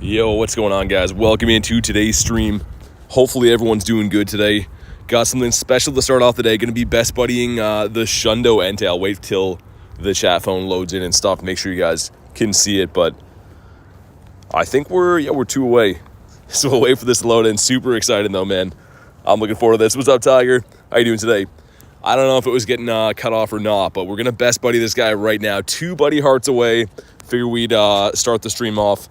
Yo, what's going on, guys? Welcome into today's stream. Hopefully everyone's doing good today. Got something special to start off the day. Going to be best buddying the Shundo Entei. Wait till the chat phone loads in and stuff. Make sure you guys can see it, but I think we're 2 away. So we'll wait for this to load in. Super excited though, man. I'm looking forward to this. What's up, Tiger? How you doing today? I don't know if it was getting cut off or not, but we're going to best buddy this guy right now. 2 buddy hearts away. Figure we'd start the stream off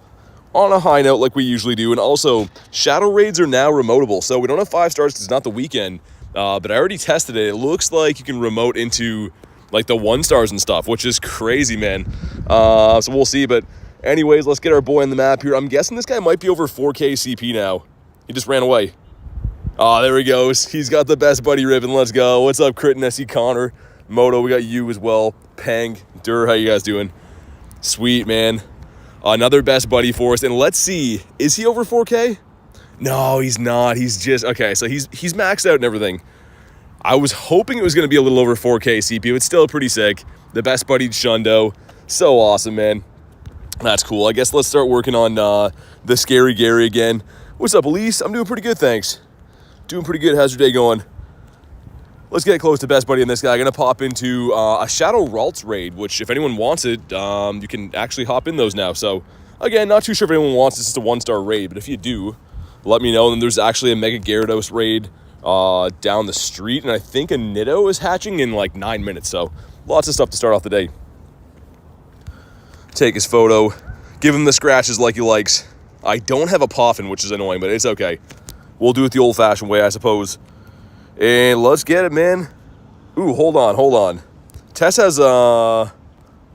on a high note like we usually do. And also, shadow raids are now remotable. So we don't have 5 stars because it's not the weekend. But I already tested it. It looks like you can remote into like the 1 stars and stuff, which is crazy, man. So we'll see. But anyways, let's get our boy on the map here. I'm guessing this guy might be over 4K CP now. He just ran away. Oh, there he goes. He's got the best buddy ribbon. Let's go. What's up, Crit and SC Connor? Moto, we got you as well. Peng, Dur, how you guys doing? Sweet, man. Another best buddy for us. And let's see, is he over 4K? No, he's not. He's just, okay, so he's maxed out and everything. I was hoping it was going to be a little over 4K CPU. It's still pretty sick. The best buddy Shundo. So awesome, man. That's cool. I guess let's start working on the Scary Gary again. What's up, Elise? I'm doing pretty good, thanks. Doing pretty good. How's your day going? Let's get close to best buddy on this guy. I'm going to pop into a Shadow Ralts raid, which if anyone wants it, you can actually hop in those now. So, again, not too sure if anyone wants this. It's a 1-star raid, but if you do, let me know. And then there's actually a Mega Gyarados raid down the street, and I think a Nido is hatching in like 9 minutes. So, lots of stuff to start off the day. Take his photo. Give him the scratches like he likes. I don't have a Poffin, which is annoying, but it's okay. We'll do it the old-fashioned way, I suppose. And let's get it, man. Ooh, hold on. Tess has a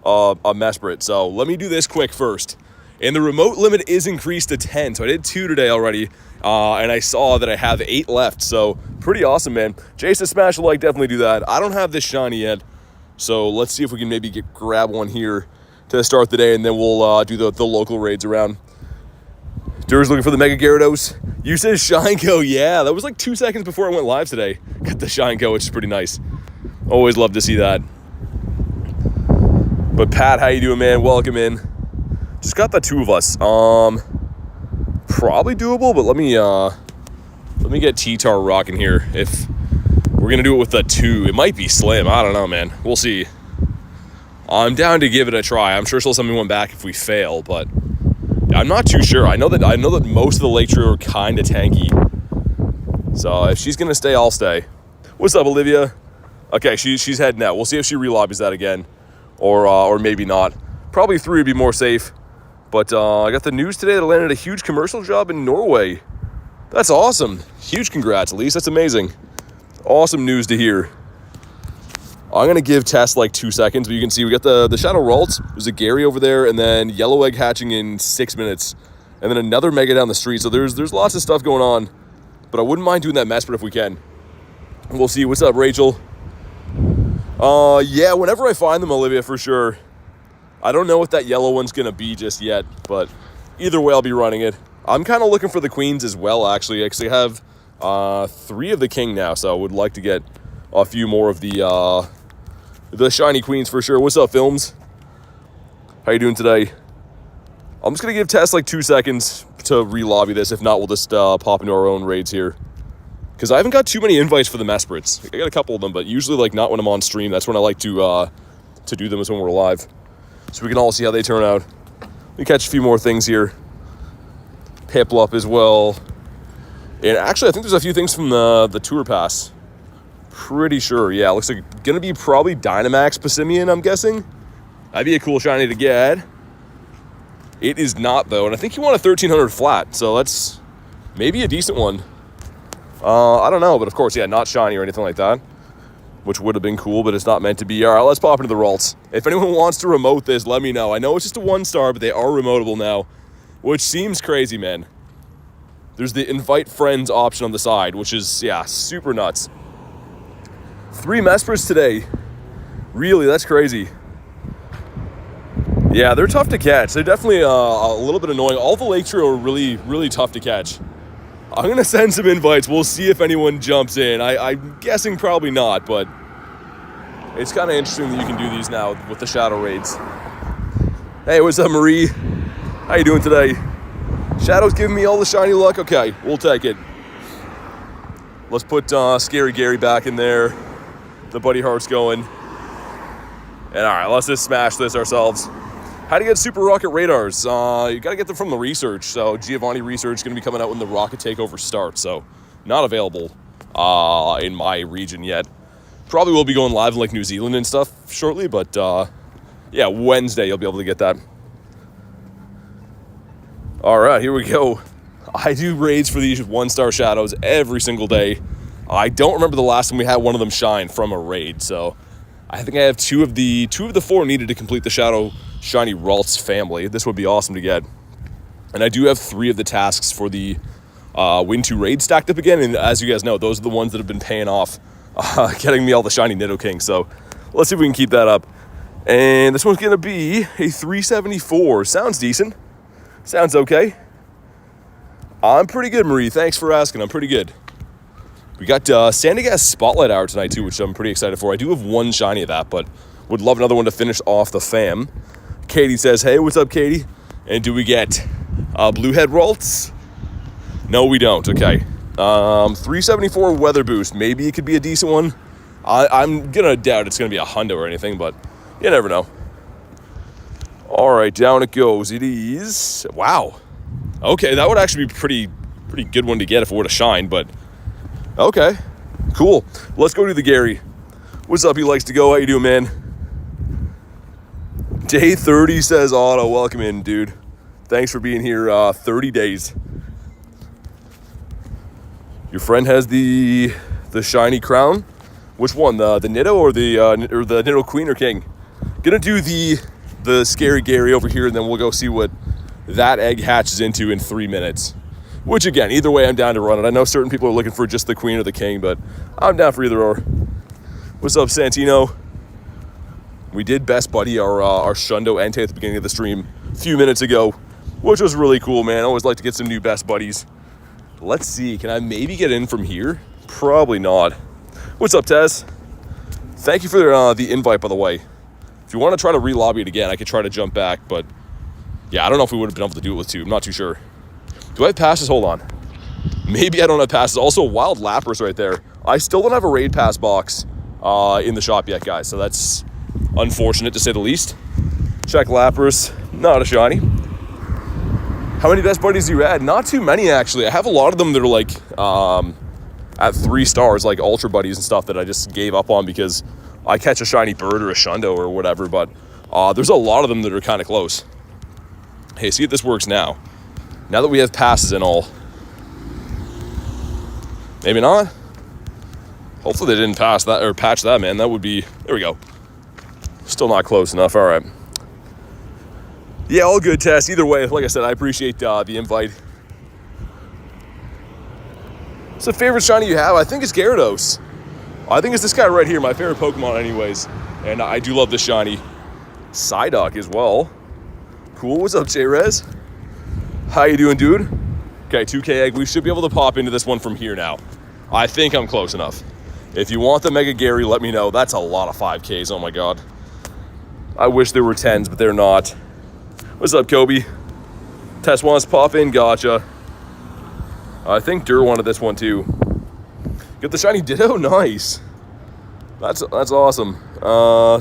Mesprit, so let me do this quick first. And the remote limit is increased to 10, so I did 2 today already. And I saw that I have 8 left, so pretty awesome, man. Jason, smash a like, definitely do that. I don't have this shiny yet, so let's see if we can maybe grab one here to start the day, and then we'll do the local raids around. Dur's looking for the Mega Gyarados. You said Shineko, yeah. That was like 2 seconds before I went live today. Got the Shineko, which is pretty nice. Always love to see that. But Pat, how you doing, man? Welcome in. Just got the 2 of us. Probably doable, but let me get T-Tar rocking here. If we're gonna do it with the 2, it might be slim. I don't know, man. We'll see. I'm down to give it a try. I'm sure she'll send me one back if we fail, but I'm not too sure. I know that most of the Lake Trio are kind of tanky. So if she's gonna stay, I'll stay. What's up, Olivia? Okay, she's heading out. We'll see if she relobbies that again, or maybe not. Probably 3 would be more safe. But I got the news today that I landed a huge commercial job in Norway. That's awesome. Huge congrats, Elise. That's amazing. Awesome news to hear. I'm going to give Tess like 2 seconds, but you can see we got the Shadow Ralts. There's a Gary over there, and then Yellow Egg hatching in 6 minutes. And then another Mega down the street. So there's lots of stuff going on. But I wouldn't mind doing that Mesprit if we can. We'll see. What's up, Rachel? Yeah, whenever I find them, Olivia, for sure. I don't know what that yellow one's going to be just yet, but either way, I'll be running it. I'm kind of looking for the queens as well, actually. I actually have 3 of the king now, so I would like to get a few more of the shiny queens for sure. What's up, Films? How you doing today? I'm just going to give Tess like 2 seconds to re-lobby this. If not, we'll just pop into our own raids here. Because I haven't got too many invites for the Mesprits. I got a couple of them, but usually like not when I'm on stream. That's when I like to do them, is when we're live. So we can all see how they turn out. We catch a few more things here. Piplup as well. And actually, I think there's a few things from the Tour Pass. Pretty sure, yeah. Looks like gonna be probably Dynamax Passimian, I'm guessing. That'd be a cool shiny to get. It is not, though, and I think you want a 1300 flat, so that's maybe a decent one. I don't know, but of course, yeah, not shiny or anything like that, which would have been cool, but it's not meant to be. All right, let's pop into the Ralts. If anyone wants to remote this, let me know. I know it's just a 1-star, but they are remotable now, which seems crazy, man. There's the invite friends option on the side, which is, yeah, super nuts. 3 Mesprits today. Really, that's crazy. Yeah, they're tough to catch. They're definitely a little bit annoying. All the Lake Trio are really, really tough to catch. I'm going to send some invites. We'll see if anyone jumps in. I'm guessing probably not, but it's kind of interesting that you can do these now with the shadow raids. Hey, what's up, Marie? How you doing today? Shadow's giving me all the shiny luck. Okay, we'll take it. Let's put Scary Gary back in there. The Buddy Heart's going. And all right, let's just smash this ourselves. How to get Super Rocket Radars? You got to get them from the research. So Giovanni Research is going to be coming out when the Rocket Takeover starts. So not available in my region yet. Probably will be going live in like New Zealand and stuff shortly. But yeah, Wednesday you'll be able to get that. All right, here we go. I do raids for these 1-star shadows every single day. I don't remember the last time we had one of them shine from a raid. So I think I have two of the 4 needed to complete the Shadow Shiny Ralts family. This would be awesome to get. And I do have 3 of the tasks for the Win 2 raid stacked up again. And as you guys know, those are the ones that have been paying off, getting me all the shiny Nidoking. So let's see if we can keep that up. And this one's going to be a 374. Sounds decent. Sounds okay. I'm pretty good, Marie. Thanks for asking. I'm pretty good. We got Sandygast Spotlight Hour tonight, too, which I'm pretty excited for. I do have 1 shiny of that, but would love another one to finish off the fam. Katie says, hey, what's up, Katie? And do we get Bluehead Ralts? No, we don't. Okay. 374 Weather Boost. Maybe it could be a decent one. I'm going to doubt it's going to be a hundo or anything, but you never know. All right, down it goes. It is... Wow. Okay, that would actually be pretty good one to get if it would have shined, but... Okay, cool. Let's go to the Gary. What's up? He likes to go. How you doing, man? Day 30 says Otto. Welcome in, dude. Thanks for being here 30 days. Your friend has the shiny crown. Which one? The Nido or the Nidoqueen or King? Gonna do the Scary Gary over here, and then we'll go see what that egg hatches into in 3 minutes. Which, again, either way, I'm down to run it. I know certain people are looking for just the Queen or the King, but I'm down for either or. What's up, Santino? We did Best Buddy, our Shundo Entei at the beginning of the stream a few minutes ago, which was really cool, man. I always like to get some new Best Buddies. Let's see. Can I maybe get in from here? Probably not. What's up, Tez? Thank you for the invite, by the way. If you want to try to re-lobby it again, I could try to jump back, but yeah, I don't know if we would have been able to do it with 2. I'm not too sure. Do I have passes? Hold on. Maybe I don't have passes. Also, Wild Lapras right there. I still don't have a raid pass box in the shop yet, guys. So that's unfortunate to say the least. Check Lapras. Not a shiny. How many Best Buddies do you add? Not too many, actually. I have a lot of them that are like at 3 stars, like Ultra Buddies and stuff that I just gave up on because I catch a shiny bird or a Shundo or whatever. But there's a lot of them that are kind of close. Hey, see if this works now. Now that we have passes and all. Maybe not. Hopefully they didn't pass that or patch that, man. That would be... There we go. Still not close enough. All right. Yeah, all good, Tess. Either way, like I said, I appreciate the invite. What's the favorite shiny you have? I think it's Gyarados. I think it's this guy right here, my favorite Pokemon anyways. And I do love this shiny. Psyduck as well. Cool. What's up, J-Rez? How you doing, dude? Okay, 2K egg. We should be able to pop into this one from here now. I think I'm close enough. If you want the Mega Gary, let me know. That's a lot of 5Ks. Oh, my God. I wish there were 10s, but they're not. What's up, Kobe? Tess wants to pop in. Gotcha. I think Dur wanted this one, too. Get the shiny Ditto? Nice. That's awesome.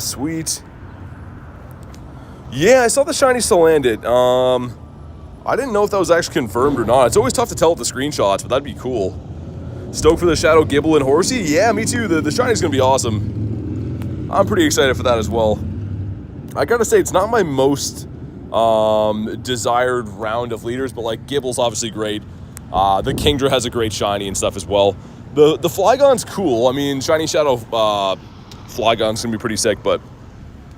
Sweet. Yeah, I saw the shiny still landed. I didn't know if that was actually confirmed or not. It's always tough to tell with the screenshots, but that'd be cool. Stoked for the Shadow Gibble and Horsey? Yeah, me too. The shiny's going to be awesome. I'm pretty excited for that as well. I got to say, it's not my most desired round of leaders, but like Gibble's obviously great. The Kingdra has a great shiny and stuff as well. The Flygon's cool. I mean, Shiny Shadow Flygon's going to be pretty sick, but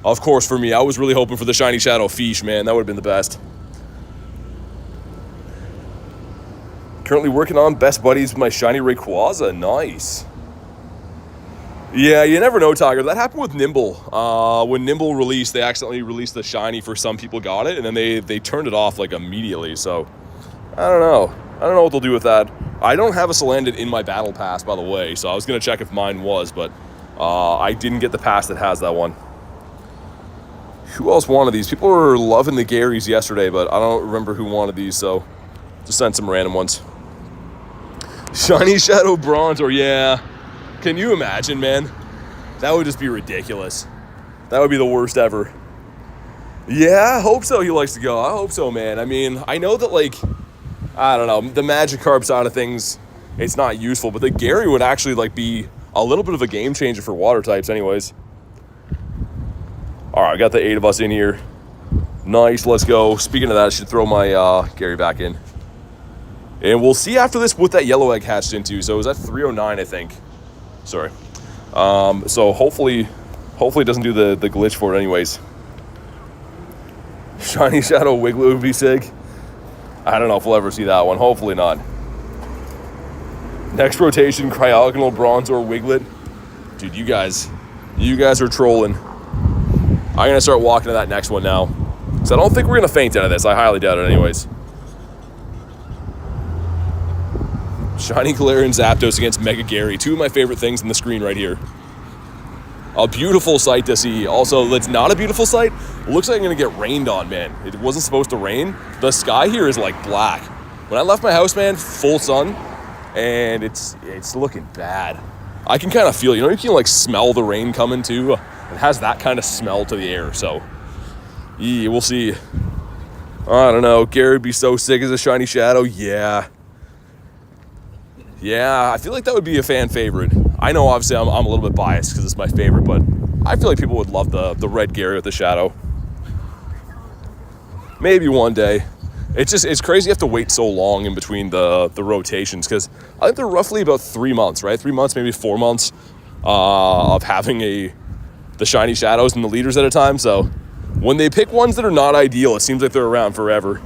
of course for me, I was really hoping for the Shiny Shadow Fish, man. That would have been the best. Currently working on Best Buddies with my shiny Rayquaza. Nice. Yeah, you never know, Tiger. That happened with Nimble. When Nimble released, they accidentally released the shiny for some people got it, and then they turned it off like immediately. So I don't know. I don't know what they'll do with that. I don't have a Salandit in my battle pass, by the way, so I was going to check if mine was, but I didn't get the pass that has that one. Who else wanted these? People were loving the Garys yesterday, but I don't remember who wanted these, so Just send some random ones. Shiny Shadow Bronzor, yeah. Can you imagine, man? That would just be ridiculous. That would be the worst ever. Yeah, I hope so he likes to go. I hope so, man. I mean, I know that, like, I don't know, the Magikarp side of things, it's not useful, but the Gary would actually, like, be a little bit of a game changer for water types anyways. All right, I got the 8 of us in here. Nice, let's go. Speaking of that, I should throw my Gary back in. And we'll see after this what that yellow egg hatched into. So it was at 309, I think. Sorry. So hopefully it doesn't do the glitch for it anyways. Shiny Shadow Wiglet would be sick. I don't know if we'll ever see that one. Hopefully not. Next rotation, Cryogonal Bronzor Wiglet. Dude, you guys are trolling. I'm going to start walking to that next one now. So I don't think we're going to faint out of this. I highly doubt it anyways. Shiny Galarian Zapdos against Mega Gary. Two of my favorite things in the screen right here. A beautiful sight to see. Also, that's not a beautiful sight. Looks like I'm going to get rained on, man. It wasn't supposed to rain. The sky here is like black. When I left my house, man, full sun, and it's looking bad. I can kind of feel, you can like smell the rain coming too. It has that kind of smell to the air, so yeah, we'll see. I don't know. Gary would be so sick as a Shiny Shadow. Yeah, I feel like that would be a fan favorite. I know, obviously, I'm a little bit biased because it's my favorite, but I feel like people would love the red Gary with the Shadow. Maybe one day. It's crazy you have to wait so long in between the rotations, because I think they're roughly about 3 months, right? 3 months, maybe 4 months of having the Shiny Shadows and the leaders at a time. So when they pick ones that are not ideal, it seems like they're around forever.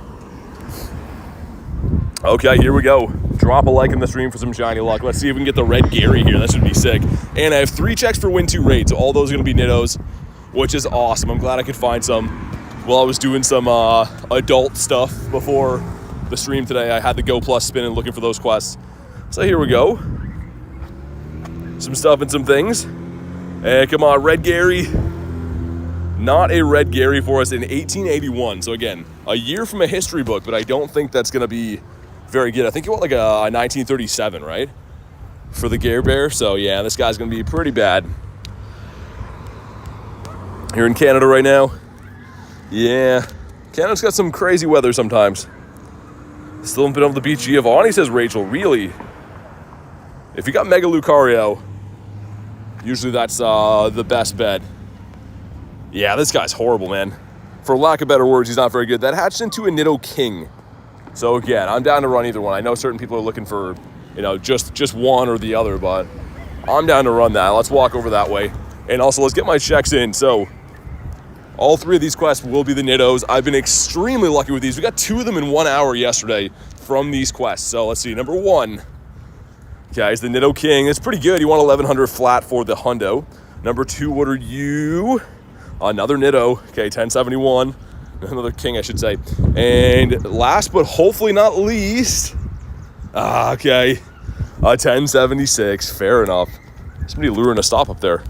Okay, here we go. Drop a like in the stream for some shiny luck. Let's see if we can get the red Gary here. That should be sick. And I have 3 checks for win 2 raids. So all those are going to be Nidos, which is awesome. I'm glad I could find some while I was doing some adult stuff before the stream today. I had the Go Plus spin and looking for those quests. So here we go. Some stuff and some things. And come on, red Gary. Not a red Gary for us in 1881. So again, a year from a history book, but I don't think that's going to be very good. I think you want like a 1937, right? For the Gare Bear. So yeah, this guy's going to be pretty bad. Here in Canada right now. Yeah. Canada's got some crazy weather sometimes. Still haven't been able to beat Giovanni, says Rachel. Really? If you got Mega Lucario, usually that's the best bet. Yeah, this guy's horrible, man. For lack of better words, he's not very good. That hatched into a Nidoking. So again, I'm down to run either one. I know certain people are looking for, just one or the other, but I'm down to run that. Let's walk over that way. And also, let's get my checks in. So all 3 of these quests will be the Nidos. I've been extremely lucky with these. We got 2 of them in 1 hour yesterday from these quests. So let's see. Number 1, guys, the Nidoking. It's pretty good. You want 1100 flat for the hundo. Number 2, what are you? Another Nido. Okay, 1071. Another king, I should say. And last but hopefully not least, okay, a 1076. Fair enough. Somebody luring a stop up there.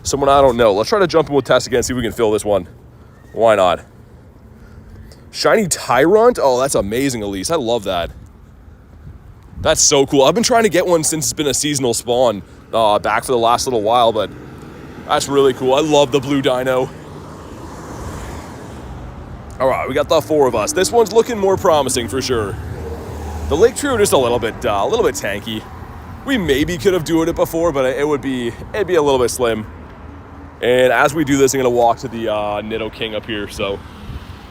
Someone I don't know. Let's try to jump in with Tess again, see if we can fill this one. Why not? Shiny Tyrant? Oh, that's amazing, Elise. I love that. That's so cool. I've been trying to get one since it's been a seasonal spawn back for the last little while, but that's really cool. I love the blue dino. All right, we got the 4 of us. This one's looking more promising for sure. The Lake Trio just a little bit tanky. We maybe could have done it before, but it'd be a little bit slim. And as we do this, I'm gonna walk to the Nidoking up here. So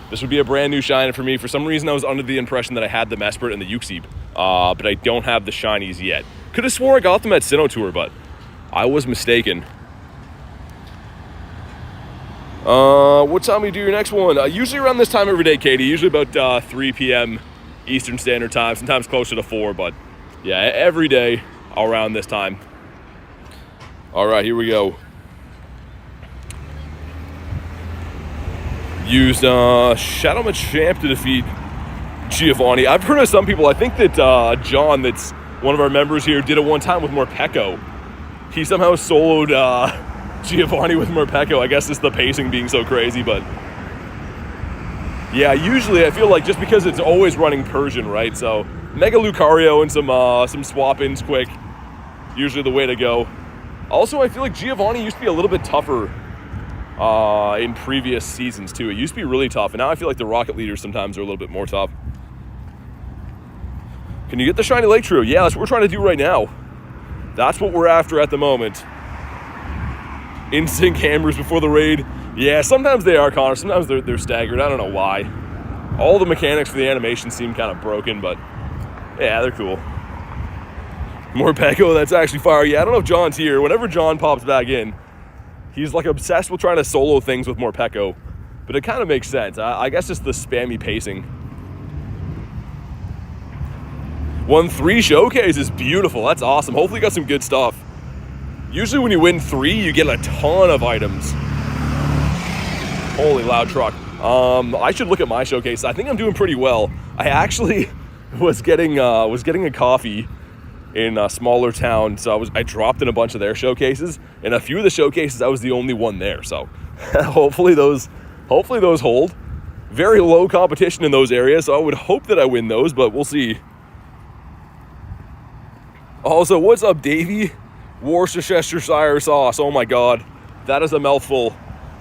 this would be a brand new shiny for me. For some reason, I was under the impression that I had the Mesprit and the Uxie, but I don't have the shinies yet. Could have swore I got them at Sinnoh Tour, but I was mistaken. What time we do your next one? Usually around this time every day, Katie. Usually about 3 p.m. Eastern Standard Time. Sometimes closer to 4, but yeah, every day around this time. All right, here we go. Used Shadow Machamp to defeat Giovanni. I've heard of some people. I think that John, that's one of our members here, did it one time with Morpeko. He somehow soloed Giovanni with Morpeko. I guess it's the pacing being so crazy, but Yeah, usually I feel like just because it's always running Persian, right? So Mega Lucario and some swap-ins quick, usually the way to go. Also, I feel like Giovanni used to be a little bit tougher in previous seasons too. It used to be really tough, and now I feel like the Rocket Leaders sometimes are a little bit more tough. Can you get the Shiny Lake True? Yeah, that's what we're trying to do right now. That's what we're after at the moment. In-sync hammers before the raid. Yeah, sometimes they are, Connor. Sometimes they're staggered. I don't know why. All the mechanics for the animation seem kind of broken, but yeah, they're cool. More Peko, that's actually fire. Yeah, I don't know if John's here. Whenever John pops back in, he's like obsessed with trying to solo things with more Peko. But it kind of makes sense. I guess it's the spammy pacing. 1-3 showcase is beautiful. That's awesome. Hopefully you got some good stuff. Usually when you win 3, you get a ton of items. Holy loud truck. I should look at my showcase. I think I'm doing pretty well. I actually was getting a coffee in a smaller town, so I dropped in a bunch of their showcases, and a few of the showcases I was the only one there. So hopefully those hold. Very low competition in those areas, so I would hope that I win those, but we'll see. Also, what's up, Davey? Worcestershire sauce. Oh my god, that is a mouthful.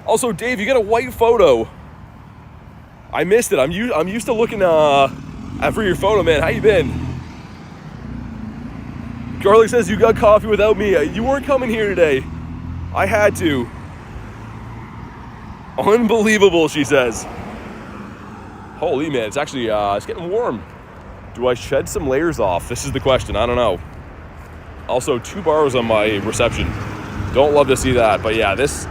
Also, Dave, you got a white photo. I missed it. I'm used to looking for your photo, man. How you been? Garlic says you got coffee without me. You weren't coming here today. I had to. Unbelievable, she says. Holy man, it's actually it's getting warm. Do I shed some layers off? This is the question. I don't know. Also, 2 bars on my reception. Don't love to see that, but yeah, this.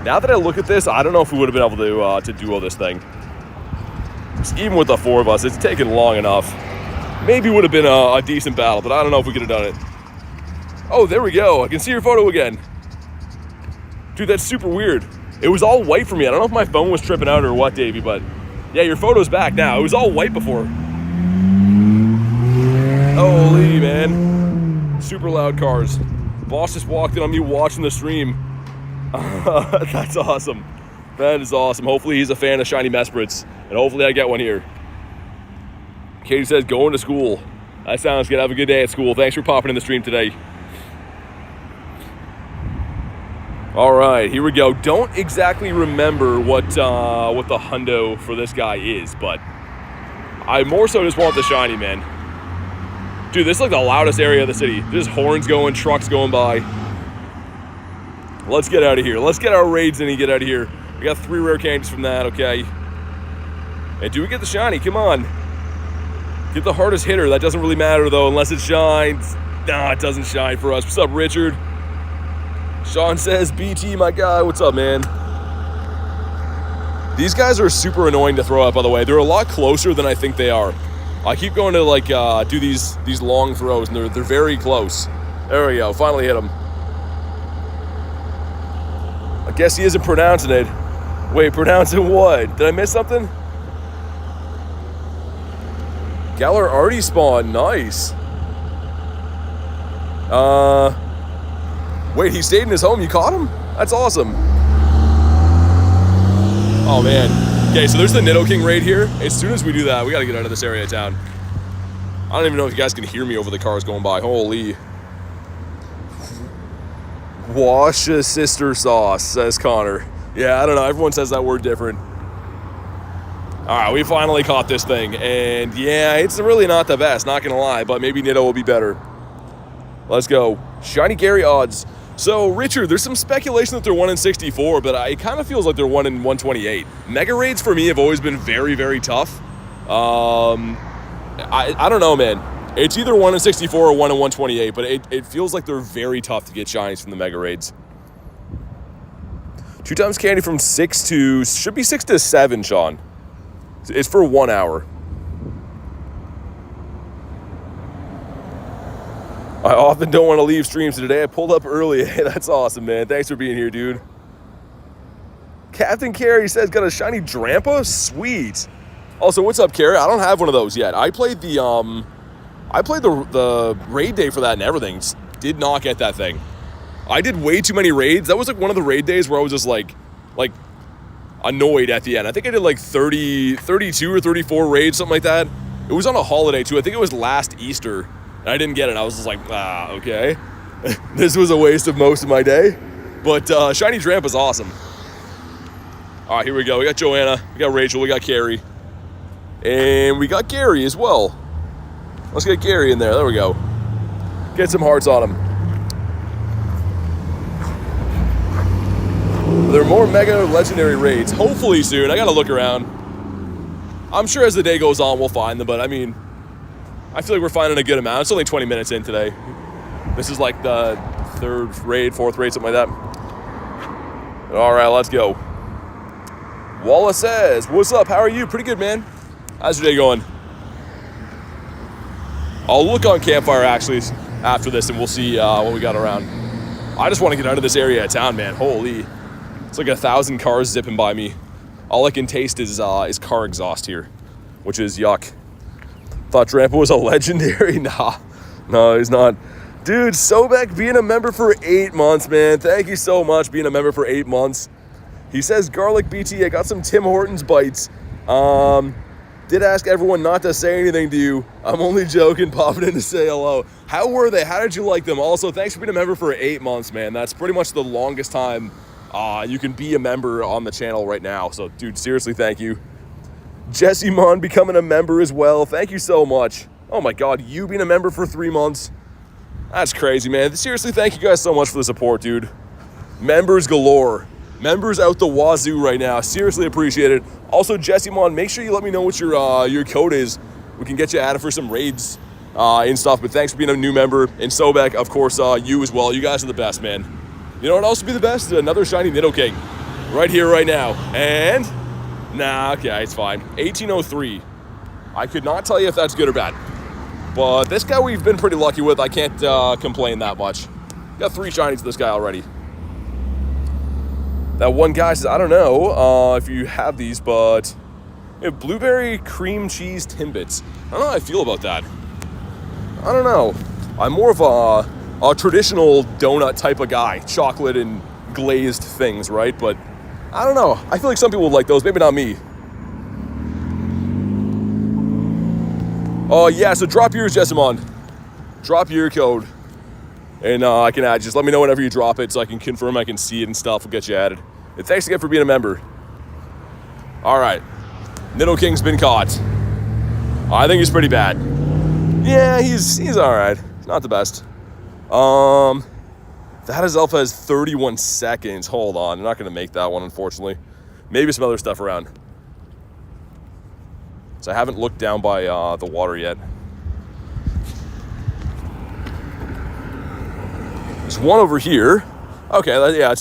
Now that I look at this, I don't know if we would have been able to duo this thing. Even with the 4 of us, it's taken long enough. Maybe would have been a decent battle, but I don't know if we could have done it. Oh, there we go. I can see your photo again. Dude, that's super weird. It was all white for me. I don't know if my phone was tripping out or what, Davey, but yeah, your photo's back now. It was all white before. Holy, man. Super loud cars. Boss just walked in on me watching the stream. That's awesome. That is awesome. Hopefully he's a fan of shiny Mesprits, and hopefully I get one here. Katie says, going to school. That sounds good. Have a good day at school. Thanks for popping in the stream today. All right, here we go. Don't exactly remember what the hundo for this guy is, but I more so just want the shiny, man. Dude, this is like the loudest area of the city. There's horns going, trucks going by. Let's get out of here. Let's get our raids in and get out of here. We got 3 rare candies from that, okay? And do we get the shiny? Come on. Get the hardest hitter. That doesn't really matter, though, unless it shines. Nah, it doesn't shine for us. What's up, Richard? Sean says, BT, my guy. What's up, man? These guys are super annoying to throw out, by the way. They're a lot closer than I think they are. I keep going to, like, do these long throws, and they're very close. There we go. Finally hit him. I guess he isn't pronouncing it. Wait, pronouncing what? Did I miss something? Galar already spawned. Nice. Wait, he stayed in his home. You caught him? That's awesome. Oh, man. Okay, so there's the Nidoking raid here. As soon as we do that, we got to get out of this area of town. I don't even know if you guys can hear me over the cars going by. Holy. Wash a sister sauce, says Connor. Yeah, I don't know. Everyone says that word different. All right, we finally caught this thing. And yeah, it's really not the best, not going to lie. But maybe Nido will be better. Let's go. Shiny Gary odds. So, Richard, there's some speculation that they're 1 in 64, but it kind of feels like they're 1 in 128. Mega raids for me have always been very, very tough. I don't know, man. It's either 1 in 64 or 1 in 128, but it feels like they're very tough to get shinies from the Mega raids. 2 times candy from 6 to, should be 6 to 7, Sean. It's for 1 hour. I often don't want to leave streams, so today I pulled up early. Hey, that's awesome, man. Thanks for being here, dude. Captain Carey says, got a shiny Drampa? Sweet. Also, what's up, Carey? I don't have one of those yet. I played the raid day for that and everything. Just did not get that thing. I did way too many raids. That was like one of the raid days where I was just like annoyed at the end. I think I did like 32 or 34 raids, something like that. It was on a holiday too. I think it was last Easter, and I didn't get it. I was just like, okay. This was a waste of most of my day. But Shiny Drampa's awesome. All right, here we go. We got Joanna, we got Rachel, we got Carrie. And we got Gary as well. Let's get Gary in there. There we go. Get some hearts on him. There are more Mega Legendary raids. Hopefully soon. I gotta look around. I'm sure as the day goes on, we'll find them. But I mean, I feel like we're finding a good amount. It's only 20 minutes in today. This is like the 3rd raid, 4th raid, something like that. All right, let's go. Wallace says, what's up? How are you? Pretty good, man. How's your day going? I'll look on Campfire actually after this and we'll see what we got around. I just want to get out of this area of town, man. Holy. It's like 1,000 cars zipping by me. All I can taste is car exhaust here, which is yuck. Thought Drampa was a legendary? Nah, no, he's not. Dude, Sobek being a member for 8 months, man. Thank you so much being a member for 8 months. He says, Garlic BT, I got some Tim Hortons bites. Did ask everyone not to say anything to you. I'm only joking, popping in to say hello. How were they? How did you like them? Also, thanks for being a member for 8 months, man. That's pretty much the longest time you can be a member on the channel right now. So, dude, seriously, thank you. Jesse Mon becoming a member as well. Thank you so much. Oh my God, you being a member for 3 months. That's crazy, man. Seriously, thank you guys so much for the support, dude. Members galore. Members out the wazoo right now. Seriously appreciate it. Also, Jesse Mon, make sure you let me know what your code is. We can get you added for some raids and stuff. But thanks for being a new member. And Sobek, of course, you as well. You guys are the best, man. You know what else would be the best? Another shiny Nidoking. Right here, right now. And, nah, okay, it's fine. 1803. I could not tell you if that's good or bad. But this guy we've been pretty lucky with. I can't complain that much. Got 3 shinies with this guy already. That one guy says, I don't know if you have these, but blueberry cream cheese Timbits. I don't know how I feel about that. I don't know. I'm more of a traditional donut type of guy. Chocolate and glazed things, right? But I don't know. I feel like some people would like those. Maybe not me. Oh, yeah. So drop yours, Jessamon. Drop your code. And I can add, just let me know whenever you drop it so I can confirm I can see it and stuff. We'll get you added. And thanks again for being a member. All right. Nidoking's been caught. I think he's pretty bad. Yeah, he's all right. Not the best. That Azelf has 31 seconds. Hold on. I'm not going to make that one, unfortunately. Maybe some other stuff around. So I haven't looked down by the water yet. There's one over here. Okay, yeah,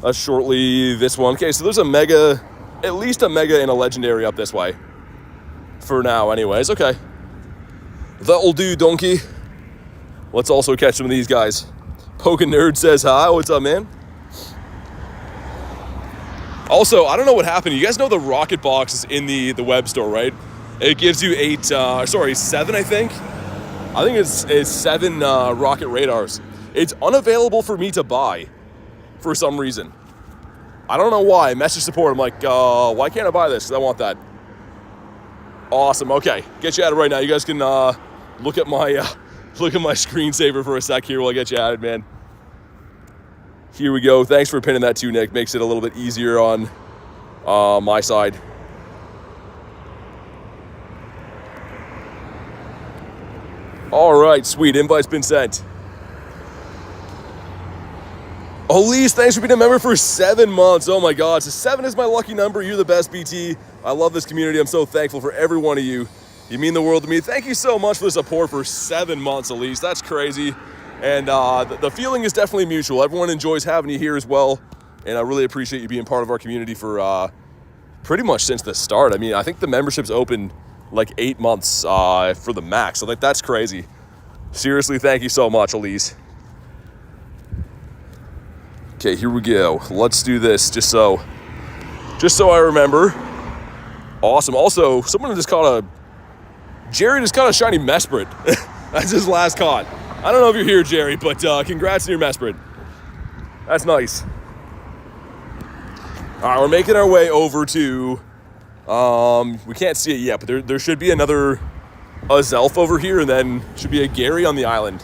that's shortly this one. Okay, so there's a Mega, at least a Mega and a Legendary up this way. For now, anyways. Okay. That'll do, donkey. Let's also catch some of these guys. Pokenerd says hi. What's up, man? Also, I don't know what happened. You guys know the rocket box is in the web store, right? It gives you 7, I think. I think it's 7 rocket radars. It's unavailable for me to buy for some reason. I don't know why. Message support. I'm like, why can't I buy this? Because I want that. Awesome. Okay, get you added right now. You guys can look at my screensaver for a sec here while I get you added, man. Here we go. Thanks for pinning that too, Nick. Makes it a little bit easier on my side. All right, sweet. Invite's been sent. Elise, thanks for being a member for 7 months. Oh my God, so 7 is my lucky number. You're the best, BT. I love this community. I'm so thankful for every one of you. You mean the world to me. Thank you so much for the support for 7 months, Elise. That's crazy. And the feeling is definitely mutual. Everyone enjoys having you here as well. And I really appreciate you being part of our community for pretty much since the start. I mean, I think the membership's open like 8 months for the max. So that's crazy. Seriously, thank you so much, Elise. Okay, here we go. Let's do this just so I remember. Awesome. Also, Jerry just caught a shiny Mesprit. That's his last caught. I don't know if you're here, Jerry, but congrats on your Mesprit. That's nice. All right, we're making our way over to, we can't see it yet, but there should be another Azelf over here, and then should be a Gary on the island.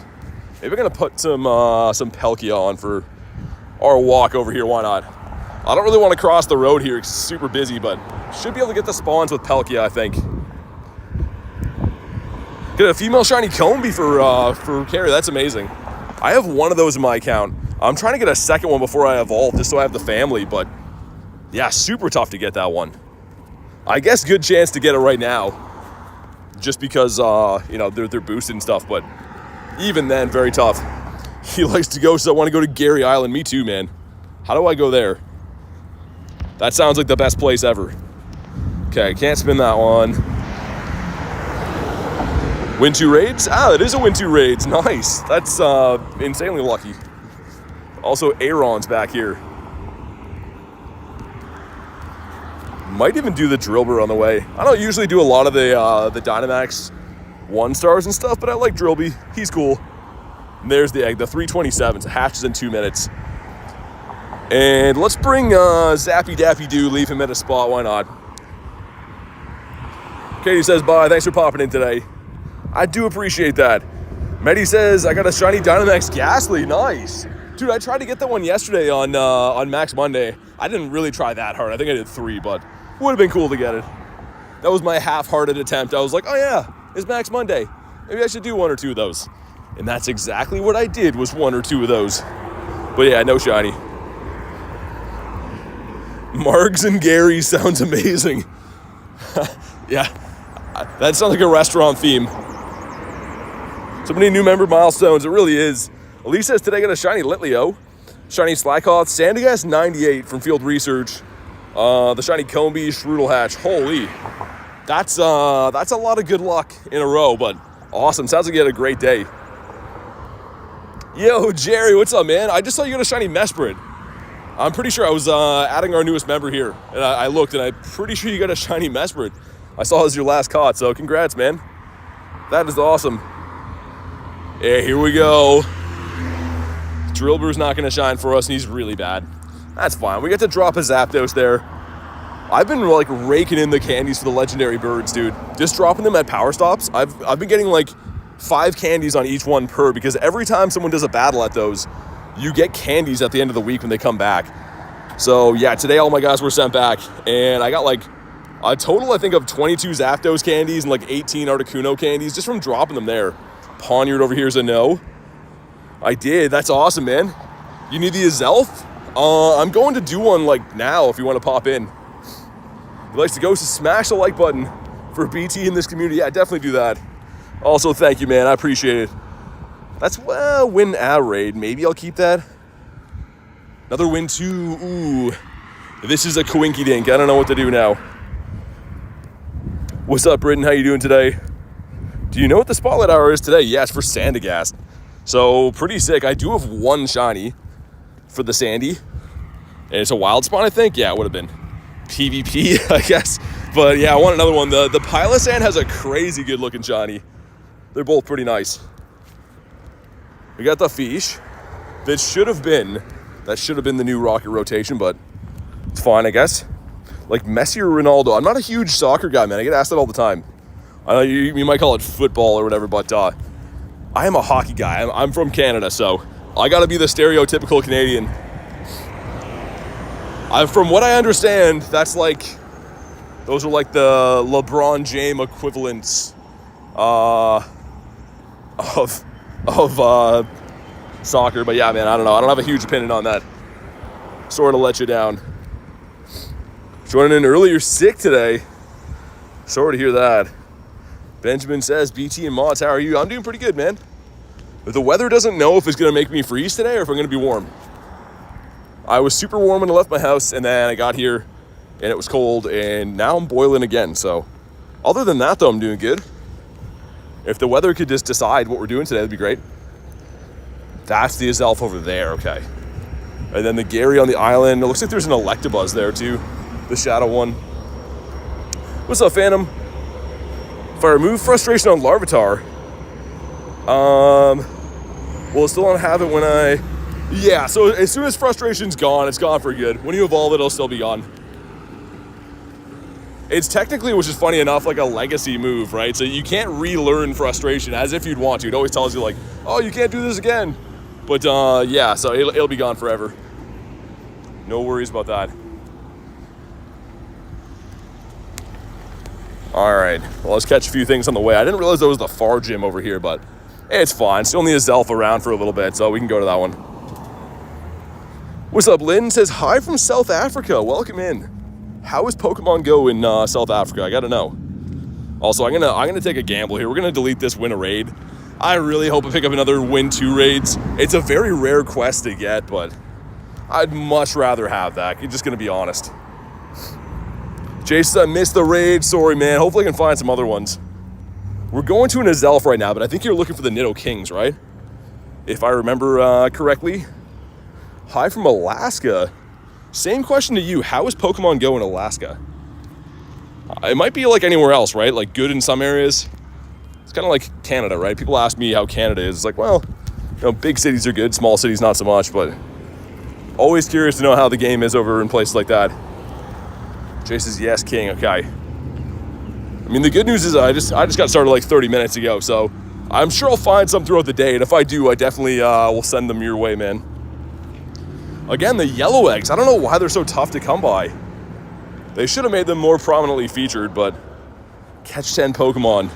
Maybe we're gonna put some Palkia on for our walk over here. Why not? I don't really want to cross the road here. It's super busy, but should be able to get the spawns with Palkia, I think. Get a female shiny Combi for Carrie. That's amazing. I have one of those in my account. I'm trying to get a second one before I evolve, just so I have the family. But yeah, super tough to get that one. I guess good chance to get it right now, just because you know they're boosted and stuff. But even then, very tough. He likes to go, so I want to go to Gary Island. Me too, man. How do I go there? That sounds like the best place ever. Okay, can't spin that one. Win 2 raids? Ah, it is a win 2 raids. Nice. That's insanely lucky. Also, Aaron's back here. Might even do the Drillbur on the way. I don't usually do a lot of the Dynamax 1-stars and stuff, but I like Drillby. He's cool. And there's the egg, the 327s. It hatches in 2 minutes. And let's bring Zappy Dappy Doo, leave him at a spot, why not? Katie says, bye, thanks for popping in today. I do appreciate that. Medi says, I got a shiny Dynamax Ghastly, nice. Dude, I tried to get that one yesterday on Max Monday. I didn't really try that hard, I think I did 3, but would have been cool to get it. That was my half-hearted attempt. I was like, oh yeah, it's Max Monday. Maybe I should do 1 or 2 of those. And that's exactly what I did, was 1 or 2 of those. But yeah, no shiny. Margs and Gary sounds amazing. Yeah, that sounds like a restaurant theme. So many new member milestones, it really is. Elise says today got a shiny Litleo, shiny Slakoth, Sandygast 98 from Field Research, the shiny Combi, Strudel Hatch. Holy, that's a lot of good luck in a row, but awesome. Sounds like you had a great day. Yo, Jerry, what's up, man? I just saw you got a shiny Mesprit. I'm pretty sure I was adding our newest member here, and I looked, and I'm pretty sure you got a shiny Mesprit. I saw it as your last caught, so congrats, man. That is awesome. Yeah, here we go. Drillbur's not going to shine for us, and he's really bad. That's fine. We get to drop a Zapdos there. I've been, like, raking in the candies for the legendary birds, dude. Just dropping them at power stops. I've been getting, like, 5 candies on each one per, because every time someone does a battle at those, you get candies at the end of the week when they come back. So, yeah, today all my guys were sent back, and I got, like, a total, I think, of 22 Zapdos candies and, like, 18 Articuno candies just from dropping them there. Ponyard over here is a no. I did. That's awesome, man. You need the Azelf? I'm going to do one, like, now if you want to pop in. He likes to go, so smash the like button for BT in this community. Yeah, definitely do that. Also, thank you, man. I appreciate it. That's, well, win a raid. Maybe I'll keep that. Another win 2. Ooh. This is a coinky dink. I don't know what to do now. What's up, Britton? How you doing today? Do you know what the Spotlight Hour is today? Yeah, it's for Sandygast. So, pretty sick. I do have 1 shiny for the Sandy. And it's a wild spawn, I think. Yeah, it would have been PvP, I guess. But yeah, I want another one. The Pylosan has a crazy good looking shiny. They're both pretty nice. We got the Fish. That should have been the new Rocket rotation, but it's fine, I guess. Like Messi or Ronaldo. I'm not a huge soccer guy, man. I get asked that all the time. I know you might call it football or whatever, but I am a hockey guy. I'm from Canada, so I got to be the stereotypical Canadian. From what I understand, those are like the LeBron James equivalents of soccer. But yeah, man, I don't know. I don't have a huge opinion on that. Sorry to let you down. Joining in early, you're sick today. Sorry to hear that. Benjamin says, BT and Mods, how are you? I'm doing pretty good, man. But the weather doesn't know if it's going to make me freeze today or if I'm going to be warm. I was super warm when I left my house, and then I got here, and it was cold, and now I'm boiling again. So other than that, though, I'm doing good. If the weather could just decide what we're doing today, that'd be great. That's the Azelf over there, okay. And then the Gary on the island. It looks like there's an Electabuzz there, too. The shadow one. What's up, Phantom? If I remove frustration on Larvitar, well, I still don't have it when I Yeah, so as soon as frustration's gone, it's gone for good. When you evolve, it'll still be gone. It's technically, which is funny enough, like a legacy move, right? So you can't relearn frustration as if you'd want to. It always tells you like, oh, you can't do this again. But yeah, so it'll be gone forever. No worries about that. All right, well, let's catch a few things on the way. I didn't realize there was the far gym over here, but it's fine. Still need Azelf around for a little bit, so we can go to that one. What's up, Lynn? Says, hi from South Africa. Welcome in. How is Pokemon Go in South Africa? I gotta know. Also, I'm gonna take a gamble here. We're gonna delete this win a raid. I really hope I pick up another win 2 raids. It's a very rare quest to get, but I'd much rather have that. I'm just gonna be honest. Jason, I missed the raid. Sorry, man. Hopefully I can find some other ones. We're going to an Azelf right now, but I think you're looking for the Nidokings, right? If I remember correctly. Hi from Alaska. Same question to you. How is Pokemon Go in Alaska? It might be like anywhere else, right? Like good in some areas. It's kind of like Canada, right? People ask me how Canada is. It's like, well, you know, big cities are good, small cities not so much, but always curious to know how the game is over in places like that. Jay says, yes, King, okay. I mean, the good news is I just got started like 30 minutes ago, so I'm sure I'll find some throughout the day, and if I do, I definitely will send them your way, man. Again, the yellow eggs, I don't know why they're so tough to come by. They should have made them more prominently featured, but catch 10 Pokemon.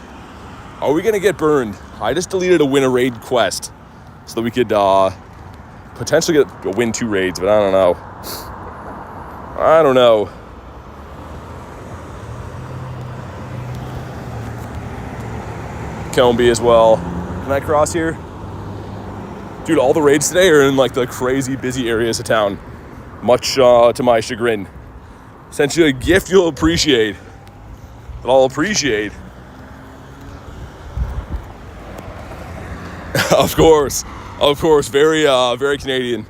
Are we gonna get burned? I just deleted a win a raid quest so that we could potentially win 2 raids, but I don't know. I don't know. Comby as well. Can I cross here? Dude, all the raids today are in like the crazy busy areas of town. Much to my chagrin. Sent you a gift you'll appreciate. That I'll appreciate. Of course, very very Canadian.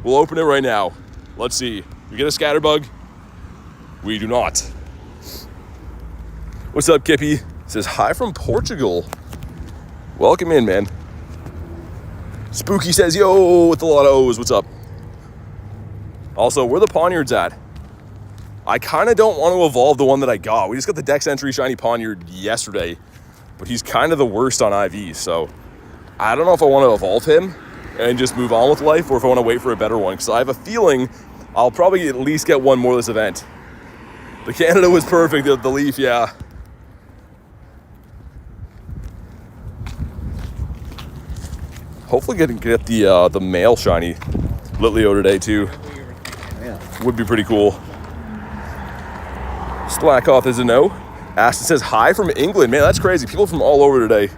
We'll open it right now. Let's see. We get a scatterbug? We do not. What's up, Kippy? It says hi from Portugal. Welcome in, man. Spooky says, yo, with a lot of O's. What's up? Also, where the Poniards at? I kind of don't want to evolve the one that I got. We just got the Dex Entry Shiny Poniard yesterday, but he's kind of the worst on IV, so I don't know if I want to evolve him and just move on with life or if I want to wait for a better one, because I have a feeling I'll probably at least get one more this event. The Canada was perfect, the Leaf, yeah. Hopefully get the male shiny Litleo today too. Yeah. Would be pretty cool. Slackoff is a no. Aston says hi from England. Man, that's crazy. People from all over today.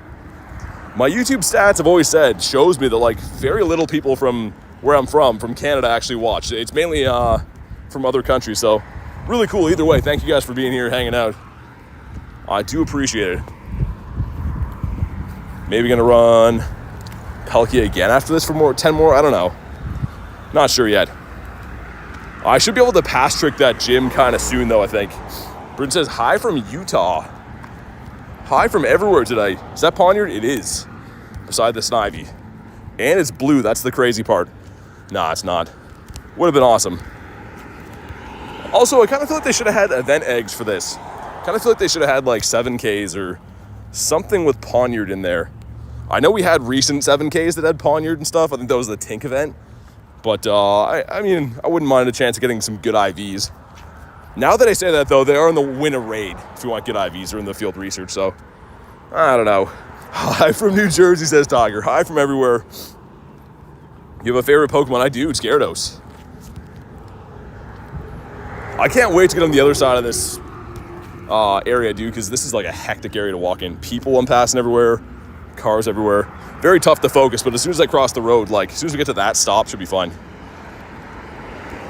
My YouTube stats have always said, shows me that like very little people from where I'm from Canada actually watch. It's mainly from other countries, so really cool either way. Thank you guys for being here, hanging out. I do appreciate it. Maybe gonna run Palkia again after this for 10 more, I don't know. Not sure yet. I should be able to pass trick that gym kind of soon though, I think. Bryn says, hi from Utah. Hi from everywhere today. Is that Poniard? It is. Beside the Snivy. And it's blue, that's the crazy part. Nah, it's not. Would have been awesome. Also, I kind of feel like they should have had event eggs for this. Kind of feel like they should have had like 7Ks or something with Poniard in there. I know we had recent 7Ks that had Poniard and stuff. I think that was the Tink event. But, I mean, I wouldn't mind a chance of getting some good IVs. Now that I say that, though, they are in the win a raid if you want good IVs or in the field research. So, I don't know. Hi from New Jersey, says Tiger. Hi from everywhere. You have a favorite Pokemon? I do. It's Gyarados. I can't wait to get on the other side of this area, dude, because this is like a hectic area to walk in. People I'm passing everywhere. Cars everywhere. Very tough to focus, but as soon as I cross the road, like as soon as we get to that stop, should be fine.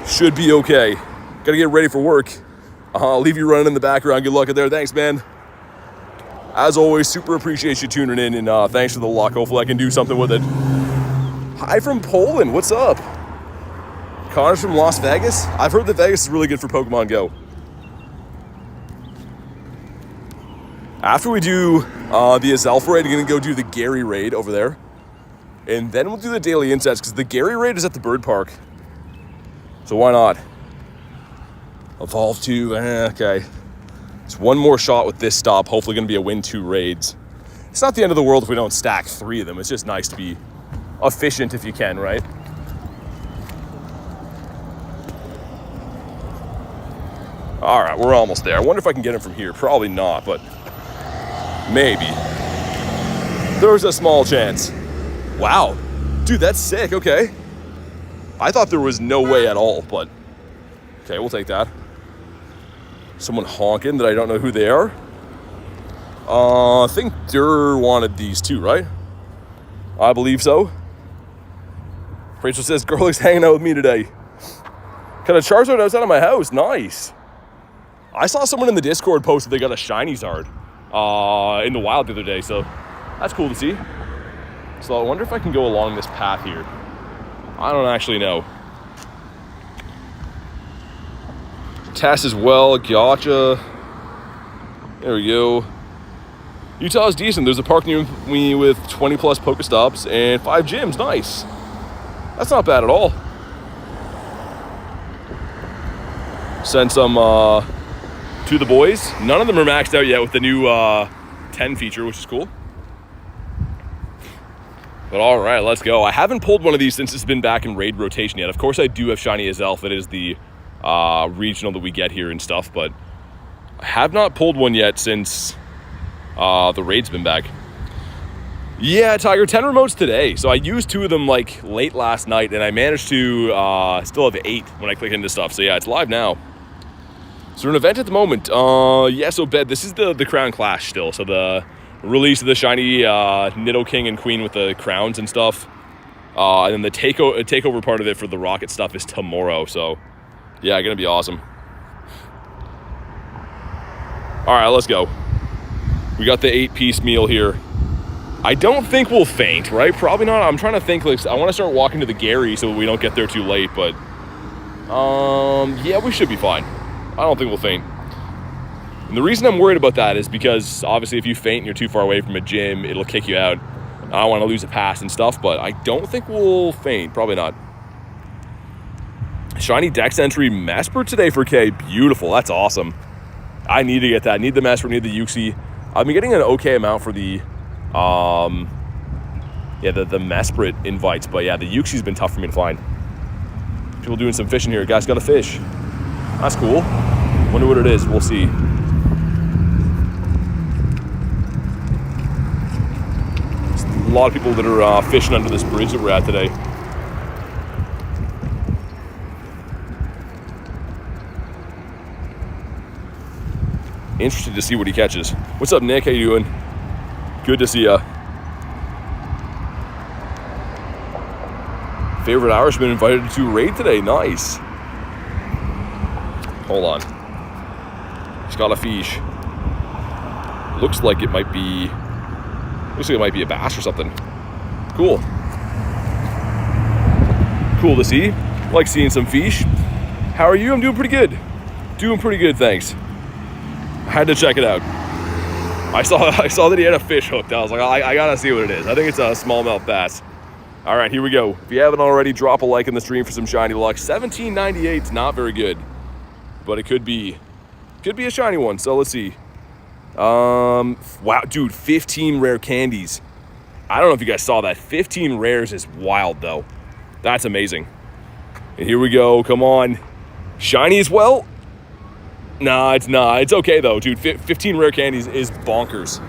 Should be okay. Gotta get ready for work. I'll leave you running in the background. Good luck out there. Thanks, man. As always, super appreciate you tuning in, and thanks for the luck. Hopefully I can do something with it. Hi from Poland. What's up? Connor's from Las Vegas. I've heard that Vegas is really good for Pokemon Go. After we do the Azelf raid, I'm going to go do the Gary raid over there. And then we'll do the daily insets, because the Gary raid is at the bird park. So why not? Evolve 2, okay. It's one more shot with this stop. Hopefully going to be a win 2 raids. It's not the end of the world if we don't stack 3 of them. It's just nice to be efficient if you can, right? All right, we're almost there. I wonder if I can get him from here. Probably not, but maybe. There's a small chance. Wow. Dude, that's sick. Okay. I thought there was no way at all, but okay, we'll take that. Someone honking that I don't know who they are. I think Durr wanted these too, right? I believe so. Rachel says, Girl's hanging out with me today. Got a Charizard outside of my house. Nice. I saw someone in the Discord post that they got a shiny Zard in the wild the other day, so that's cool to see. So I wonder if I can go along this path here. I don't actually know. Test as well, gotcha. There we go. Utah is decent. There's a park near me with 20 plus Pokestops and 5 gyms. Nice. That's not bad at all. Send some to the boys. None of them are maxed out yet with the new 10 feature, which is cool. But all right, let's go. I haven't pulled one of these since it's been back in raid rotation yet. Of course, I do have shiny Azelf. It is the regional that we get here and stuff, but I have not pulled one yet since the raid's been back. Yeah, Tiger, 10 remotes today. So I used 2 of them like late last night, and I managed to still have 8 when I click into stuff. So yeah, it's live now. So an event at the moment. Yeah, so bed. This is the Crown Clash still. So the release of the shiny Nidoking and Queen with the crowns and stuff. And then the takeover part of it for the rocket stuff is tomorrow. So yeah, gonna be awesome. All right, let's go. We got the 8-piece meal here. I don't think we'll faint, right? Probably not. I'm trying to think, like, I want to start walking to the Gary so we don't get there too late, but yeah, we should be fine. I don't think we'll faint. And the reason I'm worried about that is because obviously if you faint and you're too far away from a gym, it'll kick you out. I don't want to lose a pass and stuff, but I don't think we'll faint. Probably not. Shiny Dex entry Mesprit today for K. Beautiful. That's awesome. I need to get that. I need the Mesprit, need the Uxie. I've been getting an okay amount for the yeah, the Mesprit invites, but yeah, the Uxie's been tough for me to find. People doing some fishing here. Guys got a fish. That's cool. Wonder what it is. We'll see. There's a lot of people that are fishing under this bridge that we're at today. Interested to see what he catches. What's up, Nick? How you doing? Good to see ya. Favorite Irishman invited to raid today. Nice. Hold on. He's got a fish. Looks like it might be a bass or something. Cool. Cool to see. Like seeing some fish. How are you? I'm doing pretty good. Doing pretty good, thanks. I had to check it out. I saw that he had a fish hooked. I was like, I gotta see what it is. I think it's a smallmouth bass. All right, here we go. If you haven't already, drop a like in the stream for some shiny luck. 1798 is not very good, but it could be a shiny one. So let's see. Wow, dude, 15 rare candies. I don't know if you guys saw that. 15 rares is wild though. That's amazing. And here we go. Come on, shiny as well. Nah, it's not. It's okay though, dude. 15 rare candies is bonkers.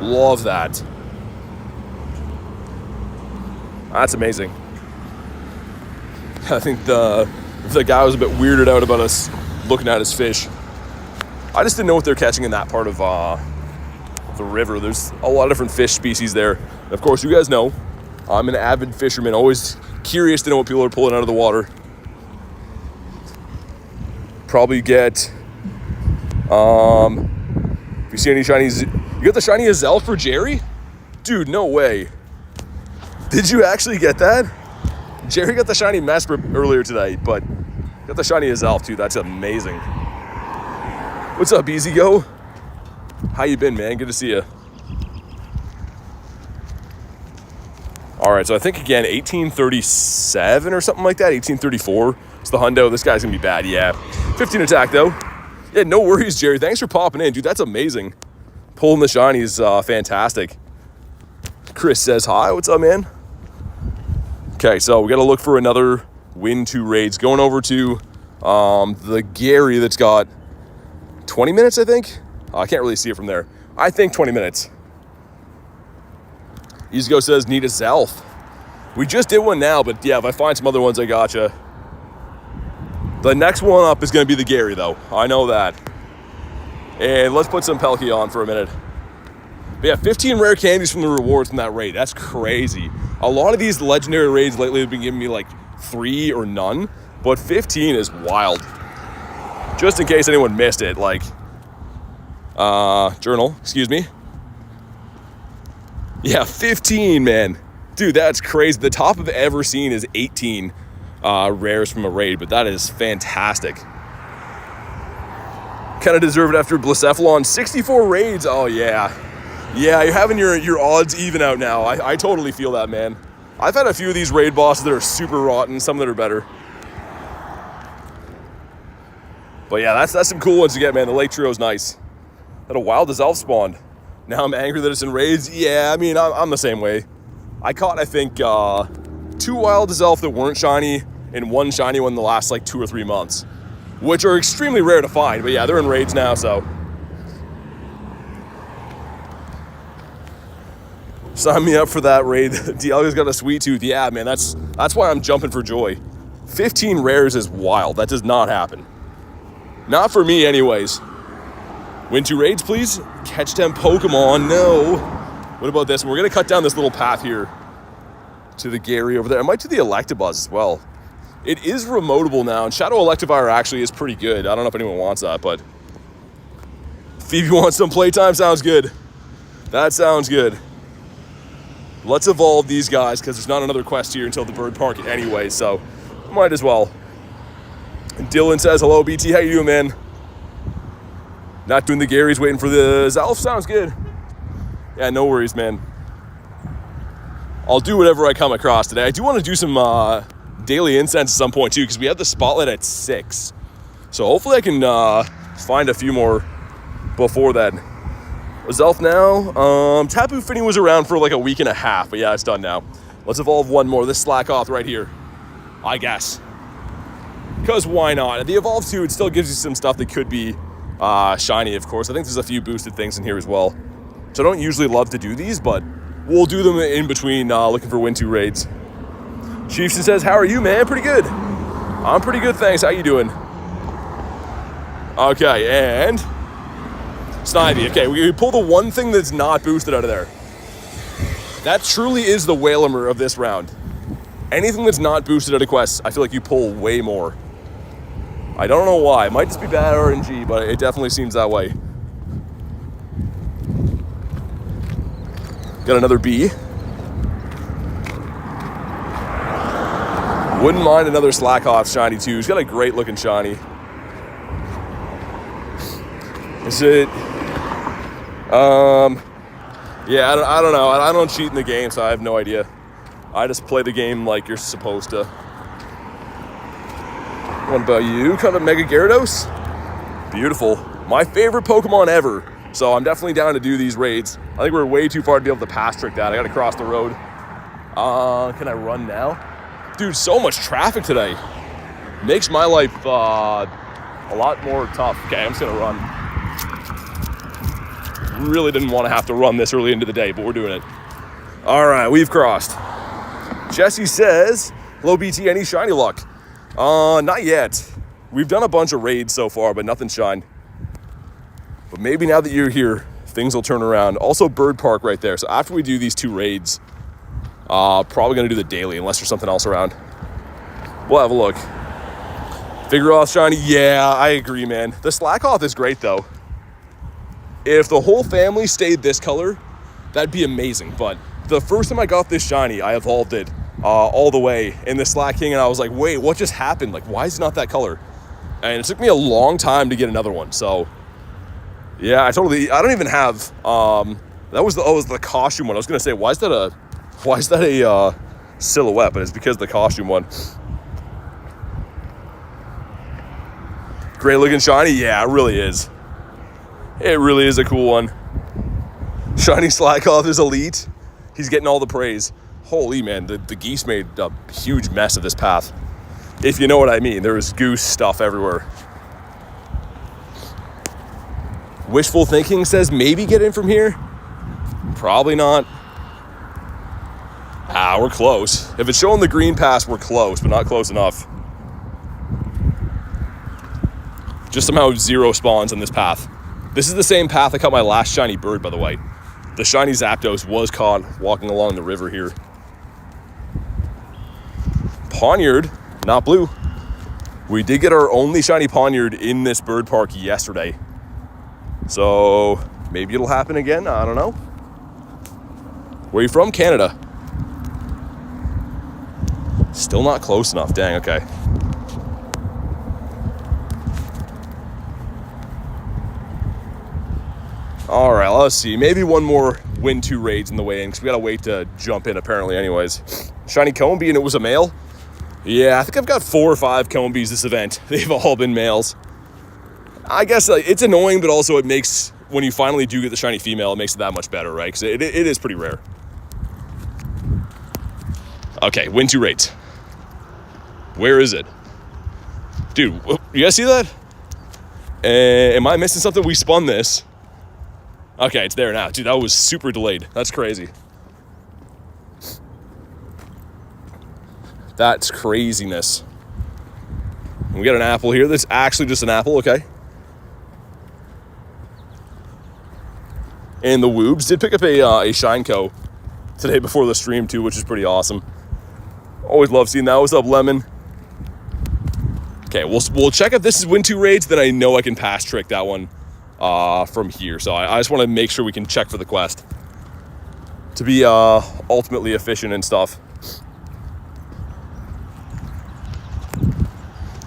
Love that. That's amazing. I think the guy was a bit weirded out about us looking at his fish. I just didn't know what they're catching in that part of the river. There's a lot of different fish species there. And of course, you guys know, I'm an avid fisherman, always curious to know what people are pulling out of the water. Probably get, if you see any shinies, you got the shiny Azelf for Jerry? Dude, no way. Did you actually get that? Jerry got the shiny Mesprit earlier today, but got the shiny Azelf too. That's amazing. What's up, Easy Go? How you been, man? Good to see you. All right, so I think, again, 1837 or something like that, 1834. It's the hundo. This guy's going to be bad, yeah. 15 attack, though. Yeah, no worries, Jerry. Thanks for popping in. Dude, that's amazing. Pulling the shiny is fantastic. Chris says hi. What's up, man? Okay, so we got to look for another win 2 raids. Going over to the Gary that's got 20 minutes, I think. I can't really see it from there. I think 20 minutes. EasyGo says, need Azelf. We just did one now, but yeah, if I find some other ones, I gotcha. The next one up is going to be the Gary, though. I know that. And let's put some Pelkey on for a minute. But yeah, 15 rare candies from the rewards from that raid. That's crazy. A lot of these legendary raids lately have been giving me like 3 or none, but 15 is wild. Just in case anyone missed it, like, journal, excuse me. Yeah, 15, man. Dude, that's crazy. The top I've ever seen is 18 rares from a raid, but that is fantastic. Kind of deserve it after Blacephalon. 64 raids. Oh, yeah. Yeah, you're having your odds even out now. I totally feel that, man. I've had a few of these raid bosses that are super rotten, some that are better. But yeah, that's some cool ones to get, man. The Lake Trio's nice. Had a wild Azelf spawned. Now I'm angry that it's in raids. Yeah, I mean, I'm the same way. I caught, I think, 2 wild Azelf that weren't shiny and 1 shiny one in the last, like, 2 or 3 months. Which are extremely rare to find. But yeah, they're in raids now, so. Sign me up for that raid. Dialga's got a sweet tooth. Yeah, man, that's why I'm jumping for joy. 15 rares is wild. That does not happen. Not for me, anyways. Win 2 raids, please. Catch 10 Pokemon. No. What about this? We're going to cut down this little path here to the Gary over there. I might do the Electabuzz as well. It is remotable now, and Shadow Electivire actually is pretty good. I don't know if anyone wants that, but Phoebe wants some playtime. Sounds good. That sounds good. Let's evolve these guys, because there's not another quest here until the bird park anyway, so might as well. And Dylan says, hello, BT. How you doing, man? Not doing the Garys, waiting for the Azelf. Sounds good. Yeah, no worries, man. I'll do whatever I come across today. I do want to do some daily incense at some point, too, because we have the spotlight at 6. So hopefully I can find a few more before then. Azelf now. Tapu Fini was around for like a week and a half, but yeah, it's done now. Let's evolve one more. This Slackoth right here, I guess. Because why not? The Evolve 2, it still gives you some stuff that could be shiny, of course. I think there's a few boosted things in here as well. So I don't usually love to do these, but we'll do them in between looking for win 2 raids. Chieftain says, how are you, man? Pretty good. I'm pretty good, thanks. How you doing? Okay, and Snivy. Okay, we pull the one thing that's not boosted out of there. That truly is the Wailamer of this round. Anything that's not boosted out of quests, I feel like you pull way more. I don't know why. It might just be bad RNG, but it definitely seems that way. Got another B. Wouldn't mind another Slackoth shiny too. He's got a great looking shiny. Is it? Yeah, I don't know. I don't cheat in the game, so I have no idea. I just play the game like you're supposed to. What about you? Kind of Mega Gyarados? Beautiful. My favorite Pokemon ever. So I'm definitely down to do these raids. I think we're way too far to be able to pass trick that. I gotta cross the road. Can I run now? Dude, so much traffic today. Makes my life a lot more tough. Okay, I'm just gonna run. Really didn't want to have to run this early into the day, but we're doing it. All right, we've crossed. Jesse says, hello BT, any shiny luck? Not yet. We've done a bunch of raids so far, but nothing shined. But maybe now that you're here, things will turn around. Also, Bird Park right there. So after we do these 2 raids, probably gonna do the daily unless there's something else around. We'll have a look. Vigoroth shiny, yeah, I agree, man. The Slackoth is great though. If the whole family stayed this color, that'd be amazing. But the first time I got this shiny, I evolved it all the way in the Slack King, and I was like, wait, what just happened? Like, why is it not that color? And it took me a long time to get another one. So yeah, I don't even have, that was the costume one. I was gonna say, why is that a Why is that a silhouette? But it's because of the costume one. Great looking shiny. Yeah, it really is. It really is a cool one. Shiny Slakoth is elite. He's getting all the praise. Holy man, the geese made a huge mess of this path. If you know what I mean. There was goose stuff everywhere. Wishful thinking says maybe get in from here. Probably not. Ah, we're close. If it's showing the green pass, we're close, but not close enough. Just somehow 0 spawns on this path. This is the same path I caught my last shiny bird, by the way. The shiny Zapdos was caught walking along the river here. Poniard, not blue. We did get our only shiny Poniard in this bird park yesterday. So maybe it'll happen again. I don't know. Where are you from? Canada. Still not close enough. Dang, okay. All right, let's see. Maybe one more win 2 raids in the way in, because we got to wait to jump in apparently anyways. Shiny Combi, and it was a male. Yeah, I think I've got 4 or 5 Combis this event. They've all been males. I guess it's annoying, but also it makes, when you finally do get the shiny female, it makes it that much better, right? Because it is pretty rare. Okay, win 2 raids. Where is it? Dude, you guys see that? Am I missing something? We spun this. Okay, it's there now. Dude, that was super delayed. That's crazy. That's craziness. We got an apple here. That's actually just an apple, okay. And the Woobs did pick up a Shineco today before the stream too, which is pretty awesome. Always love seeing that. What's up, Lemon? Okay, we'll check if this is win 2 raids, then I know I can pass trick that one from here. So I just want to make sure we can check for the quest to be ultimately efficient and stuff.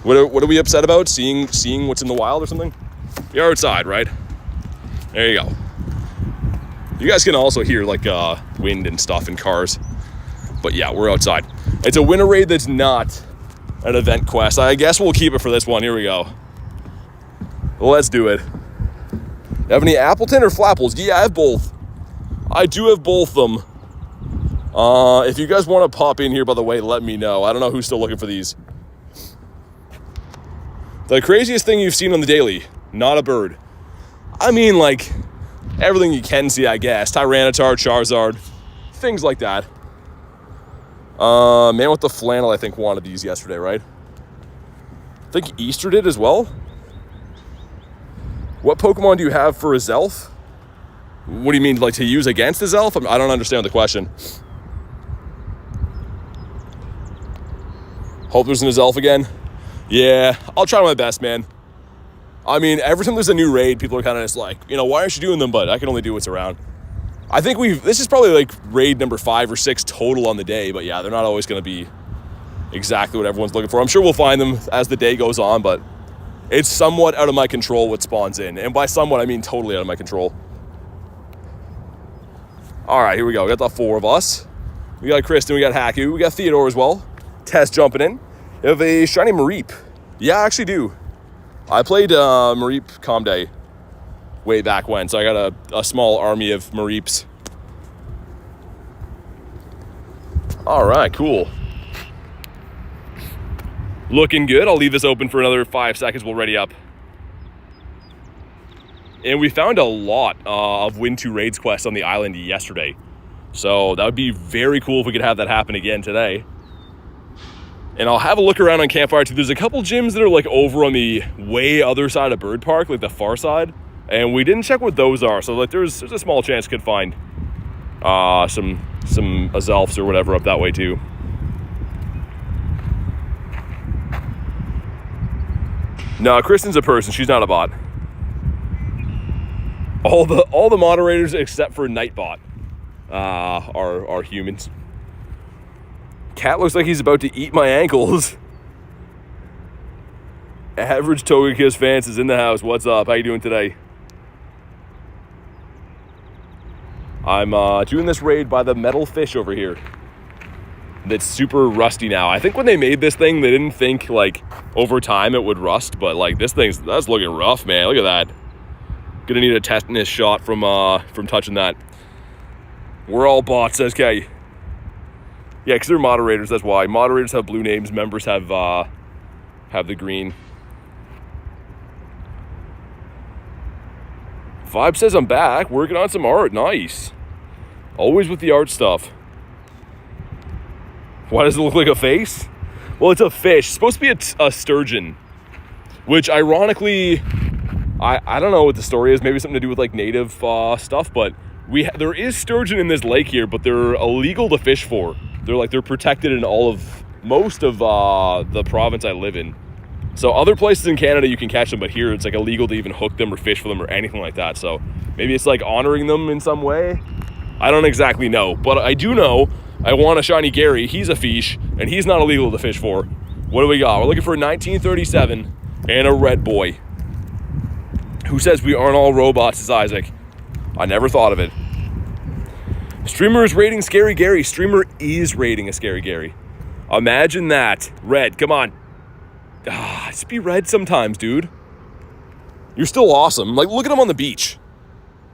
What are we upset about? Seeing what's in the wild or something? You're outside, right? There you go. You guys can also hear like wind and stuff in cars. But yeah, we're outside. It's a winter raid that's not an event quest. I guess we'll keep it for this one. Here we go. Let's do it. You have any Appleton or Flapples? Yeah, I have both. I do have both them. If you guys want to pop in here, by the way, let me know. I don't know who's still looking for these. The craziest thing you've seen on the daily, not a bird. I mean, like, everything you can see, I guess. Tyranitar, Charizard, things like that. Man with the flannel, I think, wanted these yesterday, right? I think Easter did as well. What Pokemon do you have for Azelf? What do you mean, like, to use against Azelf? I don't understand the question. Hope there's an Azelf again. Yeah, I'll try my best, man. I mean, every time there's a new raid, people are kind of just like, you know, why aren't you doing them? But I can only do what's around. I think this is probably like raid number 5 or 6 total on the day. But yeah, they're not always going to be exactly what everyone's looking for. I'm sure we'll find them as the day goes on, but it's somewhat out of my control what spawns in. And by somewhat, I mean totally out of my control. All right, here we go. We got the 4 of us. We got Kristen, we got Haku, we got Theodore as well. Tess jumping in. You have a shiny Mareep. Yeah, I actually do. I played Mareep Comday way back when, so I got a small army of Mareeps. All right, cool. Looking good. I'll leave this open for another 5 seconds. We'll ready up. And we found a lot of Win 2 Raids quests on the island yesterday. So that would be very cool if we could have that happen again today. And I'll have a look around on Campfire too. There's a couple gyms that are like over on the way other side of Bird Park, like the far side. And we didn't check what those are. So like there's a small chance could find some Azelfs or whatever up that way too. No, Kristen's a person. She's not a bot. All the moderators except for Nightbot are humans. Cat looks like he's about to eat my ankles. Average Togekiss fans is in the house. What's up? How you doing today? I'm doing this raid by the metal fish over here. That's super rusty now. I think when they made this thing, they didn't think like over time it would rust, but like this that's looking rough, man. Look at that. Gonna need a tetanus shot from touching that. We're all bots, says K. Yeah, because they're moderators, that's why. Moderators have blue names, members have the green. Vibe says I'm back, working on some art. Nice. Always with the art stuff. Why does it look like a face? Well, it's a fish. It's supposed to be a sturgeon, which ironically, I don't know what the story is. Maybe something to do with like native stuff, but there is sturgeon in this lake here, but they're illegal to fish for. They're protected in most of the province I live in. So other places in Canada you can catch them, but here it's like illegal to even hook them or fish for them or anything like that. So maybe it's like honoring them in some way. I don't exactly know, but I do know I want a shiny Gary. He's a fish, and he's not illegal to fish for. What do we got? We're looking for a 1937 and a red boy. Who says we aren't all robots, is Isaac. I never thought of it. Streamer is rating Scary Gary. Streamer is rating a Scary Gary. Imagine that. Red, come on. Just be red sometimes, dude. You're still awesome. Like, look at him on the beach.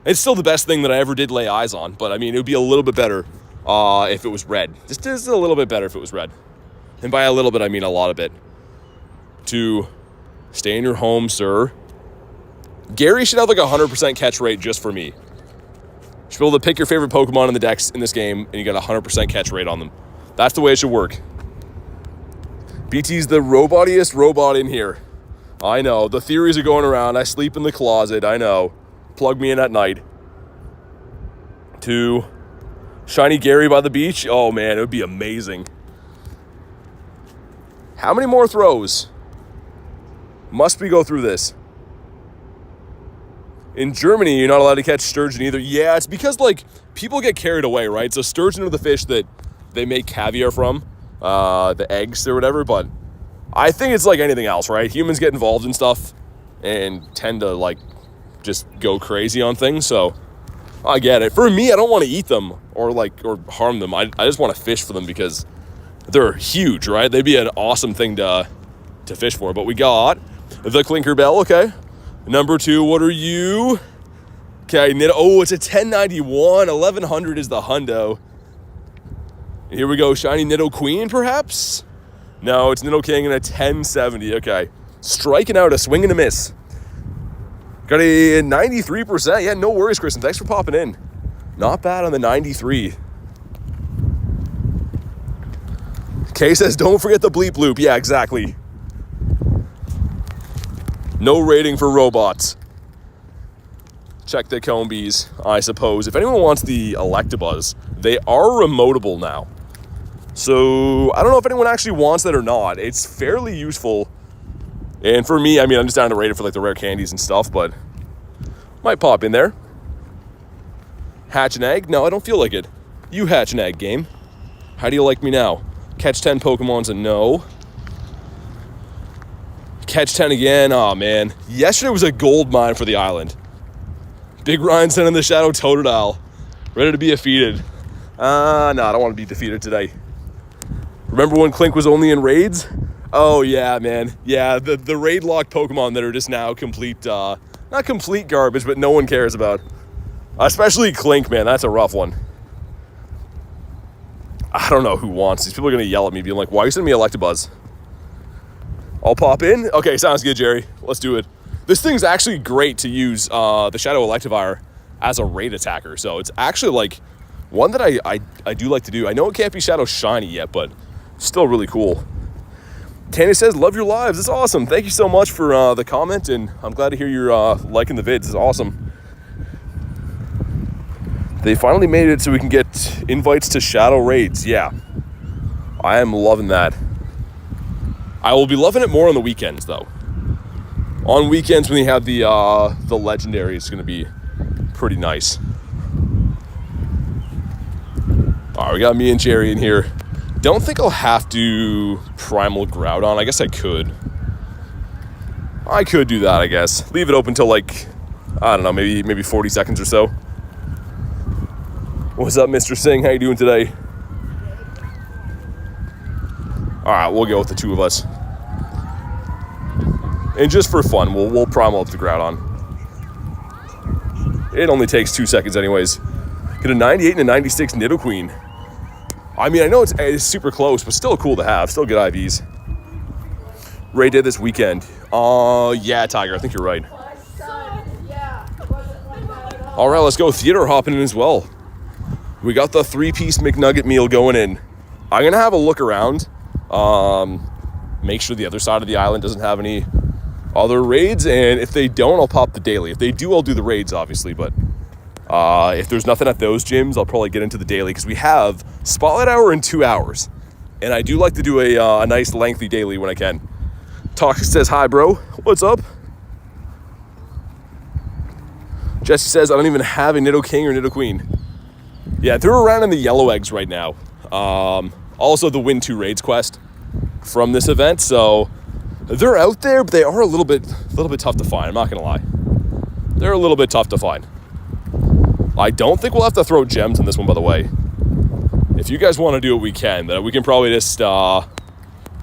It's still the best thing that I ever did lay eyes on, but I mean, it would be a little bit better if it was red. Just a little bit better if it was red. And by a little bit, I mean a lot of it. To stay in your home, sir. Gary should have like a 100% catch rate just for me. You should be able to pick your favorite Pokemon in the decks in this game, and you get a 100% catch rate on them. That's the way it should work. BT's the robotiest robot in here. I know. The theories are going around. I sleep in the closet. I know. Plug me in at night. To shiny Gary by the beach. Oh, man. It would be amazing. How many more throws? Must we go through this? In Germany, you're not allowed to catch sturgeon either. Yeah, it's because, like, people get carried away, right? So sturgeon are the fish that they make caviar from, the eggs or whatever, but I think it's like anything else, right? Humans get involved in stuff and tend to, like, just go crazy on things, so I get it. For me, I don't want to eat them or harm them. I just want to fish for them because they're huge, right? They'd be an awesome thing to fish for, but we got the Clinker Bell, okay. Number 2, what are you? Okay, Nido. Oh, it's a 1091. 1100 is the hundo. Here we go. Shiny Nidoqueen, perhaps? No, it's Nidoking and a 1070. Okay. Striking out, a swing and a miss. Got a 93%. Yeah, no worries, Kristen. Thanks for popping in. Not bad on the 93. Kay says, don't forget the bleep loop. Yeah, exactly. No rating for robots. Check the Combies, I suppose. If anyone wants the Electabuzz, they are remotable now. So I don't know if anyone actually wants that or not. It's fairly useful. And for me, I mean, I'm just down to rate it for like the rare candies and stuff, but might pop in there. Hatch an egg? No, I don't feel like it. You hatch an egg, game. How do you like me now? Catch 10 Pokemon's a no. Catch 10 again. Oh, man. Yesterday was a gold mine for the island. Big Ryan sending the Shadow Totodile. Ready to be defeated. No, I don't want to be defeated today. Remember when Clink was only in raids? Oh, yeah, man. Yeah, the raid locked Pokemon that are just now complete, not complete garbage, but no one cares about. Especially Clink, man. That's a rough one. I don't know who wants. These people are going to yell at me, being like, why are you sending me Electabuzz? I'll pop in? Okay, sounds good, Jerry. Let's do it. This thing's actually great to use the Shadow Electivire as a raid attacker. So it's actually like one that I do like to do. I know it can't be Shadow Shiny yet, but still really cool. Tanny says, love your lives. It's awesome. Thank you so much for the comment, and I'm glad to hear you're liking the vids. It's awesome. They finally made it so we can get invites to Shadow Raids. Yeah, I am loving that. I will be loving it more on the weekends, though. On weekends when we have the legendary, it's going to be pretty nice. All right, we got me and Jerry in here. Don't think I'll have to Primal Groudon. I guess I could. I could do that, I guess. Leave it open till like, I don't know, maybe 40 seconds or so. What's up, Mr. Singh? How you doing today? All right, we'll go with the two of us. And just for fun, we'll primal up the Groudon. It only takes 2 seconds anyways. Get a 98 and a 96 Nidoqueen. I mean, I know it's super close, but still cool to have. Still good IVs. Ray did this weekend. Yeah, Tiger, I think you're right. All right, let's go. Theater hopping in as well. We got the 3-piece McNugget meal going in. I'm going to have a look around. Make sure the other side of the island doesn't have any other raids, and if they don't, I'll pop the daily. If they do, I'll do the raids, obviously, but if there's nothing at those gyms, I'll probably get into the daily, because we have Spotlight Hour in 2 hours, and I do like to do a nice lengthy daily when I can. Toxic says, hi, bro. What's up? Jesse says, I don't even have a Nidoking or Nidoqueen. Yeah, they're around in the yellow eggs right now. Also, the Win 2 Raids quest from this event, so they're out there, but they are a little bit tough to find. I'm not gonna lie, they're a little bit tough to find. I don't think we'll have to throw gems in this one, by the way. If you guys want to do it, we can. But we can probably just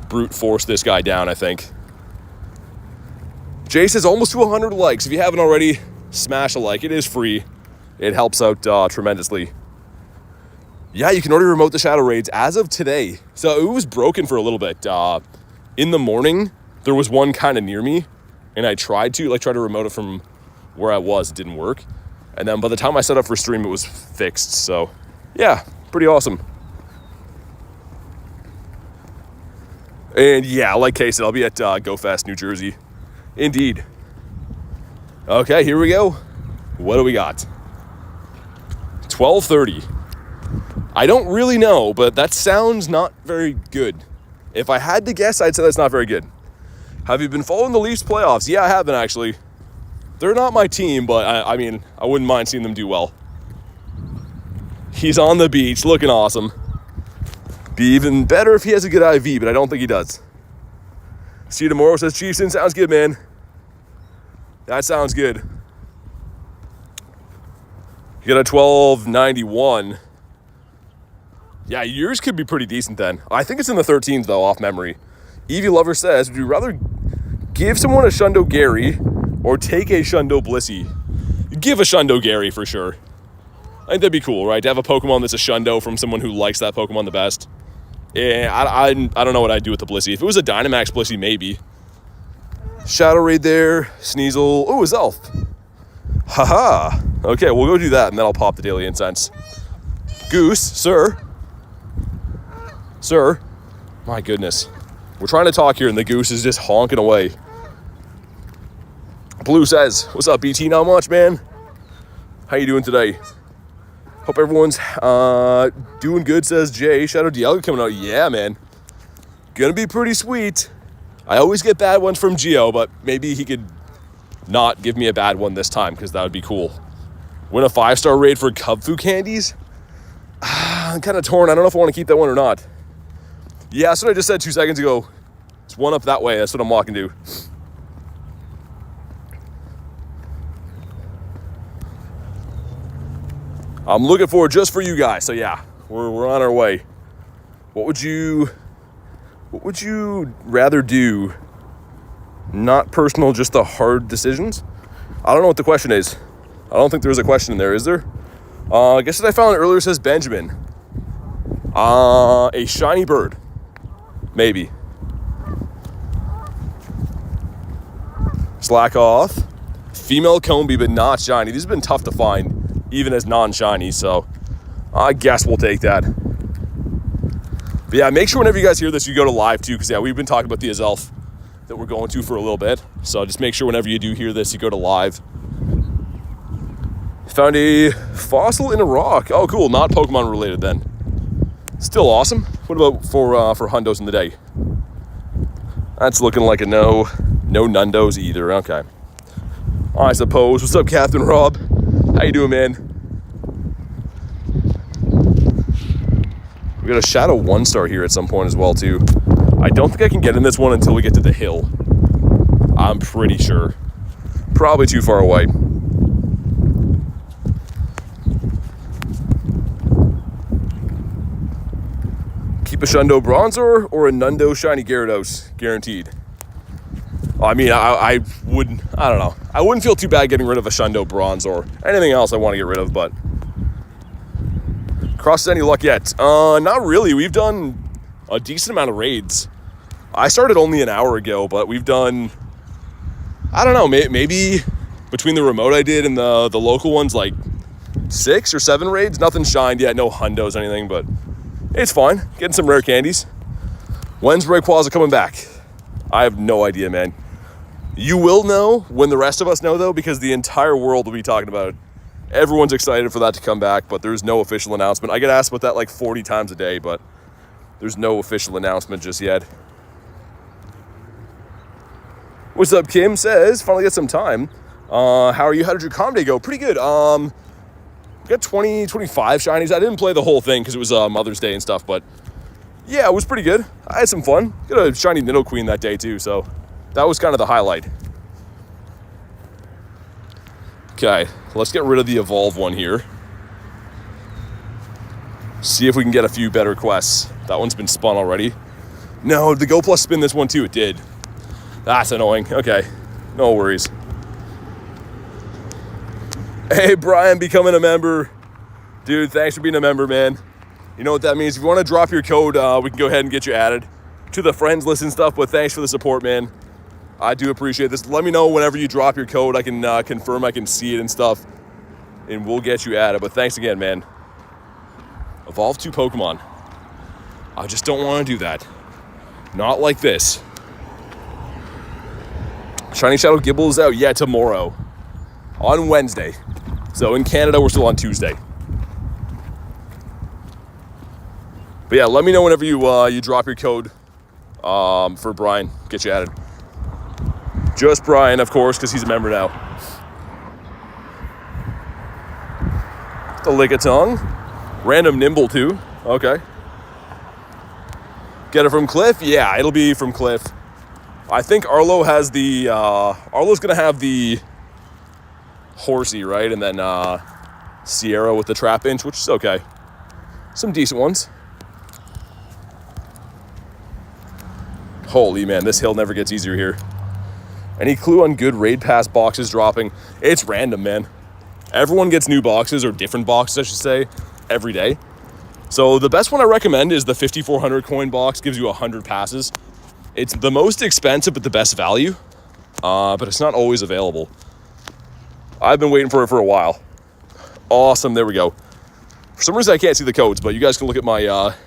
brute force this guy down, I think. Jay says almost to 100 likes. If you haven't already, smash a like. It is free. It helps out tremendously. Yeah, you can already remote the shadow raids as of today. So it was broken for a little bit. In the morning, there was one kind of near me, and I tried to remote it from where I was. It didn't work. And then by the time I set up for stream, it was fixed. So yeah, pretty awesome. And yeah, like Kay said, I'll be at GoFest, New Jersey. Indeed. Okay, here we go. What do we got? 12:30. I don't really know, but that sounds not very good. If I had to guess, I'd say that's not very good. Have you been following the Leafs playoffs? Yeah, I have been, actually. They're not my team, but I mean, I wouldn't mind seeing them do well. He's on the beach, looking awesome. Be even better if he has a good IV, but I don't think he does. See you tomorrow, says Chiefson. Sounds good, man. That sounds good. You got a 1291. Yeah, yours could be pretty decent then. I think it's in the 13s, though, off memory. Evie Lover says, would you rather give someone a Shundo Gary or take a Shundo Blissey? Give a Shundo Gary for sure. I think that'd be cool, right? To have a Pokemon that's a Shundo from someone who likes that Pokemon the best. Yeah, I don't know what I'd do with the Blissey. If it was a Dynamax Blissey, maybe. Shadow Raid there. Sneasel. Oh, Azelf. Haha. Okay, we'll go do that, and then I'll pop the Daily Incense. Goose, sir. Sir. My goodness. We're trying to talk here, and the goose is just honking away. Blue says, what's up, BT? Not much, man. How you doing today? Hope everyone's doing good, says Jay. Shadow Dialga coming out. Yeah, man. Gonna be pretty sweet. I always get bad ones from Geo, but maybe he could not give me a bad one this time, because that would be cool. Win a 5-star raid for Cubfu candies? I'm kind of torn. I don't know if I want to keep that one or not. Yeah, that's what I just said 2 seconds ago. It's one up that way. That's what I'm walking to. I'm looking forward just for you guys. So yeah, we're on our way. What would you rather do? Not personal, just the hard decisions? I don't know what the question is. I don't think there's a question in there, is there? I guess that I found earlier says Benjamin. A shiny bird. Maybe. Slack off. Female Combi, but not shiny. These have been tough to find, even as non-shiny, so I guess we'll take that. But yeah, make sure whenever you guys hear this, you go to live too, because yeah, we've been talking about the Azelf that we're going to for a little bit. So just make sure whenever you do hear this, you go to live. Found a fossil in a rock. Oh, cool. Not Pokemon related then. Still awesome. What about for hundos in the day? That's looking like a no. No Nundos either. Okay. I suppose. What's up, Captain Rob? How you doing, man? We got a Shadow 1-star here at some point as well, too. I don't think I can get in this one until we get to the hill. I'm pretty sure. Probably too far away. Keep a Shundo Bronzor or a Nundo Shiny Gyarados, guaranteed. I mean, I don't know. I wouldn't feel too bad getting rid of a Shundo Bronzor. Anything else I want to get rid of, but... Cross any luck yet? Not really. We've done a decent amount of raids. I started only an hour ago, but we've done... I don't know, maybe between the remote I did and the local ones, like 6 or 7 raids. Nothing shined yet, no hundos or anything, but it's fine. Getting some rare candies. When's Rayquaza coming back? I have no idea, man. You will know when the rest of us know, though, because the entire world will be talking about it. Everyone's excited for that to come back, but there's no official announcement. I get asked about that like 40 times a day, but there's no official announcement just yet. What's up, Kim? Says, finally get some time. How are you? How did your comm day go? Pretty good. Got 20, 25 shinies. I didn't play the whole thing because it was Mother's Day and stuff, but yeah, it was pretty good. I had some fun. Got a shiny Nidoqueen that day too, so that was kind of the highlight. Okay, let's get rid of the Evolve one here. See if we can get a few better quests. That one's been spun already. No, the Go Plus spin this one too. It did. That's annoying. Okay, no worries. Hey, Brian, becoming a member. Dude, thanks for being a member, man. You know what that means. If you want to drop your code, we can go ahead and get you added to the friends list and stuff, but thanks for the support, man. I do appreciate this. Let me know whenever you drop your code. I can confirm I can see it and stuff, and we'll get you added. But thanks again, man. Evolve 2 Pokemon. I just don't want to do that. Not like this. Shiny Shadow Gibble is out. Yeah, tomorrow. On Wednesday. So in Canada, we're still on Tuesday. But yeah, let me know whenever you drop your code for Brian. Get you added. Just Brian, of course, because he's a member now. The Lickitung. Random Nimble, too. Okay. Get it from Cliff? Yeah, it'll be from Cliff. I think Arlo has the... Arlo's going to have the Horsey, right? And then Sierra with the Trap Inch, which is okay. Some decent ones. Holy man, this hill never gets easier here. Any clue on good raid pass boxes dropping? It's random, man. Everyone gets new boxes, or different boxes, I should say, every day. So the best one I recommend is the 5,400 coin box. Gives you 100 passes. It's the most expensive, but the best value. But it's not always available. I've been waiting for it for a while. Awesome, there we go. For some reason, I can't see the codes, but you guys can look at my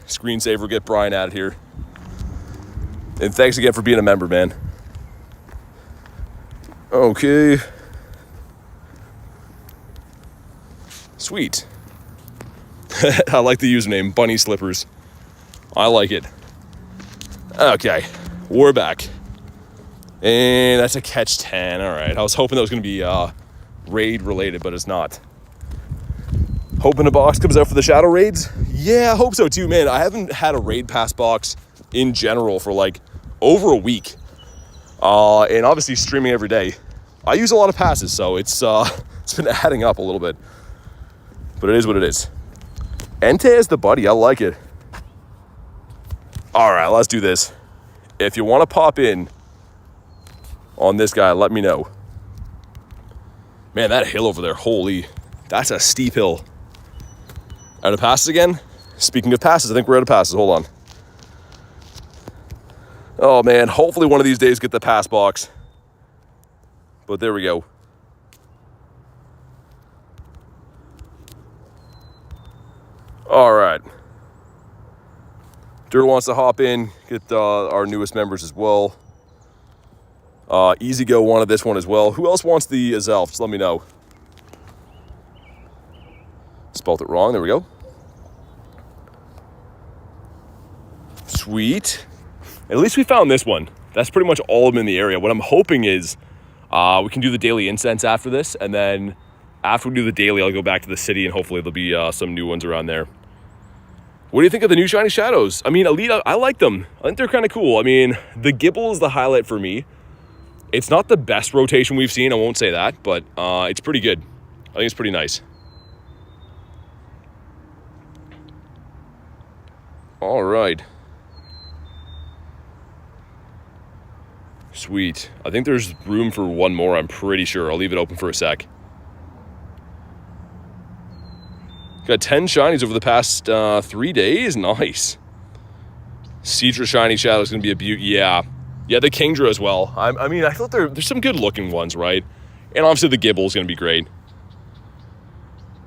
screensaver, get Brian added here. And thanks again for being a member, man. Okay. Sweet. I like the username, Bunny Slippers. I like it. Okay, we're back. And that's a catch 10. All right, I was hoping that was going to be raid related, but it's not. Hoping a box comes out for the shadow raids? Yeah, I hope so too, man. I haven't had a raid pass box in general for like over a week. And obviously streaming every day. I use a lot of passes, so it's been adding up a little bit. But it is what it is. Entei is the buddy. I like it. All right, let's do this. If you want to pop in on this guy, let me know. Man, that hill over there, holy. That's a steep hill. Out of passes again? Speaking of passes, I think we're out of passes. Hold on. Oh, man. Hopefully one of these days get the pass box. But there we go. All right. Dirt wants to hop in, get our newest members as well. Easy Go wanted this one as well. Who else wants the Azelf? Just let me know. Spelled it wrong. There we go. Sweet. At least we found this one. That's pretty much all of them in the area. What I'm hoping is we can do the daily incense after this, and then after we do the daily, I'll go back to the city, and hopefully there'll be some new ones around there. What do you think of the new Shiny Shadows? I mean, Elite, I like them. I think they're kind of cool. I mean, the Gibble is the highlight for me. It's not the best rotation we've seen, I won't say that, but it's pretty good. I think it's pretty nice. All right. Sweet. I think there's room for one more, I'm pretty sure. I'll leave it open for a sec. Got 10 shinies over the past 3 days. Nice. Seadra shiny shadow is going to be a beaut. Yeah, the Kingdra as well. I mean, I thought there's some good looking ones, right? And obviously the Gibble is going to be great.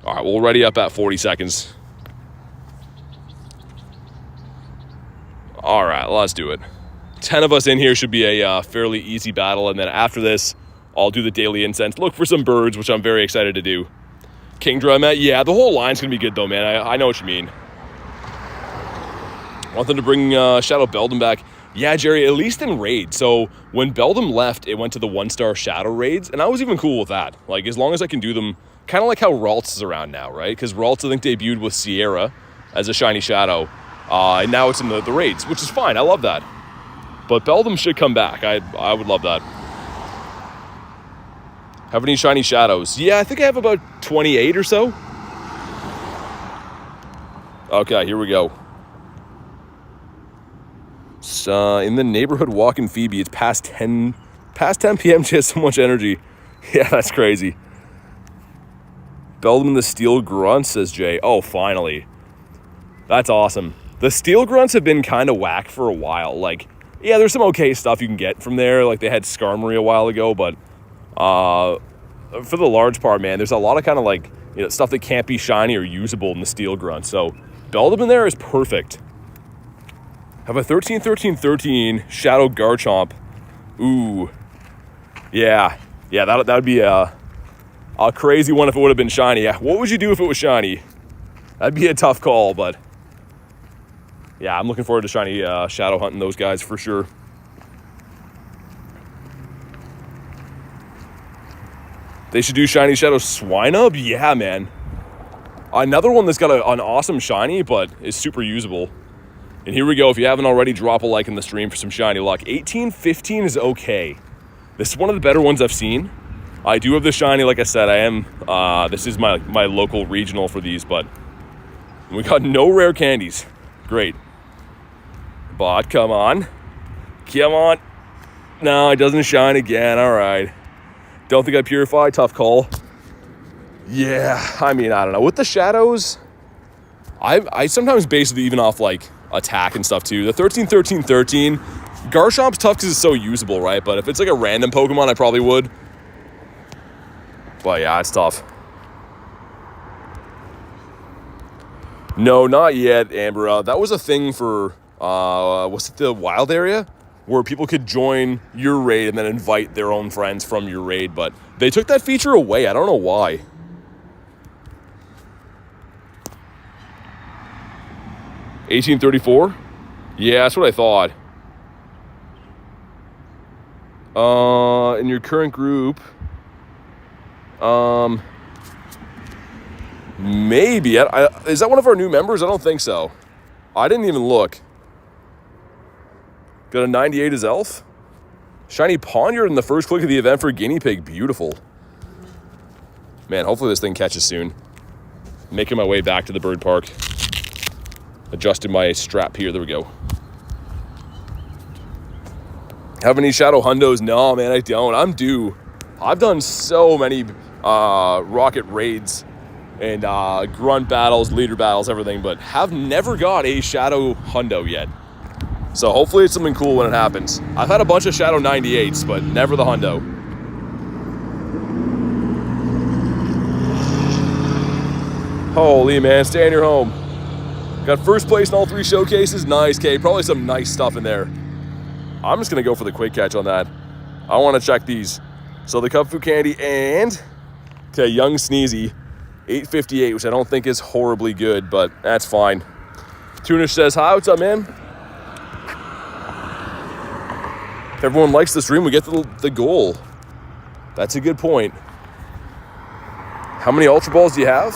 All right, we'll ready up at 40 seconds. All right, let's do it. 10 of us in here should be a fairly easy battle, and then after this, I'll do the daily incense. Look for some birds, which I'm very excited to do. Kingdra, I met. Yeah, the whole line's going to be good, though, man. I know what you mean. Want them to bring Shadow Beldum back. Yeah, Jerry, at least in raid. So when Beldum left, it went to the 1-star Shadow raids, and I was even cool with that. Like, as long as I can do them, kind of like how Ralts is around now, right? Because Ralts, I think, debuted with Sierra as a shiny Shadow, and now it's in the raids, which is fine. I love that. But Beldum should come back. I would love that. Have any shiny Shadows? Yeah, I think I have about 28 or so. Okay, here we go. In the neighborhood walking Phoebe, it's past 10 p.m. She has so much energy. Yeah, that's crazy. Beldum and the Steel Grunts, says Jay. Oh, finally. That's awesome. The Steel Grunts have been kind of whack for a while. Like, yeah, there's some okay stuff you can get from there. Like, they had Skarmory a while ago, but for the large part, man, there's a lot of kind of like, you know, stuff that can't be shiny or usable in the Steel Grunt. So Beldum in there is perfect. Have a 13-13-13 Shadow Garchomp. Ooh. Yeah, that would be a crazy one if it would have been shiny. Yeah, what would you do if it was shiny? That'd be a tough call, but yeah, I'm looking forward to shiny Shadow hunting those guys for sure. They should do shiny Shadow Swinub? Yeah, man. Another one that's got an awesome shiny, but is super usable. And here we go. If you haven't already, drop a like in the stream for some shiny luck. 18-15 is okay. This is one of the better ones I've seen. I do have the shiny, like I said. I am. This is my local regional for these, but we got no rare candies. Great. But come on. Come on. No, it doesn't shine again. All right. Don't think I purify. Tough call. Yeah, I mean, I don't know. With the Shadows, I sometimes base it even off, like, attack and stuff, too. The 13-13-13, Garchomp's tough because it's so usable, right? But if it's, like, a random Pokemon, I probably would. But, yeah, it's tough. No, not yet, Amber. That was a thing for, was it the wild area? Where people could join your raid and then invite their own friends from your raid. But they took that feature away. I don't know why. $18.34? Yeah, that's what I thought. In your current group, maybe. Is that one of our new members? I don't think so. I didn't even look. Got a 98 Azelf. Shiny Ponyard in the first click of the event for Guinea Pig. Beautiful. Man, hopefully this thing catches soon. Making my way back to the bird park. Adjusted my strap here. There we go. Have any Shadow Hundos? No, man, I don't. I'm due. I've done so many rocket raids and grunt battles, leader battles, everything, but have never got a Shadow Hundo yet. So hopefully it's something cool when it happens. I've had a bunch of Shadow 98s, but never the Hundo. Holy man, stay in your home. Got first place in all 3 showcases. Nice, Kay. Probably some nice stuff in there. I'm just going to go for the quick catch on that. I want to check these. So the Kung Fu Candy and okay, Young Sneezy, 858, which I don't think is horribly good, but that's fine. Tunish says, hi, what's up, man? If everyone likes the stream, we get the goal. That's a good point. How many Ultra Balls do you have?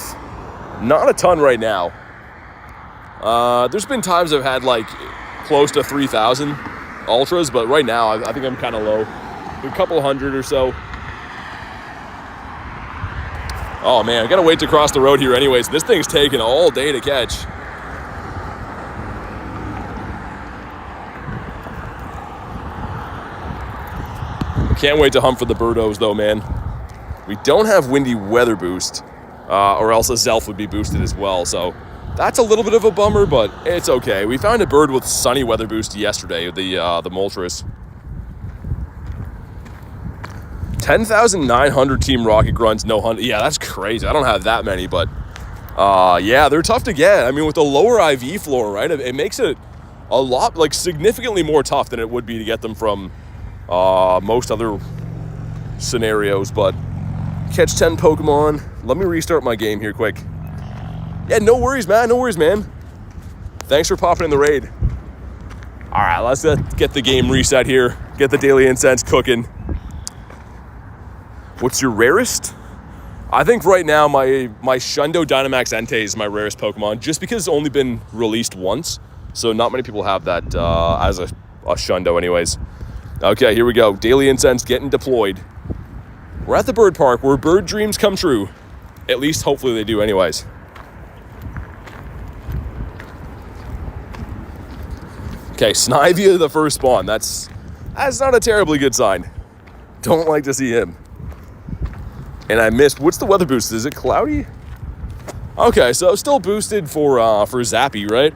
Not a ton right now. There's been times I've had like close to 3,000 Ultras, but right now I think I'm kind of low. A couple hundred or so. Oh man, I gotta wait to cross the road here anyways. This thing's taking all day to catch. Can't wait to hunt for the birdos, though, man. We don't have windy weather boost, or else Azelf would be boosted as well, so that's a little bit of a bummer, but it's okay. We found a bird with sunny weather boost yesterday, the Moltres. 10,900 Team Rocket Grunts, no hunt. Yeah, that's crazy. I don't have that many, but yeah, they're tough to get. I mean, with the lower IV floor, right, it makes it a lot, like, significantly more tough than it would be to get them from most other scenarios. But catch 10 Pokemon. Let me restart my game here quick. Yeah, no worries, man. No worries, man. Thanks for popping in the raid. All right, let's get the game reset here. Get the daily incense cooking. What's your rarest? I think right now my Shundo Dynamax Entei is my rarest Pokemon, just because it's only been released once. So not many people have that as a Shundo anyways. Okay, here we go. Daily incense getting deployed. We're at the bird park where bird dreams come true. At least hopefully they do anyways. Okay, Snivy the first spawn. That's not a terribly good sign. Don't like to see him. And I missed, what's the weather boost? Is it cloudy? Okay, so still boosted for Zappy, right?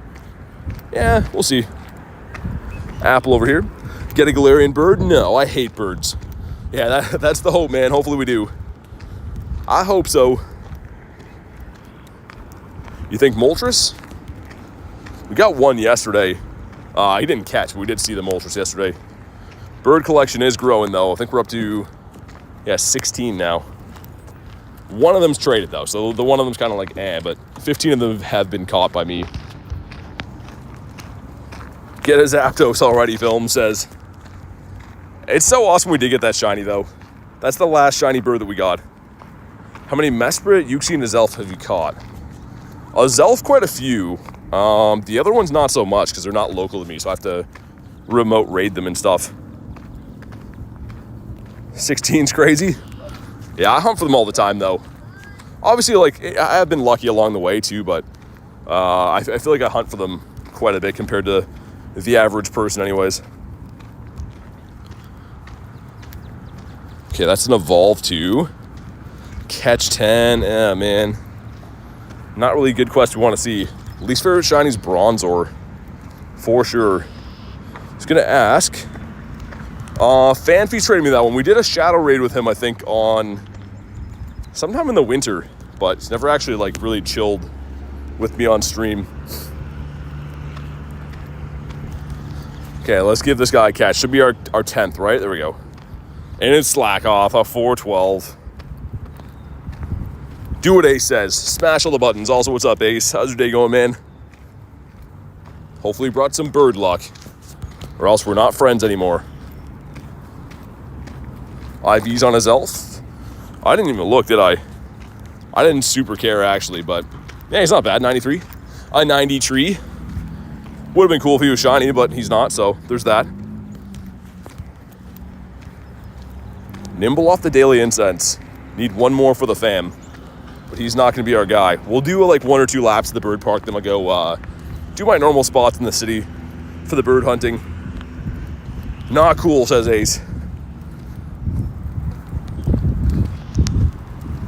Yeah, we'll see. Apple over here. Get a Galarian bird? No, I hate birds. Yeah, that's the hope, man. Hopefully we do. I hope so. You think Moltres? We got one yesterday. He didn't catch, but we did see the Moltres yesterday. Bird collection is growing, though. I think we're up to, 16 now. One of them's traded, though, so the one of them's kind of like, but 15 of them have been caught by me. Get a Zapdos already, Film says. It's so awesome we did get that shiny, though. That's the last shiny bird that we got. How many Mesprit, Uxie, and Azelf have you caught? Azelf, quite a few. The other ones, not so much, because they're not local to me, so I have to remote raid them and stuff. 16's crazy. Yeah, I hunt for them all the time, though. Obviously, like, I have been lucky along the way, too, but I feel like I hunt for them quite a bit compared to the average person anyways. Okay, that's an evolve, too. Catch 10. Yeah, man. Not really a good quest we want to see. Least favorite shiny's Bronzor. For sure. I was going to ask... Fanfy's traded me that one. We did a shadow raid with him, I think, on sometime in the winter, but he's never actually, like, really chilled with me on stream. Okay, let's give this guy a catch. Should be our 10th, right? There we go. And it's Slack Off, a 412. Do what Ace says. Smash all the buttons. Also, what's up, Ace? How's your day going, man? Hopefully brought some bird luck, or else we're not friends anymore. IVs on Azelf? I didn't even look, did I? I didn't super care, actually, but yeah, he's not bad. 93. A 93. Would have been cool if he was shiny, but he's not, so there's that. Nimble off the daily incense. Need one more for the fam, but he's not going to be our guy. We'll do like 1 or 2 laps at the bird park, then I'll go do my normal spots in the city for the bird hunting. Not cool, says Ace.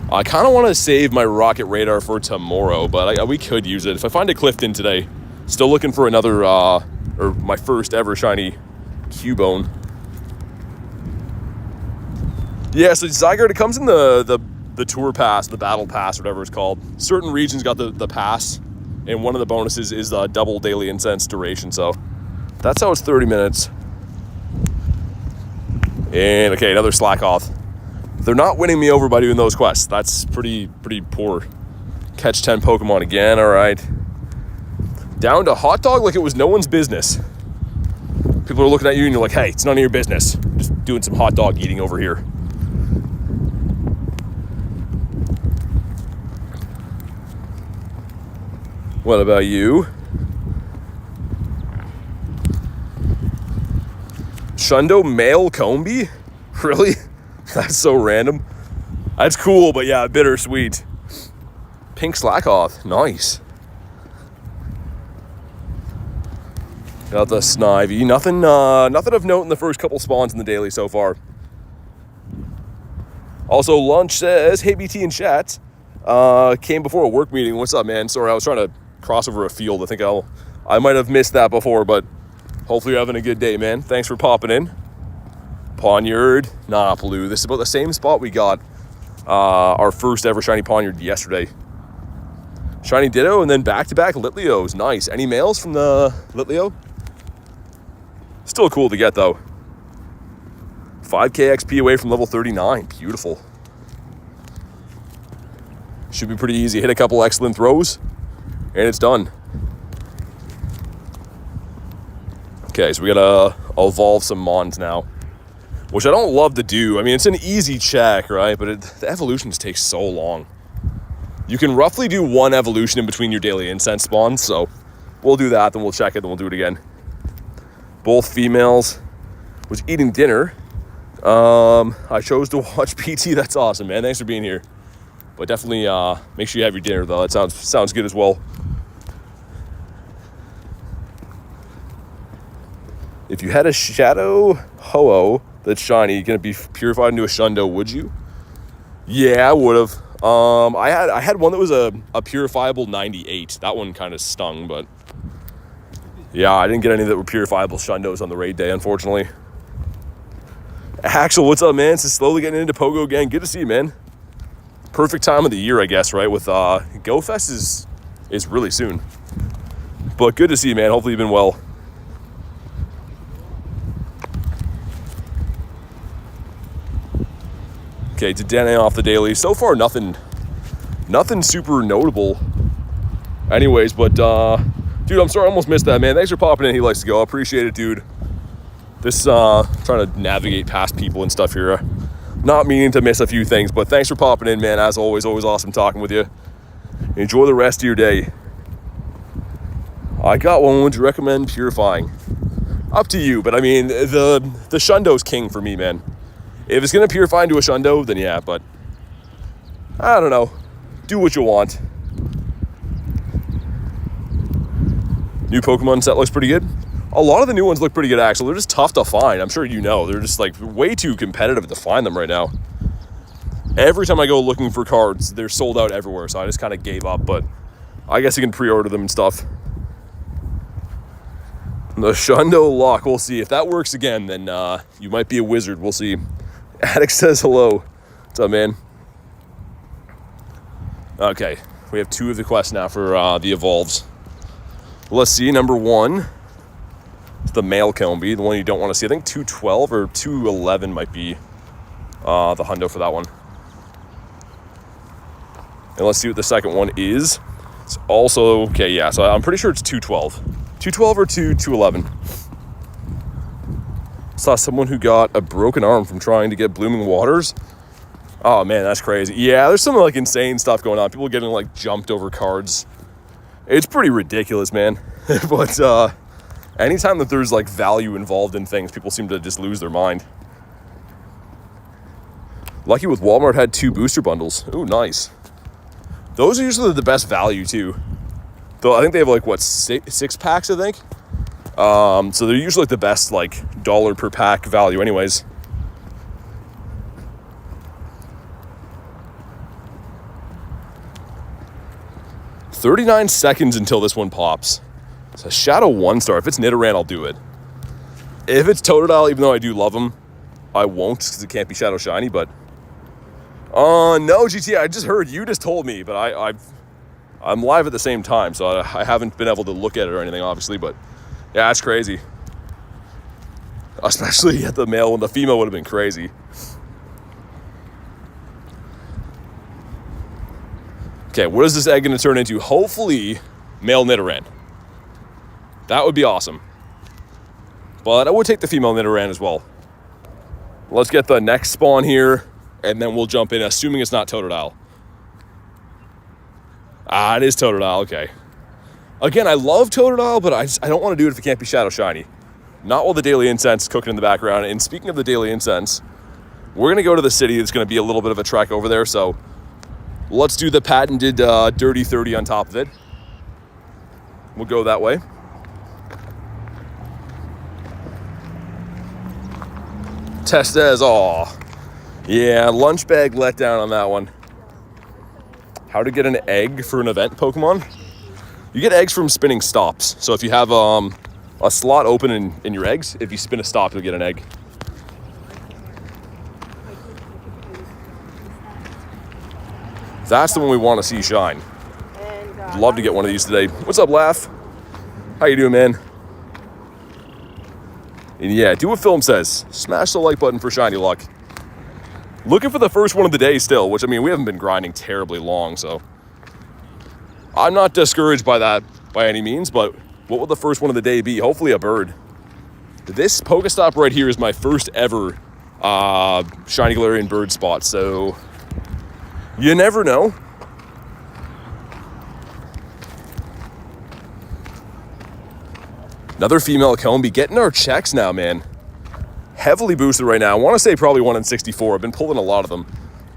I kind of want to save my rocket radar for tomorrow, but we could use it. If I find a Clifton today, still looking for another, or my first ever shiny Cubone. Yeah, so Zygarde, it comes in the tour pass, the battle pass, whatever it's called. Certain regions got the pass, and one of the bonuses is the double daily incense duration, so that's how it's 30 minutes. And, okay, another Slack Off. They're not winning me over by doing those quests. That's pretty poor. Catch 10 Pokemon again, all right. Down to hot dog like it was no one's business. People are looking at you and you're like, hey, it's none of your business. Just doing some hot dog eating over here. What about you? Shundo male Combi? Really? That's so random. That's cool, but yeah, bittersweet. Pink Slackoth. Nice. Got the Snivy. Nothing of note in the first couple spawns in the daily so far. Also, Lunch says, hey, BT in chat. Came before a work meeting. What's up, man? Sorry, I was trying to cross over a field. I think I might have missed that before, but hopefully you're having a good day, man. Thanks for popping in. Poniard, Blue. This is about the same spot we got our first ever shiny Poniard yesterday. Shiny Ditto, and then back-to-back Litleos. Nice. Any males from the Litleo? Still cool to get, though. 5k XP away from level 39. Beautiful. Should be pretty easy. Hit a couple excellent throws, and it's done. Okay, so we gotta evolve some Mons now, which I don't love to do. I mean, it's an easy check, right? But the evolutions take so long. You can roughly do one evolution in between your daily incense spawns, so we'll do that, then we'll check it, then we'll do it again. Both females. Was eating dinner. I chose to watch PT. That's awesome, man. Thanks for being here. But definitely make sure you have your dinner, though. That sounds good as well. If you had a Shadow Ho-Oh that's shiny, gonna be purified into a Shundo, would you? Yeah, I would have. I had one that was a purifiable 98. That one kind of stung, but yeah, I didn't get any that were purifiable Shundos on the raid day, unfortunately. Axel, what's up, man? It's slowly getting into Pogo again. Good to see you, man. Perfect time of the year, I guess, right? With Go Fest is really soon. But good to see you, man. Hopefully you've been well. Okay, Dedenne off the daily. So far, nothing super notable. Anyways, but dude, I'm sorry I almost missed that, man. Thanks for popping in. He likes to go. I appreciate it, dude. This trying to navigate past people and stuff here. Not meaning to miss a few things, but thanks for popping in, man. As always awesome talking with you. Enjoy the rest of your day. I got one. Would you recommend purifying? Up to you, but I mean, the Shundo's king for me, man. If it's going to purify into a Shundo, then yeah, but I don't know. Do what you want. New Pokemon set looks pretty good. A lot of the new ones look pretty good, actually. They're just tough to find. I'm sure you know. They're just like way too competitive to find them right now. Every time I go looking for cards, they're sold out everywhere, so I just kind of gave up, but I guess you can pre-order them and stuff. The Shundo lock, we'll see. If that works again, then you might be a wizard. We'll see. Attic says hello. What's up, man? Okay, we have 2 of the quests now for the evolves. Let's see, number 1. It's the male Combi, the one you don't want to see. I think 212 or 211 might be the hundo for that one. And let's see what the second one is. It's also, okay, yeah, so I'm pretty sure it's 212. 212 or 211. Saw someone who got a broken arm from trying to get Blooming Waters. Oh man, that's crazy. Yeah, there's some like insane stuff going on. People getting like jumped over cards. It's pretty ridiculous, man. But anytime that there's like value involved in things, people seem to just lose their mind. Lucky with Walmart had 2 booster bundles. Ooh, nice. Those are usually the best value too. Though I think they have like what, 6 packs, I think. So they're usually like the best like $1 per pack value anyways. "39 seconds until this one pops." It's a Shadow 1-star. If it's Nidoran, I'll do it. If it's Totodile, even though I do love him, I won't because it can't be Shadow Shiny, but no, GT, I just heard you just told me, but I'm live at the same time, so I haven't been able to look at it or anything, obviously, but yeah, that's crazy. Especially at the male one. The female would have been crazy. Okay, what is this egg going to turn into? Hopefully, male Nidoran. That would be awesome. But I would take the female Nidoran as well. Let's get the next spawn here, and then we'll jump in, assuming it's not Totodile. It is Totodile, okay. Again, I love Totodile, but I don't want to do it if it can't be Shadow Shiny. Not while the Daily Incense is cooking in the background. And speaking of the Daily Incense, we're going to go to the city. It's going to be a little bit of a trek over there, so let's do the patented Dirty 30 on top of it. We'll go that way. Test says, "Aw, Yeah, lunch bag letdown on that one. How to get an egg for an event Pokemon? You get eggs from spinning stops. So if you have a slot open in your eggs, if you spin a stop, you'll get an egg. That's the one we want to see shine. Love to get one of these today. What's up, Laugh? How you doing, man? And yeah, do what Film says. Smash the like button for shiny luck. Looking for the first one of the day still, which, I mean, we haven't been grinding terribly long, so I'm not discouraged by that by any means, but what will the first one of the day be? Hopefully a bird. This Pokestop right here is my first ever shiny Galarian bird spot, so you never know. Another female Combi, getting our checks now, man. Heavily boosted right now. I want to say probably 1 in 64. I've been pulling a lot of them.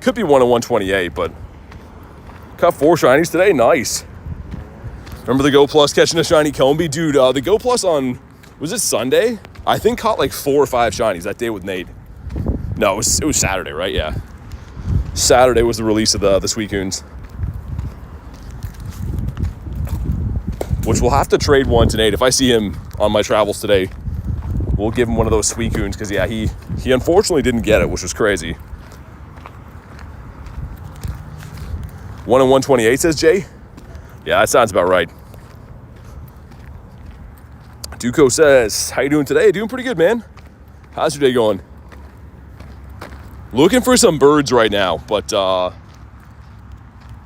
Could be 1 in 128, but caught 4 shinies today. Nice. Remember the Go Plus catching a shiny Combi? Dude, the Go Plus on, was it Sunday? I think caught like 4 or 5 shinies that day with Nate. No, it was Saturday, right? Yeah. Saturday was the release of the Suicunes. Which we'll have to trade one to Nate. If I see him on my travels today, we'll give him one of those Suicunes, because yeah, he unfortunately didn't get it, which was crazy. 1 in 128, says Jay. Yeah, that sounds about right. Duco says, how you doing today? Doing pretty good, man. How's your day going? Looking for some birds right now, but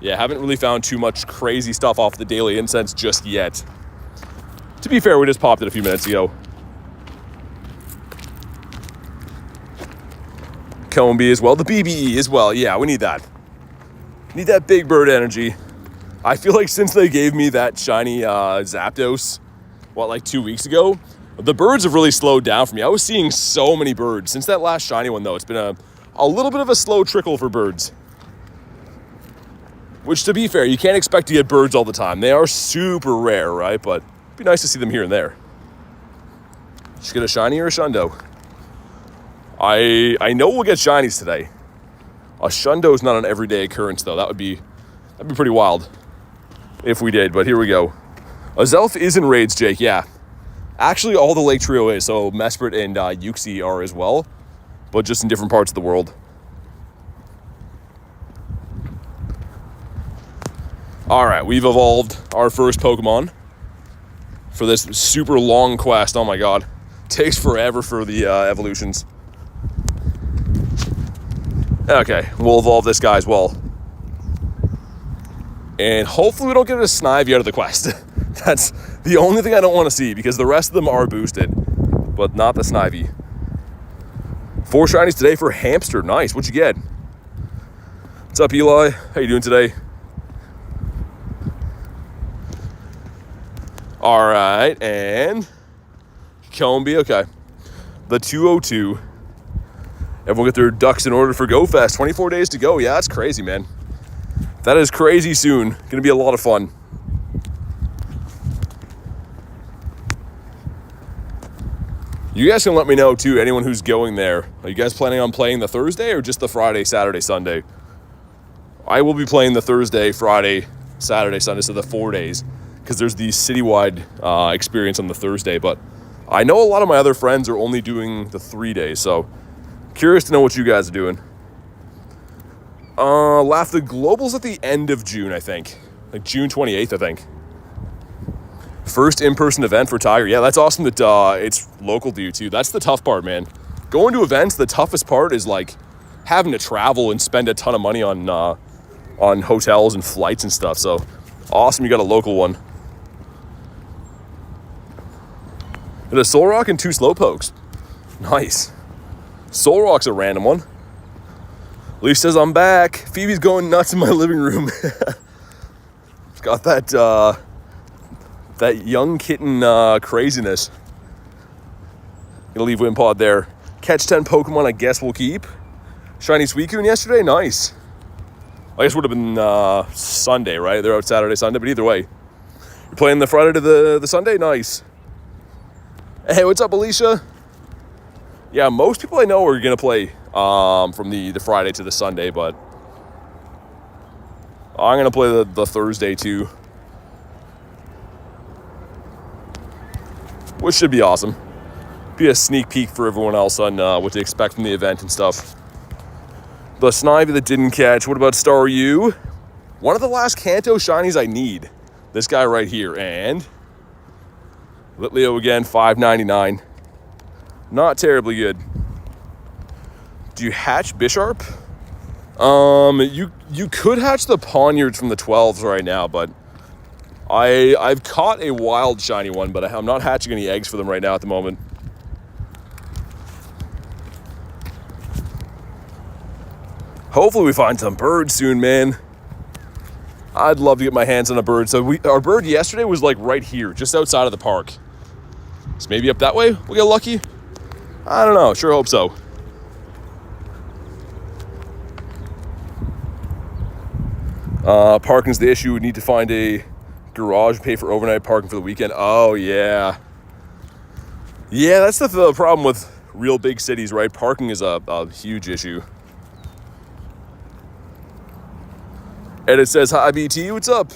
yeah, haven't really found too much crazy stuff off the daily incense just yet. To be fair, we just popped it a few minutes ago. Combi as well, the BBE as well. Yeah, we need that. Need that big bird energy. I feel like since they gave me that shiny Zapdos, like 2 weeks ago, the birds have really slowed down for me. I was seeing so many birds. Since that last shiny one, though, it's been a little bit of a slow trickle for birds. Which, to be fair, you can't expect to get birds all the time. They are super rare, right? But it'd be nice to see them here and there. Just get a shiny or a Shundo? I know we'll get shinies today. A Shundo is not an everyday occurrence, though. That'd be pretty wild if we did, but here we go. Azelf is in raids, Jake, yeah. Actually, all the Lake Trio is, so Mesprit and Uxie are as well, but just in different parts of the world. All right, we've evolved our first Pokemon for this super long quest. Oh my god. Takes forever for the evolutions. Okay, we'll evolve this guy as well. And hopefully we don't get a Snivy out of the quest. That's the only thing I don't want to see, because the rest of them are boosted, but not the Snivy. 4 shinies today for Hamster. Nice. What'd you get? What's up, Eli? How you doing today? All right, and Combi. Okay. The 202. Everyone get their ducks in order for Go Fest. 24 days to go. Yeah, that's crazy, man. That is crazy soon. Gonna be a lot of fun. You guys can let me know too, anyone who's going there. Are you guys planning on playing the Thursday or just the Friday, Saturday, Sunday? I will be playing the Thursday, Friday, Saturday, Sunday, so the 4 days, because there's the citywide experience on the Thursday. But I know a lot of my other friends are only doing the 3 days, so curious to know what you guys are doing. Laugh, the Global's at the end of June, I think. Like June 28th, I think. First in-person event for Tiger. Yeah, that's awesome that it's local to you, too. That's the tough part, man. Going to events, the toughest part is, like, having to travel and spend a ton of money on hotels and flights and stuff. So, awesome you got a local one. And a Solrock and 2 Slowpokes. Nice. Solrock's a random one. Leaf says, I'm back. Phoebe's going nuts in my living room. Got that young kitten craziness. Gonna leave Wimpod there. Catch 10 Pokemon, I guess we'll keep. Shiny Suicune yesterday, nice. I guess it would have been Sunday, right? They're out Saturday, Sunday, but either way. You're playing the Friday to the Sunday, nice. Hey, what's up, Alicia? Yeah, most people I know are gonna play from the Friday to the Sunday, but I'm going to play the Thursday too, which should be awesome. Be a sneak peek for everyone else on what to expect from the event and stuff. The Snivy that didn't catch. What about Star U? One of the last Kanto shinies I need. This guy right here. And Litleo again, $5.99. Not terribly good. Do you hatch Bisharp? You could hatch the Poniards from the 12s right now, but I've caught a wild shiny one, but I'm not hatching any eggs for them right now at the moment. Hopefully we find some birds soon, man. I'd love to get my hands on a bird. So our bird yesterday was like right here, just outside of the park. So maybe up that way we'll get lucky. I don't know. Sure hope so. Parking's the issue. We need to find a garage, pay for overnight parking for the weekend. Oh, yeah. Yeah, that's the problem with real big cities, right? Parking is a huge issue. And it says, hi, BT, what's up?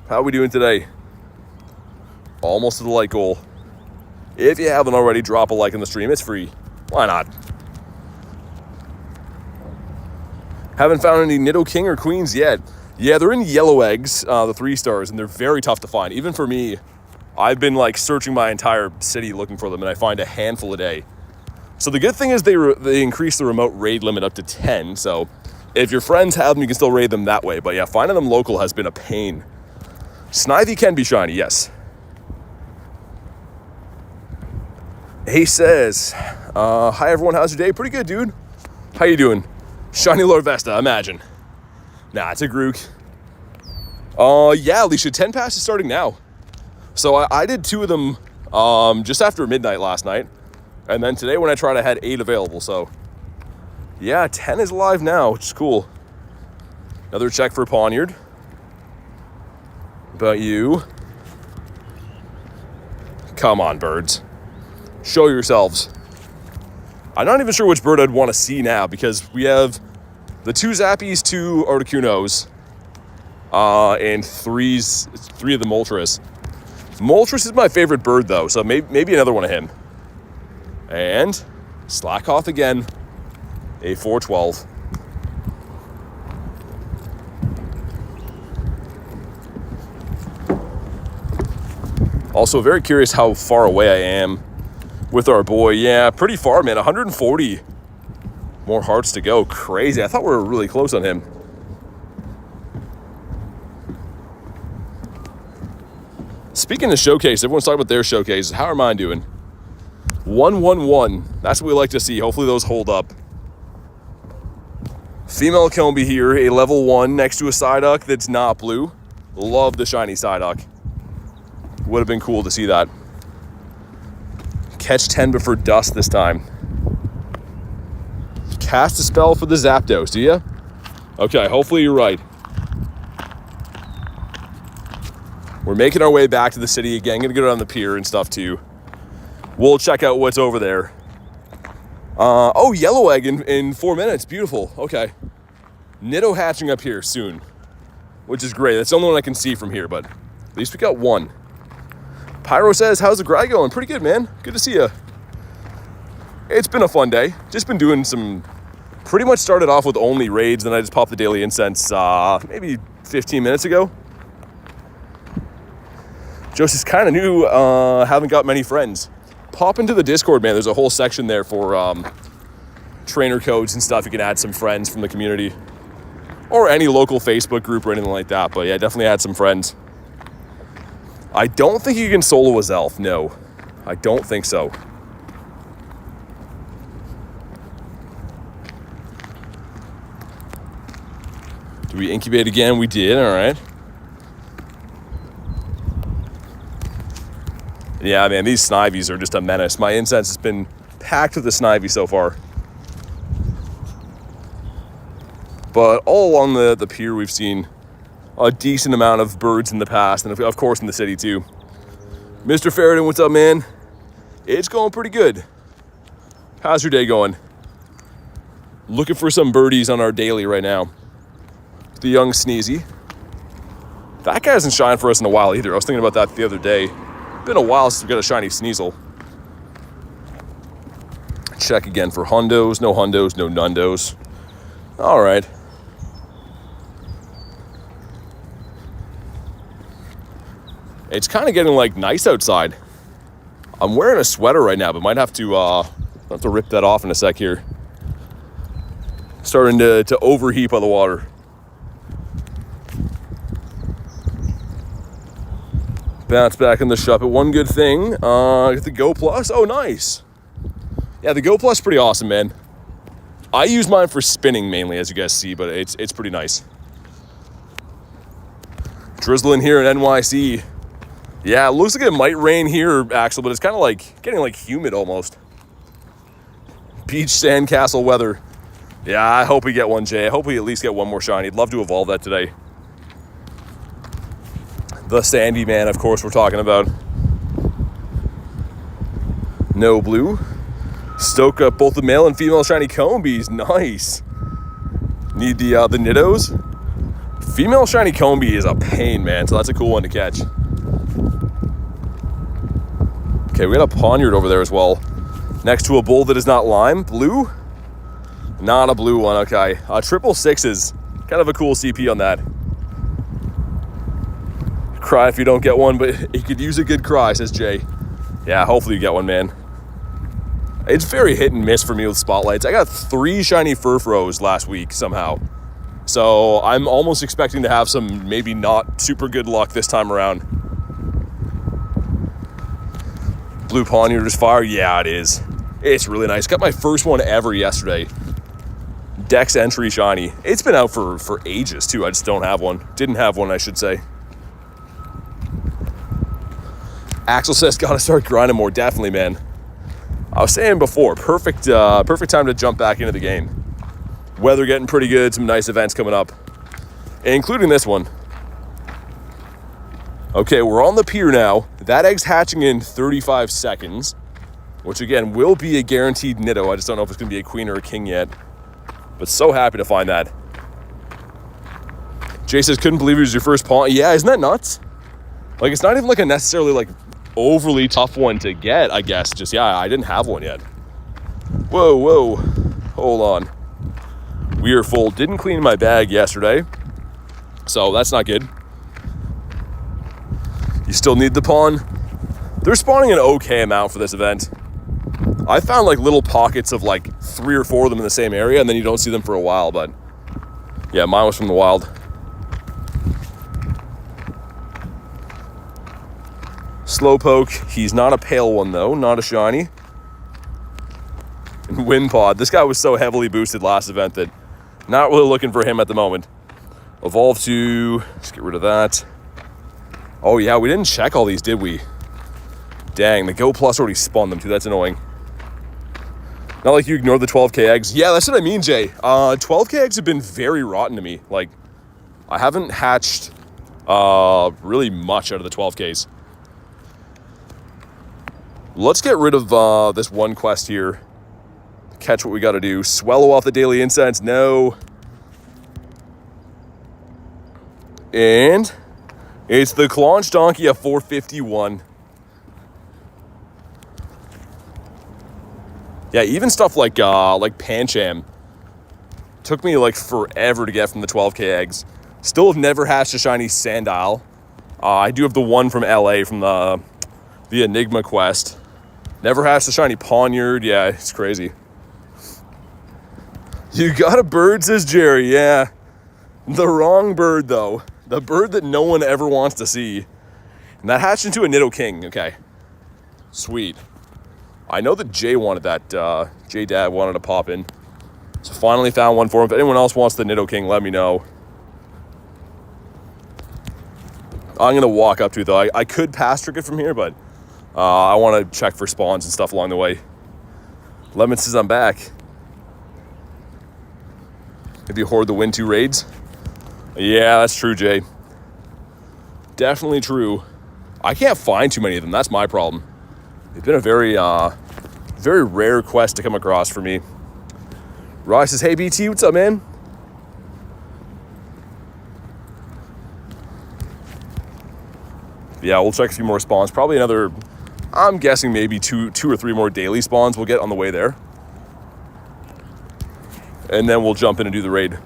How are we doing today? Almost to the like goal. If you haven't already, drop a like on the stream. It's free. Why not? Haven't found any Nidoking or Queens yet. Yeah, they're in yellow eggs, the 3 stars, and they're very tough to find. Even for me, I've been like searching my entire city looking for them, and I find a handful a day. So the good thing is they increased the remote raid limit up to 10, so if your friends have them, you can still raid them that way. But yeah, finding them local has been a pain. Snivy can be shiny, yes. He says, hi everyone, how's your day? Pretty good, dude. How you doing? Shiny Lord Vesta, imagine. Nah, it's a Grook. Yeah, Alicia, 10 pass is starting now. So I did 2 of them just after midnight last night. And then today when I tried, I had 8 available, so yeah, 10 is live now, which is cool. Another check for Poniard. About you. Come on, birds. Show yourselves. I'm not even sure which bird I'd want to see now, because we have the 2 Zappies, 2 Articunos, and 3 of the Moltres. Moltres is my favorite bird, though, so maybe another one of him. And Slackoth again. A 412. Also, very curious how far away I am with our boy. Yeah, pretty far, man. 140 more hearts to go. Crazy. I thought we were really close on him. Speaking of showcase, everyone's talking about their showcases. How are mine doing? 111. That's what we like to see. Hopefully those hold up. Female Combi here, a level 1 next to a Psyduck that's not blue. Love the shiny Psyduck. Would have been cool to see that. Catch 10 but for dust this time. Cast a spell for the Zapdos, do you? Okay, hopefully you're right. We're making our way back to the city again. Gonna go down the pier and stuff too. We'll check out what's over there. Oh, yellow egg in 4 minutes. Beautiful. Okay. Nido hatching up here soon, which is great. That's the only one I can see from here, but at least we got one. Pyro says, how's the grind going? Pretty good, man. Good to see you. It's been a fun day. Just been doing some, pretty much started off with only raids, then I just popped the daily incense maybe 15 minutes ago. Joseph's kind of new, haven't got many friends. Pop into the Discord, man. There's a whole section there for trainer codes and stuff. You can add some friends from the community or any local Facebook group or anything like that. But yeah, definitely add some friends. I don't think you can solo Azelf. No, I don't think so. Do we incubate again? We did. All right. Yeah, man, these Snivies are just a menace. My incense has been packed with the Snivy so far. But all along the pier, we've seen a decent amount of birds in the past, and of course in the city too. Mr. Ferritin, what's up, man? It's going pretty good. How's your day going? Looking for some birdies on our daily right now. The young Sneezy. That guy hasn't shined for us in a while either. I was thinking about that the other day. Been a while since we got a shiny Sneasel. Check again for hundos. No hundos, no nundos. All right. It's kind of getting like nice outside. I'm wearing a sweater right now, but might have to rip that off in a sec here. Starting to overheat by the water. Bounce back in the shop. But one good thing, get the Go Plus. Oh, nice. Yeah, the Go Plus is pretty awesome, man. I use mine for spinning mainly, as you guys see, but it's pretty nice. Drizzling here in NYC. Yeah, it looks like it might rain here, actually, but it's kind of like getting like humid almost. Beach sandcastle weather. Yeah, I hope we get one, Jay. I hope we at least get one more shiny. I'd love to evolve that today. The Sandy Man, of course, we're talking about. No blue. Stoke up both the male and female shiny Combees. Nice. Need the Nidos. Female shiny Combee is a pain, man, so that's a cool one to catch. Okay, we got a Poniard over there as well. Next to a bull that is not lime. Blue? Not a blue one, okay. 666 is kind of a cool CP on that. Cry if you don't get one, but you could use a good cry, says Jay. Yeah, hopefully you get one, man. It's very hit and miss for me with spotlights. I got 3 shiny Furfros last week somehow. So I'm almost expecting to have some maybe not super good luck this time around. Blue Poniard is fire. Yeah, it is. It's really nice. Got my first one ever yesterday. Dex entry shiny. It's been out for ages too. I just don't have one. Didn't have one, I should say. Axel says gotta start grinding more. Definitely, man. I was saying before, perfect time to jump back into the game. Weather getting pretty good, some nice events coming up, including this one. Okay, we're on the pier now. That egg's hatching in 35 seconds, which again will be a guaranteed Nido. I just don't know if it's gonna be a queen or a king yet, but so happy to find that. Jay says, couldn't believe it was your first pawn. Yeah, isn't that nuts? Like, it's not even like a necessarily like overly tough one to get, I guess. Just, yeah, I didn't have one yet. Whoa, hold on. We are full. Didn't clean my bag yesterday, so that's not good. You still need the pawn. They're spawning an okay amount for this event. I found like little pockets of like 3 or 4 of them in the same area, and then you don't see them for a while, but yeah, mine was from the wild. Slowpoke, he's not a pale one though, not a shiny. And Windpod, this guy was so heavily boosted last event that not really looking for him at the moment. Evolve to, let's get rid of that. Oh yeah, we didn't check all these, did we? Dang, the Go Plus already spawned them too, that's annoying. Not like you ignored the 12k eggs. Yeah, that's what I mean, Jay. 12k eggs have been very rotten to me. Like, I haven't hatched really much out of the 12ks. Let's get rid of this one quest here. Catch what we got to do. Swallow off the daily incense. No. And it's the Claunch Donkey at 451. Yeah, even stuff like Pancham took me like forever to get from the 12k eggs. Still have never hatched a shiny Sandile. I do have the one from LA from the Enigma quest. Never hatched a shiny Poniard. Yeah, it's crazy. You got a bird, says Jerry. Yeah. The wrong bird, though. The bird that no one ever wants to see. And that hatched into a Nidoking. Okay. Sweet. I know that Jay wanted that. Jay Dad wanted to pop in. So finally found one for him. If anyone else wants the Nidoking, let me know. I'm going to walk up to it, though. I could pass trick it from here, but I want to check for spawns and stuff along the way. Lemon says I'm back. If you hoard the win 2 raids. Yeah, that's true, Jay. Definitely true. I can't find too many of them. That's my problem. It's been a very rare quest to come across for me. Rye says, hey, BT, what's up, man? Yeah, we'll check a few more spawns. Probably another, I'm guessing maybe two or three more daily spawns we'll get on the way there. And then we'll jump in and do the raid.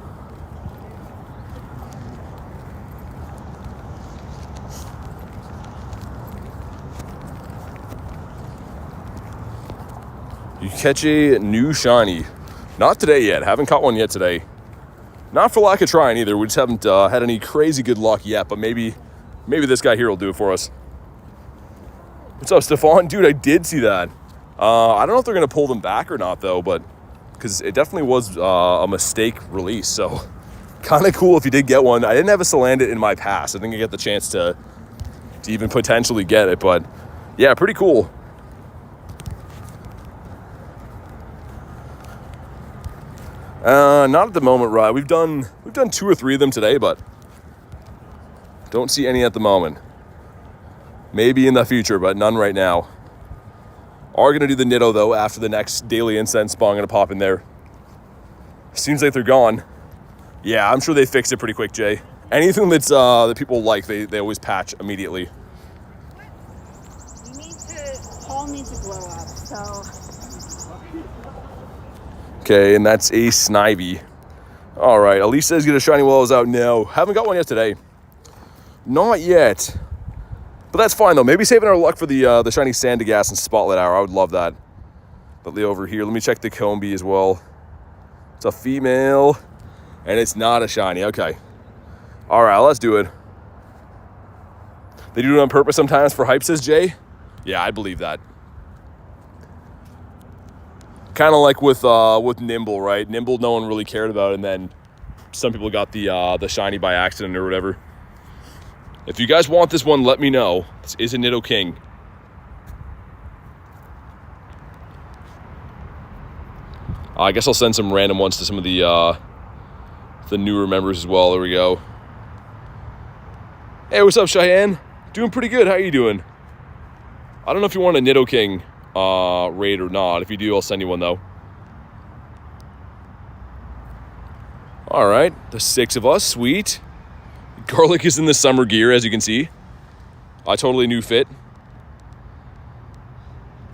You catch a new shiny. Not today yet. Haven't caught one yet today. Not for lack of trying either. We just haven't had any crazy good luck yet, but maybe this guy here will do it for us. What's up, Stefan? Dude, I did see that. I don't know if they're going to pull them back or not, though, but because it definitely was a mistake release, so kind of cool if you did get one. I didn't have a Salandit in my pass. I think I get the chance to even potentially get it, but yeah, pretty cool. Not at the moment, right? We've done 2 or 3 of them today, but don't see any at the moment. Maybe in the future, but none right now. Are going to do the Nido, though, after the next daily incense spawn. I'm going to pop in there. Seems like they're gone. Yeah, I'm sure they fixed it pretty quick, Jay. Anything that's that people like, they always patch immediately. Paul needs to glow up, so... Okay, and that's a Snivy. All right, Elise says get a shiny while I was out. No, haven't got one yet today. Not yet. But that's fine, though. Maybe saving our luck for the shiny Sandygast and Spotlight Hour. I would love that. But over here, let me check the Combi as well. It's a female, and it's not a shiny. Okay. All right, let's do it. They do it on purpose sometimes for hype, says Jay. Yeah, I believe that. Kind of like with Nimble, right? Nimble, no one really cared about, and then some people got the shiny by accident or whatever. If you guys want this one, let me know. This is a Nidoking. I guess I'll send some random ones to some of the newer members as well. There we go. Hey, what's up, Cheyenne? Doing pretty good. How you doing? I don't know if you want a Nidoking raid or not. If you do, I'll send you one, though. All right, the 6 of us. Sweet. Garlic is in the summer gear, as you can see. I totally new fit.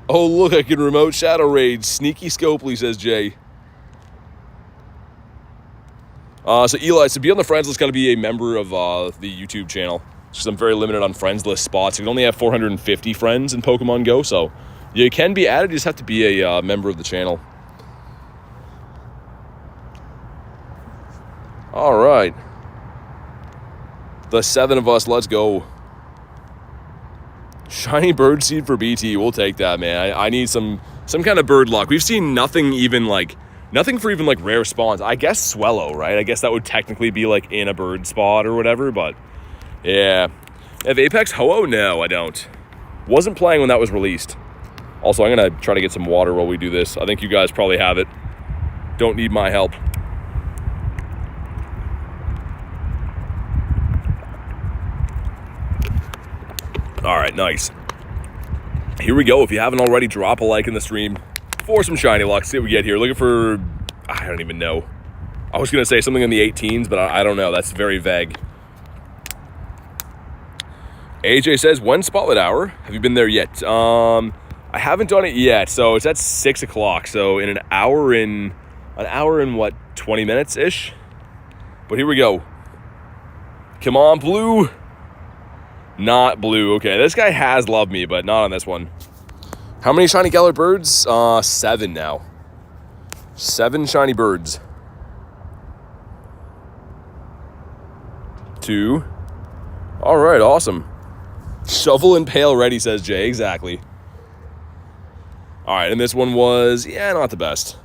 Oh, look, I can remote shadow raid. Sneaky Scopely, says Jay. So Eli, to be on the friends list, got to be a member of the YouTube channel. Because I'm very limited on friends list spots. You can only have 450 friends in Pokemon GO, so you can be added. You just have to be a member of the channel. All right. The 7 of us, let's go. Shiny bird seed for BT. We'll take that, man. I need some kind of bird luck. We've seen nothing for even like rare spawns. I guess Swellow, right? I guess that would technically be like in a bird spot or whatever, but yeah. Have Apex Ho-Oh? No, I don't. Wasn't playing when that was released. Also, I'm going to try to get some water while we do this. I think you guys probably have it. Don't need my help. All right, nice. Here we go. If you haven't already, drop a like in the stream for some shiny luck. See what we get here. Looking for, I don't even know. I was going to say something in the 18s, but I don't know. That's very vague. AJ says, when Spotlight Hour? Have you been there yet? I haven't done it yet. So it's at 6 o'clock. So in an hour in what, 20 minutes-ish? But here we go. Come on, blue. Not blue. Okay, this guy has loved me, but not on this one. How many shiny Galar birds? 7 now. 7 shiny birds. 2. All right, awesome. Shovel and pail ready, says Jay. Exactly. All right, and this one was, yeah, not the best.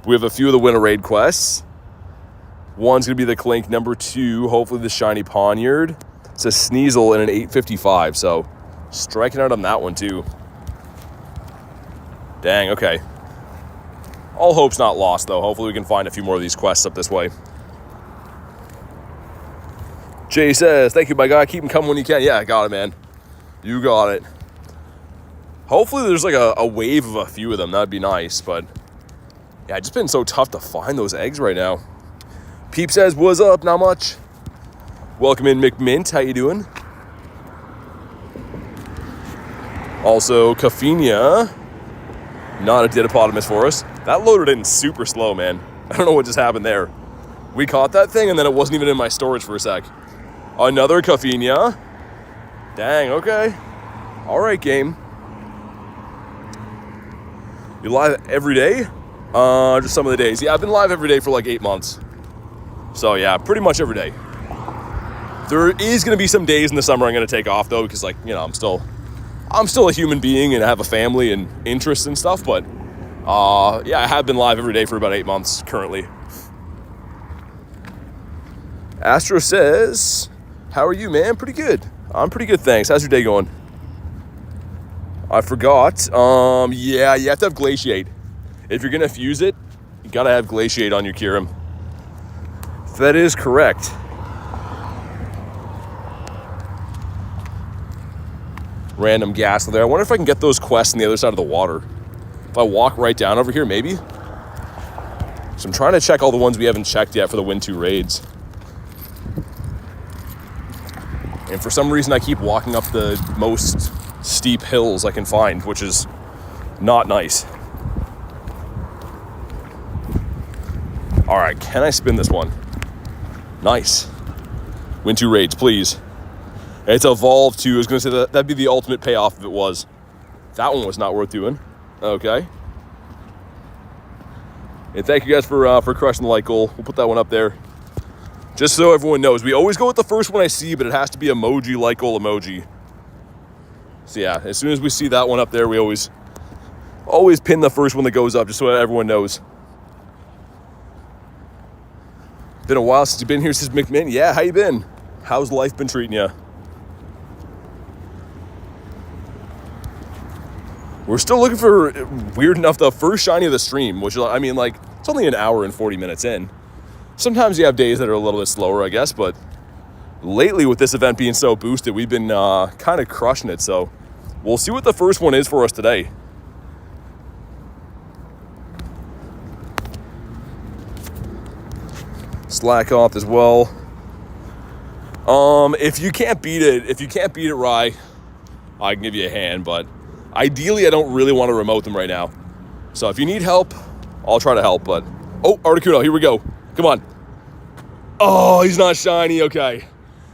We have a few of the winter raid quests. One's going to be the Clink. Number 2, hopefully the shiny Poniard. It's a Sneasel and an 855, so striking out on that one too. Dang, okay. All hope's not lost, though. Hopefully we can find a few more of these quests up this way. Jay says, thank you, my guy. Keep them coming when you can. Yeah, I got it, man. You got it. Hopefully there's like a wave of a few of them. That'd be nice, but Yeah, it's just been so tough to find those eggs right now. Peep says, what's up? Not much. Welcome in, McMint. How you doing? Also, Caffeinia. Not a Didopotamus for us. That loaded in super slow, man. I don't know what just happened there. We caught that thing, and then it wasn't even in my storage for a sec. Another Caffeinia. Dang, okay. All right, game. You live every day? Just some of the days. Yeah, I've been live every day for like 8 months. So yeah, pretty much every day. There is going to be some days in the summer I'm going to take off though, because like, you know, I'm still a human being and I have a family and interests and stuff. But yeah, I have been live every day for about 8 months currently. Astro says, how are you, man? Pretty good. I'm pretty good, thanks. How's your day going? I forgot. Yeah, you have to have Glaciate. If you're gonna fuse it, you gotta have Glaciate on your Kyurem. That is correct. Random gas there. I wonder if I can get those quests on the other side of the water. If I walk right down over here, maybe? So I'm trying to check all the ones we haven't checked yet for the Win 2 raids. And for some reason, I keep walking up the most steep hills I can find, which is not nice. All right, can I spin this one? Nice. Win 2 raids, please. It's evolved too. I was going to say that'd be the ultimate payoff if it was. That one was not worth doing. Okay. And thank you guys for crushing the like goal. We'll put that one up there. Just so everyone knows, we always go with the first one I see, but it has to be emoji, like goal emoji. So yeah, as soon as we see that one up there, we always pin the first one that goes up, just so everyone knows. Been a while since you've been here, says McMinn. Yeah, how you been? How's life been treating you? We're still looking for, weird enough, the first shiny of the stream, which, I mean, like, it's only an hour and 40 minutes in. Sometimes you have days that are a little bit slower, I guess, but lately with this event being so boosted, we've been kind of crushing it, so we'll see what the first one is for us today. Slack off as well. If you can't beat it, Rye, I can give you a hand, but ideally I don't really want to remote them right now. So if you need help, I'll try to help, but oh, Articuno, here we go. Come on. Oh, he's not shiny. Okay.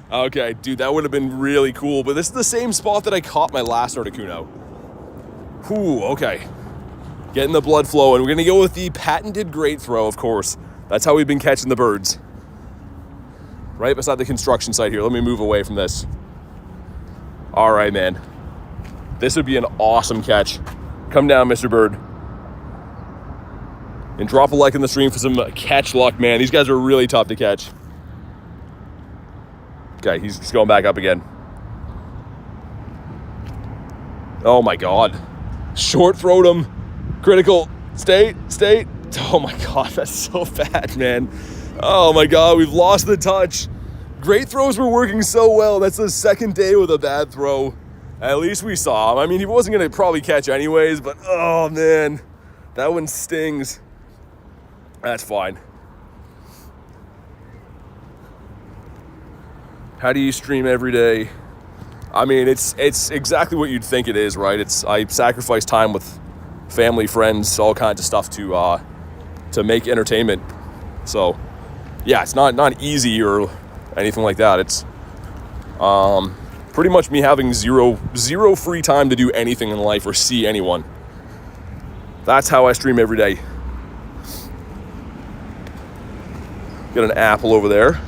Okay, dude, that would have been really cool, but this is the same spot that I caught my last Articuno. Whew, okay. Getting the blood flowing. We're going to go with the patented Great Throw, of course. That's how we've been catching the birds. Right beside the construction site here. Let me move away from this. All right, man. This would be an awesome catch. Come down, Mr. Bird. And drop a like in the stream for some catch luck, man. These guys are really tough to catch. Okay, he's going back up again. Oh my God. Short throwed him. Critical. Stay. Oh my God, that's so bad, man. Oh my God, we've lost the touch. Great throws were working so well. That's the second day with a bad throw. At least we saw him. I mean, he wasn't going to probably catch anyways, but oh man, that one stings. That's fine. How do you stream every day? I mean, it's exactly what you'd think it is, right? I sacrifice time with family, friends, all kinds of stuff to make entertainment. So, yeah, it's not easy or anything like that. It's pretty much me having zero free time to do anything in life or see anyone. That's how I stream every day. Got an apple over there.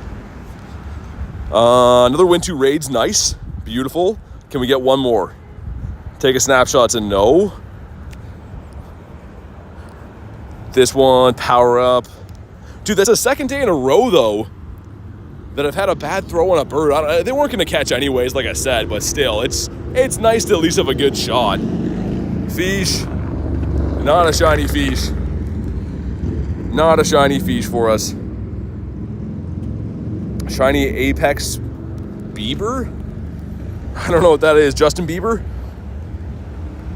Another Win 2 raids, nice, beautiful. Can we get one more? Take a snapshot to no. This one, power up. Dude, that's the second day in a row, though, that I've had a bad throw on a bird. They weren't going to catch anyways, like I said, but still, it's nice to at least have a good shot. Fish. Not a shiny fish. Not a shiny fish for us. Shiny Apex Bieber? I don't know what that is. Justin Bieber?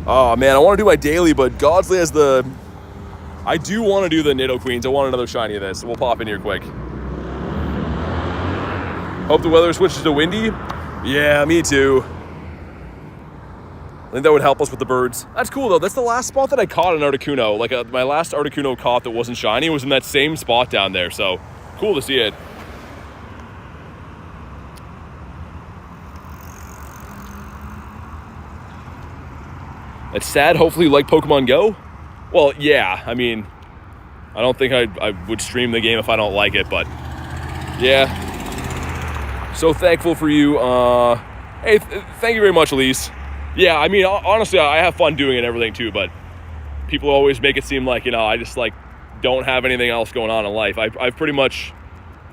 Oh, man, I want to do my daily, but Godsley has the I do want to do the Nidoqueens. I want another shiny of this. We'll pop in here quick. Hope the weather switches to windy. Yeah, me too. I think that would help us with the birds. That's cool though. That's the last spot that I caught an Articuno. Like my last Articuno caught that wasn't shiny was in that same spot down there. So cool to see it. It's sad. Hopefully you like Pokemon Go. Well, yeah. I mean, I don't think I would stream the game if I don't like it, but yeah. So thankful for you. Hey, thank you very much, Elise. Yeah, I mean, honestly, I have fun doing it and everything too, but people always make it seem like, you know, I just like don't have anything else going on in life. I've pretty much,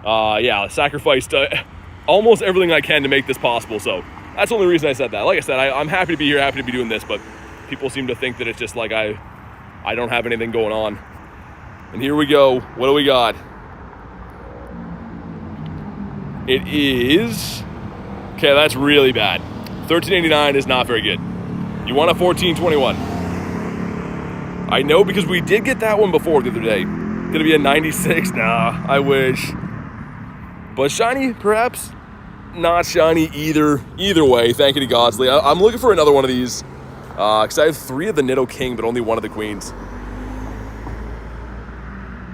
sacrificed almost everything I can to make this possible. So that's the only reason I said that. Like I said, I'm happy to be here, happy to be doing this, but people seem to think that it's just like I don't have anything going on. And here we go. What do we got? It is, okay, that's really bad. 1389 is not very good. You want a 1421. I know because we did get that one before the other day. Gonna be a 96? Nah, I wish. But shiny, perhaps? Not shiny either. Either way, thank you to Godsley. I'm looking for another one of these. Because I have 3 of the Nidoking, but only 1 of the Queens.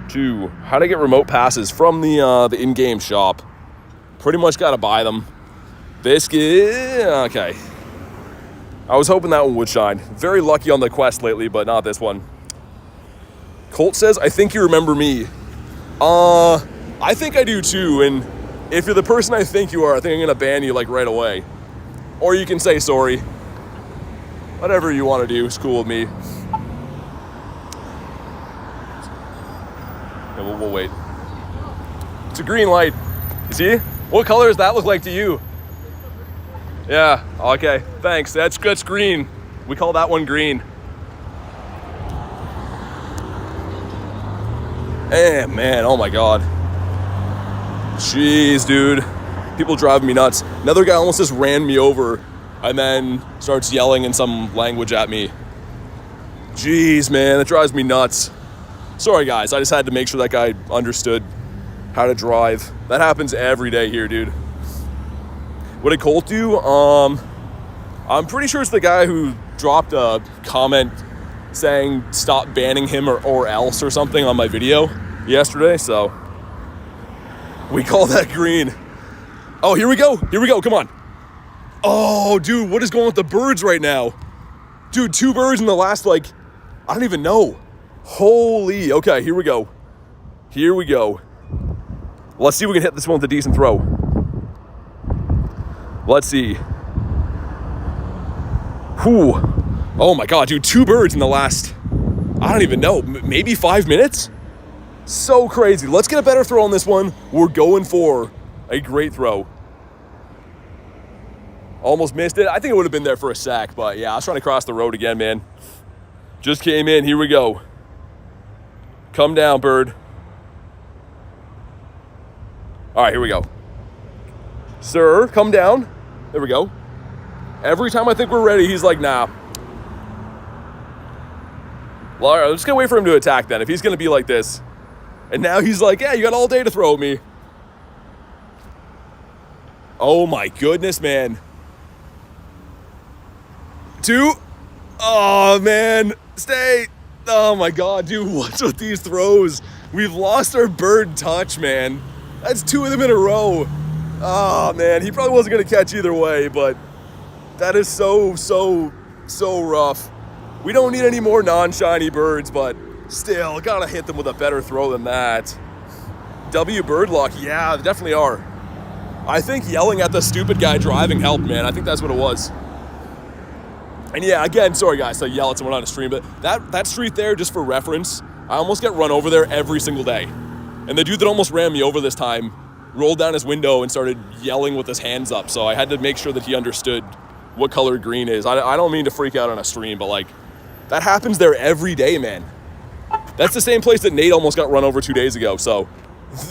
2, how to get remote passes from the in-game shop. Pretty much got to buy them. Biscuit, okay. I was hoping that one would shine. Very lucky on the quest lately, but not this one. Colt says, I think you remember me. I think I do too, and if you're the person I think you are, I think I'm gonna ban you like right away. Or you can say sorry. Whatever you want to do is cool with me. Yeah, we'll wait. It's a green light. You see? What color does that look like to you? Yeah, okay, thanks. That's green. We call that one green. Man, oh my God. Jeez, dude. People driving me nuts. Another guy almost just ran me over and then starts yelling in some language at me. Jeez, man, that drives me nuts. Sorry, guys. I just had to make sure that guy understood how to drive. That happens every day here, dude. What did Colt do? I'm pretty sure it's the guy who dropped a comment saying stop banning him or else or something on my video yesterday, so we call that green. Oh, here we go, come on. Oh, dude, what is going on with the birds right now? Dude, 2 birds in the last, like, I don't even know. Holy, okay, here we go. Let's see if we can hit this one with a decent throw. Let's see. Whew. Oh my God, dude, 2 birds in the last, I don't even know, maybe 5 minutes? So crazy. Let's get a better throw on this one. We're going for a great throw. Almost missed it. I think it would have been there for a sack, but yeah, I was trying to cross the road again, man. Just came in. Here we go. Come down, bird. All right, here we go. Sir, come down. There we go. Every time I think we're ready, he's like, nah. Well, all right, I'm just gonna wait for him to attack then, if he's gonna be like this. And now he's like, yeah, you got all day to throw at me. Oh my goodness, man. 2. Oh, man. Stay. Oh my God, dude, what's with these throws? We've lost our bird touch, man. That's 2 of them in a row. Oh, man, he probably wasn't gonna catch either way, but that is so rough. We don't need any more non-shiny birds, but still, gotta hit them with a better throw than that. W bird luck, yeah, they definitely are. I think yelling at the stupid guy driving helped, man. I think that's what it was. And yeah, again, sorry guys, to yell at someone on a stream, but that street there, just for reference, I almost get run over there every single day. And the dude that almost ran me over this time rolled down his window and started yelling with his hands up, so I had to make sure that he understood what color green is. I don't mean to freak out on a stream, but like, that happens there every day, man. That's the same place that Nate almost got run over 2 days ago, so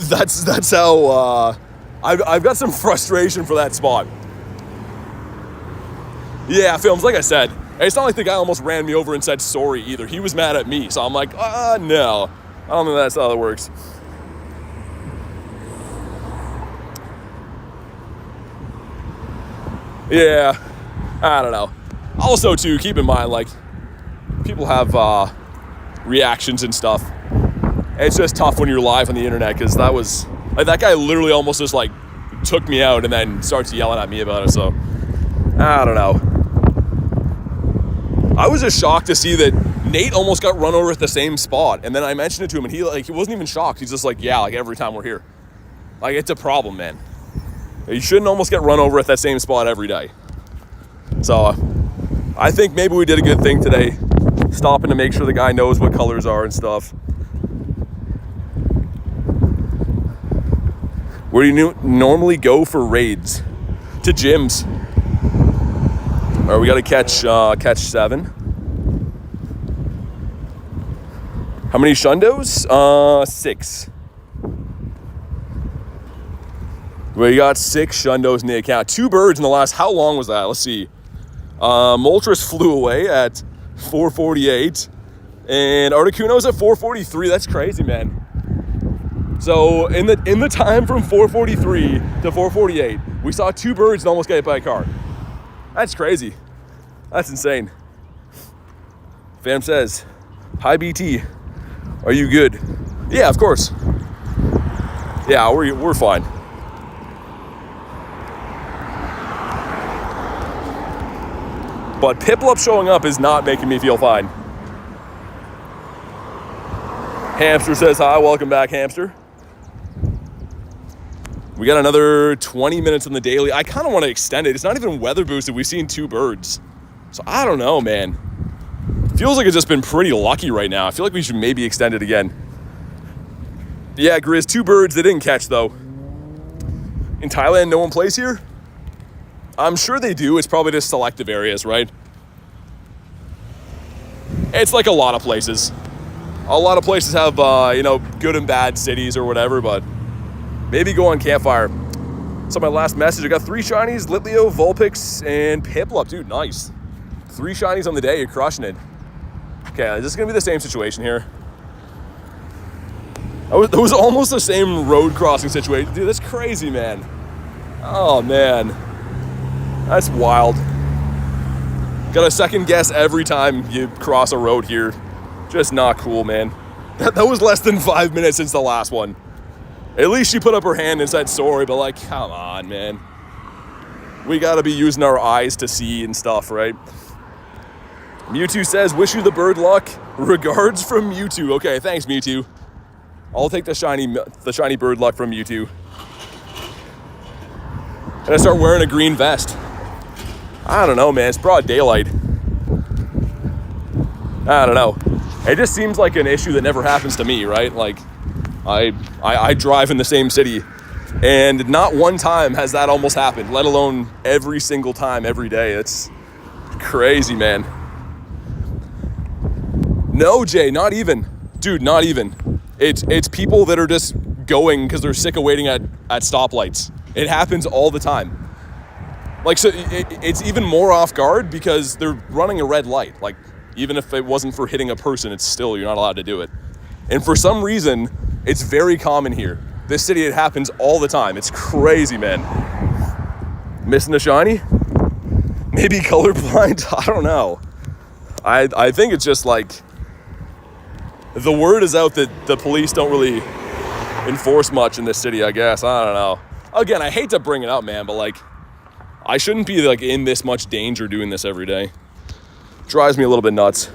that's how, I've got some frustration for that spot. Yeah, Films, like I said, And it's not like the guy almost ran me over and said sorry either. He was mad at me. So I'm like, no. I don't think that's how that works. Yeah, I don't know. Also, too, keep in mind, like, people have reactions and stuff. It's just tough when you're live on the internet, because that was, like, that guy literally almost just, like, took me out and then starts yelling at me about it, so, I don't know. I was just shocked to see that Nate almost got run over at the same spot, and then I mentioned it to him, and he wasn't even shocked. He's just like, yeah, like, every time we're here. Like, it's a problem, man. You shouldn't almost get run over at that same spot every day. So, I think maybe we did a good thing today, stopping to make sure the guy knows what colors are and stuff. Where do you normally go for raids? To gyms. All right, we got to catch 7. How many Shundos? 6. We got 6 Shundos in the account. 2 birds in the last, how long was that? Let's see. Moltres flew away at 4:48. And Articuno's at 4:43. That's crazy, man. So in the time from 4:43 to 4:48, we saw 2 birds and almost get hit by a car. That's crazy. That's insane. Fam says, hi BT. Are you good? Yeah, of course. Yeah, we're fine. But Piplup showing up is not making me feel fine. Hamster says hi, welcome back, Hamster. We got another 20 minutes on the daily. I kind of want to extend it. It's not even weather boosted. We've seen 2 birds. So I don't know, man. Feels like it's just been pretty lucky right now. I feel like we should maybe extend it again. Yeah, Grizz, 2 birds. They didn't catch, though. In Thailand, no one plays here? I'm sure they do. It's probably just selective areas, right? It's like a lot of places. A lot of places have, good and bad cities or whatever, but maybe go on Campfire. So my last message, I got 3 shinies, Litleo, Vulpix, and Piplup. Dude, nice. 3 shinies on the day, you're crushing it. Okay, this is going to be the same situation here. It was almost the same road crossing situation. Dude, that's crazy, man. Oh, man. That's wild. Got to second guess every time you cross a road here. Just not cool, man. That was less than 5 minutes since the last one. At least she put up her hand and said sorry, but like, come on, man. We got to be using our eyes to see and stuff, right? Mewtwo says, wish you the bird luck. Regards from Mewtwo. Okay, thanks, Mewtwo. I'll take the shiny bird luck from Mewtwo. And I start wearing a green vest. I don't know, man. It's broad daylight. I don't know. It just seems like an issue that never happens to me, right? Like, I drive in the same city, and not one time has that almost happened, let alone every single time, every day. It's crazy, man. No, Jay, not even. Dude, not even. It's people that are just going because they're sick of waiting at stoplights. It happens all the time. Like, so it's even more off guard because they're running a red light. Like, even if it wasn't for hitting a person, it's still, you're not allowed to do it. And for some reason, it's very common here. This city, it happens all the time. It's crazy, man. Missing a shiny? Maybe colorblind? I don't know. I think it's just like, the word is out that the police don't really enforce much in this city, I guess. I don't know. Again, I hate to bring it up, man, but like, I shouldn't be like in this much danger doing this every day. Drives me a little bit nuts.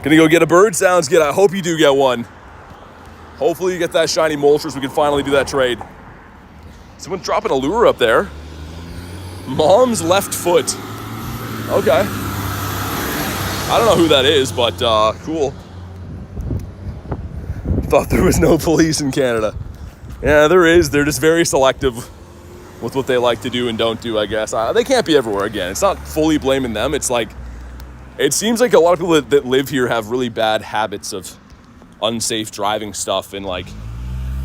Gonna go get a bird? Sounds good. I hope you do get one. Hopefully you get that shiny Moltres. We can finally do that trade. Someone dropping a lure up there. Mom's left foot. Okay. I don't know who that is, but cool. Thought there was no police in Canada. Yeah, there is. They're just very selective with what they like to do and don't do, I guess. They can't be everywhere, again. It's not fully blaming them. It's like, it seems like a lot of people that live here have really bad habits of unsafe driving stuff. And like,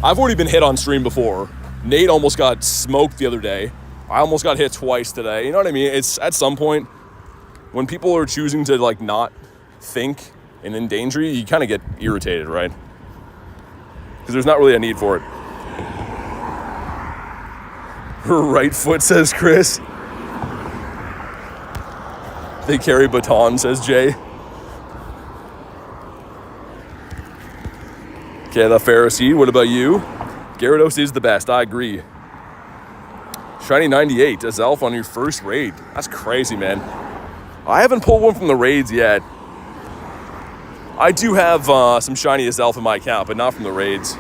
I've already been hit on stream before. Nate almost got smoked the other day. I almost got hit twice today. You know what I mean? It's at some point when people are choosing to like not think and endanger you, you kind of get irritated, right? Because there's not really a need for it. Her right foot, says Chris. They carry baton, says Jay. Okay, the Pharisee, what about you? Gyarados is the best, I agree. Shiny 98, Azelf on your first raid. That's crazy, man. I haven't pulled one from the raids yet. I do have some shiny Azelf in my account, but not from the raids.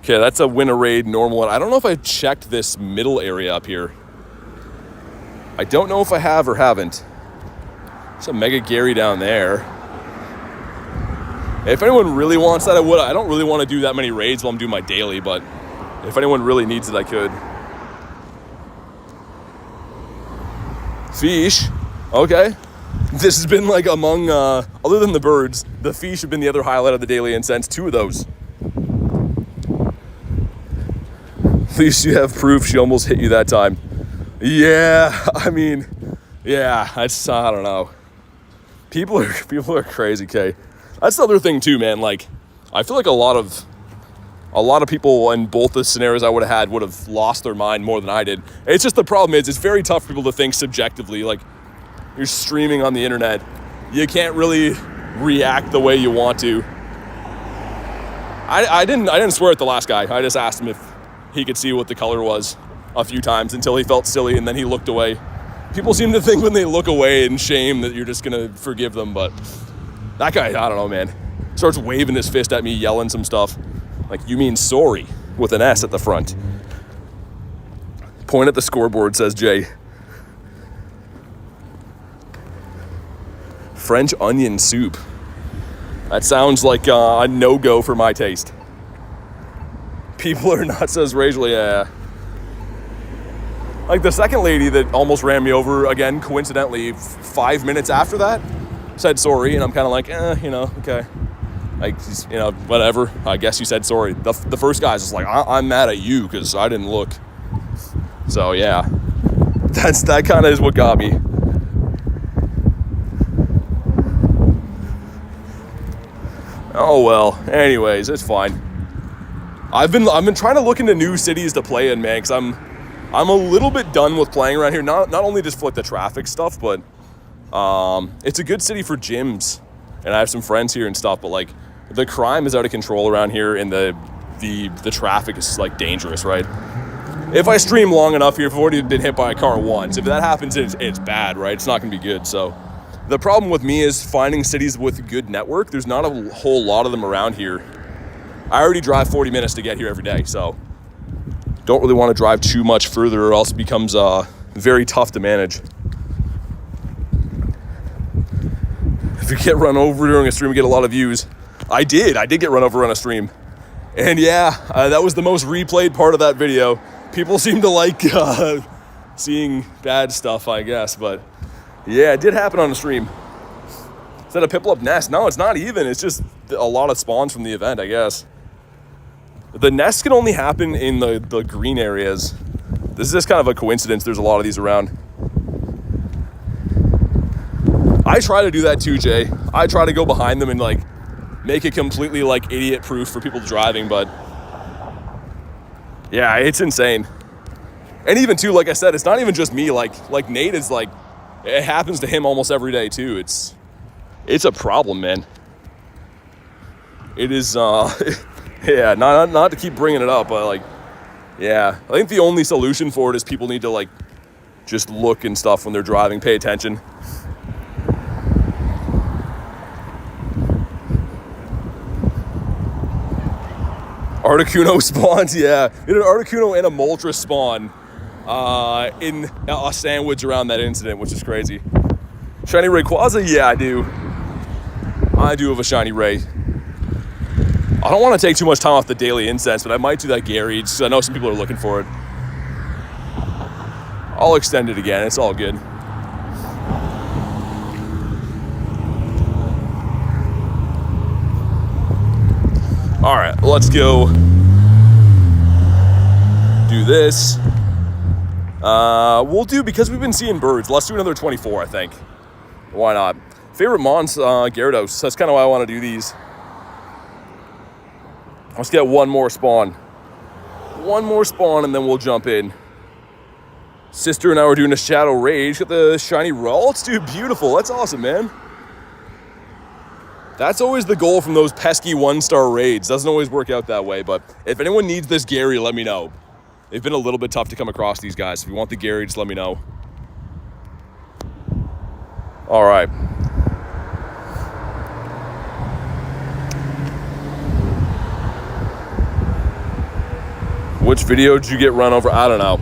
Okay, that's a win a raid normal one. I don't know if I checked this middle area up here. I don't know if I have or haven't. There's a Mega Gyarados down there. If anyone really wants that, I would. I don't really want to do that many raids while I'm doing my daily, but if anyone really needs it, I could. Fish. Okay. This has been like among, other than the birds, the fish have been the other highlight of the daily incense. 2 of those. At least you have proof she almost hit you that time. Yeah, I mean, yeah, I don't know. People are crazy, Kay. That's the other thing too, man. Like, I feel like a lot of people in both the scenarios I would have lost their mind more than I did. It's just the problem is it's very tough for people to think subjectively. Like, you're streaming on the internet, you can't really react the way you want to. I didn't swear at the last guy. I just asked him if he could see what the color was a few times until he felt silly and then he looked away. People seem to think when they look away in shame that you're just gonna forgive them, but that guy, I don't know, man, starts waving his fist at me, yelling some stuff. Like, you mean sorry, with an S at the front. Point at the scoreboard, says Jay. French onion soup. That sounds like a no-go for my taste. People are nuts, says Rachel. Yeah. Like the second lady that almost ran me over, again, coincidentally, 5 minutes after that, said sorry, and I'm kind of like, okay. Like, whatever. I guess you said sorry. The first guy's just like, I'm mad at you because I didn't look. So, yeah. That kind of is what got me. Oh, well. Anyways, it's fine. I've been trying to look into new cities to play in, man, because I'm a little bit done with playing around here. Not only just for like the traffic stuff, but it's a good city for gyms, and I have some friends here and stuff. But like, the crime is out of control around here, and the traffic is like dangerous, right? If I stream long enough here, if I've already been hit by a car once, if that happens, it's bad, right? It's not gonna be good. So the problem with me is finding cities with good network. There's not a whole lot of them around here. I already drive 40 minutes to get here every day, so don't really want to drive too much further or else it becomes very tough to manage. If you get run over during a stream, you get a lot of views. I did get run over on a stream. And yeah, that was the most replayed part of that video. People seem to like seeing bad stuff, I guess, but yeah, it did happen on the stream. Is that a Piplup nest? No, it's not even. It's just a lot of spawns from the event, I guess. The nests can only happen in the green areas. This is just kind of a coincidence. There's a lot of these around. I try to do that too, Jay. I try to go behind them and like make it completely like idiot proof for people driving, but yeah, it's insane. And even too, like I said, it's not even just me. Like Nate is like, it happens to him almost every day too. It's a problem, man. It is, yeah, not to keep bringing it up, but like, yeah, I think the only solution for it is people need to like just look and stuff when they're driving, pay attention. Articuno spawns, yeah. An Articuno and a Moltres spawn in a sandwich around that incident, which is crazy. Shiny Rayquaza, yeah, I do. I do have a shiny Ray. I don't want to take too much time off the daily incense, but I might do that Gary, because I know some people are looking for it. I'll extend it again, it's all good. All right, let's go do this. We'll do, because we've been seeing birds, let's do another 24, I think. Why not? Favorite Mons, Gyarados. That's kind of why I want to do these. Let's get one more spawn. One more spawn, and then we'll jump in. Sister and I were doing a Shadow Rage. Got the shiny Ralts, dude. Beautiful. That's awesome, man. That's always the goal from those pesky 1-star raids. Doesn't always work out that way, but if anyone needs this Gary, let me know. They've been a little bit tough to come across, these guys. If you want the Gary, just let me know. All right. Which video did you get run over? I don't know.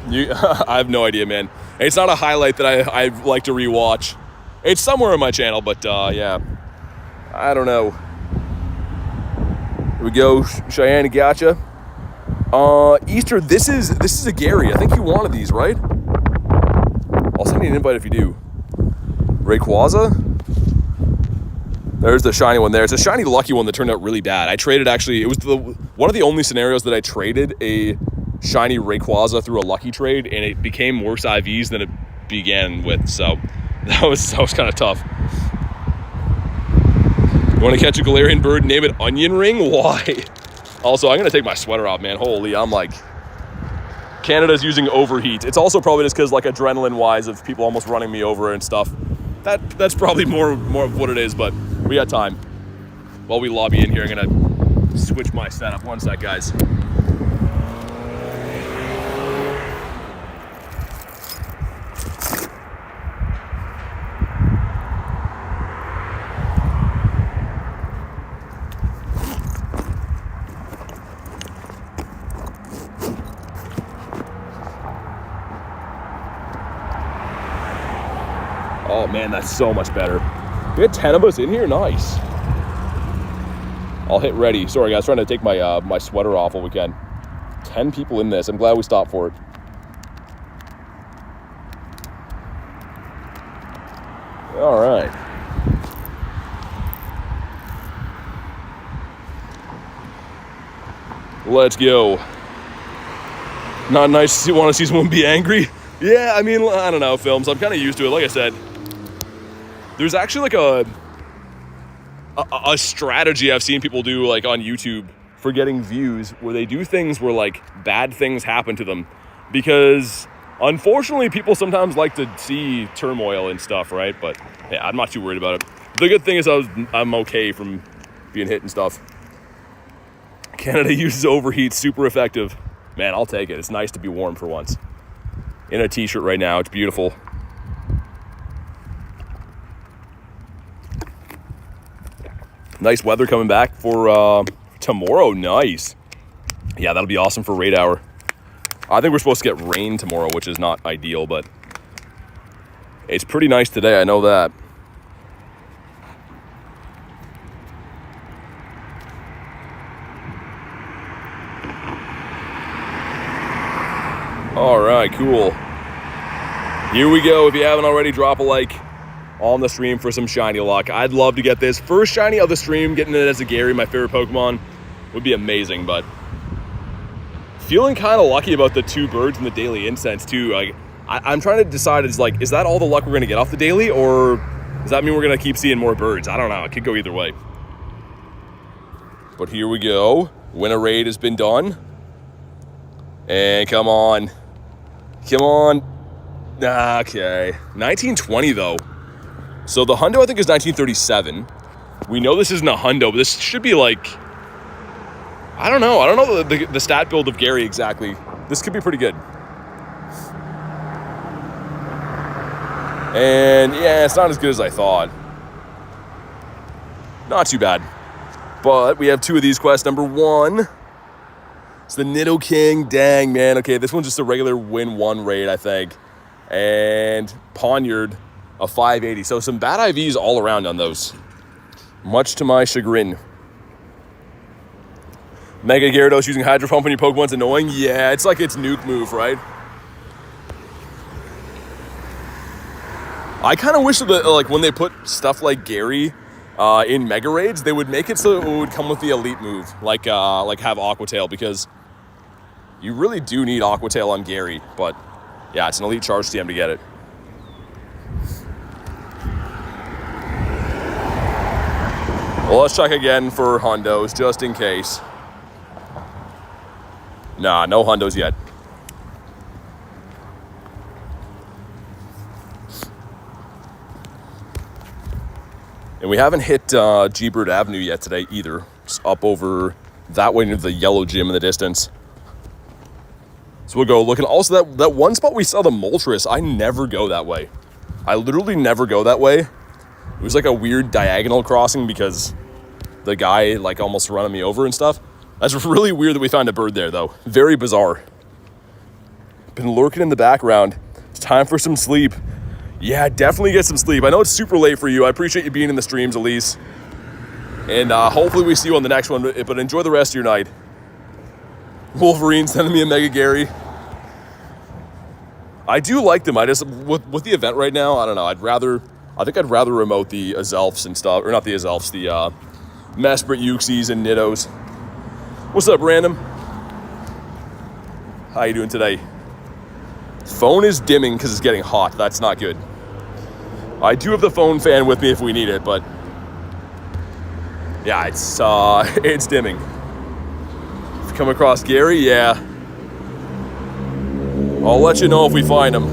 I have no idea, man. It's not a highlight that I like to rewatch. It's somewhere on my channel, but yeah. I don't know. Here we go. Cheyenne, gotcha. Easter, this is a Gary. I think you wanted these, right? I'll send you an invite if you do. Rayquaza. There's the shiny one there. It's a shiny lucky one that turned out really bad. I traded, actually, it was one of the only scenarios that I traded a shiny Rayquaza through a lucky trade, and it became worse IVs than it began with, so that was kind of tough. You want to catch a Galarian bird, name it Onion Ring? Why? Also, I'm going to take my sweater off, man. Holy, I'm like, Canada's using overheat. It's also probably just because, like, adrenaline-wise, of people almost running me over and stuff. That's probably more of what it is, but we got time. While we lobby in here, I'm going to switch my setup. One sec, guys. Oh man, that's so much better. We had 10 of us in here, nice. I'll hit ready. Sorry guys, trying to take my my sweater off while we can. 10 people in this. I'm glad we stopped for it. All right. Let's go. Not nice to want to see someone be angry. Yeah, I mean, I don't know, films. I'm kind of used to it. Like I said, there's actually like a strategy I've seen people do, like on YouTube, for getting views, where they do things where like bad things happen to them, because unfortunately people sometimes like to see turmoil and stuff, right? But yeah, I'm not too worried about it. The good thing is I'm okay from being hit and stuff. Canada uses overheat, super effective. Man, I'll take it. It's nice to be warm for once. In a t-shirt right now, it's beautiful. Nice weather coming back for tomorrow. Nice. Yeah, that'll be awesome for raid hour. I think we're supposed to get rain tomorrow, which is not ideal, but it's pretty nice today, I know that. All right, cool. Here we go. If you haven't already, drop a like on the stream for some shiny luck. I'd love to get this first shiny of the stream. Getting it as a Gary, my favorite Pokemon, would be amazing, but feeling kind of lucky about the 2 birds and the daily incense too. Like, I'm trying to decide, is that all the luck we're going to get off the daily, or does that mean we're going to keep seeing more birds? I don't know. It could go either way. But here we go. When a raid has been done. And come on. Come on. Okay. 1920 though. So the hundo I think is 1937. We know this isn't a hundo, but this should be like, I don't know the stat build of Gary exactly. This could be pretty good. And yeah, it's not as good as I thought. Not too bad. But we have 2 of these quests. Number 1, it's the Nidoking. Dang, man. Okay, this one's just a regular win 1 raid, I think. And Poniard, a 580. So some bad IVs all around on those. Much to my chagrin. Mega Gyarados using Hydro Pump on your Pokemon's annoying. Yeah, it's like its nuke move, right? I kind of wish that, like, when they put stuff like Gary in Mega Raids, they would make it so it would come with the elite move, like have Aqua Tail, because You really do need Aqua Tail on Gary, but yeah, it's an elite charge TM to get it. Well, let's check again for hundos, just in case. Nah, no hundos yet. And we haven't hit G-Bird Avenue yet today either. It's up over that way into the yellow gym in the distance. So we'll go looking. Also, that one spot we saw the Moltres, I never go that way. I literally never go that way. It was like a weird diagonal crossing because the guy like almost running me over and stuff. That's really weird that we found a bird there though. Very bizarre. Been lurking in the background. It's time for some sleep. Yeah, definitely get some sleep. I know it's super late for you. I appreciate you being in the streams, Elise. And hopefully we see you on the next one, but enjoy the rest of your night. Wolverine sending me a Mega Gary. I do like them. I just, with the event right now, I don't know. I think I'd rather remote the Azelfs and stuff, or not the Azelfs, the Mesprit, Uxies, and Nidos. What's up, Random? How you doing today? Phone is dimming because it's getting hot. That's not good. I do have the phone fan with me if we need it, but yeah, it's dimming. If you come across Gary, yeah. I'll let you know if we find him.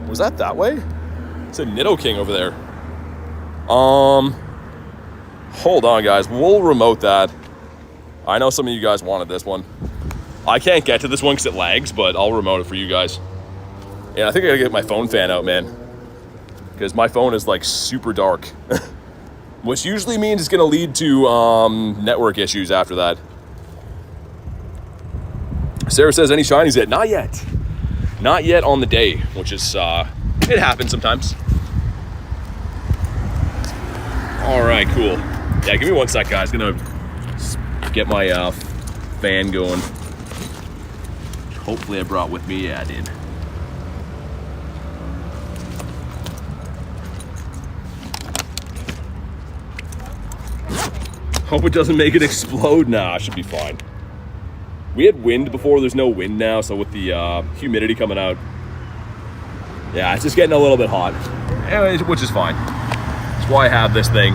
Was that way? It's a Nidoking over there. Hold on, guys. We'll remote that. I know some of you guys wanted this one. I can't get to this one because it lags, but I'll remote it for you guys. And I think I gotta get my phone fan out, man. Because my phone is like super dark. Which usually means it's gonna lead to network issues after that. Sarah says, any shinies yet? Not yet. Not yet on the day, which is, it happens sometimes. All right, cool. Yeah, give me one sec, guys. Gonna get my fan going. Hopefully I brought with me. Yeah, I did. Hope it doesn't make it explode. Nah, it should be fine. We had wind before. There's no wind now, so with the humidity coming out, yeah, it's just getting a little bit hot, which is fine. That's why I have this thing.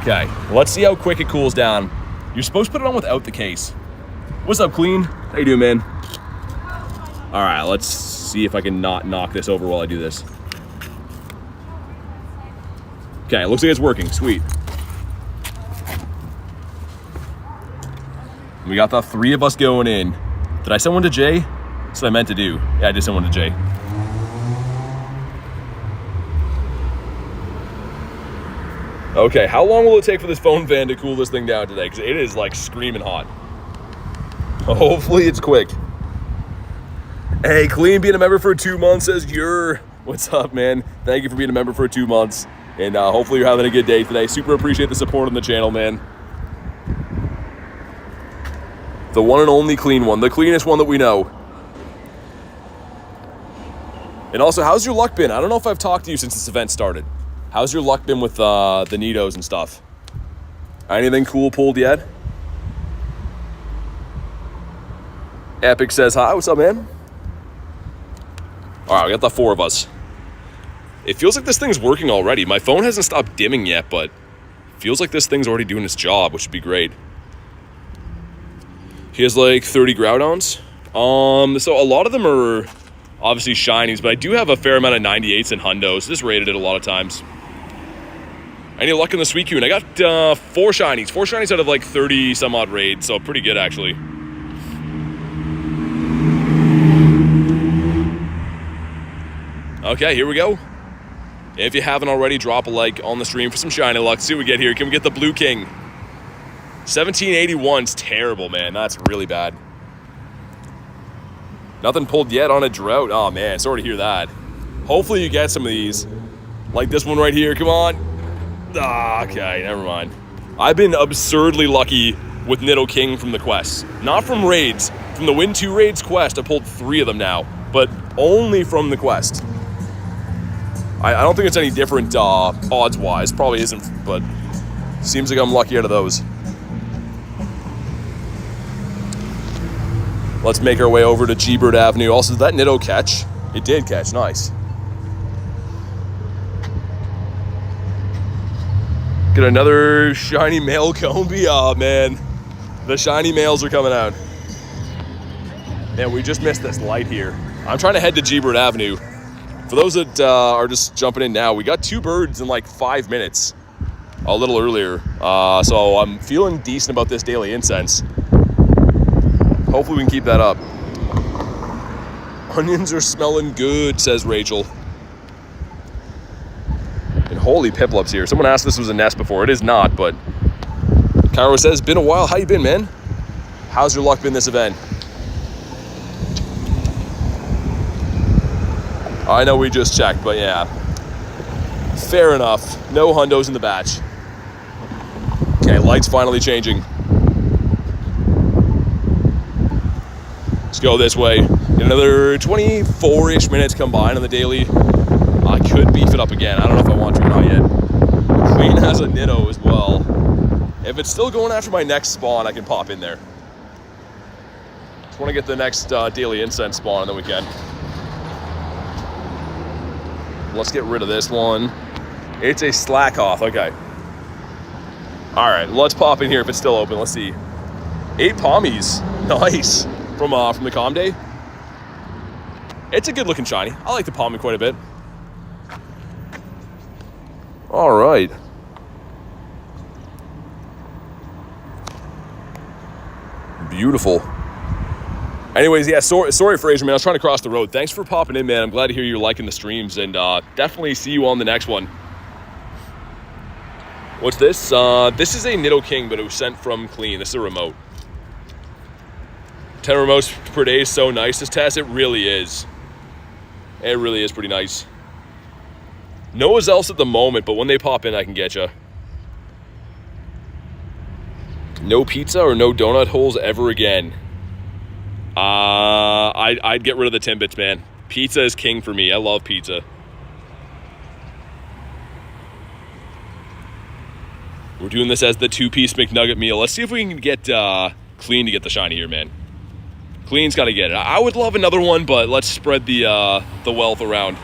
Okay, let's see how quick it cools down. You're supposed to put it on without the case. What's up, Clean? How you doing, man? All right, let's see if I can not knock this over while I do this. Okay, it looks like it's working. Sweet. We got the 3 of us going in. Did I send one to Jay? That's what I meant to do. Yeah, I did send one to Jay. Okay, how long will it take for this phone fan to cool this thing down today? Because it is like screaming hot. Hopefully it's quick. Hey, Clean being a member for 2 months says you're... What's up, man? Thank you for being a member for 2 months. And hopefully you're having a good day today. Super appreciate the support on the channel, man. The one and only clean one. The cleanest one that we know. And also, how's your luck been? I don't know if I've talked to you since this event started. How's your luck been with the Nidos and stuff? Anything cool pulled yet? Epic says hi. What's up, man? All right, we got the 4 of us. It feels like this thing's working already. My phone hasn't stopped dimming yet, but it feels like this thing's already doing its job, which would be great. He has like 30 Groudons. So a lot of them are obviously shinies, but I do have a fair amount of 98s and hundos. Just rated it a lot of times. Any luck in the Suicune? I got 4 shinies. 4 shinies out of like 30 some odd raids, so pretty good actually. Okay, here we go. If you haven't already, drop a like on the stream for some shiny luck. See what we get here. Can we get the Blue King? 1781's terrible, man. That's really bad. Nothing pulled yet on a drought. Oh, man. Sorry to hear that. Hopefully you get some of these. Like this one right here. Come on. Ah, okay, never mind. I've been absurdly lucky with Nidoking from the quests. Not from raids. From the Win 2 raids quest, I pulled 3 of them now. But only from the quest. I don't think it's any different odds-wise. Probably isn't, but seems like I'm lucky out of those. Let's make our way over to G-Bird Avenue. Also, did that Nido catch? It did catch, nice. Get another shiny male Combi. Oh man, the shiny males are coming out. Man, we just missed this light here. I'm trying to head to G-Bird Avenue. For those that are just jumping in now, we got 2 birds in like 5 minutes, a little earlier. So I'm feeling decent about this daily incense. Hopefully we can keep that up. Onions are smelling good, says Rachel. And holy piplups here. Someone asked if this was a nest before. It is not, but Cairo says, been a while. How you been, man? How's your luck been this event? I know we just checked, but yeah. Fair enough. No hundos in the batch. Okay, light's finally changing. Let's go this way. Get another 24-ish minutes combined on the daily. I could beef it up again. I don't know if I want to or not yet. Queen has a Nido as well. If it's still going after my next spawn, I can pop in there. Just want to get the next daily incense spawn and then we can. Let's get rid of this one. It's a Slackoth, okay. All right, let's pop in here if it's still open. Let's see. 8 Pommies, nice. From the Com Day. It's a good looking shiny. I like the Pommy quite a bit. All right. Beautiful. Anyways, yeah, sorry Fraser, man. I was trying to cross the road. Thanks for popping in, man. I'm glad to hear you're liking the streams, and definitely see you on the next one. What's this? This is a Nidoking, but it was sent from Clean. This is a remote. 10 remotes per day is so nice. This test, it really is. It really is pretty nice. No Azelfs at the moment, but when they pop in, I can get you. No pizza or no donut holes ever again. I'd get rid of the Timbits, man. Pizza is king for me. I love pizza. We're doing this as the 2-piece McNugget meal. Let's see if we can get Clean to get the shiny here, man. Clean's got to get it. I would love another one, but let's spread the wealth around.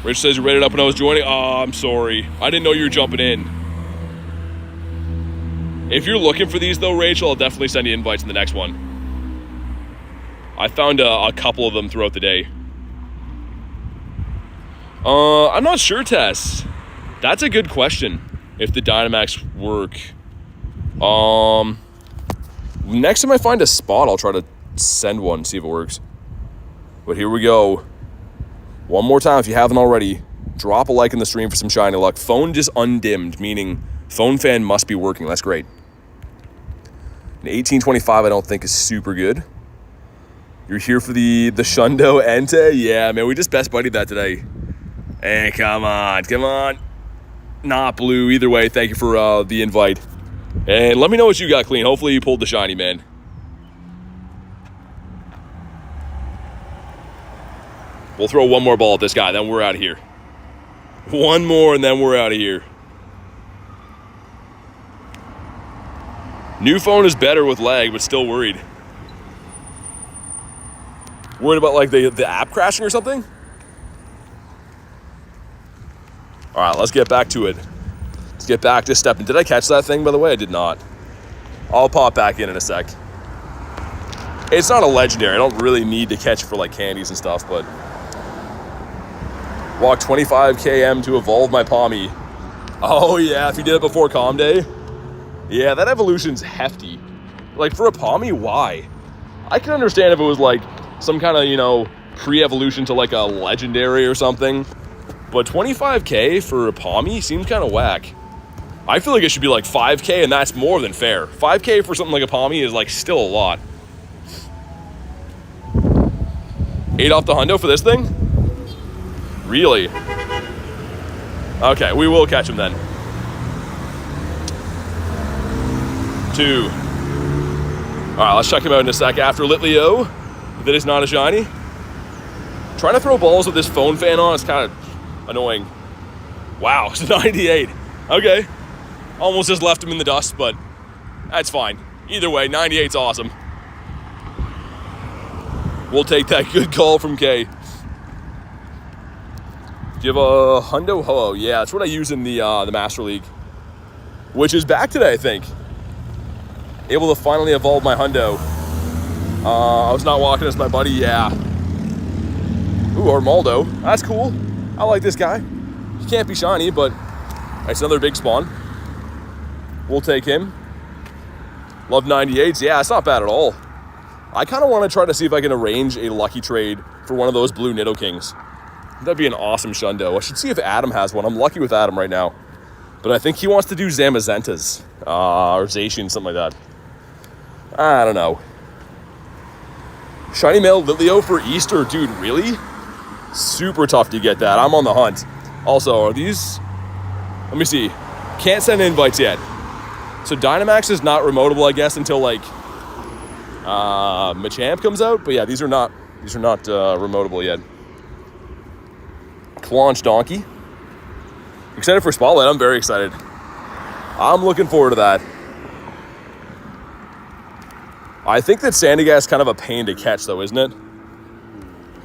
Rich says you read it up when I was joining. Oh, I'm sorry. I didn't know you were jumping in. If you're looking for these, though, Rachel, I'll definitely send you invites in the next one. I found a couple of them throughout the day. I'm not sure, Tess. That's a good question. If the Dynamax work. Next time I find a spot, I'll try to send one, see if it works. But here we go. One more time, if you haven't already, drop a like in the stream for some shiny luck. Phone just undimmed, meaning phone fan must be working. That's great. An 1825 I don't think is super good. You're here for the Shundo Entei? Yeah, man, we just best buddied that today. Hey, come on. Not blue. Either way, thank you for the invite. And let me know what you got, Clean. Hopefully you pulled the shiny, man. We'll throw one more ball at this guy, then we're out of here. One more, and then we're out of here. New phone is better with lag, but still worried. Worried about, like, the app crashing or something? All right, let's get back to it. Let's get back to stepping. Did I catch that thing, by the way? I did not. I'll pop back in a sec. It's not a legendary. I don't really need to catch it for, like, candies and stuff, but... Walk 25 km to evolve my Pommy. Oh, yeah, if you did it before Com Day. Yeah, that evolution's hefty. Like, for a Pommy, why? I can understand if it was, like, some kind of, you know, pre-evolution to, like, a legendary or something. But 25k for a Pommy seems kind of whack. I feel like it should be, like, 5k, and that's more than fair. 5k for something like a Pommy is, like, still a lot. 8 off the hundo for this thing? Really? Okay, we will catch him then. 2. Alright, let's check him out in a sec after Litleo. That is not a shiny. Trying to throw balls with this phone fan on is kind of annoying. Wow, it's a 98. Okay. Almost just left him in the dust, but that's fine. Either way, 98's awesome. We'll take that good call from Kay. Do you have a Hundo Ho-Oh? Yeah, that's what I use in the Master League, which is back today, I think. Able to finally evolve my Hundo. I was not walking as my buddy, yeah. Ooh, Armaldo, that's cool. I like this guy. He can't be shiny, but it's another big spawn. We'll take him. Love 98s, yeah, it's not bad at all. I kind of want to try to see if I can arrange a lucky trade for one of those blue Nidokings. That'd be an awesome Shundo. I should see if Adam has one. I'm lucky with Adam right now. But I think he wants to do Zamazentas, or Zacian, something like that. I don't know. Shiny Male Litleo for Easter, dude, really? Super tough to get that. I'm on the hunt. Also, are these... Let me see. Can't send invites yet. So Dynamax is not remotable, I guess, until like Machamp comes out. But yeah, these are not remotable yet. Claunch Donkey. Excited for Spotlight. I'm very excited. I'm looking forward to that. I think that Sandygast is kind of a pain to catch, though, isn't it?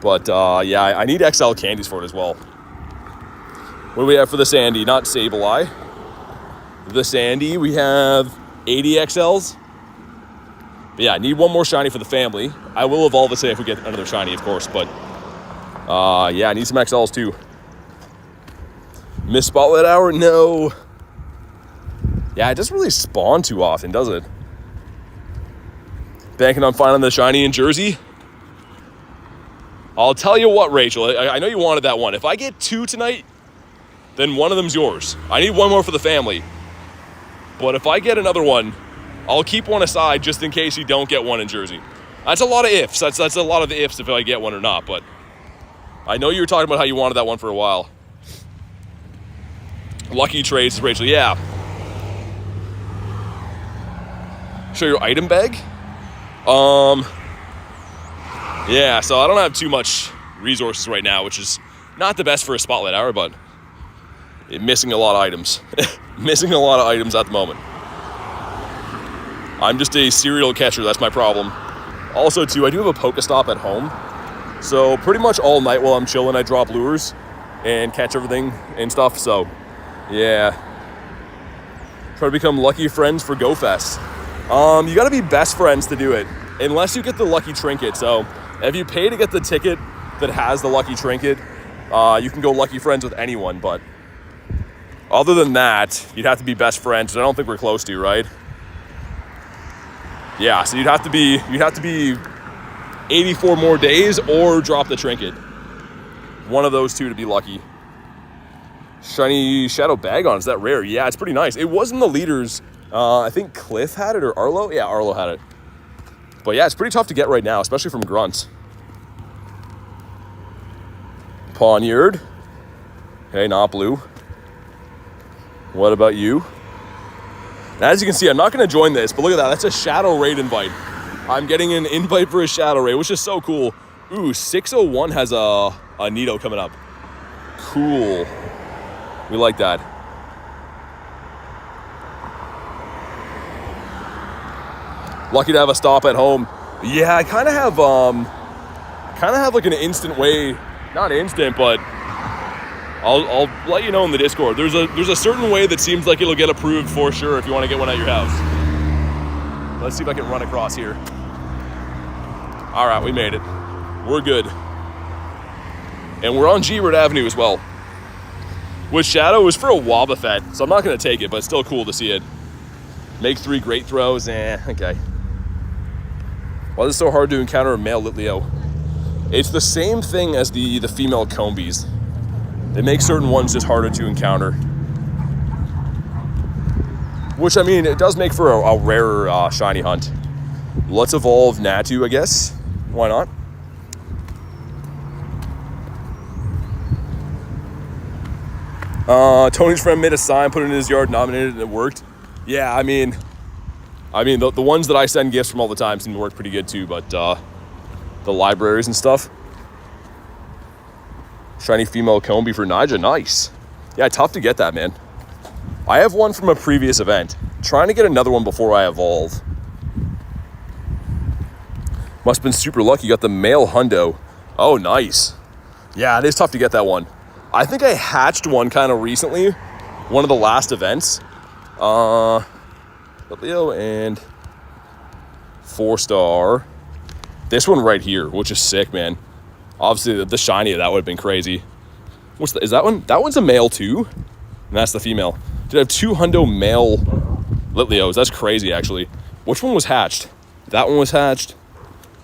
But yeah, I need XL candies for it as well. What do we have for the Sandy? Not Sableye. The Sandy, we have 80 XLs. But yeah, I need one more shiny for the family. I will evolve it, say, if we get another shiny, of course. But yeah, I need some XLs too. Miss Spotlight Hour? No. Yeah, it doesn't really spawn too often, does it? Banking on finding the shiny in Jersey. I'll tell you what, Rachel, I know you wanted that one. If I get 2 tonight, then one of them's yours. I need one more for the family. But if I get another one, I'll keep one aside just in case you don't get one in Jersey. That's a lot of ifs. That's a lot of ifs if I get one or not. But I know you were talking about how you wanted that one for a while. Lucky trades, Rachel. Yeah. Show your item bag. Yeah, so I don't have too much resources right now, which is not the best for a Spotlight Hour, but missing a lot of items. Missing a lot of items at the moment. I'm just a serial catcher, that's my problem. Also, too, I do have a Pokestop at home. So pretty much all night while I'm chilling, I drop lures and catch everything and stuff. So, yeah. Try to become lucky friends for GoFest. You gotta be best friends to do it, unless you get the lucky trinket. So if you pay to get the ticket that has the lucky trinket, you can go lucky friends with anyone. But other than that, you'd have to be best friends. I don't think we're close to, right? Yeah, so you'd have to be 84 more days or drop the trinket. One of those two to be lucky. Shiny Shadow Bagon, is that rare? Yeah, it's pretty nice. It was in the leaders. I think Cliff had it, or Arlo? Yeah, Arlo had it. But yeah, it's pretty tough to get right now, especially from grunts. Pawniard. Okay, not blue. What about you? And as you can see, I'm not going to join this, but look at that. That's a Shadow Raid invite. I'm getting an invite for a Shadow Raid, which is so cool. Ooh, 601 has a Nido coming up. Cool. We like that. Lucky to have a stop at home. Yeah, I kind of have like an instant way, not instant, but I'll let you know in the Discord. There's a certain way that seems like it'll get approved for sure if you want to get one at your house. Let's see if I can run across here. All right, we made it. We're good. And we're on G-Road Avenue as well. With Shadow, it was for a Wobbuffet, so I'm not going to take it, but it's still cool to see it. Make 3 great throws, okay. Why is it so hard to encounter a male Litleo? It's the same thing as the female Combies. They make certain ones just harder to encounter. Which, I mean, it does make for a rarer shiny hunt. Let's evolve Natu, I guess. Why not? Tony's friend made a sign, put it in his yard, nominated, and it worked. Yeah, I mean, the ones that I send gifts from all the time seem to work pretty good too, but the libraries and stuff. Shiny female Combi for Nija, nice. Yeah, tough to get that, man. I have one from a previous event. Trying to get another one before I evolve. Must have been super lucky. Got the male hundo. Oh, nice. Yeah, it is tough to get that one. I think I hatched one kind of recently. One of the last events. Leo and 4-star. This one right here, which is sick, man. Obviously, the shiny of that would have been crazy. Is that one? That one's a male too? And that's the female. Did I have 2 hundo male Litleos? That's crazy, actually. Which one was hatched? That one was hatched.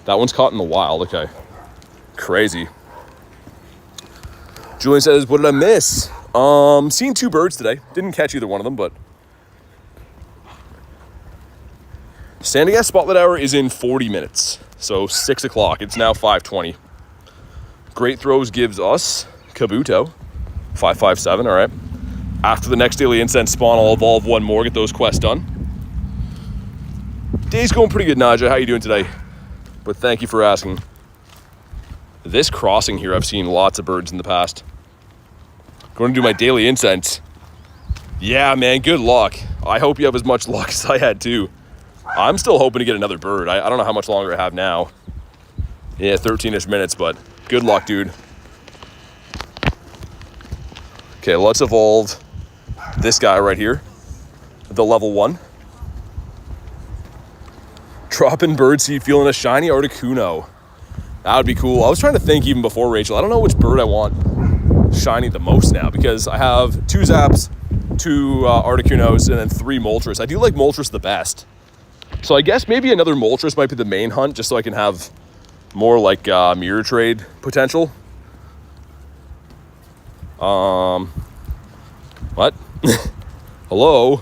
That one's caught in the wild. Okay. Crazy. Julian says, what did I miss? Seen 2 birds today. Didn't catch either one of them, but Sandygast Spotlight Hour is in 40 minutes. So 6 o'clock. It's now 5:20. Great Throws gives us Kabuto. 557, all right. After the next daily incense spawn, I'll evolve one more, get those quests done. Day's going pretty good, Naja. How you doing today? But thank you for asking. This crossing here, I've seen lots of birds in the past. Going to do my daily incense. Yeah, man, good luck. I hope you have as much luck as I had too. I'm still hoping to get another bird. I don't know how much longer I have now. Yeah, 13-ish minutes, but good luck, dude. Okay, let's evolve this guy right here. The level 1. Dropping birdseed, feeling a shiny Articuno. That would be cool. I was trying to think even before, Rachel. I don't know which bird I want shiny the most now because I have 2 Zaps, 2 Articunos, and then 3 Moltres. I do like Moltres the best. So I guess maybe another Moltres might be the main hunt just so I can have more like mirror trade potential. What? Hello?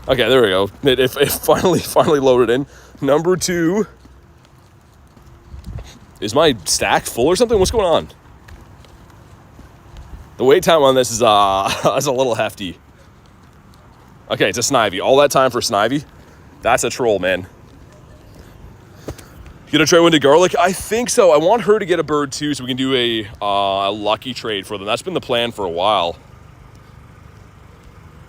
Okay, there we go. It finally loaded in. Number 2. Is my stack full or something? What's going on? The wait time on this is a little hefty. Okay, it's a Snivy. All that time for Snivy? That's a troll, man. You gonna try one to Garlic? I think so. I want her to get a bird too so we can do a lucky trade for them. That's been the plan for a while.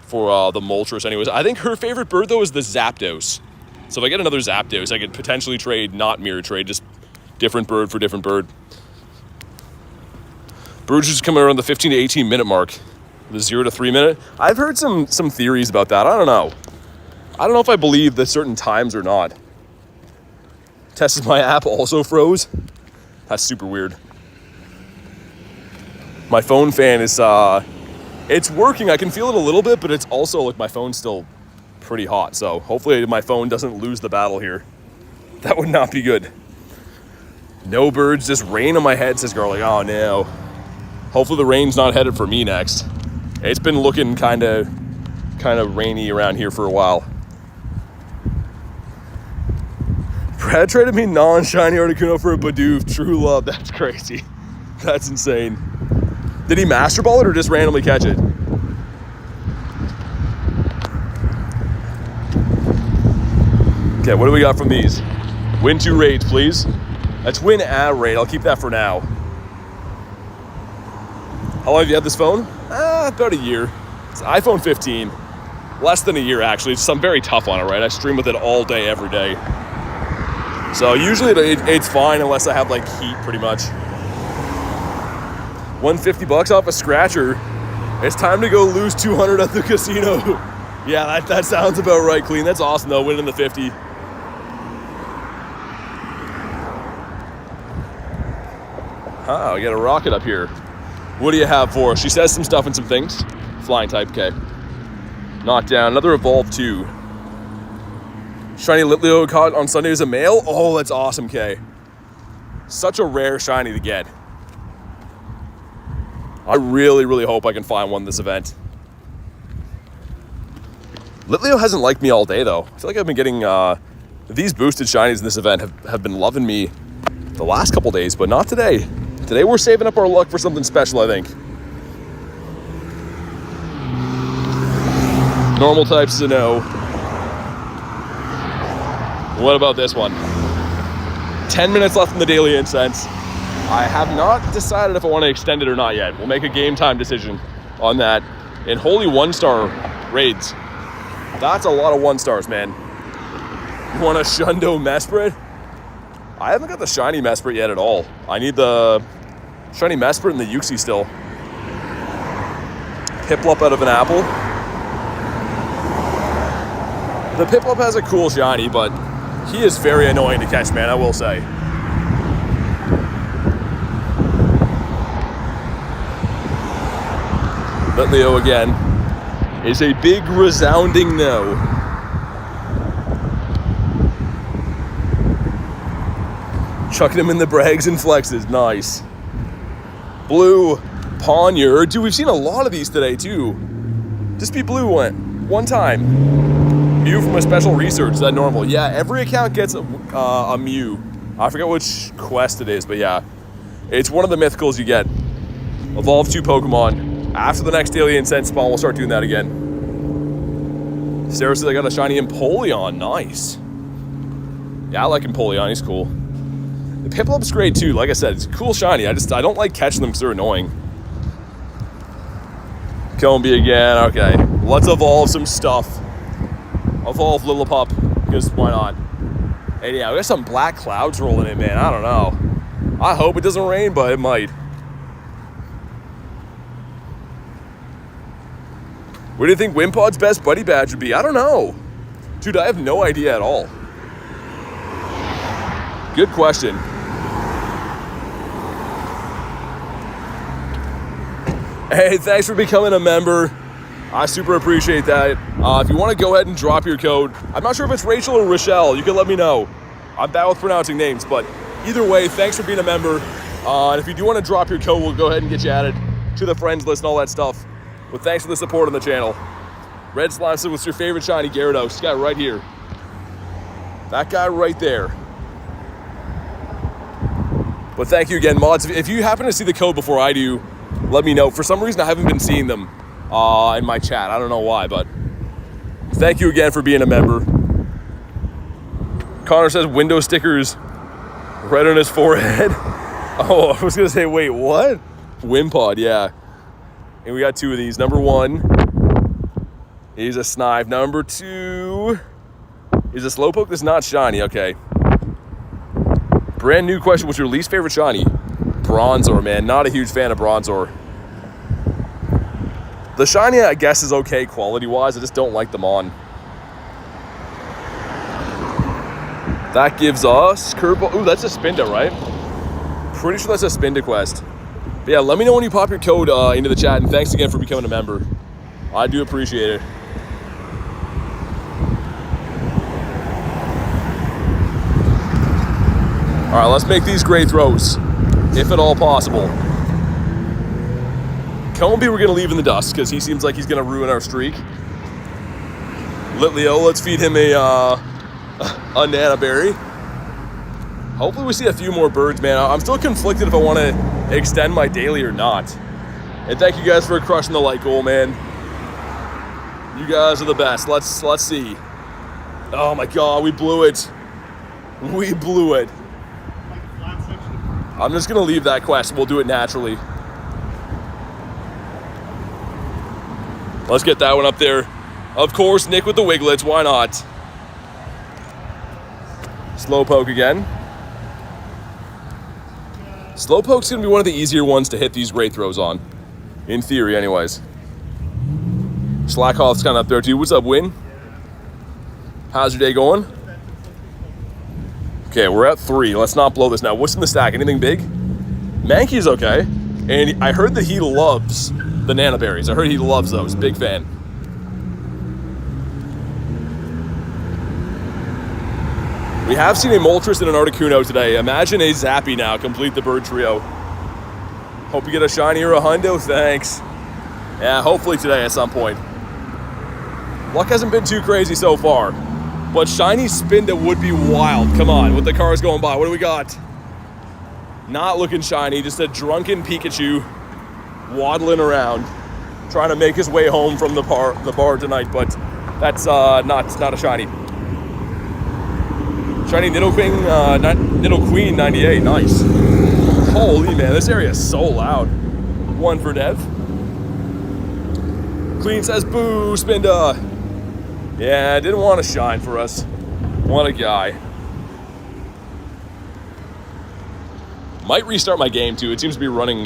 For the Moltres anyways. I think her favorite bird though is the Zapdos. So if I get another Zapdos, I could potentially trade, not mirror trade, just different bird for different bird. Birds just coming around the 15 to 18 minute mark. The 0 to 3 minute. I've heard some theories about that. I don't know. I don't know if I believe the certain times or not. Tested my app, also froze. That's super weird. My phone fan is, it's working. I can feel it a little bit, but it's also like my phone's still pretty hot. So hopefully my phone doesn't lose the battle here. That would not be good. No birds, just rain on my head, says Garlic. Oh no. Hopefully the rain's not headed for me next. It's been looking kind of rainy around here for a while. Brad traded me non-shiny Articuno for a Bidoof. True love. That's crazy. That's insane. Did he master ball it or just randomly catch it? Okay, what do we got from these? Win 2 raids, please. Let's win a raid. I'll keep that for now. How long have you had this phone? About a year. It's an iPhone 15. Less than a year, actually. I'm very tough on it, right? I stream with it all day, every day. So usually it's fine unless I have like heat, pretty much. $150 off a scratcher. It's time to go lose 200 at the casino. Yeah, that sounds about right, Clean. That's awesome though, winning the 50. Oh, we got a rocket up here. What do you have for us? She says some stuff and some things. Flying type, okay. Knocked down. Another Evolve 2. Shiny Litleo caught on Sunday as a male. Oh, that's awesome, Kay. Such a rare shiny to get. I really, really hope I can find one this event. Litleo hasn't liked me all day, though. I feel like I've been getting... these boosted shinies in this event have been loving me the last couple days, but not today. Today we're saving up our luck for something special, I think. Normal types is a no. What about this one? 10 minutes left in the daily incense. I have not decided if I want to extend it or not yet. We'll make a game time decision on that. And holy 1-star raids. That's a lot of 1-stars, man. You want a Shundo Mesprit? I haven't got the shiny Mesprit yet at all. I need the shiny Mesprit and the Uxie still. Piplup out of an apple. The Piplup has a cool shiny, but he is very annoying to catch, man, I will say. Litleo again is a big resounding no. Chucking him in the brags and flexes, nice. Blue Poniard, dude, we've seen a lot of these today too. Just be blue one time. Mew from a special research, is that normal? Yeah, every account gets a Mew. I forget which quest it is, but yeah. It's one of the mythicals you get. Evolve 2 Pokemon. After the next daily incense spawn, we'll start doing that again. Sarah says I got a shiny Empoleon, nice. Yeah, I like Empoleon, he's cool. The Piplup's great too, like I said, it's a cool shiny. I don't like catching them because they're annoying. Combee again, okay. Let's evolve some stuff. Evolve Lillipup, because why not? And yeah, we got some black clouds rolling in, man, I don't know. I hope it doesn't rain, but it might. What do you think Wimpod's best buddy badge would be? I don't know. Dude, I have no idea at all. Good question. Hey, thanks for becoming a member. I super appreciate that. If you want to go ahead and drop your code, I'm not sure if it's Rachel or Rochelle. You can let me know. I'm bad with pronouncing names, but either way, thanks for being a member. And if you do want to drop your code, we'll go ahead and get you added to the friends list and all that stuff. But thanks for the support on the channel. Red Slime said, what's your favorite shiny Gyarados? This guy right here. That guy right there. But thank you again, mods. If you happen to see the code before I do, let me know. For some reason, I haven't been seeing them in my chat. I don't know why, but thank you again for being a member. Connor says window stickers right on his forehead. Oh, I was going to say, wait, what? Wimpod, yeah. And we got 2 of these. Number 1 is a Snipe. Number 2 is a Slowpoke that's not shiny. Okay. Brand new question. What's your least favorite shiny? Bronzor, man. Not a huge fan of Bronzor. The shiny, I guess, is okay quality-wise. I just don't like them on. That gives us Curveball. Ooh, that's a Spinda, right? Pretty sure that's a Spinda quest. But yeah, let me know when you pop your code into the chat, and thanks again for becoming a member. I do appreciate it. All right, let's make these great throws, if at all possible. Combee we're gonna leave in the dust, because he seems like he's gonna ruin our streak. Litleo, let's feed him a Nana Berry. Hopefully we see a few more birds, man. I'm still conflicted if I want to extend my daily or not. And thank you guys for crushing the like goal, man. You guys are the best. Let's see. Oh my god, we blew it. We blew it. I'm just gonna leave that quest. We'll do it naturally. Let's get that one up there. Of course, Nick with the Wiglets. Why not? Slowpoke again. Slowpoke's gonna be one of the easier ones to hit these great throws on. In theory, anyways. Slackhoff's kind of up there too. What's up, Win? How's your day going? Okay, we're at 3. Let's not blow this now. What's in the stack? Anything big? Mankey's okay. And I heard that he loves the Nana Berries. I heard he loves those. Big fan. We have seen a Moltres and an Articuno today. Imagine a Zappy now. Complete the bird trio. Hope you get a shiny or a hundo. Thanks. Yeah, hopefully today at some point. Luck hasn't been too crazy so far. But shiny Spinda would be wild. Come on, with the cars going by. What do we got? Not looking shiny. Just a drunken Pikachu waddling around, trying to make his way home from the bar tonight. But that's not a shiny. Shiny Nidoqueen 98, nice. Holy man, this area is so loud. 1 for Dev. Clean says, boo, Spinda. Yeah, didn't want to shine for us. What a guy. Might restart my game too. It seems to be running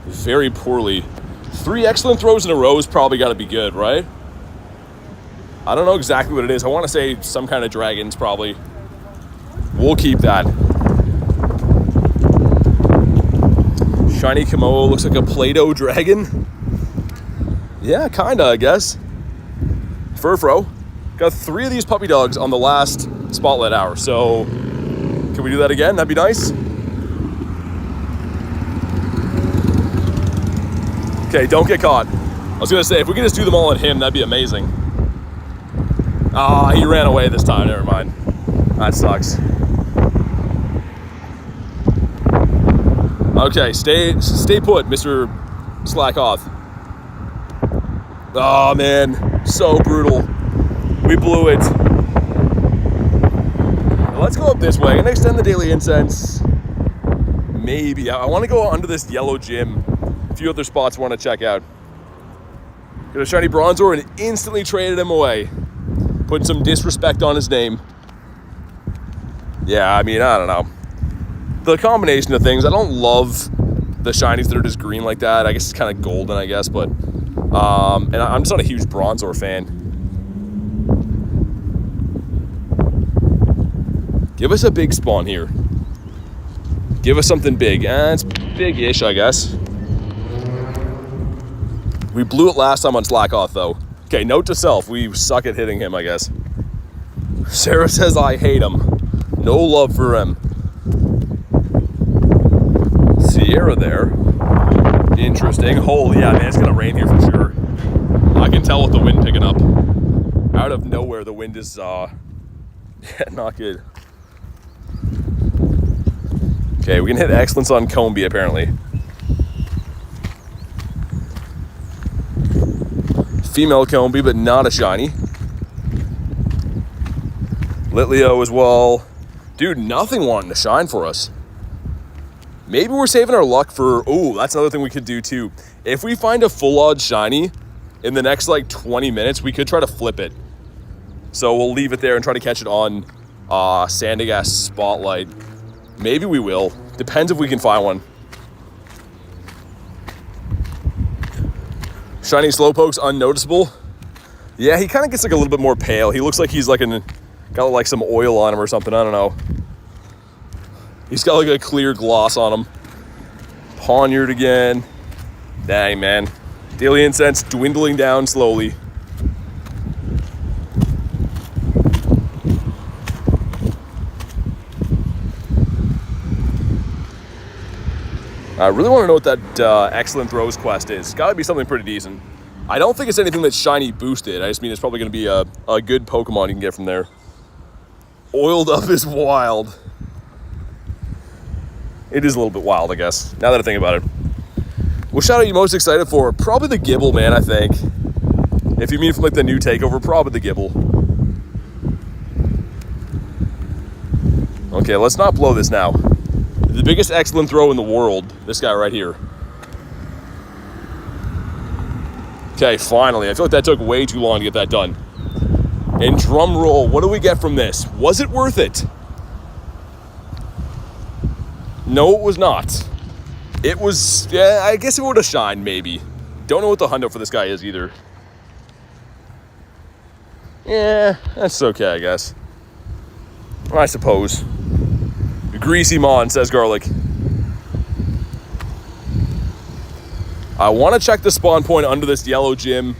very poorly. 3 excellent throws in a row has probably got to be good, right? I don't know exactly what it is. I want to say some kind of dragons, probably. We'll keep that. Shiny Komodo looks like a Play-Doh dragon. Yeah, kinda, I guess. Furfro. Got 3 of these puppy dogs on the last Spotlight Hour, so can we do that again? That'd be nice. Okay, don't get caught. I was gonna say, if we can just do them all on him, that'd be amazing. Ah, he ran away this time, never mind. That sucks. Okay, stay put, Mr. Slack Off. Oh man, so brutal. We blew it. Now let's go up this way. I'm gonna extend the daily incense. Maybe. I want to go under this yellow gym. A few other spots I want to check out. Got a shiny Bronzor and instantly traded him away. Putting some disrespect on his name. Yeah, I mean, I don't know. The combination of things, I don't love the shinies that are just green like that. I guess it's kind of golden, I guess, but and I'm just not a huge Bronzor fan. Give us a big spawn here. Give us something big. It's big-ish, I guess. We blew it last time on Slack Off, though. Okay, note to self, we suck at hitting him, I guess. Sarah says I hate him. No love for him. Sierra there. Interesting. Holy, yeah, man, it's gonna rain here for sure. I can tell with the wind picking up. Out of nowhere, the wind is, yeah, not good. Okay, we can hit excellence on Combi, apparently. Female Combi, but not a shiny. Litleo as well. Dude, nothing wanting to shine for us. Maybe we're saving our luck for... Oh, that's another thing we could do too. If we find a full odd shiny in the next like 20 minutes, we could try to flip it. So we'll leave it there and try to catch it on Sandygast Spotlight. Maybe we will. Depends if we can find one. Shiny Slowpoke's unnoticeable. Yeah, he kind of gets like a little bit more pale. He looks like he's like got like some oil on him or something. I don't know. He's got like a clear gloss on him. Poniard again. Dang, man. Daily incense dwindling down slowly. I really want to know what that excellent throws quest is. It's got to be something pretty decent. I don't think it's anything that's shiny boosted. I just mean it's probably going to be a good Pokemon you can get from there. Oiled up is wild. It is a little bit wild, I guess, now that I think about it. What shout out are you most excited for? Probably the Gibble, man, I think. If you mean from like the new takeover, probably the Gibble. Okay, let's not blow this now. The biggest excellent throw in the world, this guy right here. Okay, finally. I feel like that took way too long to get that done. And drum roll, what do we get from this? Was it worth it? No, it was not. It was, yeah, I guess it would have shined, maybe. Don't know what the hundo for this guy is either. Yeah, that's okay, I guess. I suppose. Greasy Mon, says Garlic. I want to check the spawn point under this yellow gym.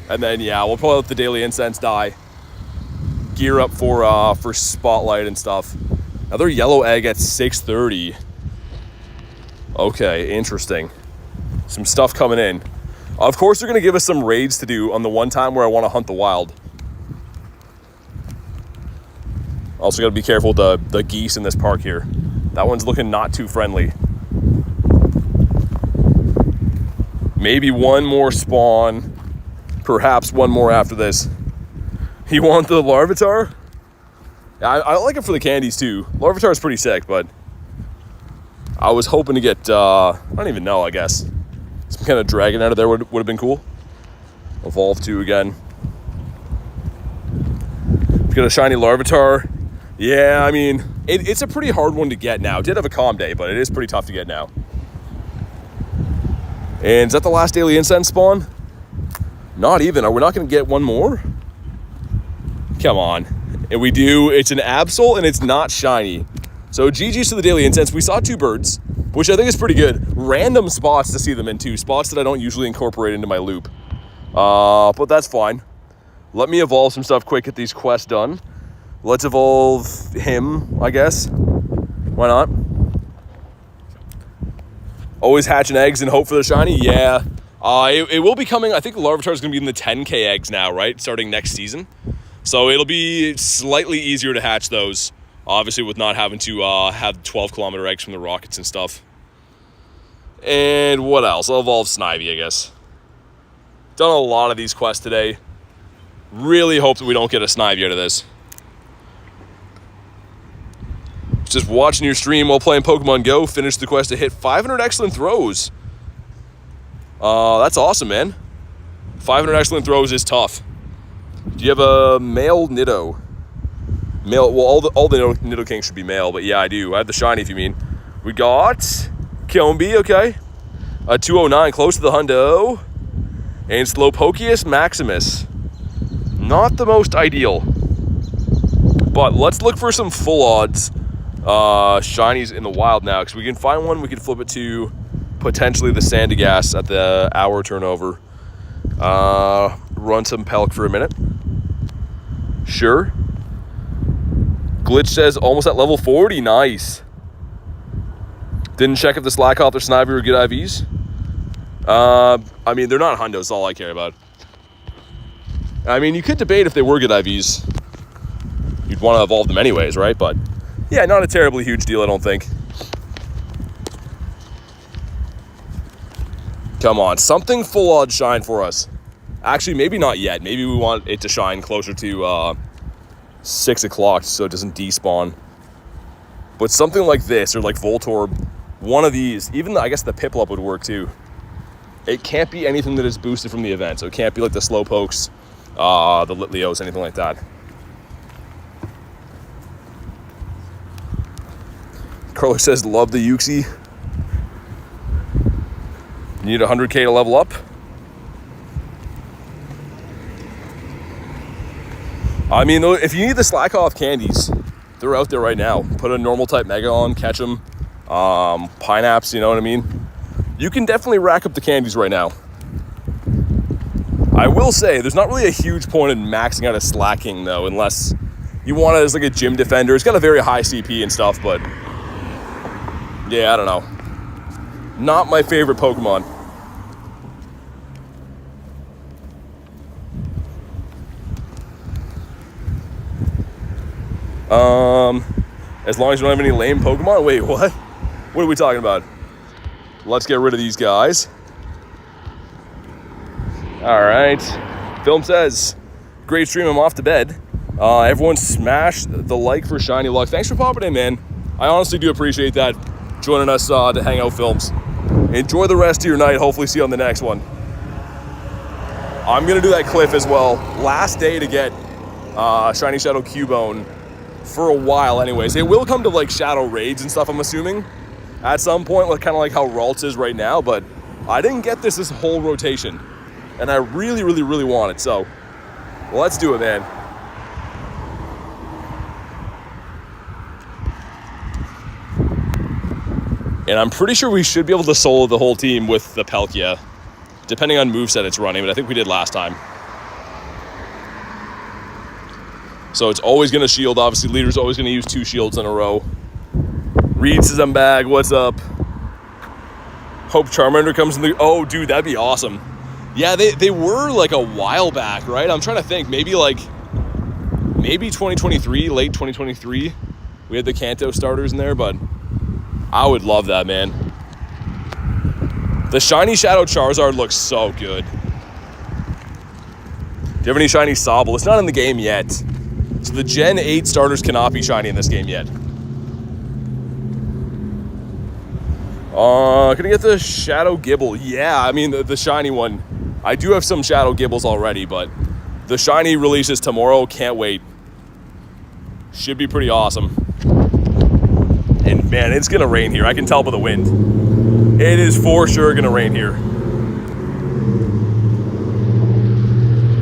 And then, yeah, we'll probably let the daily incense die. Gear up for Spotlight and stuff. Another yellow egg at 6:30. Okay, interesting. Some stuff coming in. Of course, they're going to give us some raids to do on the one time where I want to hunt the wild. Also got to be careful with the geese in this park here. That one's looking not too friendly. Maybe one more spawn. Perhaps one more after this. You want the Larvitar? I like it for the candies too. Larvitar is pretty sick, but I was hoping to get, I don't even know, I guess. Some kind of dragon out of there would have been cool. Evolve 2 again. We've got a shiny Larvitar. Yeah, I mean, it's a pretty hard one to get now. It did have a calm day, but it is pretty tough to get now. And is that the last daily incense spawn? Not even. Are we not going to get one more? Come on. And we do. It's an Absol, and it's not shiny. So GG's to the daily incense. We saw 2 birds, which I think is pretty good. Random spots to see them in, too. Spots that I don't usually incorporate into my loop. But that's fine. Let me evolve some stuff quick, get these quests done. Let's evolve him, I guess. Why not? Always hatching eggs and hope for the shiny? Yeah. It will be coming. I think the Larvitar is going to be in the 10K eggs now, right? Starting next season. So it'll be slightly easier to hatch those. Obviously with not having to have 12-kilometer eggs from the rockets and stuff. And what else? I'll evolve Snivy, I guess. Done a lot of these quests today. Really hope that we don't get a Snivy out of this. Just watching your stream while playing Pokemon Go. Finished the quest to hit 500 excellent throws. That's awesome, man. 500 excellent throws is tough. Do you have a male Nido? Male, well, all the Nidoking should be male, but yeah, I do. I have the shiny, if you mean. We got Kilmby, okay. A 209, close to the hundo. And Slowpokeus Maximus. Not the most ideal. But let's look for some full odds shinies in the wild now, because we can find one. We can flip it to potentially the Sandygast at the hour turnover. Run some Pelk for a minute. Sure. Glitch says almost at level 40. Nice. Didn't check if the Slackoth or Snivy were good IVs. I mean, they're not hundos. That's all I care about. I mean, you could debate if they were good IVs. You'd want to evolve them anyways, right? But yeah, not a terribly huge deal, I don't think. Come on, something full odd shine for us. Actually, maybe not yet. Maybe we want it to shine closer to 6 o'clock so it doesn't despawn. But something like this, or like Voltorb, one of these, even I guess the Piplup would work too. It can't be anything that is boosted from the event. So it can't be like the Slowpokes, the Litleos, anything like that. Carlo says, love the Uxie. You need 100K to level up. I mean, if you need the Slackoth candies, they're out there right now. Put a normal type Mega on, catch them. Pineapps, you know what I mean? You can definitely rack up the candies right now. I will say, there's not really a huge point in maxing out a Slacking, though, unless you want it as like a gym defender. It's got a very high CP and stuff, but yeah, I don't know. Not my favorite Pokemon. As long as you don't have any lame Pokemon. Wait, what? What are we talking about? Let's get rid of these guys. All right. Film says, great stream, I'm off to bed. Everyone smash the like for Shiny Luck. Thanks for popping in, man. I honestly do appreciate that. Joining us to hang out Films. Enjoy the rest of your night. Hopefully see you on the next one. I'm going to do that cliff as well. Last day to get Shiny Shadow Cubone for a while anyways. It will come to like Shadow Raids and stuff, I'm assuming. At some point, like, kind of like how Ralts is right now. But I didn't get this whole rotation. And I really, really, really want it. So let's do it, man. And I'm pretty sure we should be able to solo the whole team with the Palkia, depending on moveset it's running, but I think we did last time. So it's always going to shield, obviously. Leader's always going to use 2 shields in a row. Reed says I'm back. What's up? Hope Charmander comes in the... Oh, dude, that'd be awesome. Yeah, they were like a while back, right? I'm trying to think. Maybe 2023, late 2023. We had the Kanto starters in there, but... I would love that, man. The Shiny Shadow Charizard looks so good. Do you have any Shiny Sobble? It's not in the game yet. So the Gen 8 starters cannot be shiny in this game yet. Can I get the Shadow Gibble? Yeah, I mean, the shiny one. I do have some Shadow Gibbles already, but the shiny releases tomorrow. Can't wait. Should be pretty awesome. And man, it's gonna rain here. I can tell by the wind. It is for sure gonna rain here.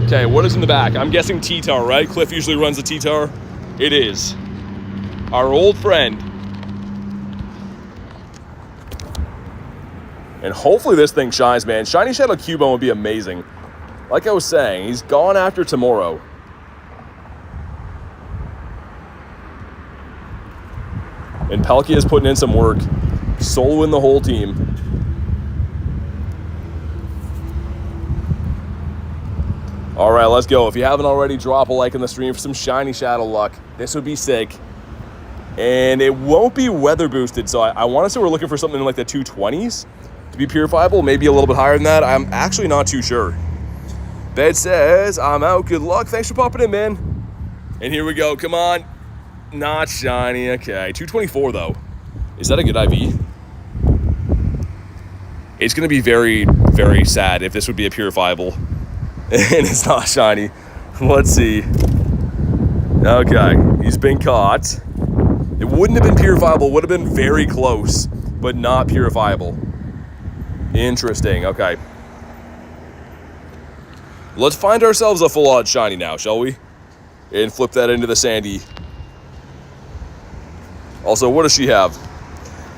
Okay, what is in the back? I'm guessing T-Tar, right? Cliff usually runs the T-Tar. It is. Our old friend. And hopefully this thing shines, man. Shiny Shadow Cubone would be amazing. Like I was saying, he's gone after tomorrow. And Palkia is putting in some work, soloing the whole team. All right, let's go. If you haven't already, drop a like in the stream for some Shiny Shadow luck. This would be sick. And it won't be weather boosted, so I want to say we're looking for something in like the 220s to be purifiable, maybe a little bit higher than that. I'm actually not too sure. Bed says, I'm out. Good luck. Thanks for popping in, man. And here we go. Come on. Not shiny. Okay. 224, though. Is that a good IV? It's going to be very, very sad if this would be a purifiable. And it's not shiny. Let's see. Okay. He's been caught. It wouldn't have been purifiable. Would have been very close, but not purifiable. Interesting. Okay. Let's find ourselves a full on shiny now, shall we? And flip that into the Sandy. Also, what does she have?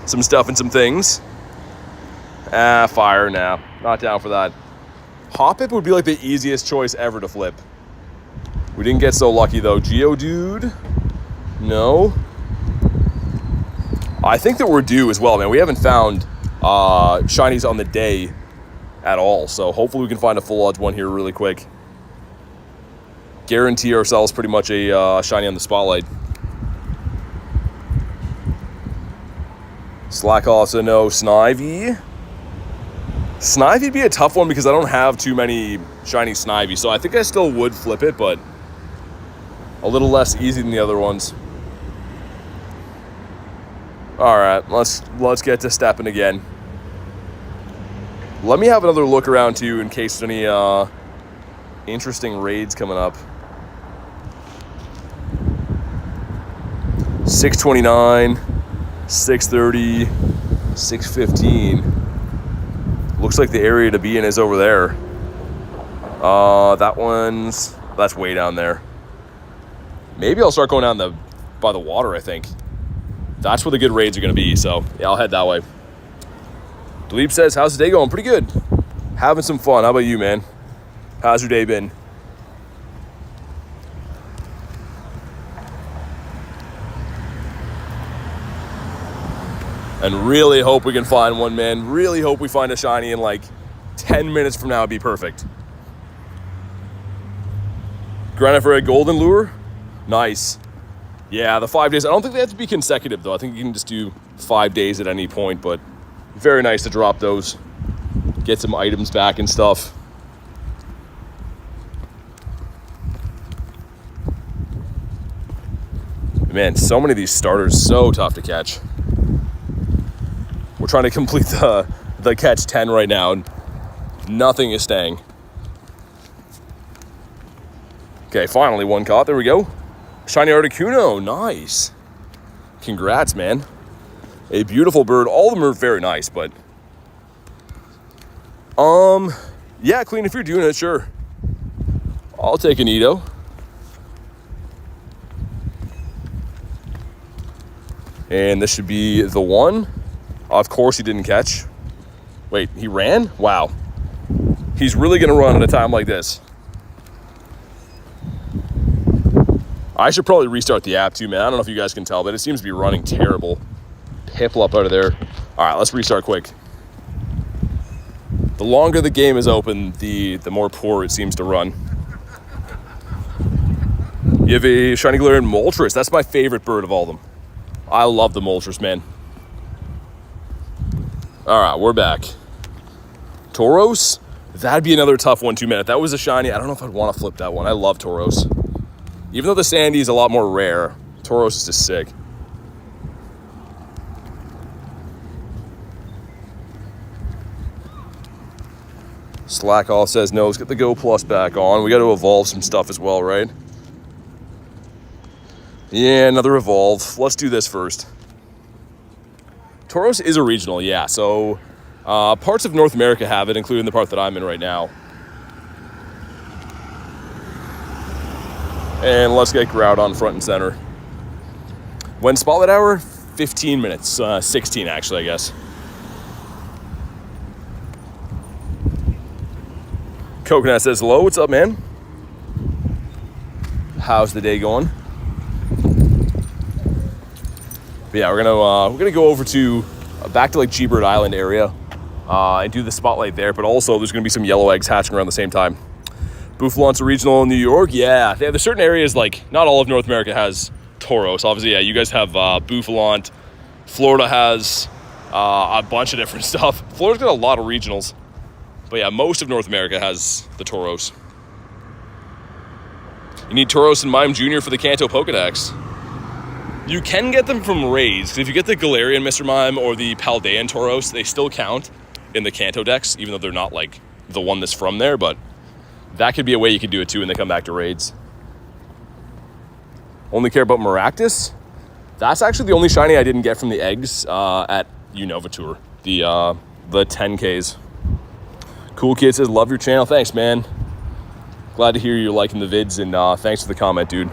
Some stuff and some things. Fire now. Not down for that. Hoppip would be like the easiest choice ever to flip. We didn't get so lucky though. Geodude? No. I think that we're due as well, man. We haven't found shinies on the day at all, so hopefully we can find a full odds one here really quick. Guarantee ourselves pretty much a shiny on the spotlight. Slack also no Snivy. Snivy'd be a tough one because I don't have too many shiny Snivy, so I think I still would flip it, but a little less easy than the other ones. All right, let's get to stepping again. Let me have another look around too in case there's any interesting raids coming up. 629, 630, 615. Looks like the area to be in is over there. That's way down there. Maybe I'll start going down by the water, I think. That's where the good raids are going to be, so yeah, I'll head that way. Dweeb says, how's the day going? Pretty good. Having some fun. How about you, man? How's your day been? And really hope we can find one, man. Really hope we find a shiny in like 10 minutes from now. It'd be perfect. Granite for a golden lure? Nice. Yeah, the 5 days. I don't think they have to be consecutive, though. I think you can just do 5 days at any point, but very nice to drop those. Get some items back and stuff. Man, so many of these starters, so tough to catch. We're trying to complete the catch 10 right now, and nothing is staying. Okay, finally one caught. There we go. Shiny Articuno, nice. Congrats, man. A beautiful bird. All of them are very nice, but yeah, Clean, if you're doing it, sure. I'll take a Nido. And this should be the one. Of course he didn't catch. Wait, he ran? Wow. He's really gonna run at a time like this. I should probably restart the app too, man. I don't know if you guys can tell, but it seems to be running terrible. Piplup out of there. All right, let's restart quick. The longer the game is open, the more poor it seems to run. You have a Shiny Galarian Moltres. That's my favorite bird of all of them. I love the Moltres, man. All right, we're back. Tauros? That'd be another tough one too, man. If that was a shiny, I don't know if I'd want to flip that one. I love Tauros. Even though the Sandy is a lot more rare, Tauros is just sick. Slack all says no. Let's get the Go Plus back on. We got to evolve some stuff as well, right? Yeah, another evolve. Let's do this first. Tauros is a regional, yeah. So parts of North America have it, including the part that I'm in right now. And let's get Groudon front and center. When Spotlight Hour? 15 minutes. 16 actually, I guess. Coconut says hello. What's up, man? How's the day going? But yeah, we're gonna go over to back to like G-Bird Island area and do the spotlight there. But also, there's gonna be some yellow eggs hatching around the same time. Bouffalant's a regional in New York. Yeah, there's certain areas, like not all of North America has Tauros. Obviously, yeah, you guys have Boufflant. Florida has a bunch of different stuff. Florida's got a lot of regionals. But yeah, most of North America has the Tauros. You need Tauros and Mime Jr. for the Kanto Pokedex. You can get them from raids. If you get the Galarian Mr. Mime or the Paldean Tauros, they still count in the Kanto decks, even though they're not like the one that's from there, but that could be a way you could do it too when they come back to raids. Only care about Maractus? That's actually the only shiny I didn't get from the eggs at Unova Tour, the 10Ks. Cool Kid says, love your channel. Thanks, man. Glad to hear you're liking the vids, and thanks for the comment, dude.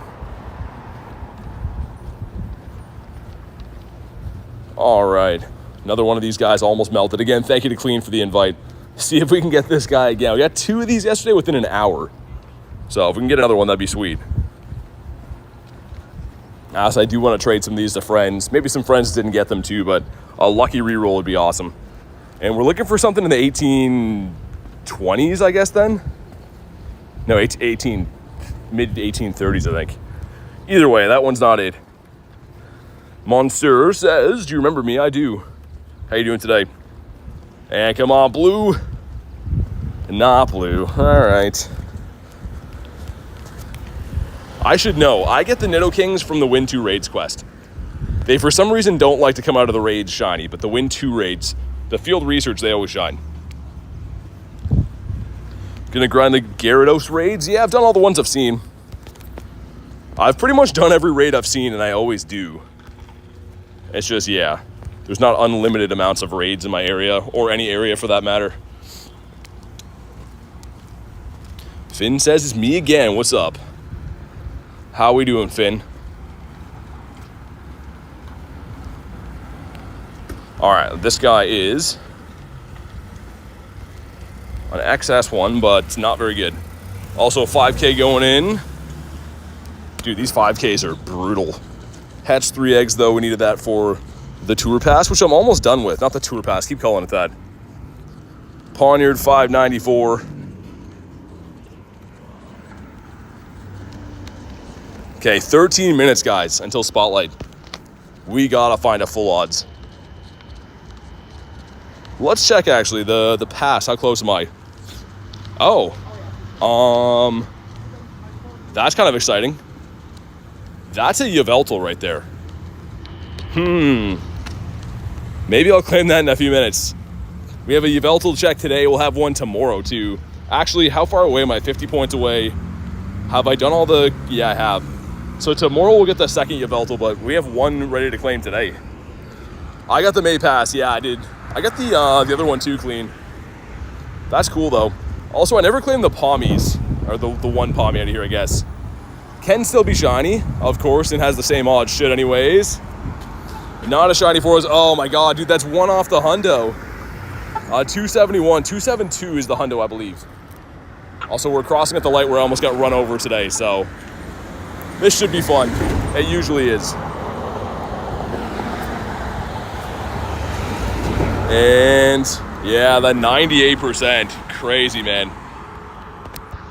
All right. Another one of these guys almost melted. Again, thank you to Clean for the invite. See if we can get this guy again. We got 2 of these yesterday within an hour. So if we can get another one, that'd be sweet. So I do want to trade some of these to friends. Maybe some friends didn't get them too, but a lucky reroll would be awesome. And we're looking for something in the 1820s, I guess then? No, mid-1830s, I think. Either way, that one's not it. Monster says, do you remember me? I do. How you doing today? And come on, Blue. Not Blue. All right. I should know. I get the Nidokings from the Win 2 Raids quest. They, for some reason, don't like to come out of the raids shiny, but the Win 2 Raids, the field research, they always shine. Gonna grind the Gyarados raids? Yeah, I've done all the ones I've seen. I've pretty much done every raid I've seen, and I always do. It's just, yeah, there's not unlimited amounts of raids in my area, or any area for that matter. Finn says it's me again. What's up? How we doing, Finn? All right, this guy is an XS1, but it's not very good. Also, 5K going in. Dude, these 5Ks are brutal. Hatched 3 eggs, though. We needed that for the Tour Pass, which I'm almost done with. Not the Tour Pass. Keep calling it that. Pawniard 594. Okay, 13 minutes, guys, until Spotlight. We gotta find a full odds. Let's check, actually, the pass. How close am I? Oh. That's kind of exciting. That's a Yveltal right there. Maybe I'll claim that in a few minutes. We have a Yveltal check today. We'll have one tomorrow, too. Actually, how far away am I? 50 points away. Have I done all the... Yeah, I have. So tomorrow we'll get the second Yveltal, but we have one ready to claim today. I got the May Pass. Yeah, I did. I got the other one, too, clean. That's cool, though. Also, I never claimed the Pommies. Or the one Pommy out of here, I guess. Can still be shiny, of course, and has the same odds. Shit, anyways. Not a shiny for us. Oh my god, dude, that's one off the hundo. 271. 272 is the hundo, I believe. Also, we're crossing at the light where I almost got run over today, so this should be fun. It usually is. And yeah, that 98%. Crazy, man.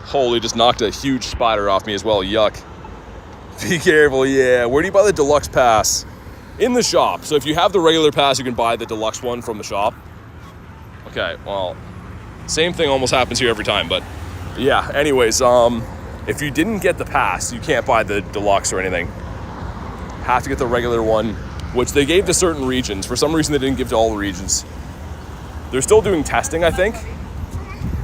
Holy, just knocked a huge spider off me as well. Yuck. Be careful, yeah. Where do you buy the deluxe pass? In the shop. So if you have the regular pass, you can buy the deluxe one from the shop. Okay, well, same thing almost happens here every time, but yeah, anyways, if you didn't get the pass, you can't buy the deluxe or anything. Have to get the regular one, which they gave to certain regions. For some reason, they didn't give to all the regions. They're still doing testing, I think.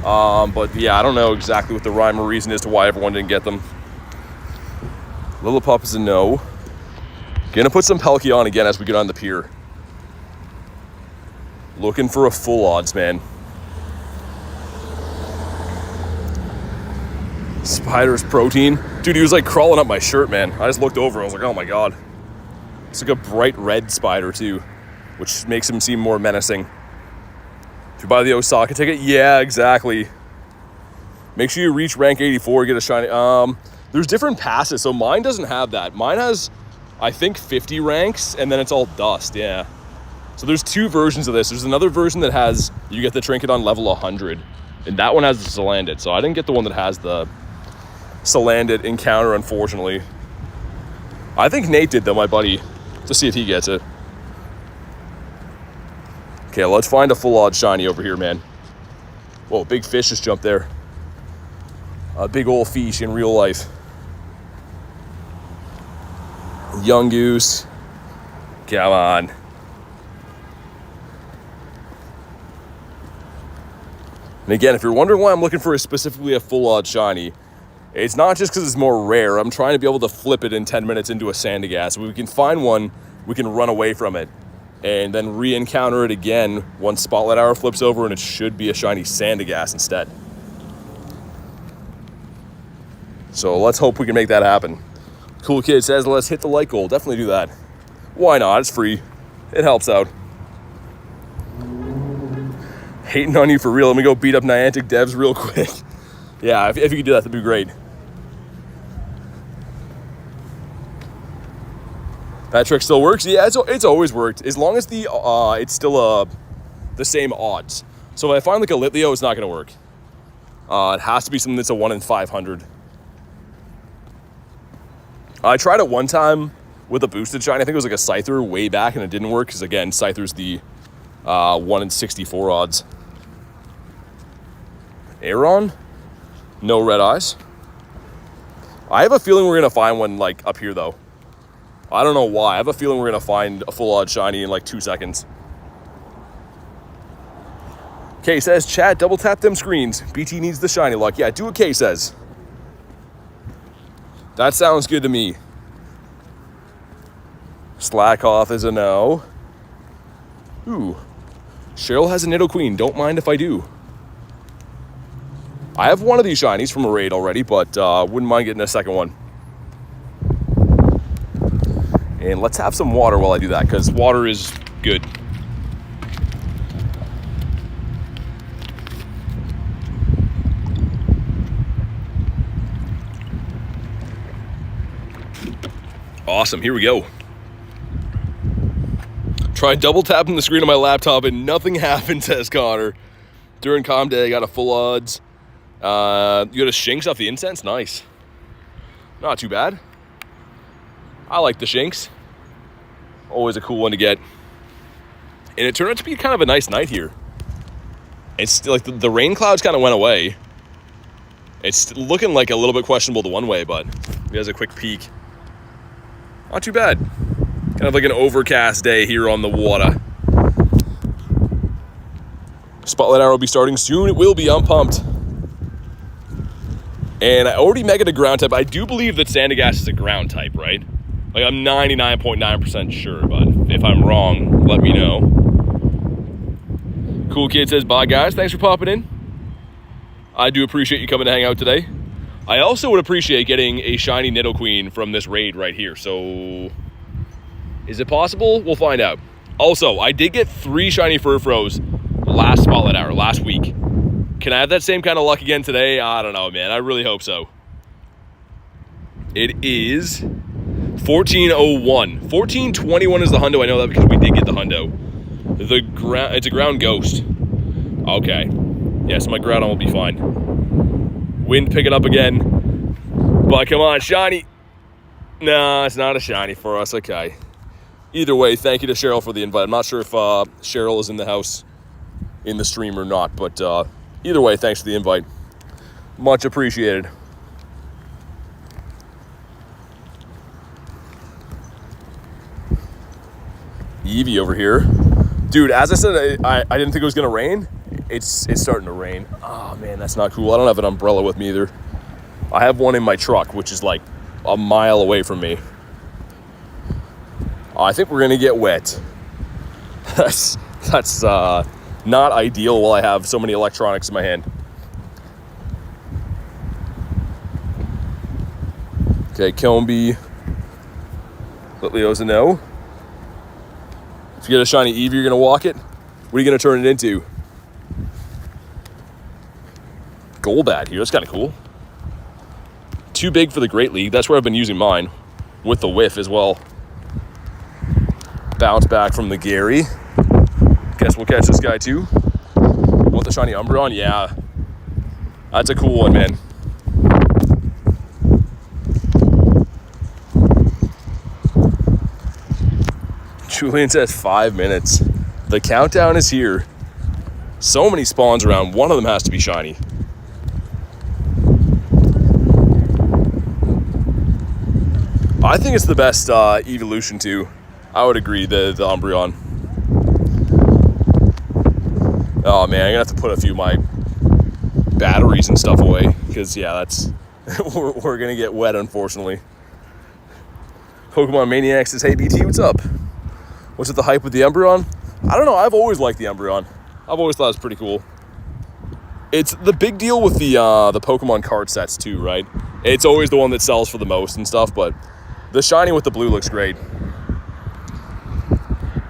But yeah, I don't know exactly what the rhyme or reason is to why everyone didn't get them. Lillipup is a no. Gonna put some Palkia on again as we get on the pier. Looking for a full odds, man. Spider's protein. Dude, he was like crawling up my shirt, man. I just looked over and I was like, oh my god. It's like a bright red spider too, which makes him seem more menacing. If you buy the Osaka ticket, yeah, exactly. Make sure you reach rank 84, get a shiny. There's different passes, so mine doesn't have that. Mine has, I think, 50 ranks, and then it's all dust, yeah. So there's two versions of this. There's another version that has, you get the trinket on level 100, and that one has the Salandit. So I didn't get the one that has the Salandit encounter, unfortunately. I think Nate did, though, my buddy, to see if he gets it. Okay, let's find a full odd shiny over here, man. Whoa, big fish just jumped there. A big old fish in real life. Young goose. Come on. And again, if you're wondering why I'm looking for specifically a full odd shiny, it's not just because it's more rare. I'm trying to be able to flip it in 10 minutes into a Sandygast. When we can find one, we can run away from it and then re-encounter it again once Spotlight Hour flips over, and it should be a shiny Sandygast instead. So let's hope we can make that happen. Cool Kid says, let's hit the like goal. Definitely do that. Why not? It's free. It helps out. Hating on you for real. Let me go beat up Niantic devs real quick. Yeah, if you could do that, that'd be great. That trick still works? Yeah, it's always worked. As long as the it's still the same odds. So if I find like a Litleo, it's not going to work. It has to be something that's a 1 in 500. I tried it one time with a boosted shiny. I think it was like a Scyther way back, and it didn't work because, again, Scyther's the 1 in 64 odds. Aeron? No red eyes. I have a feeling we're going to find one, like, up here, though. I don't know why. I have a feeling we're going to find a full odd shiny in, like, 2 seconds. K says, chat, double tap them screens. BT needs the shiny luck. Yeah, do what K says. That sounds good to me. Slack off is a no. Ooh. Cheryl has a Nidoqueen. Don't mind if I do. I have one of these shinies from a raid already, but wouldn't mind getting a second one. And let's have some water while I do that, because water is good. Awesome, here we go. Tried double tapping the screen on my laptop and nothing happened, says Connor. During comm day, I got a full odds. You got a Shinx off the incense? Nice. Not too bad. I like the Shinx. Always a cool one to get. And it turned out to be kind of a nice night here. It's like the rain clouds kind of went away. It's looking like a little bit questionable the one way, but here's a quick peek. Not too bad. Kind of like an overcast day here on the water. Spotlight Hour will be starting soon. It will be. I'm pumped. And I already megaed a ground type. I do believe that Sandygast is a ground type, right? Like, I'm 99.9% sure, but if I'm wrong, let me know. Cool Kid says, bye guys. Thanks for popping in. I do appreciate you coming to hang out today. I also would appreciate getting a shiny Nidoqueen from this raid right here. So, is it possible? We'll find out. Also, I did get 3 shiny Furfros last Spotlight Hour, last week. Can I have that same kind of luck again today? I don't know, man. I really hope so. It is 1401. 1421 is the hundo. I know that because we did get the hundo. It's a ground ghost. Okay. Yeah, so my Groudon will be fine. Wind picking up again. But come on, shiny. No, it's not a shiny for us. Okay. Either way, thank you to Cheryl for the invite. I'm not sure if Cheryl is in the house in the stream or not, but either way, thanks for the invite. Much appreciated. Eevee over here. Dude, as I said, I didn't think it was going to rain. It's starting to rain. Oh, man, that's not cool. I don't have an umbrella with me either. I have one in my truck, which is like a mile away from me. I think we're gonna get wet. That's not ideal while I have so many electronics in my hand. Okay, Combee. Let Leosa know. If you get a shiny Eevee, you're gonna walk it. What are you gonna turn it into? Golbat here, that's kind of cool. Too big for the Great League. That's where I've been using mine, with the whiff as well. Bounce back from the Gary. Guess we'll catch this guy too. Want the shiny Umbreon? Yeah. That's a cool one, man. Julian says 5 minutes. The countdown is here. So many spawns around. One of them has to be shiny. I think it's the best evolution too. I would agree, the Umbreon. Oh man, I'm gonna have to put a few of my batteries and stuff away because yeah, that's we're gonna get wet unfortunately. Pokemon Maniac says, "Hey BT, what's up? What's with the hype with the Umbreon?" I don't know. I've always liked the Umbreon. I've always thought it's pretty cool. It's the big deal with the Pokemon card sets too, right? It's always the one that sells for the most and stuff, but the shiny with the blue looks great.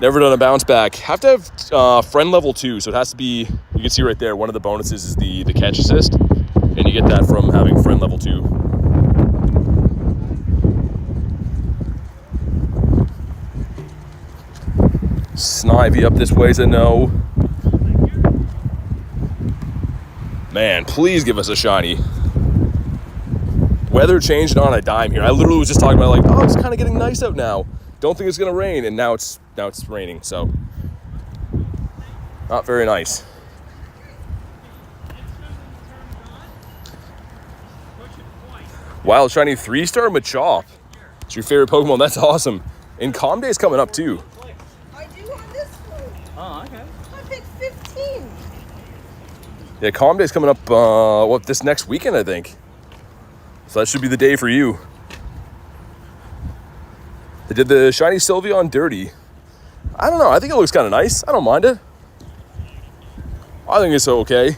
Never done a bounce back. Have to have friend level 2, so it has to be, you can see right there, one of the bonuses is the catch assist, and you get that from having friend level 2. Snivy up this ways, I know. Man, please give us a shiny. Weather changed on a dime here. I literally was just talking about like, oh, it's kind of getting nice out now. Don't think it's gonna rain, and now it's raining. So, not very nice. Wild shiny 3-star Machop. It's your favorite Pokemon. That's awesome. And Calm Day's coming up too. I do on this one. Oh, okay. I picked 15. Yeah, Calm Day's coming up, this next weekend, I think. So that should be the day for you. They did the shiny Sylveon Dirty. I don't know, I think it looks kind of nice. I don't mind it. I think it's okay.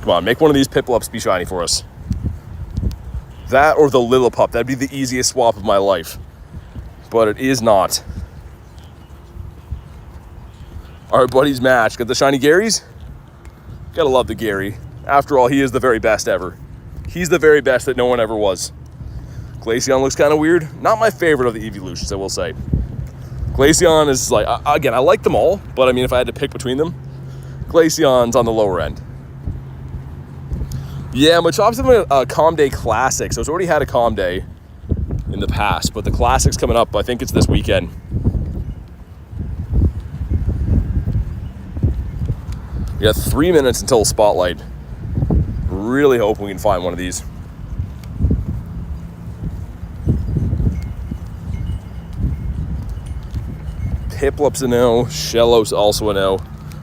Come on, make one of these Piplups be shiny for us. That or the Lillipup, that'd be the easiest swap of my life. But it is not. Our buddy's match. Got the shiny Garys? Gotta love the Gary. After all, he is the very best ever. He's the very best that no one ever was. Glaceon looks kind of weird. Not my favorite of the evolutions, I will say. Glaceon is like, again, I like them all, but I mean, if I had to pick between them, Glaceon's on the lower end. Yeah, Machop's having a Calm Day Classic, so it's already had a Calm Day in the past, but the Classic's coming up. I think it's this weekend. We got 3 minutes until Spotlight. Really hope we can find one of these. Piplup's a no. Shellos also a no.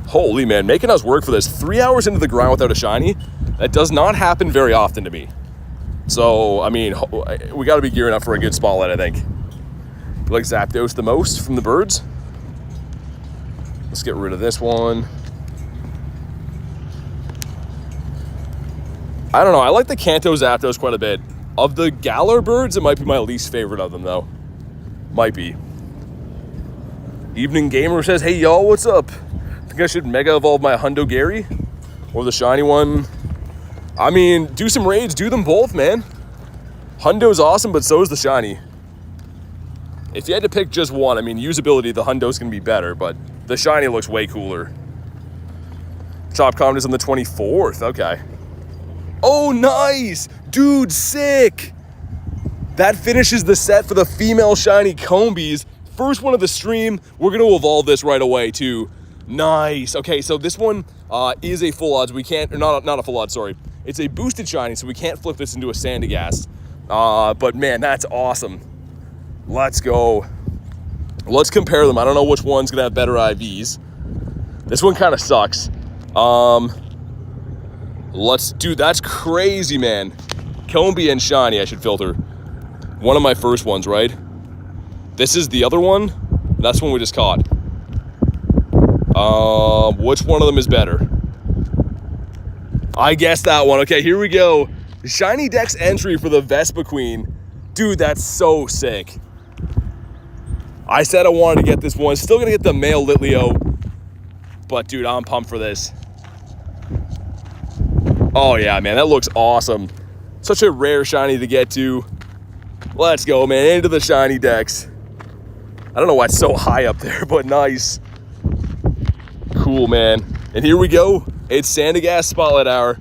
Holy man, making us work for this. 3 hours into the ground without a shiny. That does not happen very often to me. So, I mean, we got to be gearing up for a good Spotlight, I think. You like Zapdos the most from the birds? Let's get rid of this one. I don't know. I like the Kanto Zapdos quite a bit. Of the Galar birds, it might be my least favorite of them, though. Might be. Evening Gamer says, "Hey, y'all, what's up? Think I should Mega Evolve my Hundo Gary? Or the shiny one?" I mean, do some raids. Do them both, man. Hundo's awesome, but so is the shiny. If you had to pick just one, I mean, usability, the Hundo's going to be better, but the shiny looks way cooler. Chop Comment is on the 24th. Okay. Oh, nice! Dude, sick! That finishes the set for the female shiny Combees. First one of the stream. We're going to evolve this right away, too. Nice. Okay, so this one is a full odds. We can't, or not a full odds, sorry. It's a boosted shiny, so we can't flip this into a Sandygast. But man, that's awesome. Let's go. Let's compare them. I don't know which one's going to have better IVs. This one kind of sucks. Dude, that's crazy, man. Combee and shiny, I should filter. One of my first ones, right? This is the other one. That's one we just caught. Which one of them is better? I guess that one. Okay, here we go. Shiny Dex entry for the Vespiquen. Dude, that's so sick. I said I wanted to get this one. Still gonna get the male Litleo. But dude, I'm pumped for this. Oh yeah, man, that looks awesome. Such a rare shiny to get to. Let's go, man, into the shiny Dex. I don't know why it's so high up there, but nice. Cool, man. And here we go. It's Sandygast Spotlight Hour.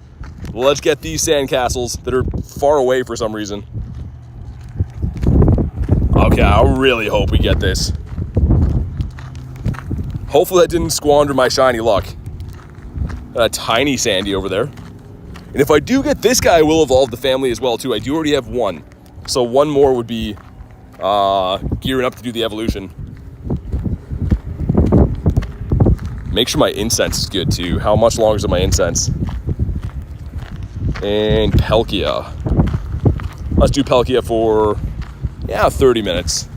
Let's get these sandcastles that are far away for some reason. Okay, I really hope we get this. Hopefully that didn't squander my shiny luck. Got a tiny Sandy over there. And if I do get this guy, I will evolve the family as well, too. I do already have one. So one more would be gearing up to do the evolution. Make sure my incense is good too. How much longer is my incense? And Palkia. Let's do Palkia for, 30 minutes.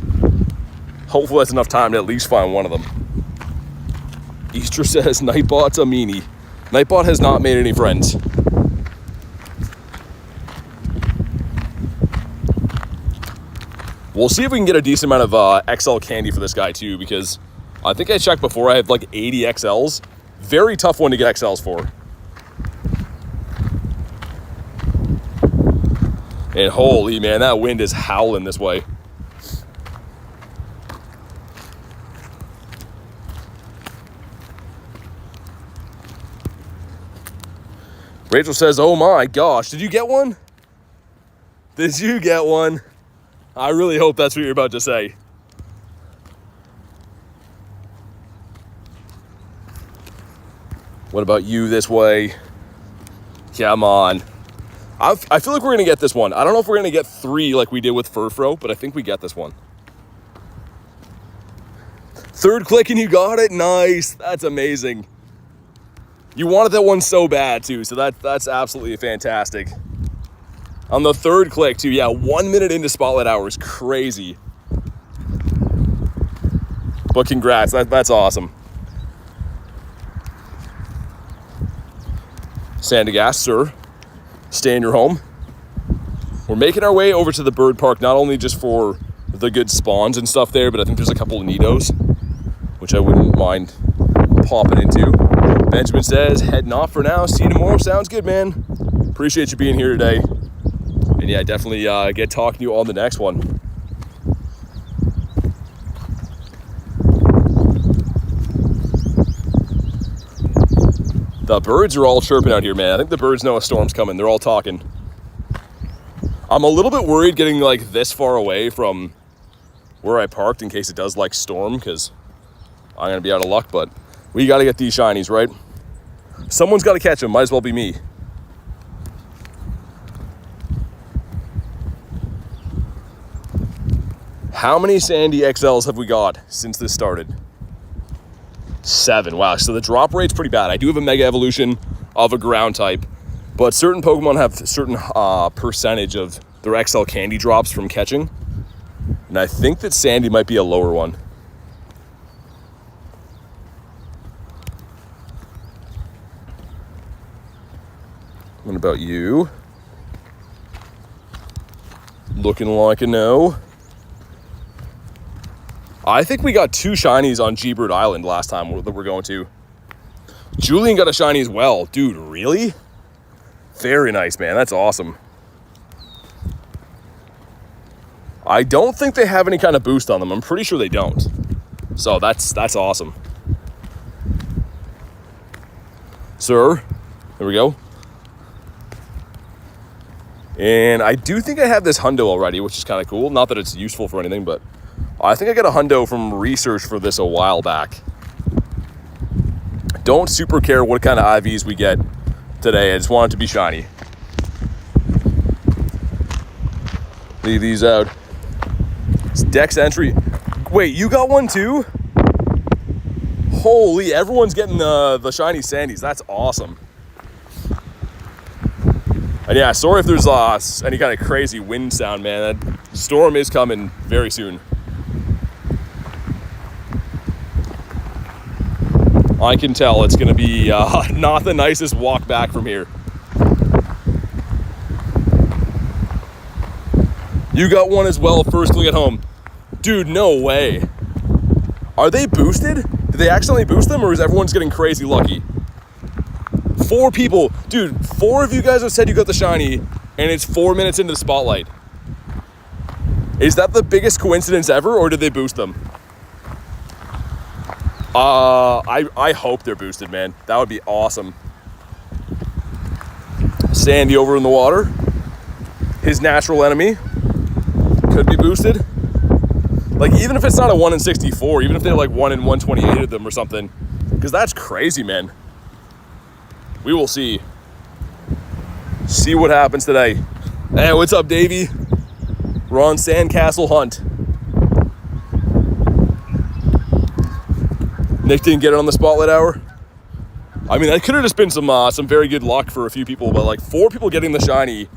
Hopefully that's enough time to at least find one of them. Easter says Nightbot's a meanie. Nightbot has not made any friends. We'll see if we can get a decent amount of XL candy for this guy too, because I think I checked before, I have like 80 XLs. Very tough one to get XLs for. And holy man, that wind is howling this way. Rachel says, oh my gosh, did you get one? Did you get one? I really hope that's what you're about to say. What about you this way? Come on. I feel like we're going to get this one. I don't know if we're going to get 3 like we did with Furfro, but I think we get this one. Third click and you got it? Nice. That's amazing. You wanted that one so bad too, so that's absolutely fantastic. On the third click too, 1 minute into Spotlight Hour is crazy. But congrats, that's awesome. Sandygast, sir, stay in your home. We're making our way over to the bird park, not only just for the good spawns and stuff there, but I think there's a couple of Nidos, which I wouldn't mind popping into. Benjamin says, heading off for now. See you tomorrow. Sounds good, man. Appreciate you being here today. And definitely get talking to you on the next one. The birds are all chirping out here, man. I think the birds know a storm's coming. They're all talking. I'm a little bit worried getting like this far away from where I parked in case it does like storm, because I'm gonna be out of luck, but we gotta get these shinies, right? Someone's gotta catch them, might as well be me. How many Sandy XLs have we got since this started? 7, wow, so the drop rate's pretty bad. I do have a Mega Evolution of a ground type, but certain Pokemon have certain percentage of their XL candy drops from catching. And I think that Sandy might be a lower one. What about you? Looking like a no. I think we got 2 shinies on G-Bird Island last time that we're going to. Julian got a shiny as well. Dude, really? Very nice, man. That's awesome. I don't think they have any kind of boost on them. I'm pretty sure they don't. So that's awesome. Sir, there we go. And I do think I have this hundo already, which is kind of cool. Not that it's useful for anything, but I think I got a hundo from research for this a while back. Don't super care what kind of IVs we get today. I just want it to be shiny. Leave these out. It's Dex entry. Wait, you got one too? Holy, everyone's getting the shiny Sandies. That's awesome. And yeah, sorry if there's any kind of crazy wind sound, man. That Storm is coming very soon. I can tell it's going to be not the nicest walk back from here. You got one as well, first look at home. Dude, no way. Are they boosted? Did they accidentally boost them, or is everyone's getting crazy lucky? 4 people. Dude, 4 of you guys have said you got the shiny, and it's 4 minutes into the spotlight. Is that the biggest coincidence ever, or did they boost them? I hope they're boosted, man. That would be awesome. Sandy over in the water. His natural enemy. Could be boosted. Like, even if it's not a 1 in 64, even if they're like 1 in 128 of them or something, because that's crazy, man. We will see. See what happens today. Hey, what's up, Davey? We're on Sandcastle Hunt. Nick didn't get it on the Spotlight Hour. I mean, that could have just been some very good luck for a few people, but like 4 people getting the shiny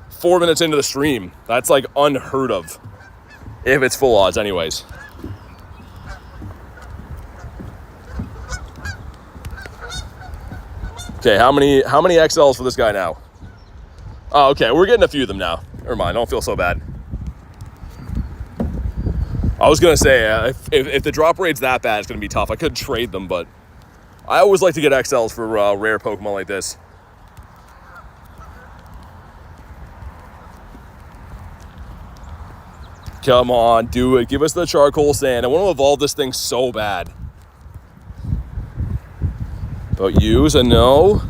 4 minutes into the stream, that's like unheard of. If it's full odds anyways. Okay, how many XLs for this guy now? Oh, okay, we're getting a few of them now. Never mind, don't feel so bad. I was gonna say, if the drop rate's that bad, it's gonna be tough. I could trade them, but I always like to get XLs for rare Pokemon like this. Come on, do it. Give us the charcoal sand. I want to evolve this thing so bad. But use a no.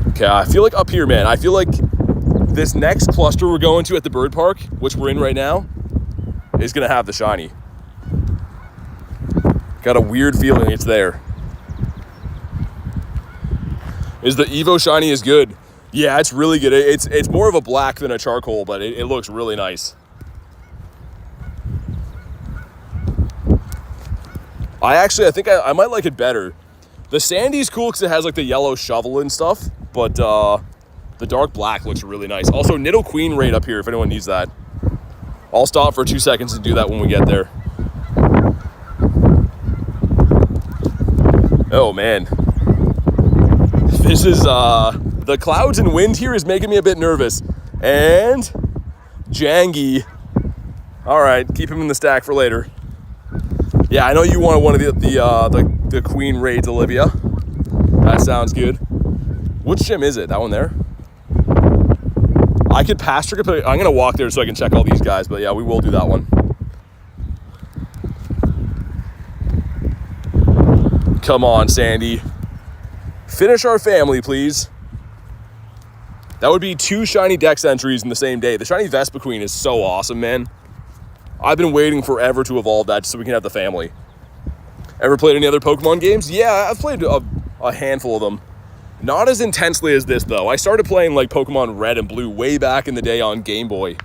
Okay, I feel like up here, man. I feel like this next cluster we're going to at the bird park, which we're in right now, is going to have the shiny. Got a weird feeling it's there. Is the Evo shiny is good? Yeah, it's really good. It's more of a black than a charcoal, but it looks really nice. I think I might like it better. The Sandy's cool because it has like the yellow shovel and stuff, but the dark black looks really nice. Also, Nidoqueen right up here if anyone needs that. I'll stop for 2 seconds and do that when we get there. Oh man. This is the clouds and wind here is making me a bit nervous. And Jangy. All right, keep him in the stack for later. Yeah, I know you wanted one of the Queen raids, Olivia. That sounds good. Which gym is it? That one there? I could pass trick it. I'm gonna walk there so I can check all these guys. But yeah, we will do that one. Come on, Sandy. Finish our family, please. That would be 2 shiny Dex entries in the same day. The shiny Vespiquen is so awesome, man. I've been waiting forever to evolve that so we can have the family. Ever played any other Pokemon games? Yeah, I've played a handful of them. Not as intensely as this, though. I started playing like Pokemon Red and Blue way back in the day on Game Boy.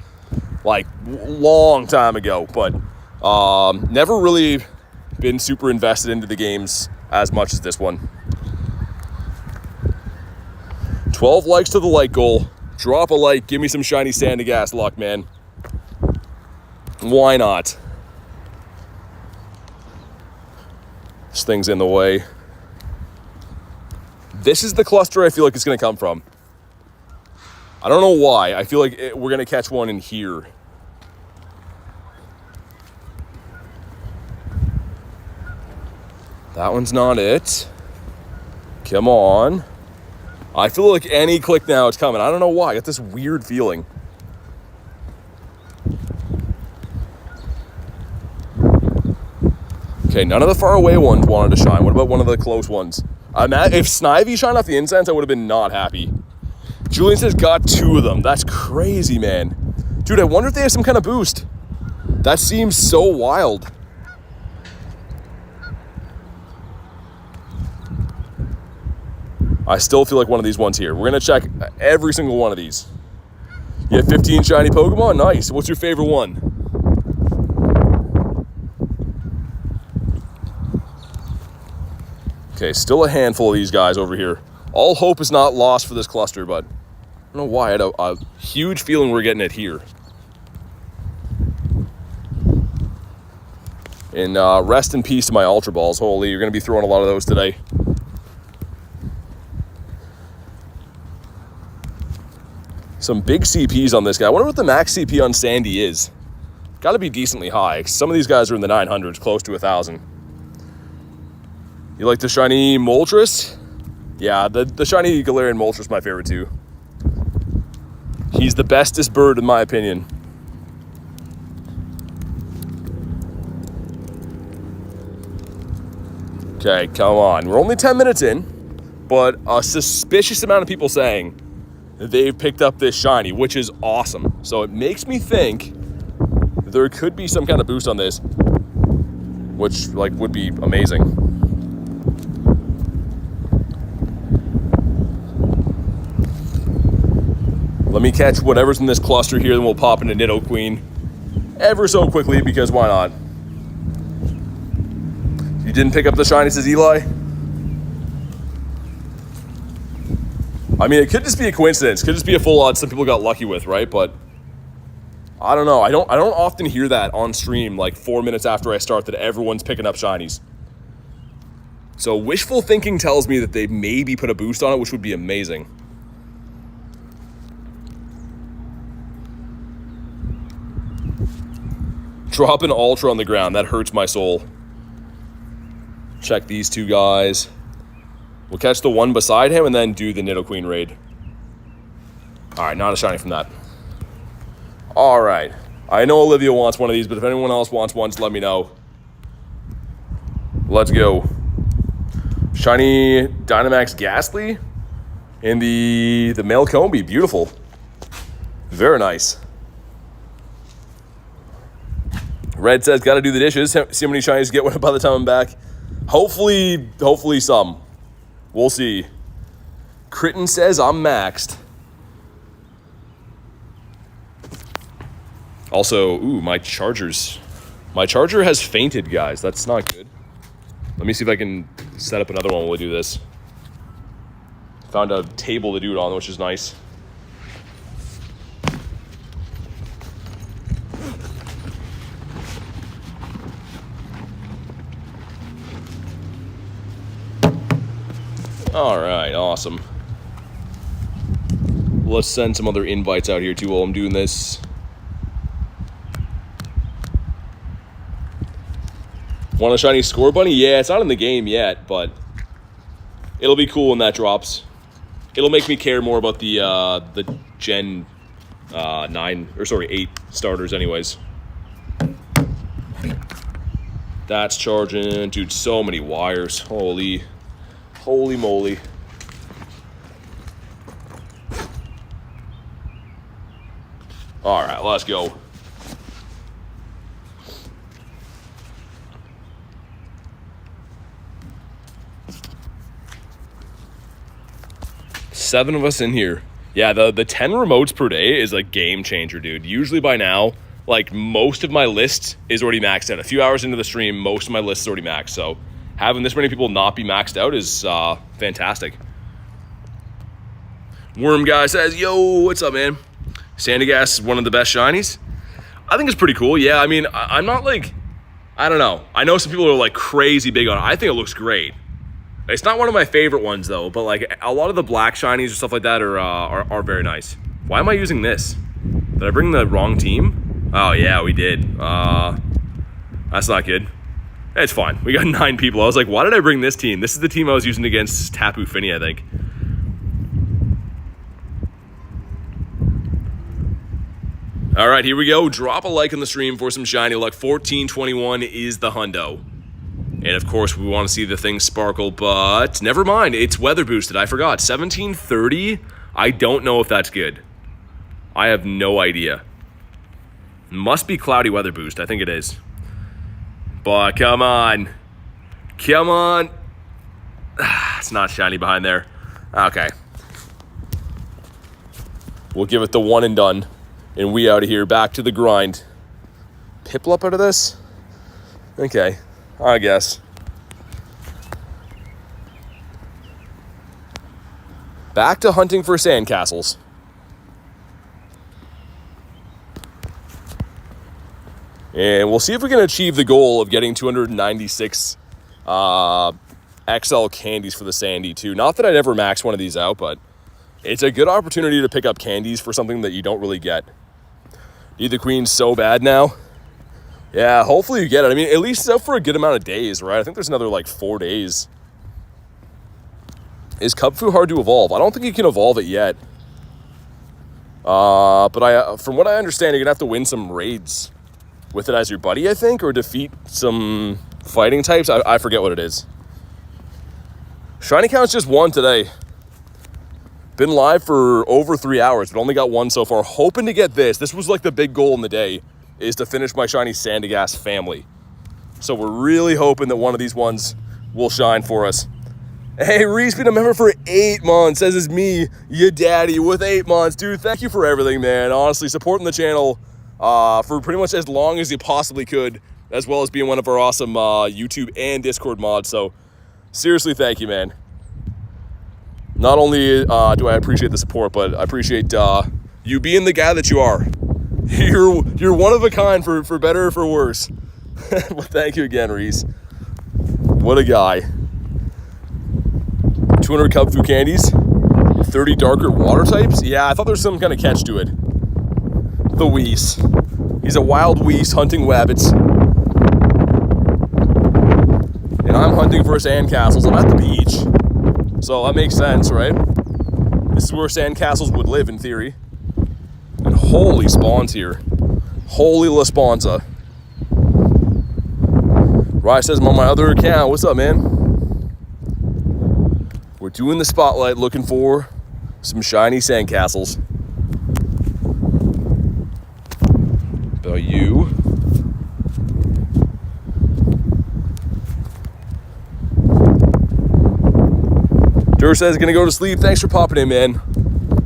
Like, long time ago. But never really been super invested into the games as much as this one. 12 likes to the like goal. Drop a like. Give me some shiny Sandygast luck, man. Why not? This thing's in the way. This is the cluster I feel like it's going to come from. I don't know why. I feel like we're going to catch one in here. That one's not it. Come on. I feel like any click now it's coming. I don't know why. I got this weird feeling. Okay, none of the far away ones wanted to shine. What about one of the close ones? If Snivy shined off the incense, I would have been not happy. Julian says got 2 of them. That's crazy, man. Dude, I wonder if they have some kind of boost. That seems so wild. I still feel like one of these ones here. We're going to check every single one of these. You have 15 shiny Pokemon? Nice. What's your favorite one? Okay, still a handful of these guys over here. All hope is not lost for this cluster, but know why. I had a huge feeling we're getting it here. And rest in peace to my Ultra Balls. Holy, you're going to be throwing a lot of those today. Some big CPs on this guy. I wonder what the max CP on Sandy is. Got to be decently high. Some of these guys are in the 900s, close to 1,000. You like the shiny Moltres? Yeah, the shiny Galarian Moltres is my favorite too. He's the bestest bird in my opinion. Okay, come on. We're only 10 minutes in, but a suspicious amount of people saying they've picked up this shiny, which is awesome. So it makes me think there could be some kind of boost on this, which like would be amazing. Let me catch whatever's in this cluster here, then we'll pop into Nidoqueen ever so quickly, because why not? You didn't pick up the shiny, says Eli? I mean, it could just be a coincidence. Could just be a full odds some people got lucky with, right? But I don't know. I don't often hear that on stream like 4 minutes after I start that everyone's picking up shinies. So wishful thinking tells me that they maybe put a boost on it, which would be amazing. Drop an Ultra on the ground. That hurts my soul. Check these two guys. We'll catch the one beside him and then do the Nidoqueen raid. All right, not a shiny from that. All right. I know Olivia wants one of these, but if anyone else wants one, just let me know. Let's go. Shiny Dynamax Ghastly and the male Combi. Beautiful. Very nice. Red says, gotta do the dishes. See how many shinies get by the time I'm back. Hopefully some. We'll see. Critten says I'm maxed. Also, ooh, my charger has fainted, guys. That's not good. Let me see if I can set up another one while we do this. Found a table to do it on, which is nice. All right, awesome. Let's send some other invites out here too while I'm doing this. Want a shiny Score Bunny? Yeah, it's not in the game yet, but it'll be cool when that drops. It'll make me care more about the Gen 8 starters anyways. That's charging. Dude, so many wires. Holy moly. All right, let's go. Seven of us in here. Yeah, the 10 remotes per day is a game changer, dude. Usually by now, like most of my list is already maxed out. A few hours into the stream, most of my list is already maxed. So having this many people not be maxed out is fantastic. Worm Guy says, yo, what's up, man? Sandygast is one of the best shinies. I think it's pretty cool. Yeah, I mean, I'm not like, I don't know. I know some people are like crazy big on it. I think it looks great. It's not one of my favorite ones though, but like a lot of the black shinies or stuff like that are very nice. Why am I using this? Did I bring the wrong team? Oh yeah, we did. That's not good. It's fine. We got 9 people. I was like, why did I bring this team? This is the team I was using against Tapu Fini, I think. All right, here we go. Drop a like on the stream for some shiny luck. 1421 is the hundo. And of course, we want to see the thing sparkle, but never mind. It's weather boosted. I forgot. 1730? I don't know if that's good. I have no idea. Must be cloudy weather boost. I think it is. But come on. Come on. It's not shiny behind there. Okay. We'll give it the one and done. And we out of here. Back to the grind. Piplup out of this? Okay. I guess. Back to hunting for sandcastles. And we'll see if we can achieve the goal of getting 296 XL candies for the Sandy too. Not that I'd ever max one of these out, but it's a good opportunity to pick up candies for something that you don't really get. Nidoqueen's so bad now. Yeah, hopefully you get it. I mean, at least it's out for a good amount of days, right? I think there's another like 4 days. Is Cubfu hard to evolve? I don't think you can evolve it yet. But from what I understand, you're gonna have to win some raids with it as your buddy, I think, or defeat some fighting types. I forget what it is. Shiny count's just 1 today. Been live for over 3 hours, but only got 1 so far. Hoping to get this. This was like the big goal in the day, is to finish my shiny Sandygast family. So we're really hoping that one of these ones will shine for us. Hey, Reese, been a member for 8 months. Says it's me, your daddy, with 8 months. Dude, thank you for everything, man. Honestly, supporting the channel for pretty much as long as you possibly could, as well as being one of our awesome YouTube and Discord mods. So seriously, thank you, man. Not only do I appreciate the support, but I appreciate you being the guy that you are. You're one of a kind, for better or for worse. But thank you again, Reese. What a guy. 200 Cubfu candies, 30 darker water types. Yeah, I thought there was some kind of catch to it. The Whis. He's a wild Whis hunting wabbits. And I'm hunting for sandcastles. I'm at the beach. So that makes sense, right? This is where sandcastles would live in theory. And holy spawns here. Holy La Sponza. Rye says I'm on my other account. What's up, man? We're doing the spotlight, looking for some shiny sandcastles. About you. Dur says gonna go to sleep. Thanks for popping in, man.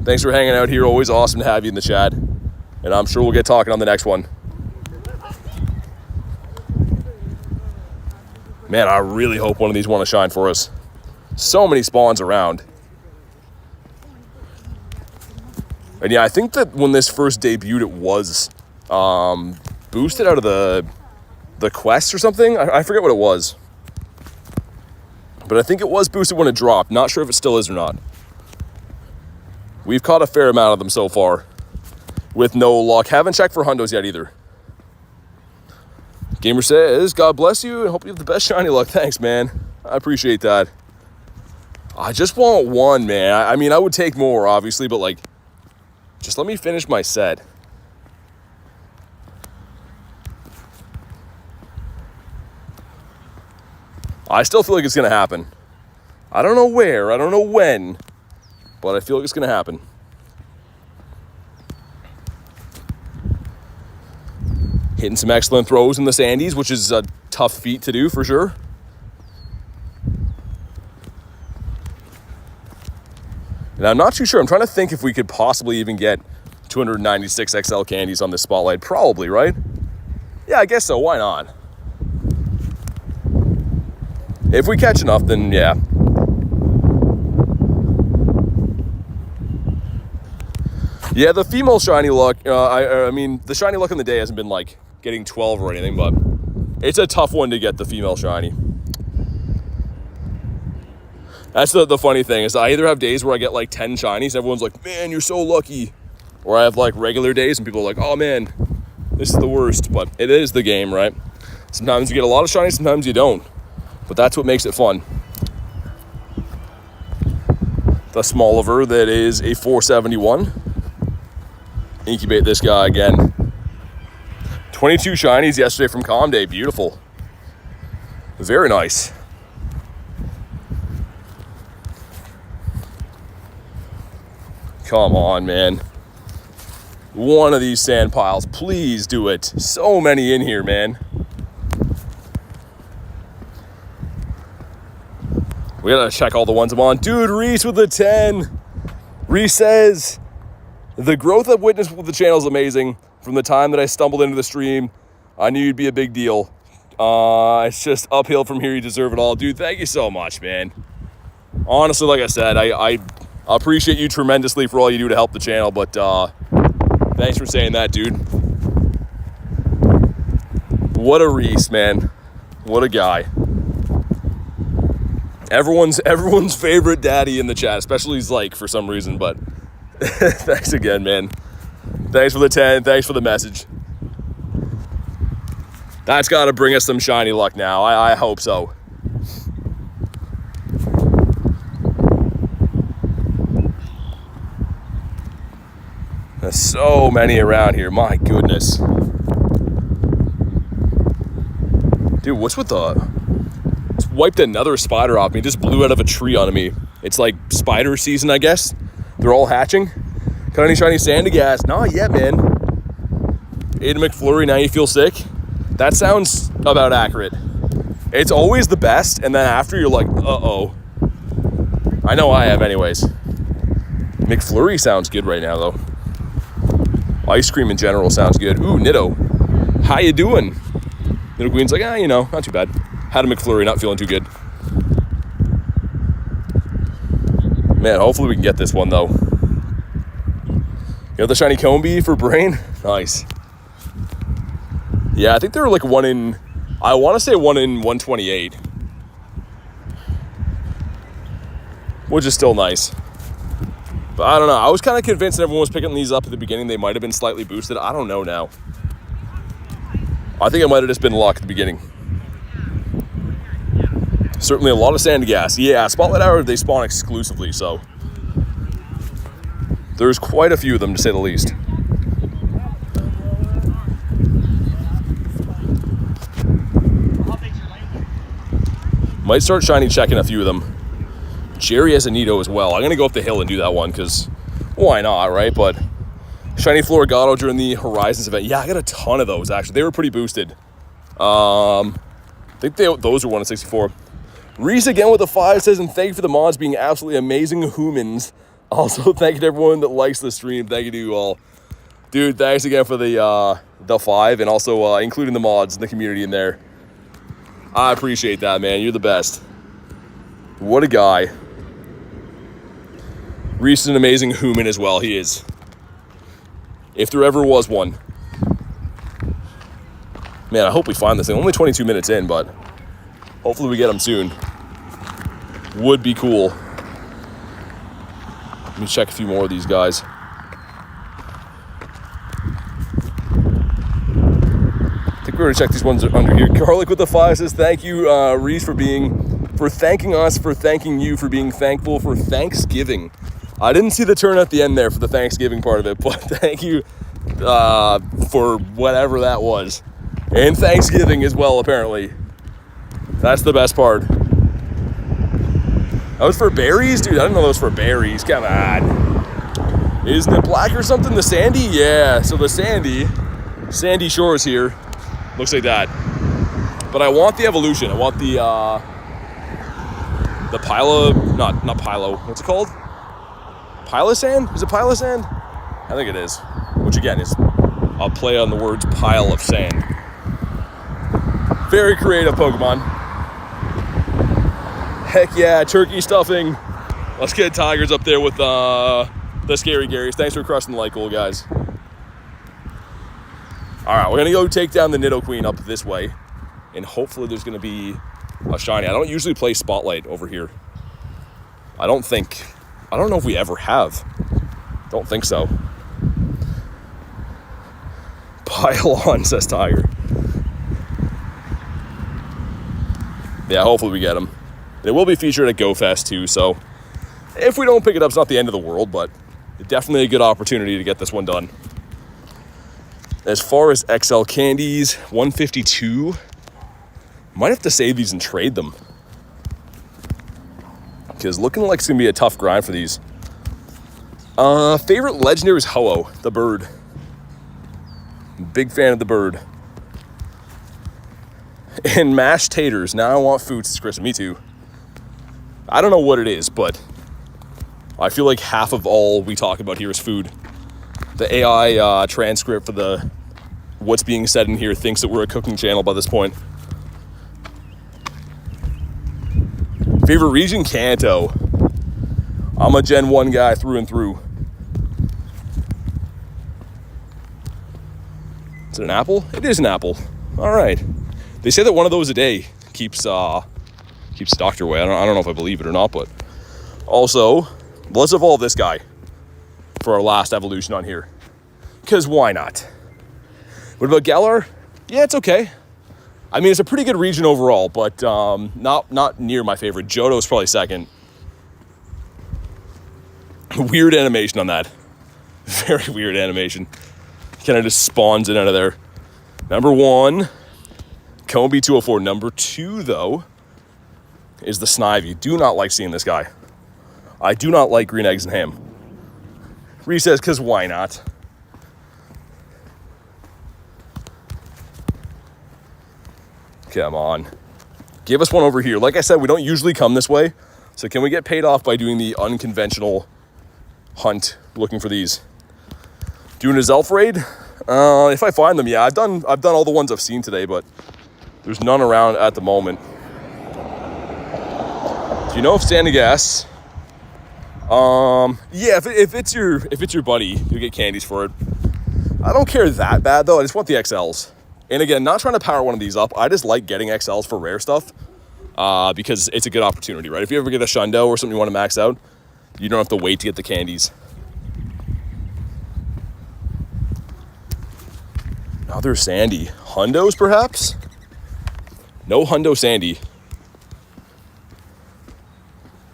Thanks for hanging out here. Always awesome to have you in the chat. And I'm sure we'll get talking on the next one. Man, I really hope one of these want to shine for us. So many spawns around. And yeah, I think that when this first debuted, it was boosted out of the quest or something. I forget what it was. But I think it was boosted when it dropped. Not sure if it still is or not. We've caught a fair amount of them so far. With no luck. Haven't checked for hundos yet either. Gamer says, God bless you and hope you have the best shiny luck. Thanks, man. I appreciate that. I just want 1, man. I mean, I would take more, obviously, but like, just let me finish my set. I still feel like it's going to happen. I don't know where, I don't know when, but I feel like it's going to happen. Hitting some excellent throws in the Sandies, which is a tough feat to do for sure. And I'm not too sure. I'm trying to think if we could possibly even get 296 XL candies on this spotlight. Probably, right? Yeah, I guess so. Why not? If we catch enough, then yeah. Yeah, the female shiny luck, I mean, the shiny luck in the day hasn't been like getting 12 or anything, but it's a tough one to get, the female shiny. That's the funny thing, is I either have days where I get like 10 shinies, everyone's like, man, you're so lucky. Or I have like regular days and people are like, oh man, this is the worst. But it is the game, right? Sometimes you get a lot of shinies, sometimes you don't. But that's what makes it fun. The Smoliver, that is a 471. Incubate this guy again. 22 shinies yesterday from Calm Day. Beautiful. Very nice. Come on, man. One of these sand piles. Please do it. So many in here, man. We gotta check all the ones I'm on. Dude, Reese with the 10. Reese says, the growth I've witnessed with the channel is amazing. From the time that I stumbled into the stream, I knew you'd be a big deal. It's just uphill from here. You deserve it all. Dude, thank you so much, man. Honestly, like I said, I appreciate you tremendously for all you do to help the channel, but thanks for saying that, dude. What a Reese, man. What a guy. Everyone's favorite daddy in the chat, especially Zyke for some reason, but thanks again, man. Thanks for the 10, thanks for the message. That's got to bring us some shiny luck now. I hope so. There's so many around here, my goodness. Dude, what's with it's wiped another spider off me. It just blew out of a tree onto me. It's like spider season, I guess. They're all hatching. Got any shiny Sandygast? Not yet, man. Aiden McFlurry, now you feel sick? That sounds about accurate. It's always the best, and then after you're like, uh-oh. I know I have anyways. McFlurry sounds good right now, though. Ice cream in general sounds good. Ooh, Nido. How you doing? Nidoqueen's like, you know, not too bad. Had a McFlurry, not feeling too good. Man, hopefully we can get this one, though. You got the shiny Combi for Brain? Nice. Yeah, I think they were like I want to say 1 in 128. Which is still nice. But I don't know. I was kind of convinced that everyone was picking these up at the beginning. They might have been slightly boosted. I don't know now. I think it might have just been luck at the beginning. Certainly a lot of Sandygast. Yeah, Spotlight Hour, they spawn exclusively, so there's quite a few of them, to say the least. Might start shiny checking a few of them. Jerry has a Nido as well. I'm going to go up the hill and do that one, because why not, right? But shiny Florigato during the Horizons event. Yeah, I got a ton of those, actually. They were pretty boosted. I think those are 1 in 64. Reese again with the 5 says, and thank you for the mods being absolutely amazing humans. Also, thank you to everyone that likes the stream. Thank you to you all. Dude, thanks again for the 5 and also including the mods in the community in there. I appreciate that, man. You're the best. What a guy. Reese is an amazing human as well. He is. If there ever was one. Man, I hope we find this thing. Only 22 minutes in, but hopefully we get him soon. Would be cool. Let me check a few more of these guys. I think we're gonna check these ones under here. Garlic with the 5 says, thank you, Reese, for thanking us, for thanking you, for being thankful for Thanksgiving. I didn't see the turn at the end there for the Thanksgiving part of it, but thank you for whatever that was. And Thanksgiving as well, apparently. That's the best part. That was for berries? Dude, I didn't know that was for berries. Come on. Isn't it black or something? The Sandy? Yeah, so the Sandy Shores here. Looks like that. But I want the evolution. I want the not Pilo. What's it called? Pilosand? Is it Pilosand? I think it is. Which again is a play on the words pile of sand. Very creative Pokemon. Heck yeah, turkey stuffing. Let's get Tigers up there with the Scary Garys. Thanks for crushing the like goal, guys. Alright, we're gonna go take down the Nidoqueen up this way. And hopefully there's gonna be a shiny. I don't usually play Spotlight over here. I don't know if we ever have. Don't think so. Pile on, says Tiger. Yeah, hopefully we get him. And it will be featured at GoFest too, so if we don't pick it up, it's not the end of the world, but definitely a good opportunity to get this one done. As far as XL candies, 152. Might have to save these and trade them. Because looking like it's going to be a tough grind for these. Favorite legendary is Ho-Oh, the bird. Big fan of the bird. And mashed taters. Now I want food, says Chris. Me too. I don't know what it is, but I feel like half of all we talk about here is food. The AI transcript for what's being said in here thinks that we're a cooking channel by this point. Favorite region? Kanto. I'm a Gen 1 guy through and through. Is it an apple? It is an apple. All right. They say that one of those a day keeps the doctor away. I don't know if I believe it or not, but also, let's evolve this guy for our last evolution on here. Because why not? What about Galar? Yeah, it's okay. I mean, it's a pretty good region overall, but not near my favorite. Johto's probably second. Weird animation on that. Very weird animation. Kind of just spawns in out of there. Number 1, Combi 204. Number 2, though, is the Snivy. Do not like seeing this guy. I do not like green eggs and ham. Reese says, because why not? Come on. Give us one over here. Like I said, we don't usually come this way. So can we get paid off by doing the unconventional hunt, looking for these? Doing a Azelf raid? If I find them, yeah. I've done all the ones I've seen today, but there's none around at the moment. Do you know if Sandygast? Yeah, if it's your buddy, you get candies for it. I don't care that bad though. I just want the XLs. And again, not trying to power one of these up. I just like getting XLs for rare stuff because it's a good opportunity, right? If you ever get a Shundo or something you want to max out, you don't have to wait to get the candies. Another Sandy. Hundos, perhaps? No Hundo Sandy. I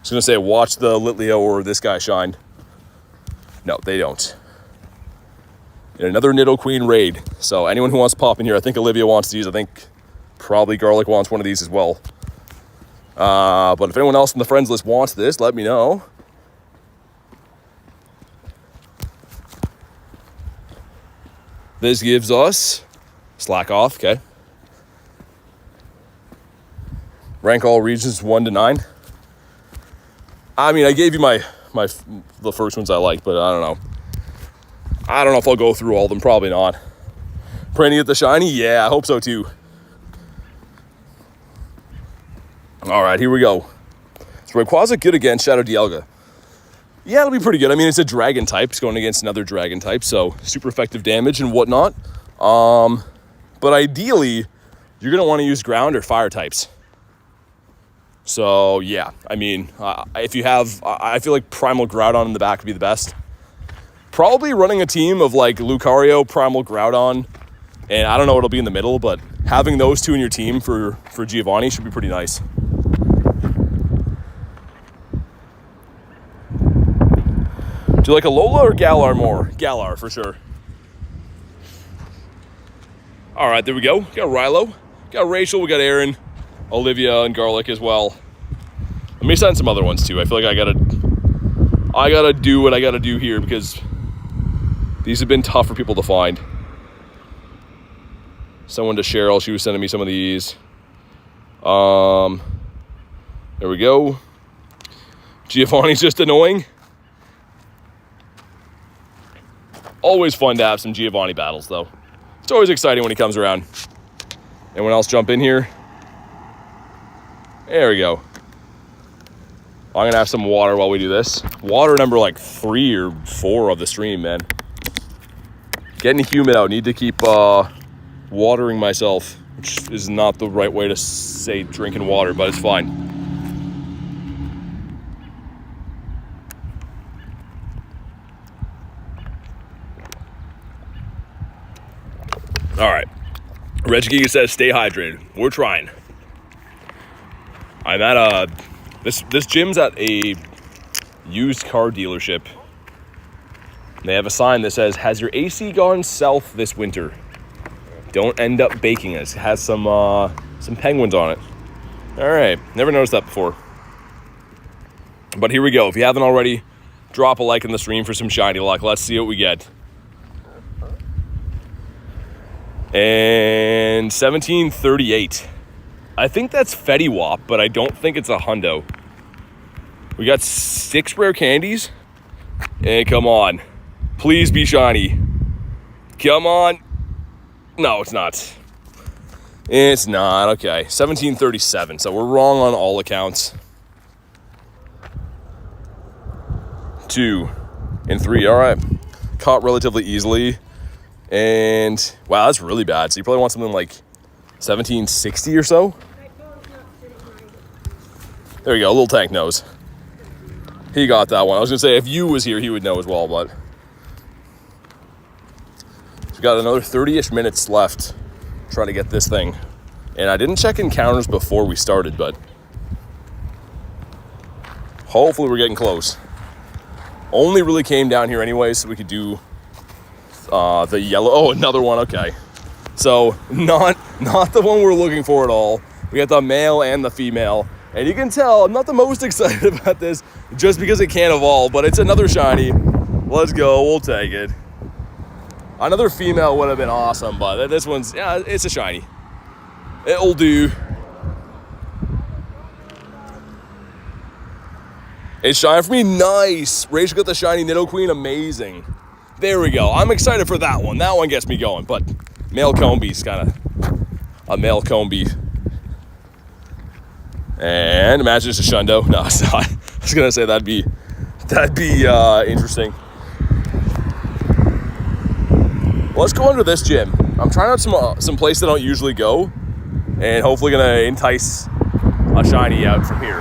was going to say, watch the Litleo or this guy shine. No, they don't. And another Nidoqueen raid. So anyone who wants to pop in here, I think Olivia wants these. I think probably Garlic wants one of these as well. But if anyone else from the friends list wants this, let me know. This gives us slack off, okay. Rank all regions 1 to 9. I mean, I gave you the first ones I like, but I don't know. I don't know if I'll go through all of them. Probably not. Praying to get the shiny? Yeah, I hope so too. All right, here we go. So Rayquaza good against Shadow Dialga. Yeah, it'll be pretty good. I mean, it's a dragon type. It's going against another dragon type, so super effective damage and whatnot. But ideally, you're going to want to use ground or fire types. So, yeah, I mean, if you have... I feel like Primal Groudon in the back would be the best. Probably running a team of, like, Lucario, Primal Groudon, and I don't know what'll be in the middle, but having those two in your team for Giovanni should be pretty nice. Do you like Alola or Galar more? Galar, for sure. All right, there we go. Got Rilo, got Rachel, we got Aaron, Olivia, and Garlic as well. Let me send some other ones too. I feel like I gotta do what I gotta do here because these have been tough for people to find. Someone to Cheryl, she was sending me some of these. There we go. Giovanni's just annoying. Always fun to have some Giovanni battles, though. It's always exciting when he comes around. Anyone else jump in here? There we go. I'm going to have some water while we do this. Water number like 3 or 4 of the stream, man. Getting humid out. Need to keep watering myself, which is not the right way to say drinking water, but it's fine. All right. Regigiga says, stay hydrated. We're trying. I'm at this gym's at a used car dealership. They have a sign that says, has your AC gone south this winter? Don't end up baking us. It has some penguins on it. All right. Never noticed that before. But here we go. If you haven't already, drop a like in the stream for some shiny luck. Let's see what we get. And 1738. I think that's Fetty but I don't think it's a hundo. We got 6 rare candies. And come on. Please be shiny. Come on. No, it's not. It's not. Okay. 1737. So we're wrong on all accounts. 2 and 3. All right. Caught relatively easily. And wow, that's really bad. So you probably want something like 1760 or so. There you go, little tank knows. He got that one. I was gonna say if you was here, he would know as well, but we've got another 30-ish minutes left trying to get this thing. And I didn't check encounters before we started, but hopefully we're getting close. Only really came down here anyway, so we could do the yellow. Oh, another one. Okay, so not the one we're looking for at all. We got the male and the female, and you can tell I'm not the most excited about this just because it can't evolve, but it's another shiny. Let's go. We'll take it. Another female would have been awesome, but this one's, yeah, it's a shiny. It'll do. It's shiny for me. Nice. Rachel got the shiny Nidoqueen. Amazing. There we go. I'm excited for that one. That one gets me going. But male Combee's kind of a male Combee. And imagine it's a Shundo. No, it's not. I was gonna say that'd be interesting. Let's go under this gym. I'm trying out some place that I don't usually go, and hopefully gonna entice a shiny out from here.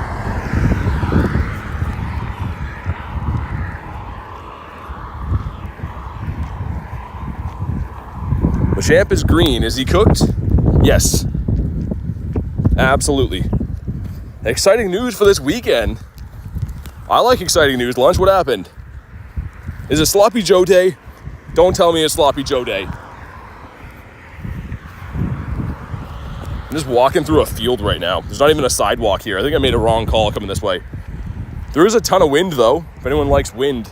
Machamp is green. Is he cooked? Yes. Absolutely. Exciting news for this weekend. I like exciting news. Lunch, what happened? Is it Sloppy Joe Day? Don't tell me it's Sloppy Joe Day. I'm just walking through a field right now. There's not even a sidewalk here. I think I made a wrong call coming this way. There is a ton of wind though. If anyone likes wind,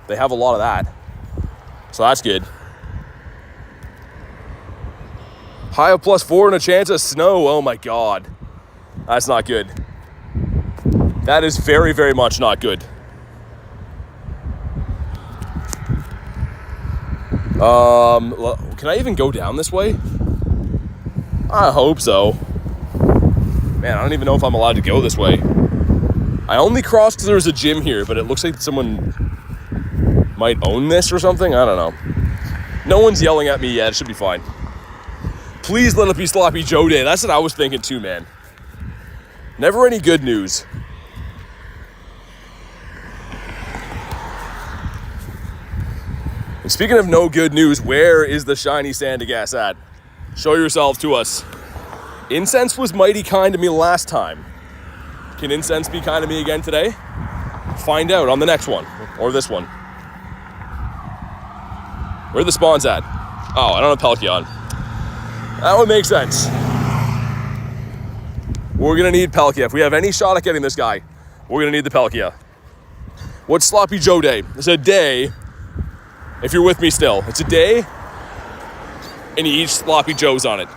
they have a lot of that. So that's good. High of +4 and a chance of snow. Oh my God. That's not good. That is very, very much not good. Can I even go down this way? I hope so. Man, I don't even know if I'm allowed to go this way. I only crossed because there's a gym here, but it looks like someone might own this or something. I don't know. No one's yelling at me yet. It should be fine. Please let it be Sloppy Joe Day. That's what I was thinking too, man. Never any good news. And speaking of no good news, where is the shiny Sandygast at? Show yourselves to us. Incense was mighty kind to me last time. Can Incense be kind to me again today? Find out on the next one, or this one. Where are the spawns at? Oh, I don't have Palkia. That would make sense. We're gonna need Palkia. If we have any shot at getting this guy, we're gonna need the Palkia. What's Sloppy Joe Day? It's a day, if you're with me still, it's a day and you eat Sloppy Joes on it.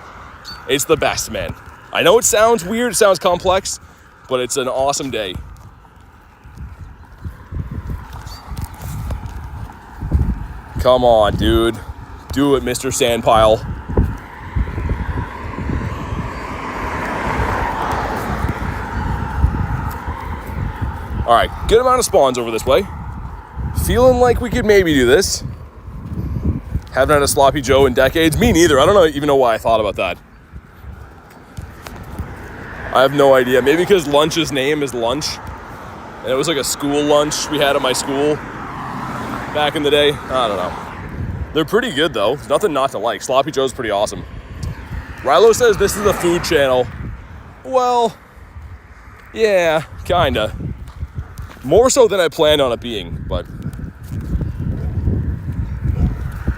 It's the best, man. I know it sounds weird, it sounds complex, but it's an awesome day. Come on, dude. Do it, Mr. Sandpile. All right, good amount of spawns over this way. Feeling like we could maybe do this. Haven't had a Sloppy Joe in decades. Me neither. I don't even know why I thought about that. I have no idea. Maybe because Lunch's name is Lunch. And it was like a school lunch we had at my school back in the day. I don't know. They're pretty good though. There's nothing not to like. Sloppy Joe's pretty awesome. Rilo says this is a food channel. Well, yeah, kinda. More so than I planned on it being, but...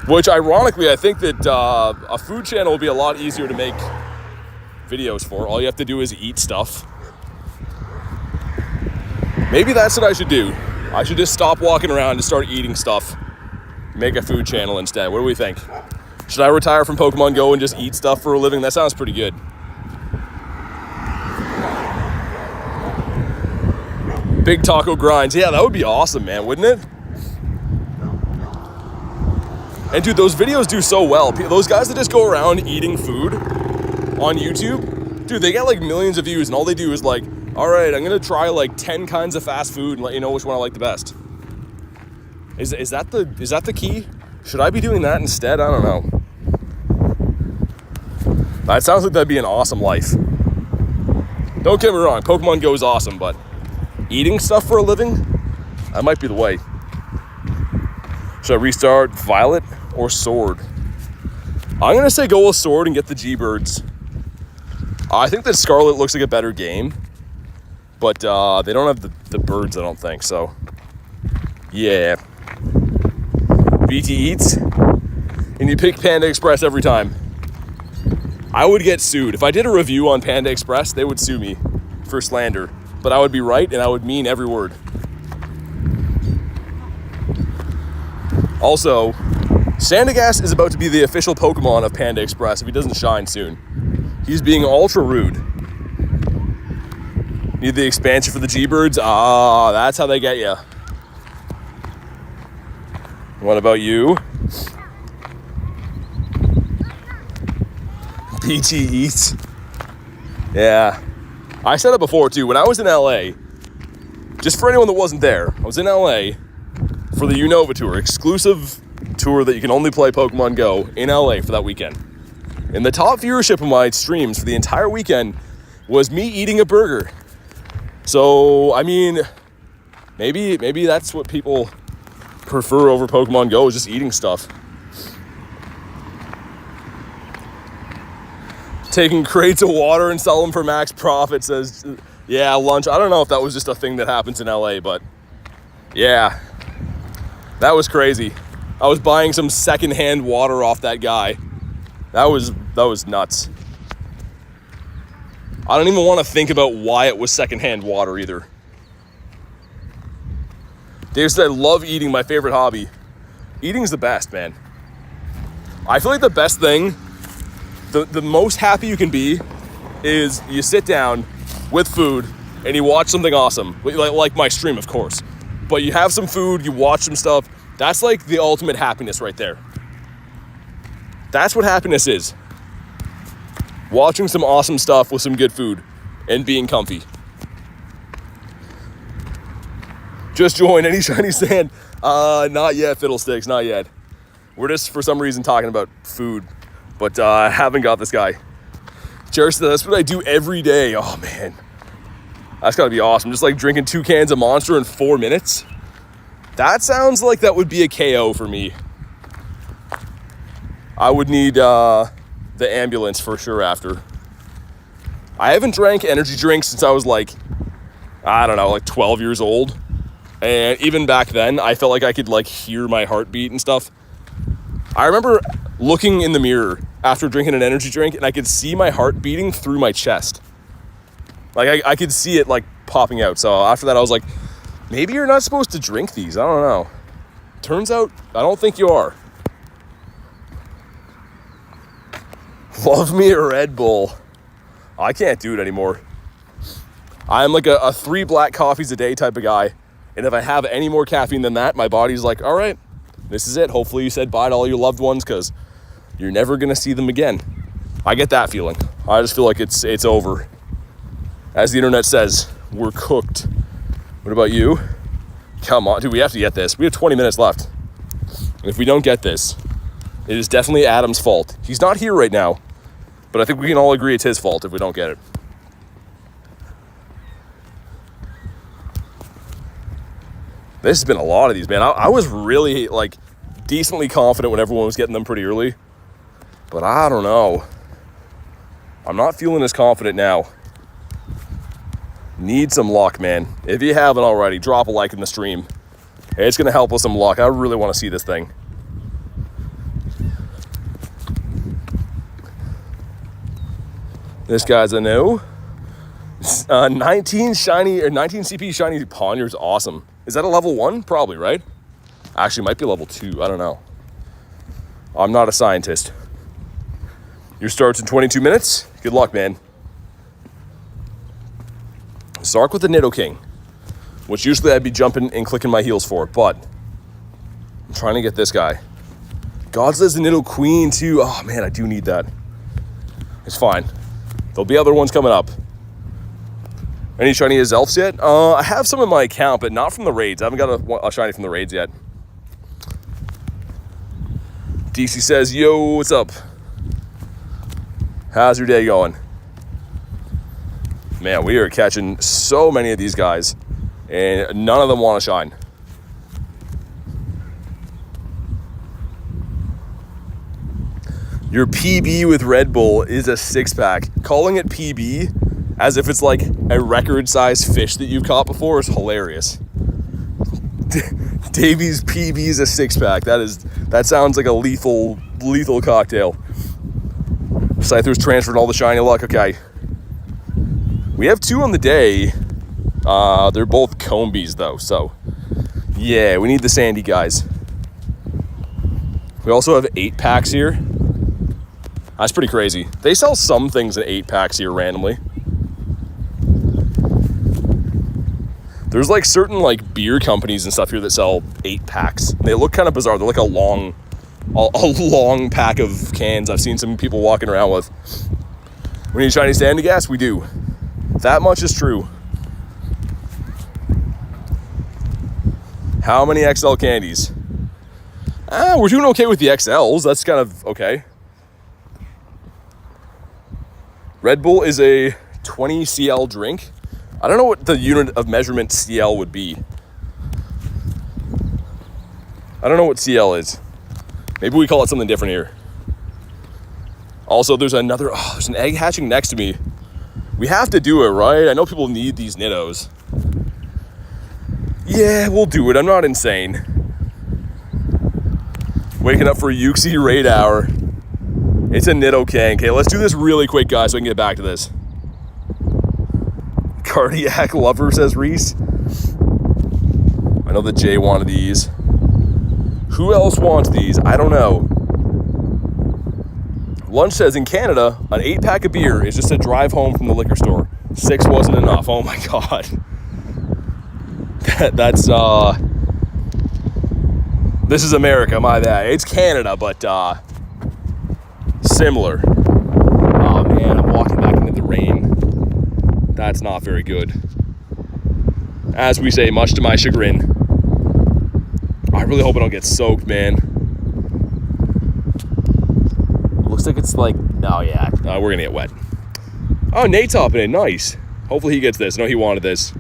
Which, ironically, I think that a food channel would be a lot easier to make videos for. All you have to do is eat stuff. Maybe that's what I should do. I should just stop walking around and start eating stuff. Make a food channel instead. What do we think? Should I retire from Pokémon GO and just eat stuff for a living? That sounds pretty good. Big taco grinds. Yeah, that would be awesome, man, wouldn't it? And dude, those videos do so well. Those guys that just go around eating food on YouTube, dude, they get like millions of views and all they do is like, all right, I'm gonna try like 10 kinds of fast food and let you know which one I like the best. Is that the key? Should I be doing that instead? I don't know. That sounds like that'd be an awesome life. Don't get me wrong, Pokemon GO is awesome, but eating stuff for a living, that might be the way. Should I restart Violet or Sword? I'm gonna say go with Sword and get the G-Birds. I think that Scarlet looks like a better game, but they don't have the birds, I don't think, so yeah. BT eats, and you pick Panda Express every time. I would get sued. If I did a review on Panda Express, they would sue me for slander, but I would be right and I would mean every word. Also, Sandygast is about to be the official Pokemon of Panda Express if he doesn't shine soon. He's being ultra rude. Need the expansion for the G-Birds? Ah, that's how they get you. What about you? BT eats. Yeah. I said it before too. When I was in LA, just for anyone that wasn't there, I was in LA for the Unova tour, exclusive tour that you can only play Pokemon GO in LA for that weekend. And the top viewership of my streams for the entire weekend was me eating a burger. So, I mean, maybe that's what people prefer over Pokemon GO, is just eating stuff. Taking crates of water and sell them for max profit, says, yeah, lunch. I don't know if that was just a thing that happens in LA, but yeah, that was crazy. I was buying some secondhand water off that guy. That was nuts. I don't even want to think about why it was secondhand water either. Dave said, love eating, my favorite hobby. Eating's the best, man. I feel like the best thing, the most happy you can be is you sit down with food and you watch something awesome. Like my stream, of course. But you have some food, you watch some stuff. That's like the ultimate happiness right there. That's what happiness is. Watching some awesome stuff with some good food and being comfy. Just join any shiny sand. Not yet, Fiddlesticks, not yet. We're just, for some reason, talking about food. But I haven't got this guy. Jared said, that's what I do every day. Oh, man. That's gotta be awesome. Just like drinking 2 cans of Monster in 4 minutes. That sounds like that would be a KO for me. I would need the ambulance for sure after. I haven't drank energy drinks since I was like, I don't know, like 12 years old. And even back then, I felt like I could like hear my heartbeat and stuff. I remember looking in the mirror after drinking an energy drink and I could see my heart beating through my chest. Like I could see it like popping out. So after that, I was like, maybe you're not supposed to drink these. I don't know. Turns out, I don't think you are. Love me a Red Bull. I can't do it anymore. I'm like a 3 black coffees a day type of guy. And if I have any more caffeine than that, my body's like, all right, this is it. Hopefully you said bye to all your loved ones because you're never going to see them again. I get that feeling. I just feel like it's over. As the internet says, we're cooked. What about you? Come on, dude, we have to get this. We have 20 minutes left. And if we don't get this, it is definitely Adam's fault. He's not here right now, but I think we can all agree it's his fault if we don't get it. This has been a lot of these, man. I was really, like, decently confident when everyone was getting them pretty early. But I don't know. I'm not feeling as confident now. Need some luck, man. If you haven't already, drop a like in the stream. It's going to help with some luck. I really want to see this thing. This guy's a no. 19 shiny, or 19 CP shiny Ponder's awesome. Is that a level 1? Probably, right? Actually, might be level 2. I don't know. I'm not a scientist. Your start's in 22 minutes. Good luck, man. Zark with the Nidoking, which usually I'd be jumping and clicking my heels for, but I'm trying to get this guy. Godzill's the Nidoqueen too. Oh man, I do need that. It's fine. There'll be other ones coming up. Any shiny Azelfs yet? I have some in my account, but not from the raids. I haven't got a shiny from the raids yet. DC says, yo, what's up? How's your day going? Man, we are catching so many of these guys, and none of them want to shine. Your PB with Red Bull is a 6-pack. Calling it PB as if it's like a record-sized fish that you've caught before is hilarious. Davies PB is a 6-pack. That sounds like a lethal cocktail. Scyther's transferred all the shiny luck. Okay. We have 2 on the day. They're both Combies though, so yeah, we need the Sandy guys. We also have 8-packs here. That's pretty crazy. They sell some things in 8-packs here randomly. There's like certain like beer companies and stuff here that sell 8-packs. They look kind of bizarre. They're like a long pack of cans I've seen some people walking around with. We need shiny Sandygast? We do. That much is true. How many XL candies? We're doing okay with the XLs. That's kind of okay. Red Bull is a 20 CL drink. I don't know what the unit of measurement CL would be. I don't know what CL is. Maybe we call it something different here. Also, there's an egg hatching next to me. We have to do it, right? I know people need these Nidos. Yeah, we'll do it. I'm not insane. Waking up for Uxie raid hour. It's a Nidoking. Okay, let's do this really quick, guys, so we can get back to this. Cardiac lover, says Reese. I know that Jay wanted these. Who else wants these? I don't know. Lunch says in Canada, an 8-pack of beer is just a drive home from the liquor store. 6 wasn't enough. Oh my god. That's this is America, my bad. It's Canada, but similar. Oh man, I'm walking back into the rain. That's not very good. As we say, much to my chagrin. I really hope I don't get soaked, man. Looks like it's like, oh yeah, we're gonna get wet. Oh, Nate's hopping in, nice. Hopefully he gets this. I know he wanted this.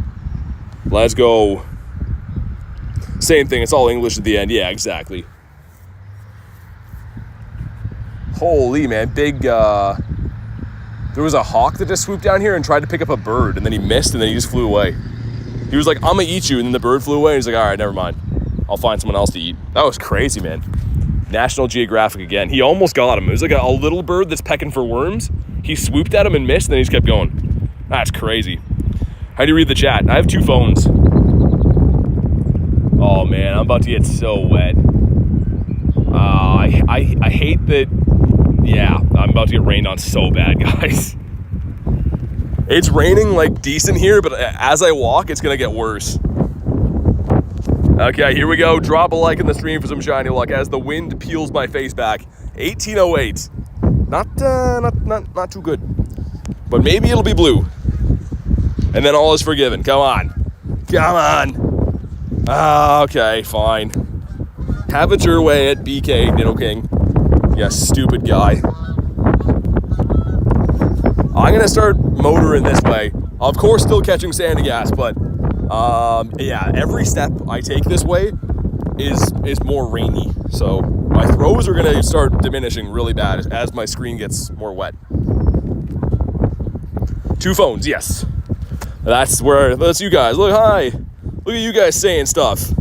Let's go. Same thing, it's all English at the end. Yeah, exactly. Holy man, big, there was a hawk that just swooped down here and tried to pick up a bird, and then he missed, and then he just flew away. He was like, I'm gonna eat you, and then the bird flew away, and he's like, all right, never mind. I'll find someone else to eat. That was crazy, man. National Geographic again. He almost got him. It was like a little bird that's pecking for worms. He swooped at him and missed, and then he just kept going. That's crazy. How do you read the chat? I have 2 phones. Oh man, I'm about to get so wet. I hate that. Yeah, I'm about to get rained on so bad, guys. It's raining like decent here, but as I walk, it's gonna get worse. Okay, here we go. Drop a like in the stream for some shiny luck as the wind peels my face back. 1808. Not too good. But maybe it'll be blue. And then all is forgiven. Come on. Come on. Okay, fine. Have it your way at BK Nidoking. Yeah, stupid guy. I'm gonna start motoring this way. Of course, still catching Sandygast, but yeah, every step I take this way is more rainy. So my throws are gonna start diminishing really bad as my screen gets more wet. 2 phones, yes. That's you guys. Look, hi. Look at you guys saying stuff.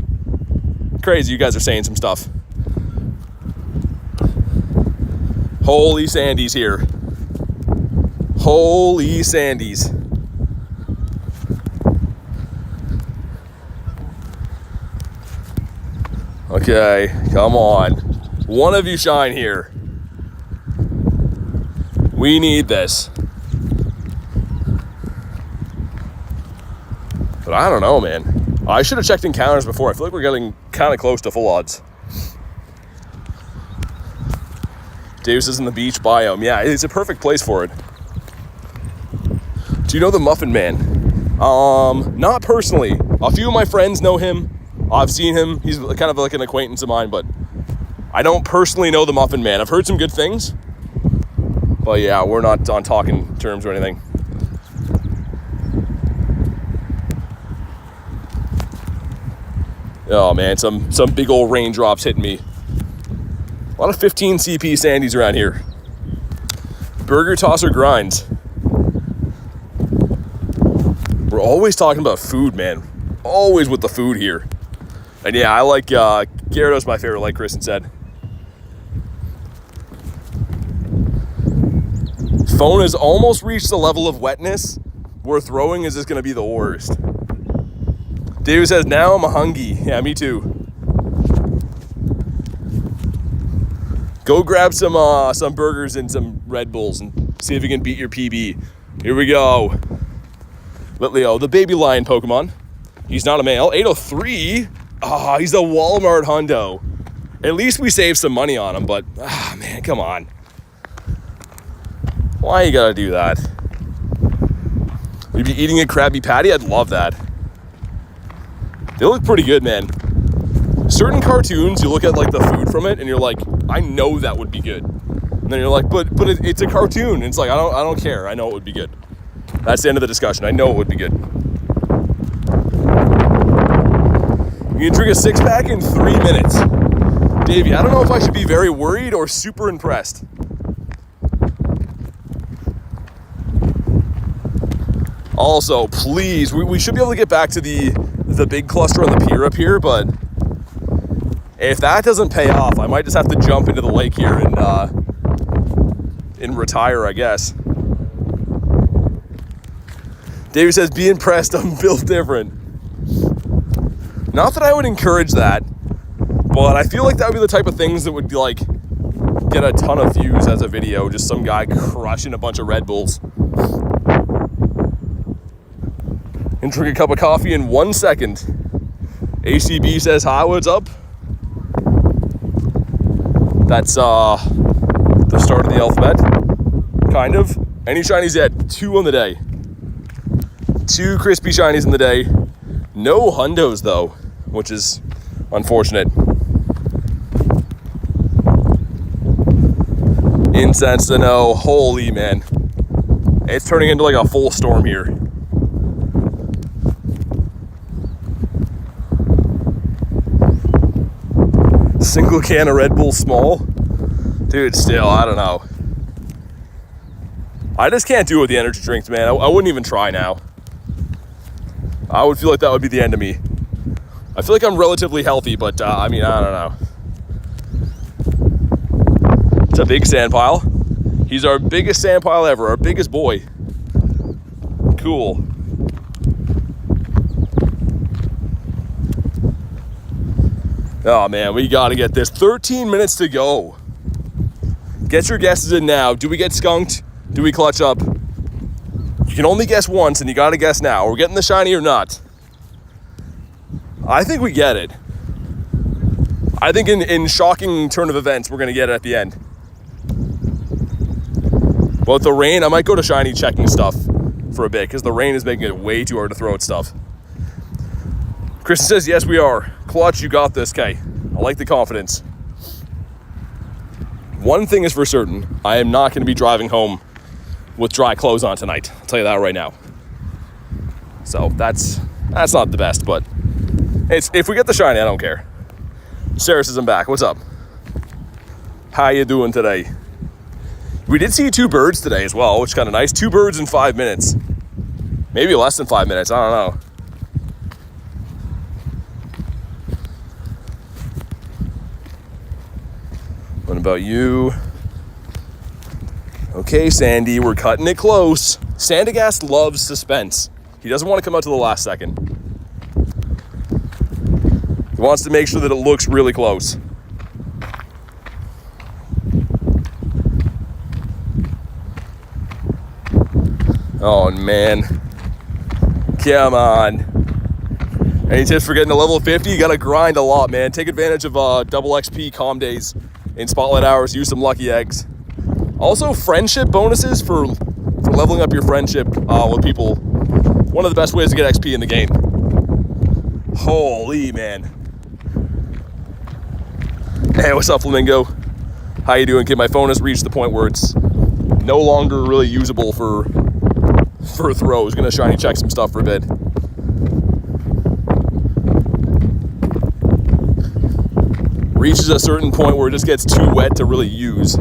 Crazy, you guys are saying some stuff. Holy Sandy's here. Holy Sandy's. Okay, come on. One of you shine here. We need this. But I don't know, man. I should have checked encounters before. I feel like we're getting kind of close to full odds. Davis is in the beach biome. Yeah, it's a perfect place for it. Do you know the Muffin Man? Not personally. A few of my friends know him. I've seen him. He's kind of like an acquaintance of mine, but I don't personally know the Muffin Man. I've heard some good things, But yeah, we're not on talking terms or anything. Oh man, some big old raindrops hitting me. A lot of 15 CP Sandies around here. Burger tosser grinds. We're always talking about food, man. Always with the food here. And yeah, I like Gyarados, my favorite, like Kristen said. Phone has almost reached the level of wetness where throwing is just going to be the worst. David says, now I'm hungry. Yeah, me too. Go grab some burgers and some Red Bulls and see if you can beat your PB. Here we go. Litleo, the baby lion Pokemon. He's not a male. 803. Ah, he's a Walmart hundo. At least we saved some money on him, but man, come on. Why you gotta do that? We'd be eating a Krabby Patty? I'd love that. They look pretty good, man. Certain cartoons, you look at like the food from it and you're like, I know that would be good. And then you're like, but it's a cartoon. And it's like, I don't care. I know it would be good. That's the end of the discussion. I know it would be good. You can drink a 6-pack in 3 minutes. Davey, I don't know if I should be very worried or super impressed. Also, please, we should be able to get back to the big cluster on the pier up here, but if that doesn't pay off, I might just have to jump into the lake here and retire, I guess. David says, be impressed, I'm built different. Not that I would encourage that, but I feel like that would be the type of things that would like get a ton of views as a video, just some guy crushing a bunch of Red Bulls. And drink a cup of coffee in 1 second. ACB says, hi, what's up? That's the start of the alphabet, kind of. Any shinies yet? 2 on the day. 2 crispy shinies in the day. No hundos though, which is unfortunate. Incense to no, holy man. It's turning into like a full storm here. Single can of Red Bull small? Dude, still, I don't know. I just can't do it with the energy drinks, man. I wouldn't even try now. I would feel like that would be the end of me. I feel like I'm relatively healthy, but I mean, I don't know. It's a big sand pile. He's our biggest sand pile ever, our biggest boy. Cool. Oh man, we gotta get this. 13 minutes to go. Get your guesses in now. Do we get skunked? Do we clutch up? You can only guess once and you gotta guess now. Are we getting the shiny or not? I think we get it. I think in shocking turn of events, we're gonna get it at the end. But with the rain, I might go to shiny checking stuff for a bit because the rain is making it way too hard to throw at stuff. Kristen says, yes, we are. Clutch, you got this, Kay. I like the confidence. One thing is for certain, I am not going to be driving home with dry clothes on tonight. I'll tell you that right now. So that's not the best, but if we get the shiny, I don't care. Sarah says I'm back. What's up? How you doing today? We did see 2 birds today as well, which is kind of nice. 2 birds in 5 minutes. Maybe less than 5 minutes. I don't know. What about you? Okay, Sandy, we're cutting it close. Sandygast loves suspense. He doesn't want to come out to the last second. He wants to make sure that it looks really close. Oh, man. Come on. Any tips for getting to level 50? You gotta grind a lot, man. Take advantage of double XP calm days in Spotlight Hours. Use some lucky eggs. Also, friendship bonuses for leveling up your friendship with people. One of the best ways to get XP in the game. Holy, man. Hey, what's up, Flamingo? How you doing, kid? My phone has reached the point where it's no longer really usable for throws. Gonna shiny check some stuff for a bit. Reaches a certain point where it just gets too wet to really use.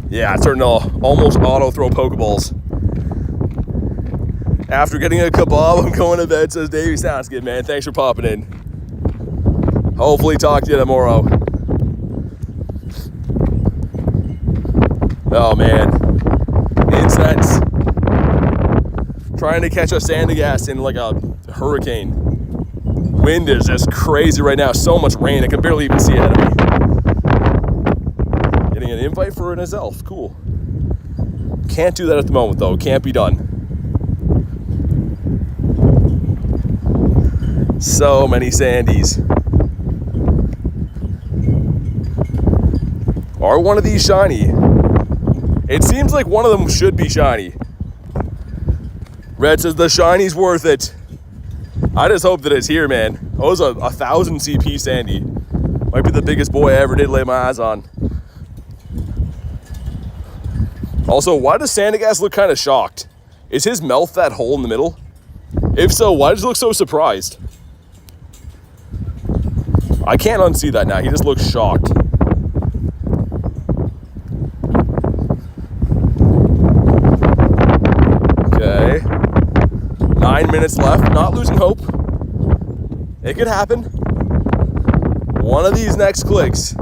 Yeah, it's starting to almost auto throw Pokeballs. After getting a kebab, I'm going to bed, says Davey. Sounds good, man. Thanks for popping in. Hopefully talk to you tomorrow. Oh, man. Incense. Trying to catch a Sandygast in like a hurricane. Wind is just crazy right now. So much rain, I can barely even see ahead of me. Getting an invite for an Azelf. Cool. Can't do that at the moment, though. Can't be done. So many Sandies. Are one of these shiny? It seems like one of them should be shiny. Red says the shiny's worth it. I just hope that it's here, man. That was a 1,000 CP Sandy. Might be the biggest boy I ever did lay my eyes on. Also, why does Sandygast look kind of shocked? Is his mouth that hole in the middle? If so, why does he look so surprised? I can't unsee that now. He just looks shocked. Okay. 9 minutes left. Not losing hope. It could happen. One of these next clicks.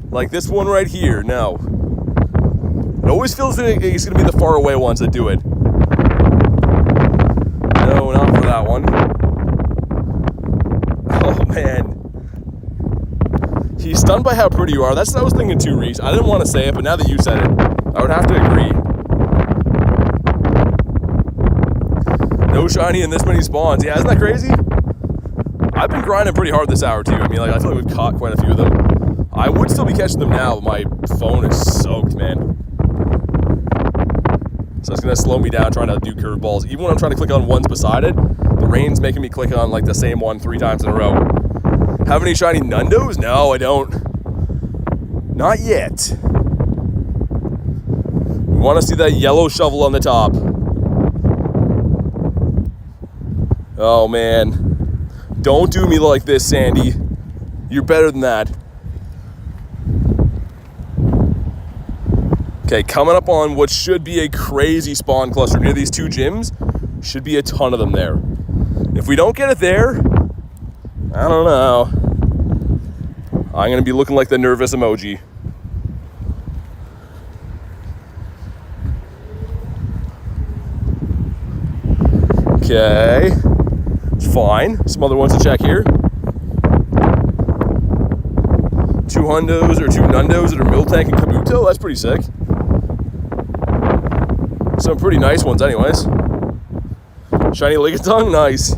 Like this one right here. No. It always feels like it's going to be the far away ones that do it. No, not for that one. Oh, man. He's stunned by how pretty you are. That's what I was thinking too, Reese. I didn't want to say it, but now that you said it, I would have to agree. No shiny in this many spawns. Yeah, isn't that crazy? I've been grinding pretty hard this hour too. I mean, like, I feel like we've caught quite a few of them. I would still be catching them now, but my phone is soaked, man. So it's gonna slow me down trying to do curveballs. Even when I'm trying to click on ones beside it, the rain's making me click on like the same one 3 times in a row. Have any shiny Nundos? No, I don't. Not yet. We want to see that yellow shovel on the top. Oh, man. Don't do me like this, Sandy. You're better than that. Okay, coming up on what should be a crazy spawn cluster near these 2 gyms. Should be a ton of them there. If we don't get it there, I don't know. I'm going to be looking like the nervous emoji. Okay. It's fine. Some other ones to check here. 2 hundos or 2 nundos that are Miltank and Kabuto. That's pretty sick. Some pretty nice ones anyways. Shiny Lickitung, nice.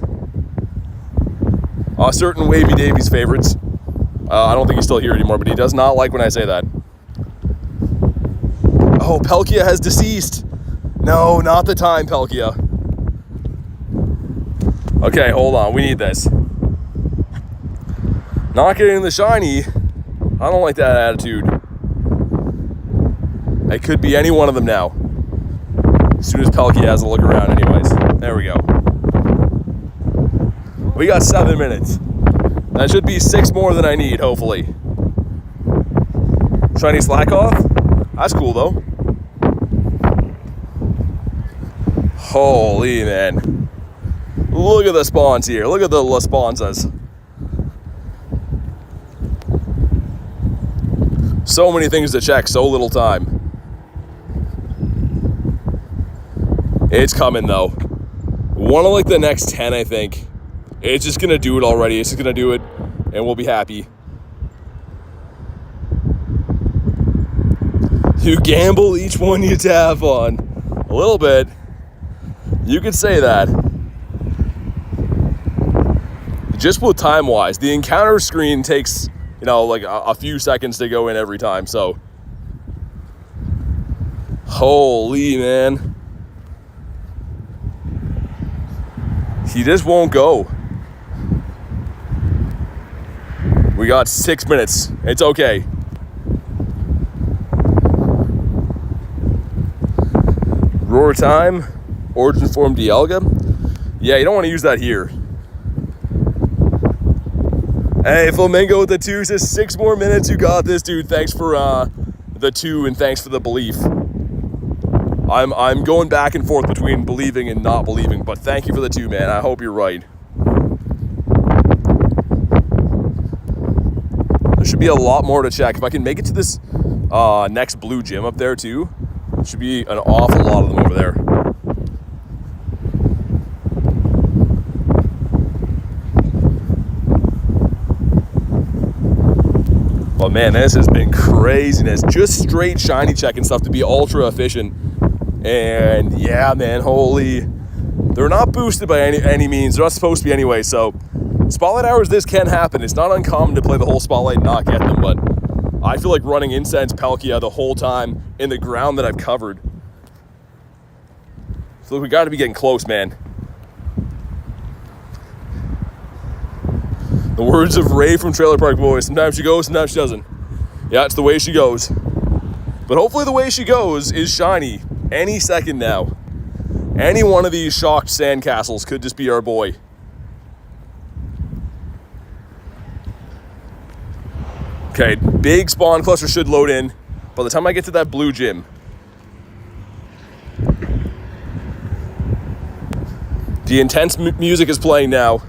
Certain Wavy Davies favorites. I don't think he's still here anymore, but he does not like when I say that. Oh, Palkia has deceased. No, not the time, Palkia. Okay, hold on. We need this. Not getting the shiny. I don't like that attitude. It could be any one of them now. As soon as Palkia has a look around anyways. There we go. We got 7 minutes. That should be 6 more than I need, hopefully. Shiny Slackoff? That's cool, though. Holy, man. Look at the spawns here. Look at the Lasponzas. So many things to check, so little time. It's coming, though. One of, like, the next 10, I think. It's just going to do it already. It's just going to do it, and we'll be happy. You gamble each one you tap on. A little bit. You could say that. Just with time-wise, the encounter screen takes, you know, like a few seconds to go in every time, so. Holy, man. He just won't go. We got 6 minutes. It's okay. Roar time. Origin Form Dialga. Yeah, you don't want to use that here. Hey, Flamingo with the 2 says 6 more minutes. You got this, dude. Thanks for the 2 and thanks for the belief. I'm going back and forth between believing and not believing, but thank you for the 2, man. I hope you're right. There should be a lot more to check. If I can make it to this next blue gym up there too, there should be an awful lot of them over there. But man, this has been craziness. Just straight shiny checking stuff to be ultra efficient. And yeah, man, holy. They're not boosted by any means. They're not supposed to be anyway. So Spotlight Hours, this can happen. It's not uncommon to play the whole Spotlight and not get them. But I feel like running Incense Palkia the whole time in the ground that I've covered. So we got to be getting close, man. The words of Ray from Trailer Park Boys. Sometimes she goes, sometimes she doesn't. Yeah, it's the way she goes. But hopefully the way she goes is shiny any second now. Any one of these shocked sandcastles could just be our boy. Okay, big spawn cluster should load in by the time I get to that blue gym. The intense music is playing now.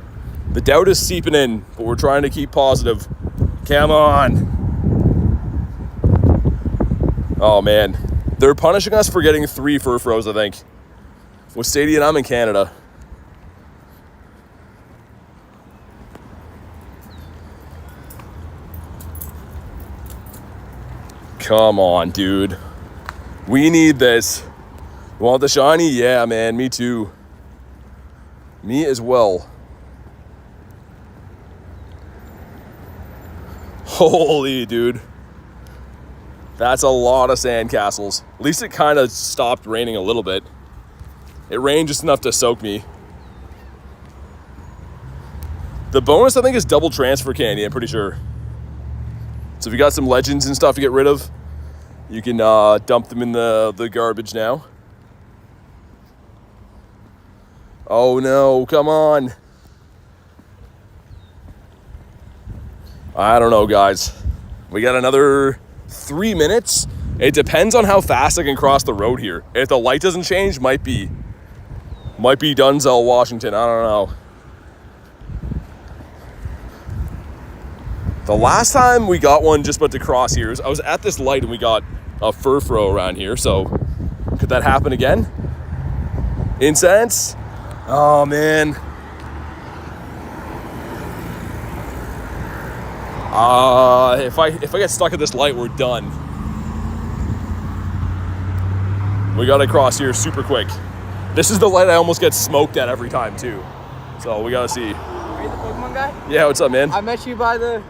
The doubt is seeping in, but we're trying to keep positive. Come on. Oh, man. They're punishing us for getting 3 Furfros, I think. With Sadie and I'm in Canada. Come on, dude. We need this. You want the shiny? Yeah, man. Me too. Me as well. Holy, dude. That's a lot of sandcastles. At least it kind of stopped raining a little bit. It rained just enough to soak me. The bonus, I think, is double transfer candy, I'm pretty sure. So if you got some legends and stuff to get rid of, you can dump them in the garbage now. Oh no, come on. I don't know, guys. We got another 3 minutes. It depends on how fast I can cross the road here. If the light doesn't change, might be Dunzell, Washington. I don't know. The last time we got one just about to cross here, I was at this light and we got a Furfro around here. So could that happen again? Incense? Oh, man. If I get stuck at this light, we're done. We gotta cross here super quick. This is the light I almost get smoked at every time too. So we gotta see. Are you the Pokemon guy? Yeah, what's up, man? I met you by the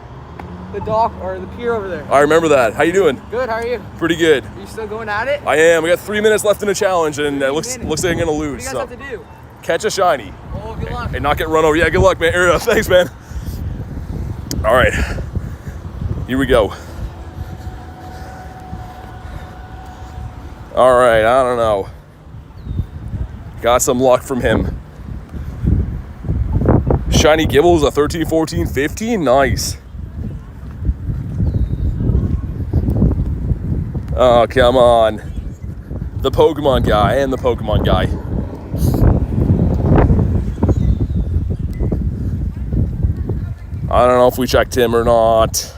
dock or the pier over there. I remember that. How you doing? Good, how are you? Pretty good. Are you still going at it? I am. We got 3 minutes left in the challenge and it looks like I'm gonna lose. What do you guys have to do? Catch a shiny. Oh, good luck. And not get run over. Yeah, good luck, man. Thanks, man. All right. Here we go. All right, I don't know. Got some luck from him. Shiny Gibbles, a 13, 14, 15. Nice. Oh, come on. The Pokemon guy and the Pokemon guy. I don't know if we checked him or not.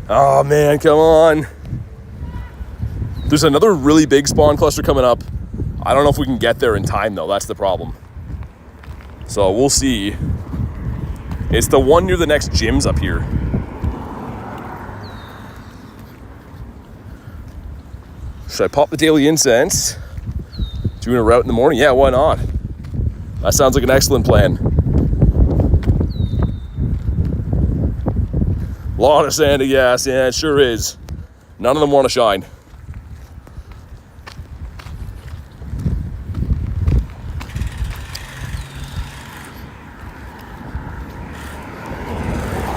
Oh, man, come on. There's another really big spawn cluster coming up. I don't know if we can get there in time, though. That's the problem. So we'll see. It's the one near the next gyms up here. Should I pop the daily incense? Doing a route in the morning? Yeah, why not? That sounds like an excellent plan. Lot of Sandygast, yeah, it sure is. None of them want to shine.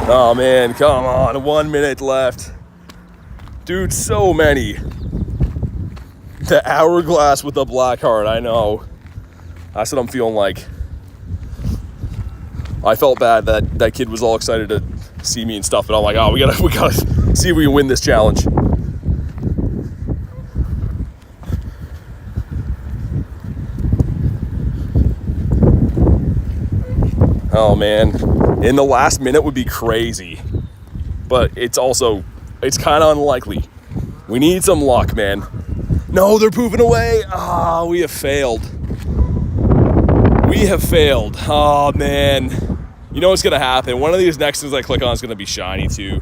Oh man, come on, 1 minute left. Dude, so many. The hourglass with the black heart, I know. That's what I'm feeling like. I felt bad that that kid was all excited to see me and stuff, but I'm like, oh, we gotta see if we can win this challenge. Oh man, in the last minute would be crazy, but it's kind of unlikely. We need some luck, man. No, they're pooping away. Ah, we have failed. We have failed. Oh man, you know what's gonna happen? One of these next things I click on is gonna be shiny too.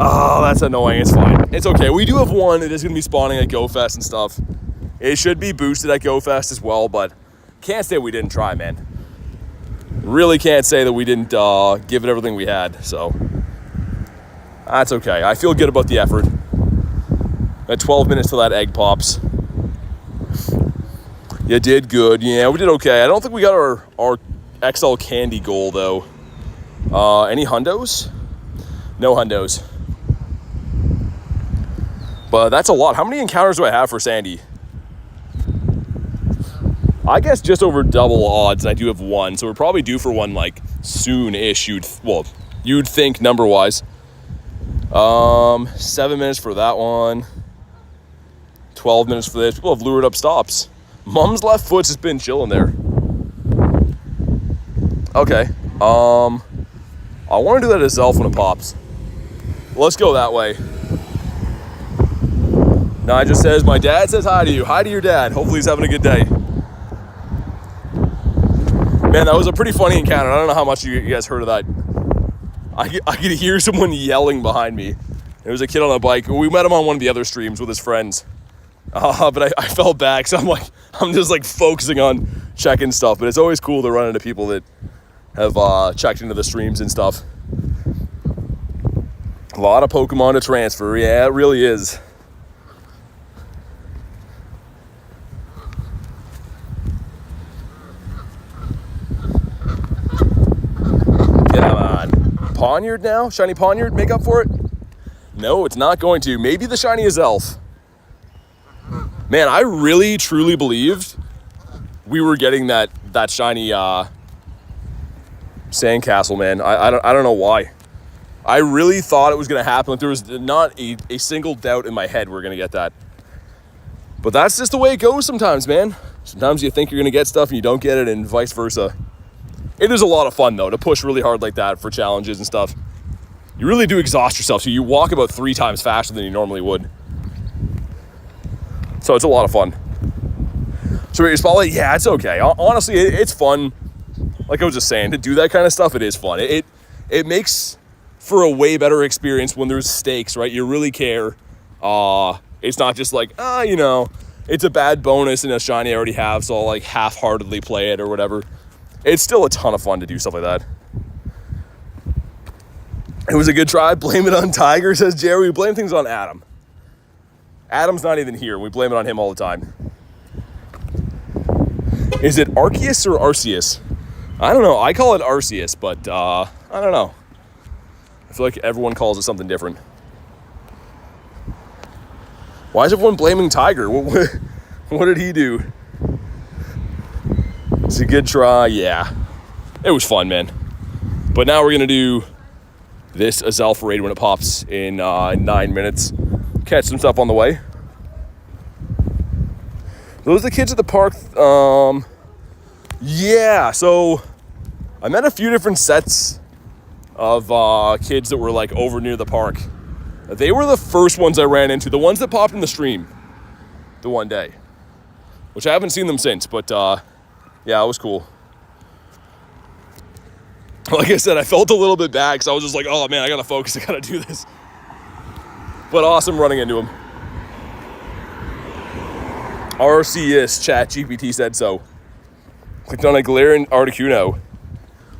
Oh, that's annoying. It's fine. It's okay. We do have one. It is gonna be spawning at Go Fest and stuff. It should be boosted at Go Fest as well, but can't say we didn't try, man. Really can't say that we didn't give it everything we had, so that's okay. I feel good about the effort. At 12 minutes till that egg pops. You did good. Yeah, we did okay. I don't think we got our XL candy goal, though. Any hundos? No hundos. But that's a lot. How many encounters do I have for Sandy? I guess just over double odds, and I do have one, so we're probably due for one, like, soon-ish, you'd think, number-wise. 7 minutes for that one. 12 minutes for this. People have lured up stops. Mom's left foot's just been chilling there. Okay. I want to do that Azelf when it pops. Let's go that way. Nigel says, my dad says hi to you. Hi to your dad. Hopefully he's having a good day. Man, that was a pretty funny encounter. I don't know how much you guys heard of that. I could hear someone yelling behind me. There was a kid on a bike. We met him on one of the other streams with his friends. But I felt bad, so I'm just like focusing on checking stuff. But it's always cool to run into people that have checked into the streams and stuff. A lot of Pokemon to transfer. Yeah, it really is. Poniard now? Shiny Poniard make up for it? No, it's not going to. Maybe the shiny Azelf. Man, I really truly believed we were getting that shiny Sandcastle, man. I don't know why. I really thought it was going to happen. There was not a single doubt in my head we're going to get that. But that's just the way it goes sometimes, man. Sometimes you think you're going to get stuff and you don't get it, and vice versa. It is a lot of fun, though, to push really hard like that for challenges and stuff. You really do exhaust yourself, so you walk about 3 times faster than you normally would. So it's a lot of fun. So your spotlight, yeah, it's okay. Honestly, it's fun. Like I was just saying, to do that kind of stuff, it is fun. It makes for a way better experience when there's stakes, right? You really care. It's not just like, it's a bad bonus and a shiny I already have, so I'll like half-heartedly play it or whatever. It's still a ton of fun to do stuff like that. It was a good try. Blame it on Tiger, says Jerry. We blame things on Adam. Adam's not even here. We blame it on him all the time. Is it Arceus or Arceus? I don't know. I call it Arceus, but I don't know. I feel like everyone calls it something different. Why is everyone blaming Tiger? What did he do? It's a good try, yeah. It was fun, man. But now we're going to do this Azelf raid when it pops in 9 minutes. Catch some stuff on the way. Those are the kids at the park. Yeah, so I met a few different sets of kids that were like over near the park. They were the first ones I ran into, the ones that popped in the stream the one day, which I haven't seen them since, but yeah, it was cool. Like I said, I felt a little bit bad because I was just like, oh man, I gotta focus, I gotta do this. But awesome running into him. RCS chat GPT said so. Clicked on a Galarian Articuno.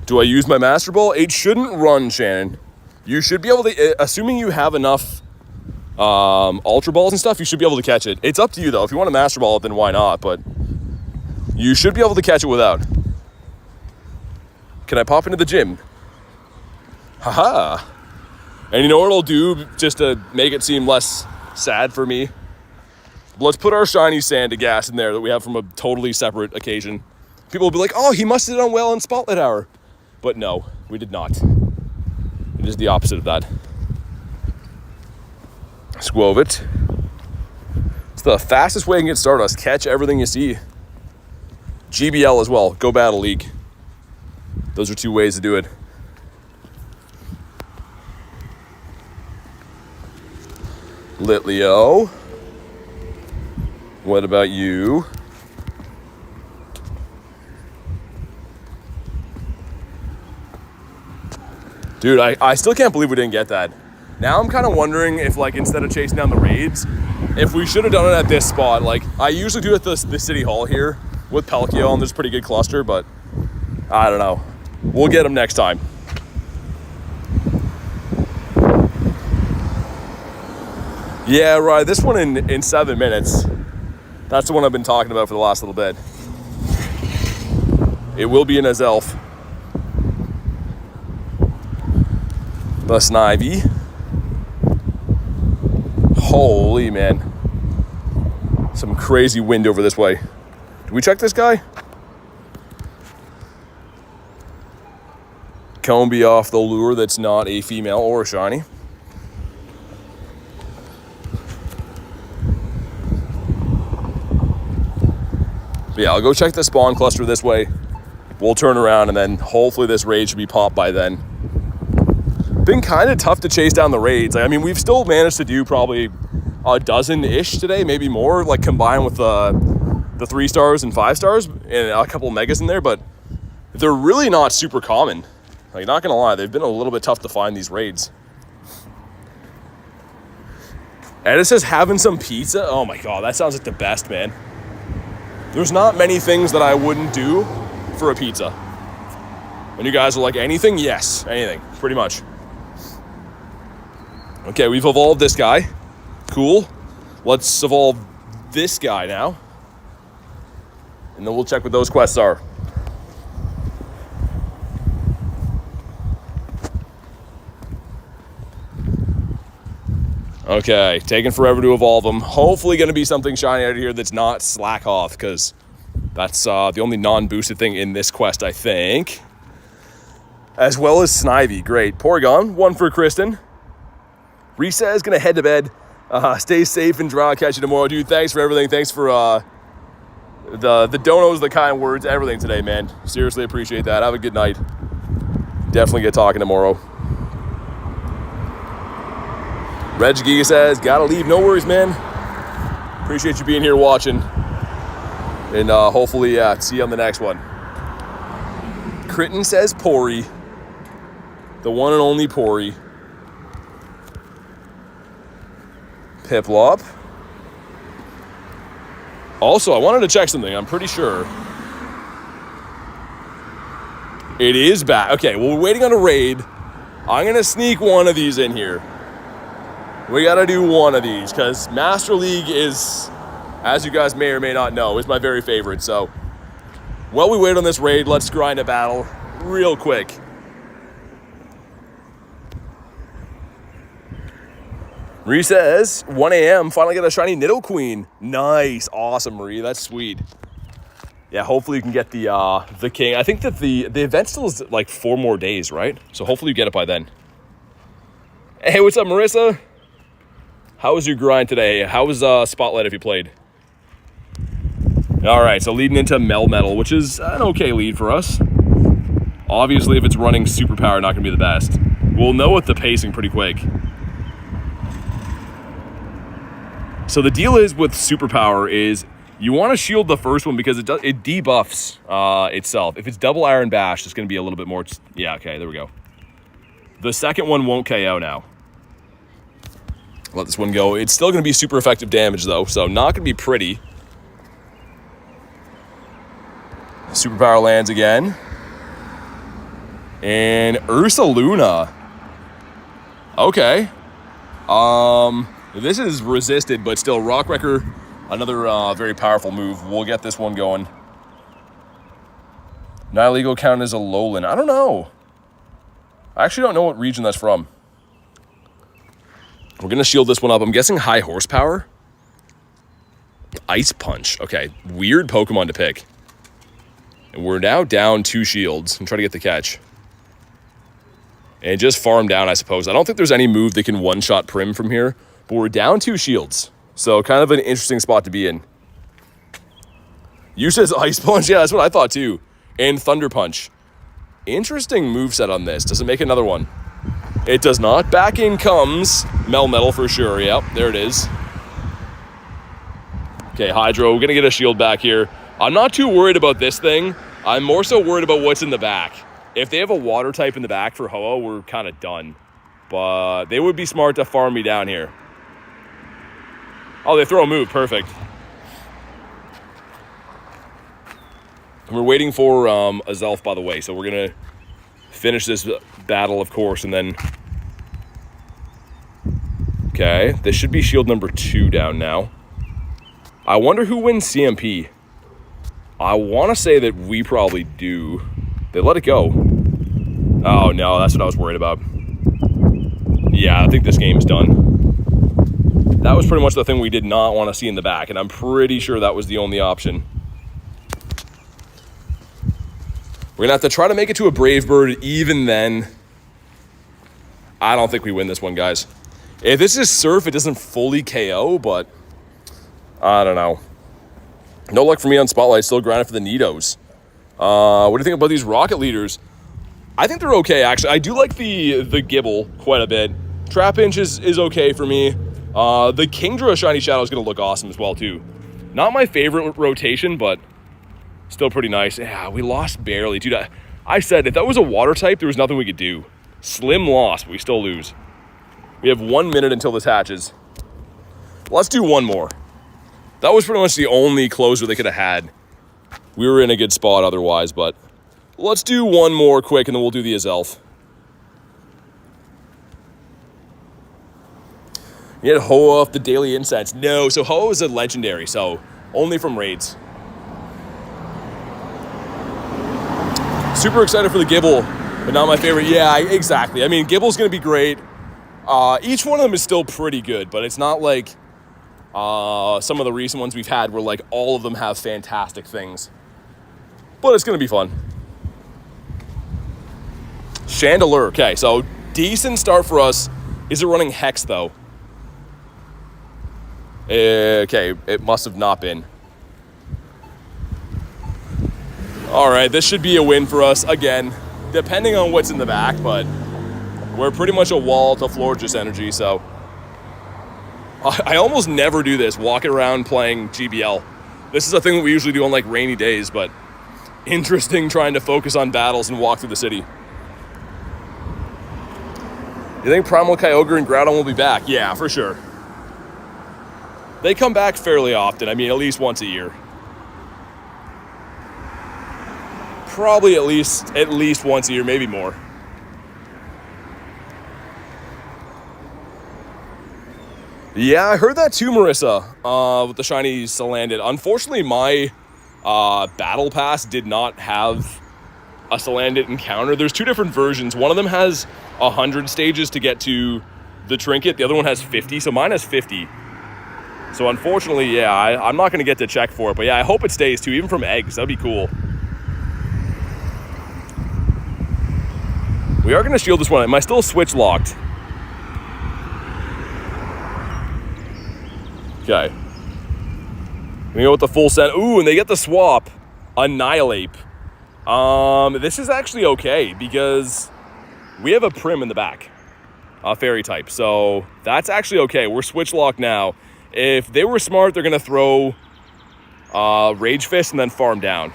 Do I use my Master Ball? It shouldn't run, Shannon. You should be able to, assuming you have enough Ultra Balls and stuff, you should be able to catch it. It's up to you though. If you want to Master Ball it, then why not? But you should be able to catch it without. Can I pop into the gym? Haha. And you know what it'll do just to make it seem less sad for me? Let's put our shiny Sandygast in there that we have from a totally separate occasion. People will be like, oh, he must have done well in Spotlight Hour. But no, we did not. It is the opposite of that. Squovit. It's the fastest way to get Stardust. Catch everything you see. GBL as well. Go Battle League. Those are 2 ways to do it. Litleo. What about you? Dude, I still can't believe we didn't get that. Now I'm kind of wondering if, like, instead of chasing down the raids, if we should have done it at this spot. Like, I usually do it at the city hall here with Pelkio, and there's a pretty good cluster, but I don't know. We'll get them next time. Yeah, right. This one in 7 minutes. That's the one I've been talking about for the last little bit. It will be an Azelf. The Snivy. Holy man. Some crazy wind over this way. Did we check this guy? Combi off the lure that's not a female or a shiny. But yeah, I'll go check the spawn cluster this way. We'll turn around and then hopefully this raid should be popped by then. Been kind of tough to chase down the raids. I mean, we've still managed to do probably a dozen-ish today, maybe more, like combined with the 3 stars and 5 stars and a couple of megas in there, but they're really not super common. Like, not gonna lie, they've been a little bit tough to find these raids. And it says having some pizza. Oh my God, that sounds like the best, man. There's not many things that I wouldn't do for a pizza. When you guys are like, anything? Yes, anything, pretty much. Okay, we've evolved this guy. Cool. Let's evolve this guy now. And then we'll check what those quests are. Okay, taking forever to evolve them. Hopefully going to be something shiny out of here that's not Slack Off, because that's the only non-boosted thing in this quest, I think. As well as Snivy. Great. Porygon, 1 for Kristen. Risa is going to head to bed. Stay safe and dry. I'll catch you tomorrow. Dude, thanks for everything. Thanks for the donos, the kind words, everything today, man. Seriously appreciate that. Have a good night. Definitely get talking tomorrow. Reg Giga says, gotta leave. No worries, man. Appreciate you being here watching. And hopefully, yeah, see you on the next one. Critton says Pori. The one and only Pori. Piplup. Also, I wanted to check something. I'm pretty sure it is back. Okay, well, we're waiting on a raid. I'm going to sneak one of these in here. We got to do one of these because Master League is, as you guys may or may not know, is my very favorite. So, while we wait on this raid, let's grind a battle real quick. Marie says, 1 a.m., finally get a shiny Nidoqueen. Nice. Awesome, Marie. That's sweet. Yeah, hopefully you can get the king. I think that the event still is like 4 more days, right? So hopefully you get it by then. Hey, what's up, Marissa? How was your grind today? How was Spotlight if you played? All right, so leading into Melmetal, which is an okay lead for us. Obviously, if it's running Superpower, not going to be the best. We'll know with the pacing pretty quick. So the deal is with Superpower is you want to shield the first one because it debuffs itself. If it's double Iron Bash, it's going to be a little bit more. Yeah, okay, there we go. The second one won't KO now. Let this one go. It's still going to be super effective damage, though, so not going to be pretty. Superpower lands again. And Ursaluna. Okay. This is resisted, but still, Rock Wrecker, another very powerful move. We'll get this one going. Nihilego count as a lowland. I don't know. I actually don't know what region that's from. We're going to shield this one up. I'm guessing high horsepower. Ice Punch. Okay, weird Pokemon to pick. And we're now down 2 shields and try to get the catch. And just farm down, I suppose. I don't think there's any move that can one-shot Prim from here, but we're down 2 shields. So kind of an interesting spot to be in. You says Ice Punch? Yeah, that's what I thought too. And Thunder Punch. Interesting moveset on this. Does it make another one? It does not. Back in comes Melmetal for sure. Yep, there it is. Okay, Hydro, we're going to get a shield back here. I'm not too worried about this thing. I'm more so worried about what's in the back. If they have a water type in the back for Ho-Oh, we're kind of done. But they would be smart to farm me down here. Oh, they throw a move. Perfect. And we're waiting for Azelf, by the way. So we're going to finish this battle, of course, and then... Okay, this should be shield number 2 down now. I wonder who wins CMP. I want to say that we probably do. They let it go. Oh, no, that's what I was worried about. Yeah, I think this game's done. That was pretty much the thing we did not want to see in the back, and I'm pretty sure that was the only option. We're going to have to try to make it to a Brave Bird. Even then, I don't think we win this one, guys. If this is Surf, it doesn't fully KO, but I don't know. No luck for me on Spotlight. Still grinding for the Nidos. What do you think about these Rocket Leaders? I think they're okay, actually. I do like the Gibble quite a bit. Trapinch is okay for me. The Kingdra Shiny Shadow is going to look awesome as well, too. Not my favorite rotation, but still pretty nice. Yeah, we lost barely. Dude, I said if that was a water type, there was nothing we could do. Slim loss, but we still lose. We have 1 minute until this hatches. Let's do one more. That was pretty much the only closer they could have had. We were in a good spot otherwise, but let's do one more quick, and then we'll do the Azelf. You had Ho off the daily insights. No, so Ho is a legendary, so only from raids. Super excited for the Gibble, but not my favorite. Yeah, exactly. I mean, Gibble's going to be great. Each one of them is still pretty good, but it's not like some of the recent ones we've had where like all of them have fantastic things. But it's going to be fun. Chandelure. Okay, so decent start for us. Is it running Hex, though? Okay, it must have not been. All right, this should be a win for us again, depending on what's in the back, but we're pretty much a wall to floor just energy, so I almost never do this, walking around playing GBL. This is a thing that we usually do on like rainy days, but interesting trying to focus on battles and walk through the city. You think Primal Kyogre and Groudon will be back? Yeah, for sure. They come back fairly often. I mean, at least once a year. Probably at least once a year, maybe more. Yeah, I heard that too, Marissa, with the shiny Salandit. Unfortunately, my battle pass did not have a Salandit encounter. There's 2 different versions. One of them has 100 stages to get to the trinket. The other one has 50, so mine has 50. So unfortunately, yeah, I'm not going to get to check for it. But yeah, I hope it stays too, even from eggs. That'd be cool. We are going to shield this one. Am I still switch locked? Okay. We go with the full set. Ooh, and they get the swap. Annihilate. This is actually okay because we have a Prim in the back. Fairy type. So that's actually okay. We're switch locked now. If they were smart, they're going to throw Rage Fist and then farm down.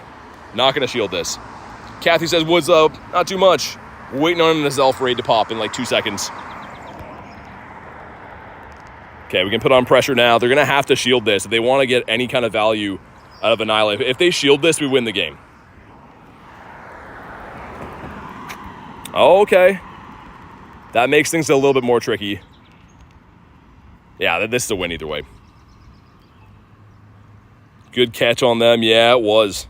Not going to shield this. Kathy says, what's up? Not too much. We're waiting on an Azelf raid to pop in like 2 seconds. Okay, we can put on pressure now. They're going to have to shield this if they want to get any kind of value out of Annihilate. If they shield this, we win the game. Okay. That makes things a little bit more tricky. Yeah, this is a win either way. Good catch on them. Yeah, it was.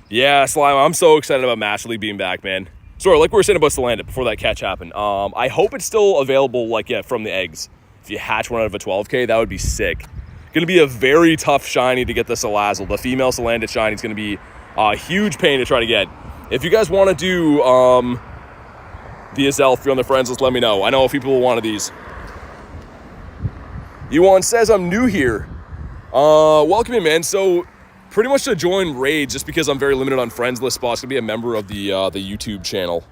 Yeah, Slime, I'm so excited about Master League being back, man. Sorry, like we were saying about Salandit before that catch happened. I hope it's still available, like, yeah, from the eggs. If you hatch one out of a 12K, that would be sick. Going to be a very tough shiny to get the Salazzle. The female Salandit shiny is going to be a huge pain to try to get. If you guys want to do the Azelf, if you're on the friends list, let me know. I know people will want these. Yuan says, I'm new here. Welcome in, man. So pretty much to join raids, just because I'm very limited on friends list spots, to be a member of the YouTube channel.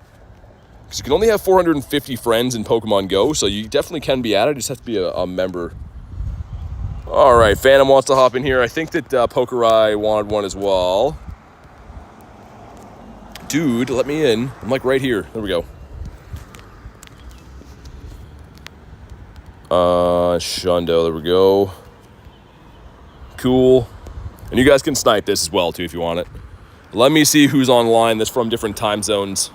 Because you can only have 450 friends in Pokemon GO, so you definitely can be added. You just have to be a member. All right, Phantom wants to hop in here. I think that Pokerai wanted one as well. Dude, let me in. I'm like right here. There we go. Shundo, there we go. Cool. And you guys can snipe this as well, too, if you want it. Let me see who's online that's from different time zones.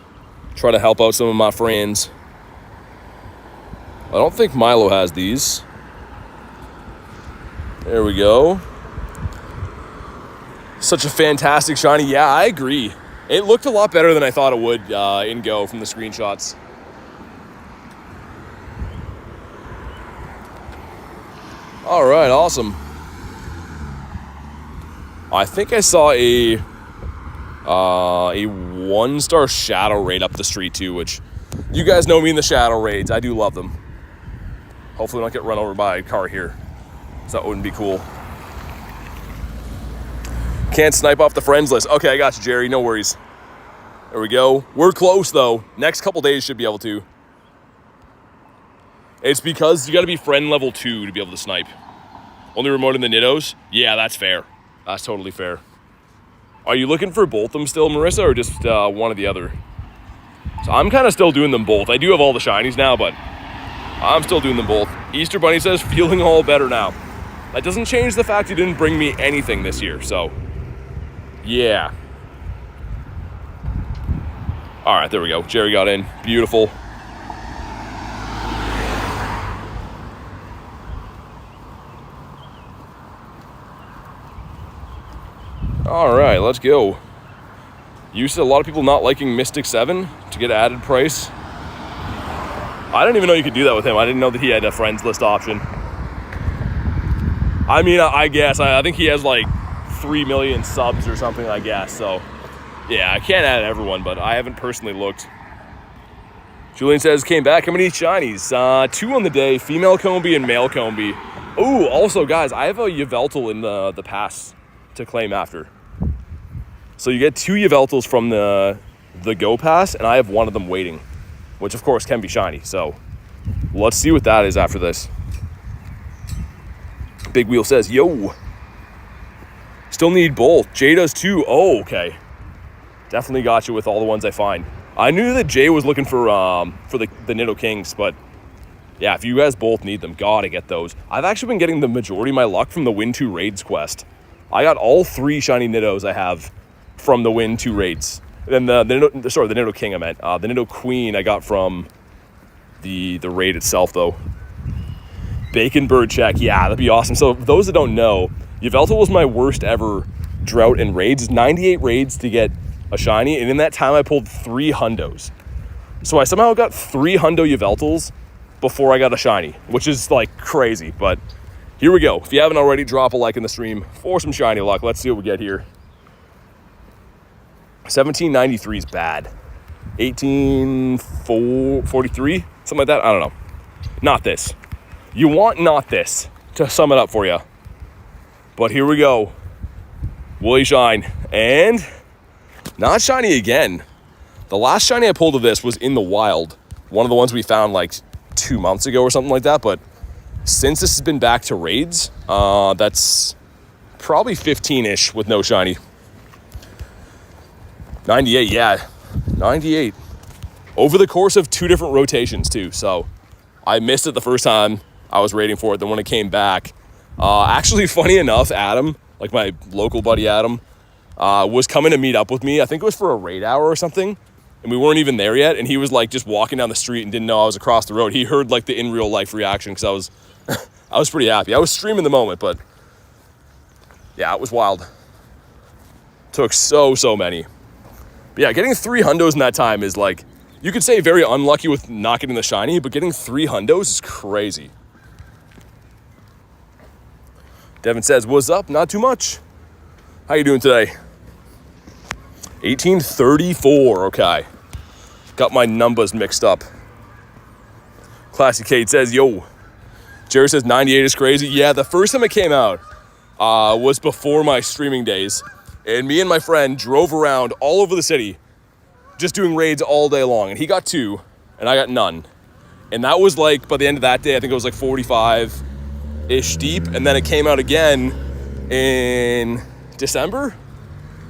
Try to help out some of my friends. I don't think Milo has these. There we go. Such a fantastic shiny. Yeah, I agree. It looked a lot better than I thought it would in Go from the screenshots. All right, awesome. I think I saw a 1-star shadow raid up the street too, which you guys know me in the shadow raids. I do love them. Hopefully we don't get run over by a car here. So that wouldn't be cool. Can't snipe off the friends list. Okay, I got you, Jerry. No worries. There we go. We're close, though. Next couple days should be able to. It's because you got to be friend level 2 to be able to snipe. Only remote in the Nidos? Yeah, that's fair. That's totally fair. Are you looking for both of them still, Marissa, or just one or the other? So I'm kind of still doing them both. I do have all the shinies now, but I'm still doing them both. Easter Bunny says, feeling all better now. That doesn't change the fact you didn't bring me anything this year, so yeah. All right, there we go. Jerry got in. Beautiful. All right, let's go. You said a lot of people not liking Mystic 7 to get added price. I didn't even know you could do that with him. I didn't know that he had a friends list option. I mean, I guess. I think he has like 3 million subs or something, I guess. So, yeah, I can't add everyone, but I haven't personally looked. Julian says, came back. How many shinies? 2 on the day. Female Combi and male Combi. Oh, also, guys, I have a Yveltal in the pass to claim after. So you get 2 Yveltals from the Go Pass, and I have one of them waiting, which, of course, can be shiny. So let's see what that is after this. Big Wheel says, yo. Still need both. Jay does too. Oh, okay. Definitely got you with all the ones I find. I knew that Jay was looking for the Nidokings, but yeah, if you guys both need them, gotta get those. I've actually been getting the majority of my luck from the Win 2 Raids quest. I got all 3 shiny Nidos I have from the Win 2 Raids. And then the Nidoking I meant. The Nidoqueen I got from the raid itself, though. Bacon Bird check. Yeah, that'd be awesome. So those that don't know, Yveltal was my worst ever drought in raids. 98 raids to get a shiny, and in that time I pulled 3 hundos. So I somehow got 3 hundo Yveltals before I got a shiny, which is like crazy, but here we go. If you haven't already, drop a like in the stream for some shiny luck. Let's see what we get here. 1793 is bad. 1843, something like that. I don't know. Not this. You want not this to sum it up for you. But here we go. Woolly Shine. And not shiny again. The last shiny I pulled of this was in the wild. One of the ones we found like 2 months ago or something like that. But since this has been back to raids, that's probably 15-ish with no shiny. 98, yeah. 98. Over the course of 2 different rotations too. So I missed it the first time I was raiding for it. Then when it came back, actually funny enough, Adam, like my local buddy Adam, was coming to meet up with me. I think it was for a raid hour or something. And we weren't even there yet. And he was like just walking down the street and didn't know I was across the road. He heard like the in real life reaction because I was I was pretty happy. I was streaming the moment, but yeah, it was wild. Took so many. But yeah, getting 3 hundos in that time is like, you could say very unlucky with not getting the shiny, but getting 3 hundos is crazy. Devin says, what's up? Not too much. How you doing today? 1834, okay. Got my numbers mixed up. Classy Kate says, yo. Jerry says 98 is crazy. Yeah, the first time it came out was before my streaming days. And me and my friend drove around all over the city just doing raids all day long. And he got 2, and I got none. And that was like, by the end of that day, I think it was like 45-ish deep. And then it came out again in December.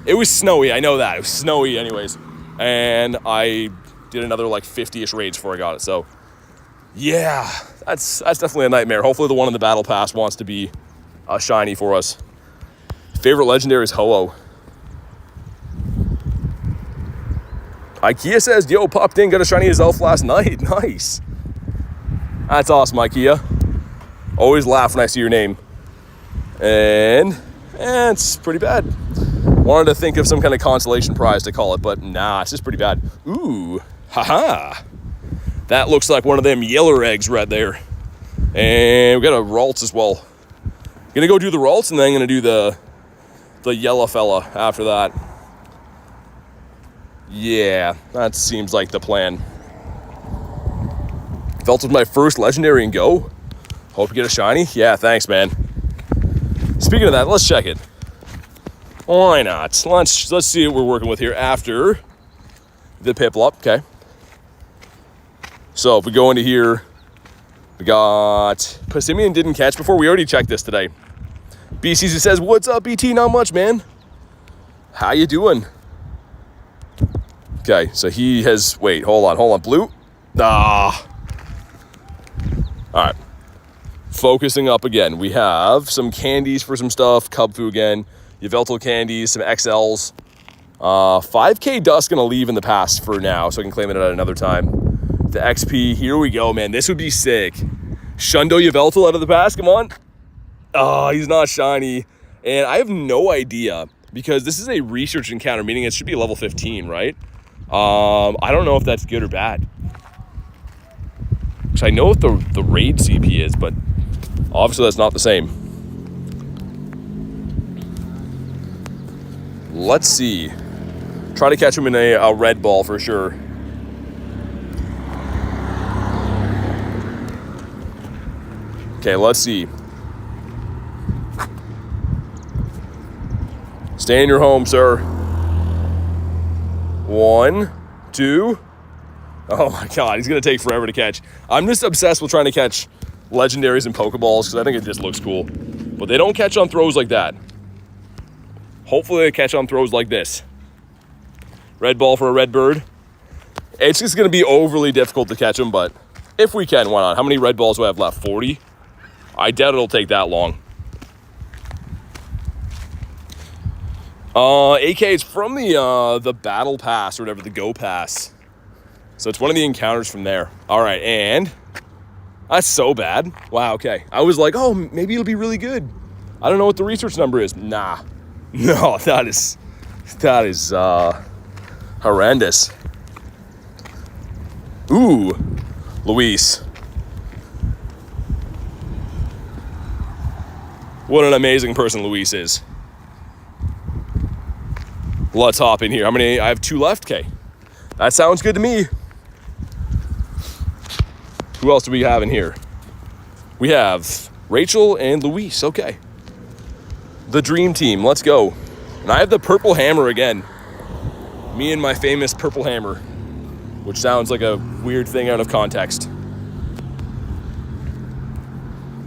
It was snowy, I know that. It was snowy anyways. And I did another like 50-ish raids before I got it. So, yeah, that's definitely a nightmare. Hopefully the one in the Battle Pass wants to be a shiny for us. Favorite legendary is Ho-Oh. Ikea says, yo, popped in, got a shiny Azelf last night. Nice. That's awesome, Ikea. Always laugh when I see your name. And it's pretty bad. Wanted to think of some kind of consolation prize to call it, but nah, it's just pretty bad. Ooh, haha. That looks like one of them yeller eggs right there. And we got a Ralts as well. Gonna go do the Ralts and then gonna do the yellow fella after that. Yeah, that seems like the plan. Felt was my first legendary in Go. Hope you get a shiny. Yeah, thanks, man. Speaking of that, let's check it. Why not? Let's see what we're working with here after the Piplup. Okay. So if we go into here, we got Passimian didn't catch before. We already checked this today. BCC says, what's up, BT? Not much, man. How you doing? Okay, so he has, wait, hold on. Blue? Ah. All right. Focusing up again. We have some candies for some stuff. Cubfu again. Yveltal candies, some XLs. 5K Dust gonna leave in the past for now, so I can claim it at another time. The XP, here we go, man. This would be sick. Shundo Yveltal out of the past, come on. Oh, he's not shiny. And I have no idea, because this is a research encounter, meaning it should be level 15, right? I don't know if that's good or bad. Because I know what the raid CP is, but obviously that's not the same. Let's see. Try to catch him in a red ball for sure. Okay, let's see. Stay in your home, sir. 1, 2. Oh my god, he's gonna take forever to catch. I'm just obsessed with trying to catch legendaries and Pokeballs because I think it just looks cool. But they don't catch on throws like that. Hopefully they catch on throws like this. Red ball for a red bird. It's just gonna be overly difficult to catch them, but if we can, why not? How many red balls do I have left? 40? I doubt it'll take that long. AK is from the Battle Pass or whatever, the Go Pass. So it's one of the encounters from there. All right, and that's so bad. Wow, okay. I was like, oh, maybe it'll be really good. I don't know what the research number is. Nah. No, that is horrendous. Ooh, Luis. What an amazing person Luis is. Let's hop in here. How many? I have 2 left. Okay. That sounds good to me. Who else do we have in here? We have Rachel and Luis. Okay. The dream team. Let's go. And I have the purple hammer again. Me and my famous purple hammer, which sounds like a weird thing out of context.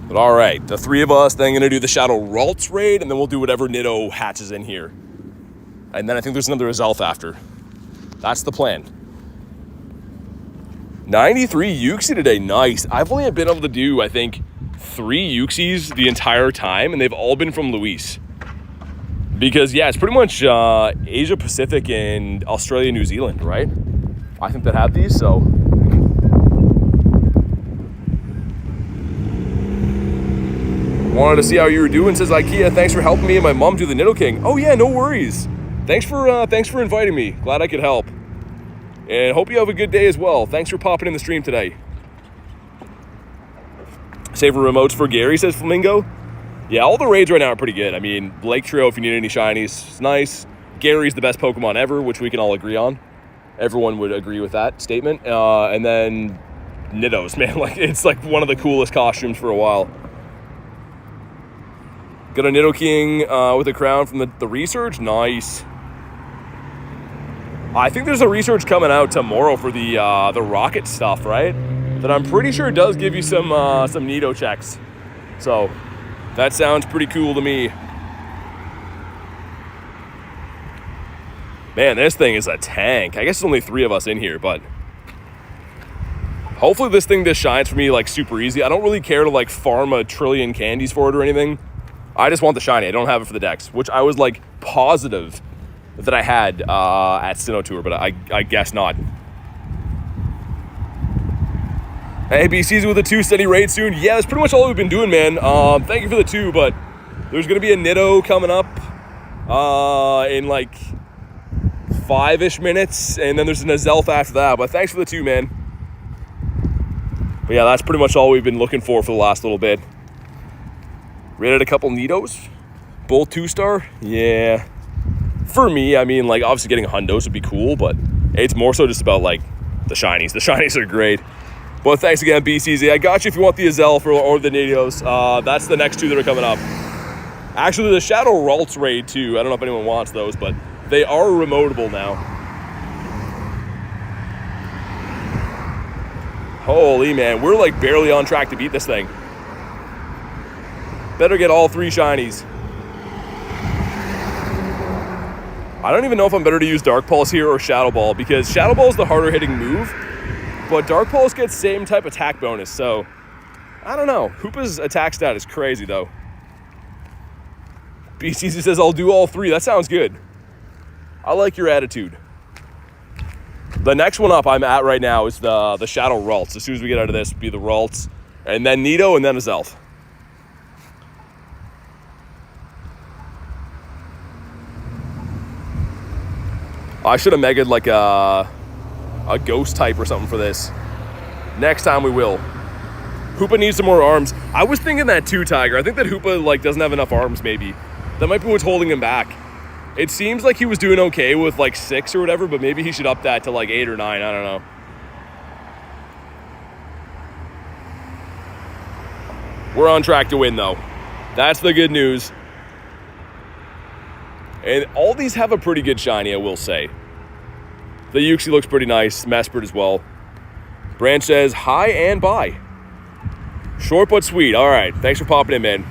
But all right, the 3 of us then gonna do the Shadow Ralts raid, and then we'll do whatever Nido hatches in here. And then I think there's another Azelf after. That's the plan. 93 Uxie today, nice. I've only been able to do, I think, 3 Uxies the entire time, and they've all been from Luis. Because, yeah, it's pretty much Asia Pacific and Australia, New Zealand, right? I think that have these, so. Wanted to see how you were doing, says Ikea. Thanks for helping me and my mom do the Nidoking. Oh yeah, no worries. Thanks for inviting me. Glad I could help. And hope you have a good day as well. Thanks for popping in the stream today. Save remotes for Gary, says Flamingo. Yeah, all the raids right now are pretty good. I mean, Lake Trio, if you need any shinies, it's nice. Gary's the best Pokemon ever, which we can all agree on. Everyone would agree with that statement. And then Nidos, man. Like, it's like one of the coolest costumes for a while. Got a Nidoking with a crown from the research. Nice. I think there's a research coming out tomorrow for the rocket stuff, right? That I'm pretty sure does give you some Nido checks. So that sounds pretty cool to me. Man, this thing is a tank. I guess there's only 3 of us in here, but hopefully this thing just shines for me like super easy. I don't really care to like farm a trillion candies for it or anything. I just want the shiny. I don't have it for the dex, which I was like positive that I had at Sinnoh Tour, but I guess not. Hey, BC's with a 2 steady raid soon. Yeah, that's pretty much all we've been doing, man. Thank you for the 2, but there's gonna be a Nido coming up in like 5-ish minutes, and then there's an Azelf after that. But thanks for the 2, man. But yeah, that's pretty much all we've been looking for the last little bit. Rated a couple Nidos, both 2-star. Yeah, for me, I mean, like obviously getting hundos would be cool, but it's more so just about like the shinies. The shinies are great. But thanks again, BCZ. I got you if you want the Azelf or the Nidos. That's the next 2 that are coming up. Actually, the Shadow Ralts raid too. I don't know if anyone wants those, but they are remotable now. Holy man, we're like barely on track to beat this thing. Better get all 3 shinies. I don't even know if I'm better to use Dark Pulse here or Shadow Ball, because Shadow Ball is the harder hitting move, but Dark Pulse gets same type attack bonus, so I don't know. Hoopa's attack stat is crazy though. BCC says I'll do all 3. That sounds good. I like your attitude. The next one up I'm at right now is the Shadow Ralts. As soon as we get out of this, be the Ralts, and then Nido, and then Azelf. I should have megaed like a ghost type or something for this. Next time we will. Hoopa needs some more arms. I was thinking that too, Tiger. I think that Hoopa like doesn't have enough arms maybe. That might be what's holding him back. It seems like he was doing okay with like 6 or whatever, but maybe he should up that to like 8 or 9. I don't know. We're on track to win though. That's the good news. And all these have a pretty good shiny, I will say. The Uxie looks pretty nice. Mesprit as well. Branch says hi and bye. Short but sweet. All right. Thanks for popping in, man.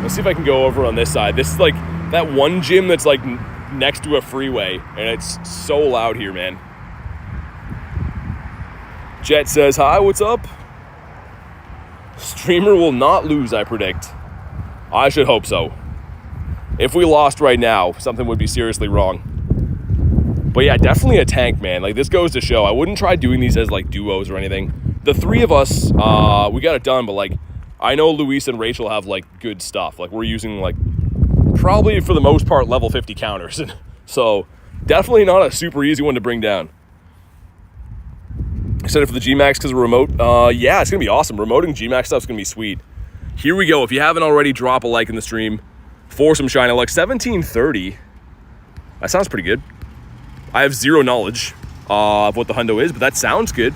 Let's see if I can go over on this side. This is like that one gym that's like next to a freeway, and it's so loud here, man. Jet says hi. What's up? Streamer will not lose, I predict. I should hope so. If we lost right now, something would be seriously wrong. But yeah, definitely a tank, man. Like, this goes to show. I wouldn't try doing these as, like, duos or anything. The 3 of us, we got it done, but, like, I know Luis and Rachel have, like, good stuff. Like, we're using, like, probably, for the most part, level 50 counters. So, definitely not a super easy one to bring down. Excited for the G-Max because of remote. Yeah, it's going to be awesome. Remoting G-Max stuff is going to be sweet. Here we go. If you haven't already, drop a like in the stream for some shiny luck. 1730. That sounds pretty good. I have zero knowledge of what the hundo is, but that sounds good.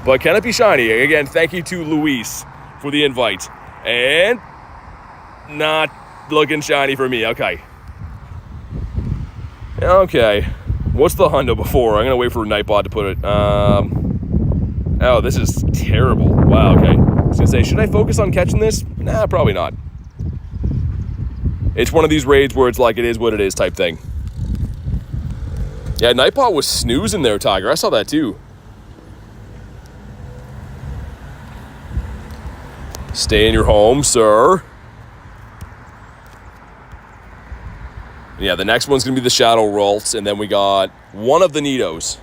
But can it be shiny? Again, thank you to Luis for the invite. And not looking shiny for me. Okay. Okay. What's the hundo before? I'm going to wait for Nightbot to put it. Oh, this is terrible. Wow, okay. I was going to say, should I focus on catching this? Nah, probably not. It's one of these raids where it's like it is what it is type thing. Yeah, Nightbot was snoozing there, Tiger. I saw that too. Stay in your home, sir. Yeah, the next one's going to be the Shadow Ralts, and then we got one of the Nidos.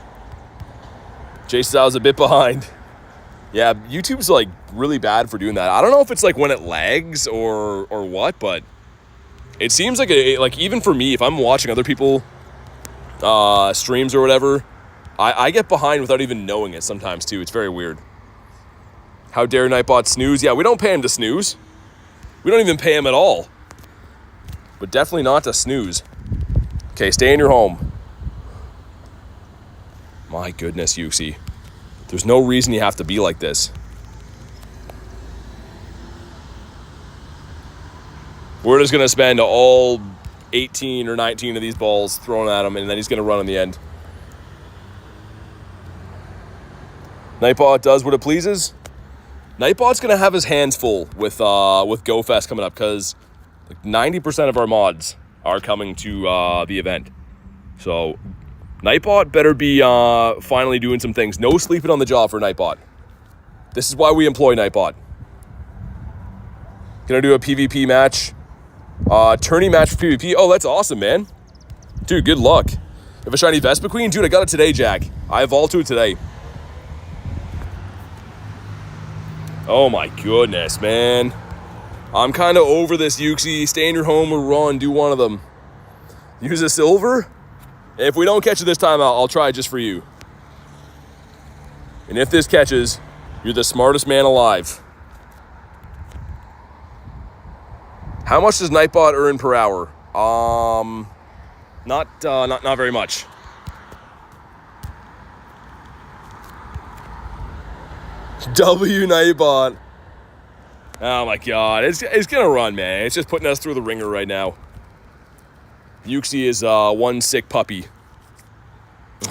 Jason, I was a bit behind. Yeah, YouTube's, like, really bad for doing that. I don't know if it's, like, when it lags or what, but it seems like, like, even for me, if I'm watching other people streams or whatever, I get behind without even knowing it sometimes, too. It's very weird. How dare Nightbot snooze? Yeah, we don't pay him to snooze. We don't even pay him at all. But definitely not to snooze. Okay, stay in your home. My goodness, Uxie. There's no reason you have to be like this. We're just going to spend all 18 or 19 of these balls thrown at him, and then he's going to run in the end. Nightbot does what it pleases. Nightbot's going to have his hands full with Go Fest coming up, because like 90% of our mods are coming to the event. So Nightbot better be finally doing some things. No sleeping on the job for Nightbot. This is why we employ Nightbot. Gonna do a PvP match. Tourney match for PvP. Oh, that's awesome, man. Dude, good luck. You have a shiny Vespiquen? Dude, I got it today, Jack. I evolved to it today. Oh my goodness, man. I'm kind of over this, Uxie. Stay in your home or run. Do one of them. Use a silver? If we don't catch it this time, I'll try just for you. And if this catches, you're the smartest man alive. How much does Nightbot earn per hour? Not very much. W Nightbot. Oh my god, it's gonna run, man. It's just putting us through the ringer right now. Uxie is one sick puppy.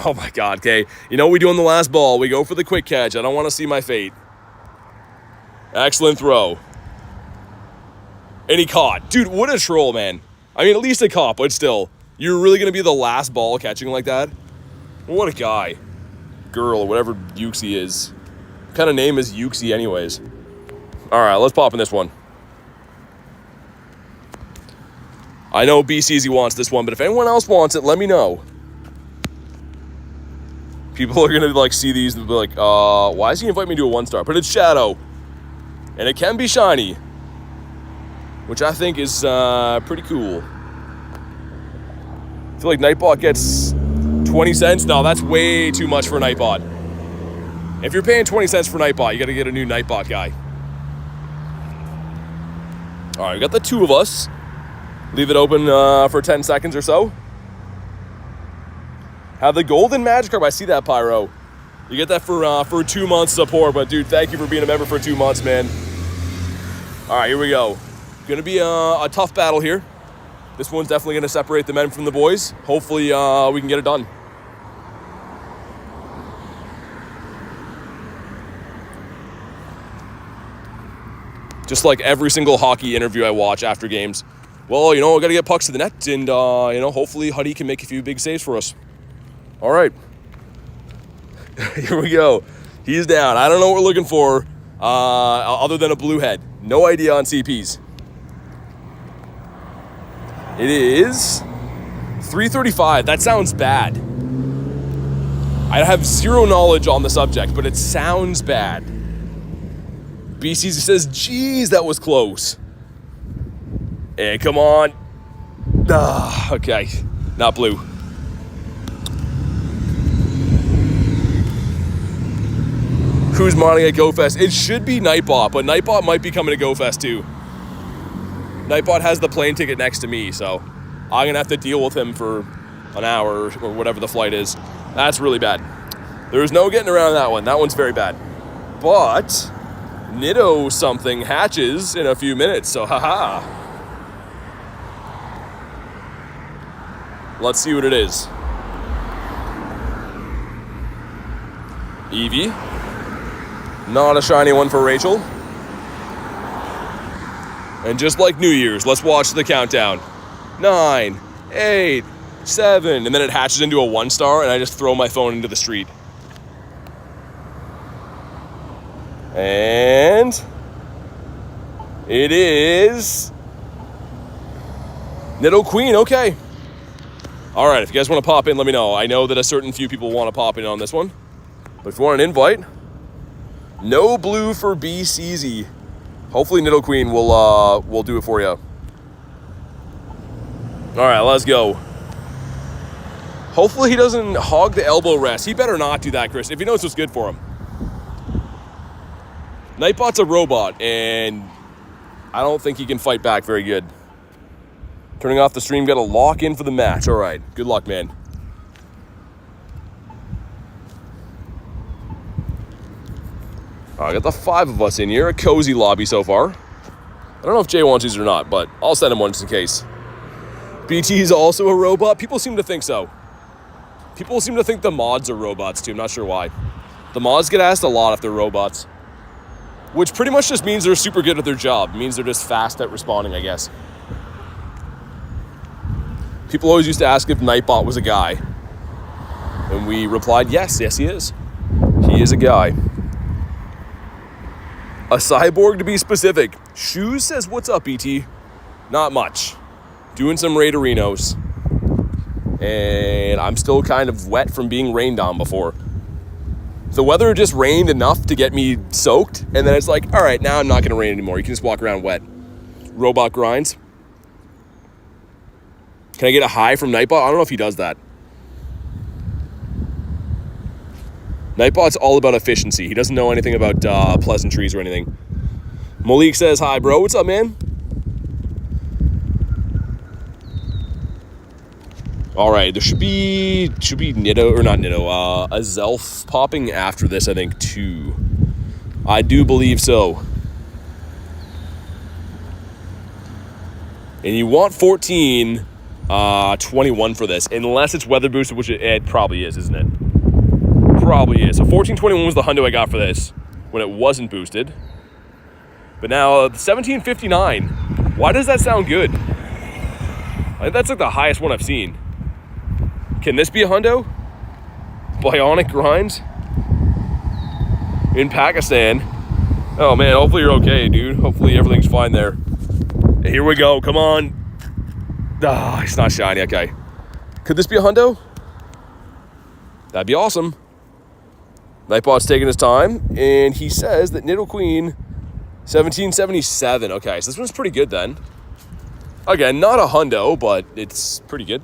Oh my god, okay. You know what we do on the last ball? We go for the quick catch. I don't want to see my fate. Excellent throw. And he caught. Dude, what a troll, man. I mean, at least a caught, but still. You're really going to be the last ball catching like that? What a guy. Girl, or whatever Uxie is. What kind of name is Uxie anyways? Alright, let's pop in this one. I know BCZ wants this one, but if anyone else wants it, let me know. People are going to like see these and be like, why does he invite me to a 1-star? But it's Shadow. And it can be shiny. Which I think is pretty cool. I feel like Nightbot gets 20 cents. No, that's way too much for Nightbot. If you're paying 20 cents for Nightbot, you got to get a new Nightbot guy. All right, we got the two of us. Leave it open for 10 seconds or so. Have the golden Magikarp. I see that, Pyro. You get that for 2 months support. But, dude, thank you for being a member for 2 months, man. All right, here we go. Gonna be a tough battle here. This one's definitely gonna separate the men from the boys. Hopefully we can get it done. Just like every single hockey interview I watch after games. Well, you know, I gotta get pucks to the net, and you know, hopefully Huddy can make a few big saves for us. All right. Here we go. He's down. I don't know what we're looking for other than a blue head. No idea on CPs. It is 335. That sounds bad. I have zero knowledge on the subject, but it sounds bad. BCZ says, geez, that was close. Hey, come on. Okay, not blue. Who's modding at GoFest? It should be Nightbot, but Nightbot might be coming to GoFest too. Nightbot has the plane ticket next to me, so I'm going to have to deal with him for an hour or whatever the flight is. That's really bad. There's no getting around that one. That one's very bad. But Nido something hatches in a few minutes, so haha. Let's see what it is. Eevee. Not a shiny one for Rachel. And just like New Year's, let's watch the countdown. 9, 8, 7, and then it hatches into a 1-star, and I just throw my phone into the street. And it is Nidoqueen. Okay. All right, if you guys want to pop in, let me know. I know that a certain few people want to pop in on this one. But if you want an invite, no blue for BCZ. Hopefully Nidoqueen will do it for you. All right, let's go. Hopefully he doesn't hog the elbow rest. He better not do that, Chris, if he knows what's good for him. Nightbot's a robot, and I don't think he can fight back very good. Turning off the stream, got to lock in for the match. All right, good luck, man. I got the 5 of us in here, a cozy lobby so far. I don't know if Jay wants these or not, but I'll send him one just in case. BT is also a robot. People seem to think so. People seem to think the mods are robots too. I'm not sure why. The mods get asked a lot if they're robots, which pretty much just means they're super good at their job. It means they're just fast at responding, I guess. People always used to ask if Nightbot was a guy. And we replied, yes, he is. He is a guy. A cyborg to be specific. Shoes says, what's up, BT? Not much. Doing some Raiderinos. And I'm still kind of wet from being rained on before. The weather just rained enough to get me soaked, and then it's like, all right, now I'm not going to rain anymore. You can just walk around wet. Robot grinds. Can I get a high from Nightbot? I don't know if he does that. Nightbot's all about efficiency. He doesn't know anything about pleasantries or anything. Malik says, hi, bro. What's up, man? All right, there should be Nido, or not Nido, Azelf popping after this, I think, too. I do believe so. And you want 14, 21 for this, unless it's weather boosted, which it probably is, isn't it? Probably is. So 1421 was the hundo I got for this when it wasn't boosted. But now 1759. Why does that sound good? I think that's like the highest one I've seen. Can this be a hundo? Bionic grinds in Pakistan. Oh man, hopefully you're okay, dude. Hopefully everything's fine there. Here we go. Come on. Ah, it's not shiny. Okay. Could this be a hundo? That'd be awesome. Nightbot's taking his time, and he says that Nidoqueen 1777. Okay, so this one's pretty good then. Again, not a hundo, but it's pretty good.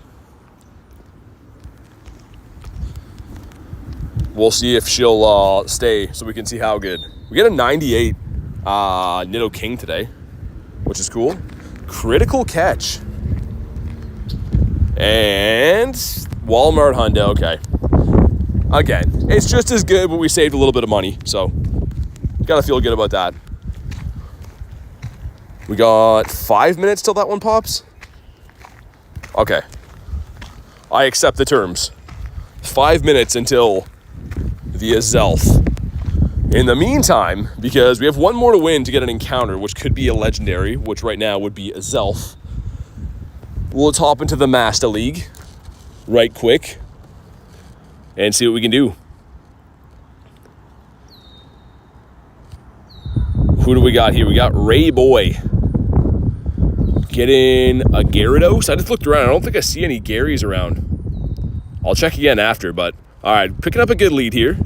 We'll see if she'll stay so we can see how good. We get a 98 Nidoking today, which is cool. Critical catch. And Walmart hundo. Okay. Again, it's just as good, but we saved a little bit of money, so gotta feel good about that. We got 5 minutes till that one pops. Okay. I accept the terms. 5 minutes until the Azelf. In the meantime, because we have one more to win to get an encounter, which could be a legendary, which right now would be Azelf. Let's hop into the Master League right quick and see what we can do. Who do we got here? We got Ray Boy. Getting a Gyarados. I just looked around. I don't think I see any Garys around. I'll check again after, but all right, picking up a good lead here.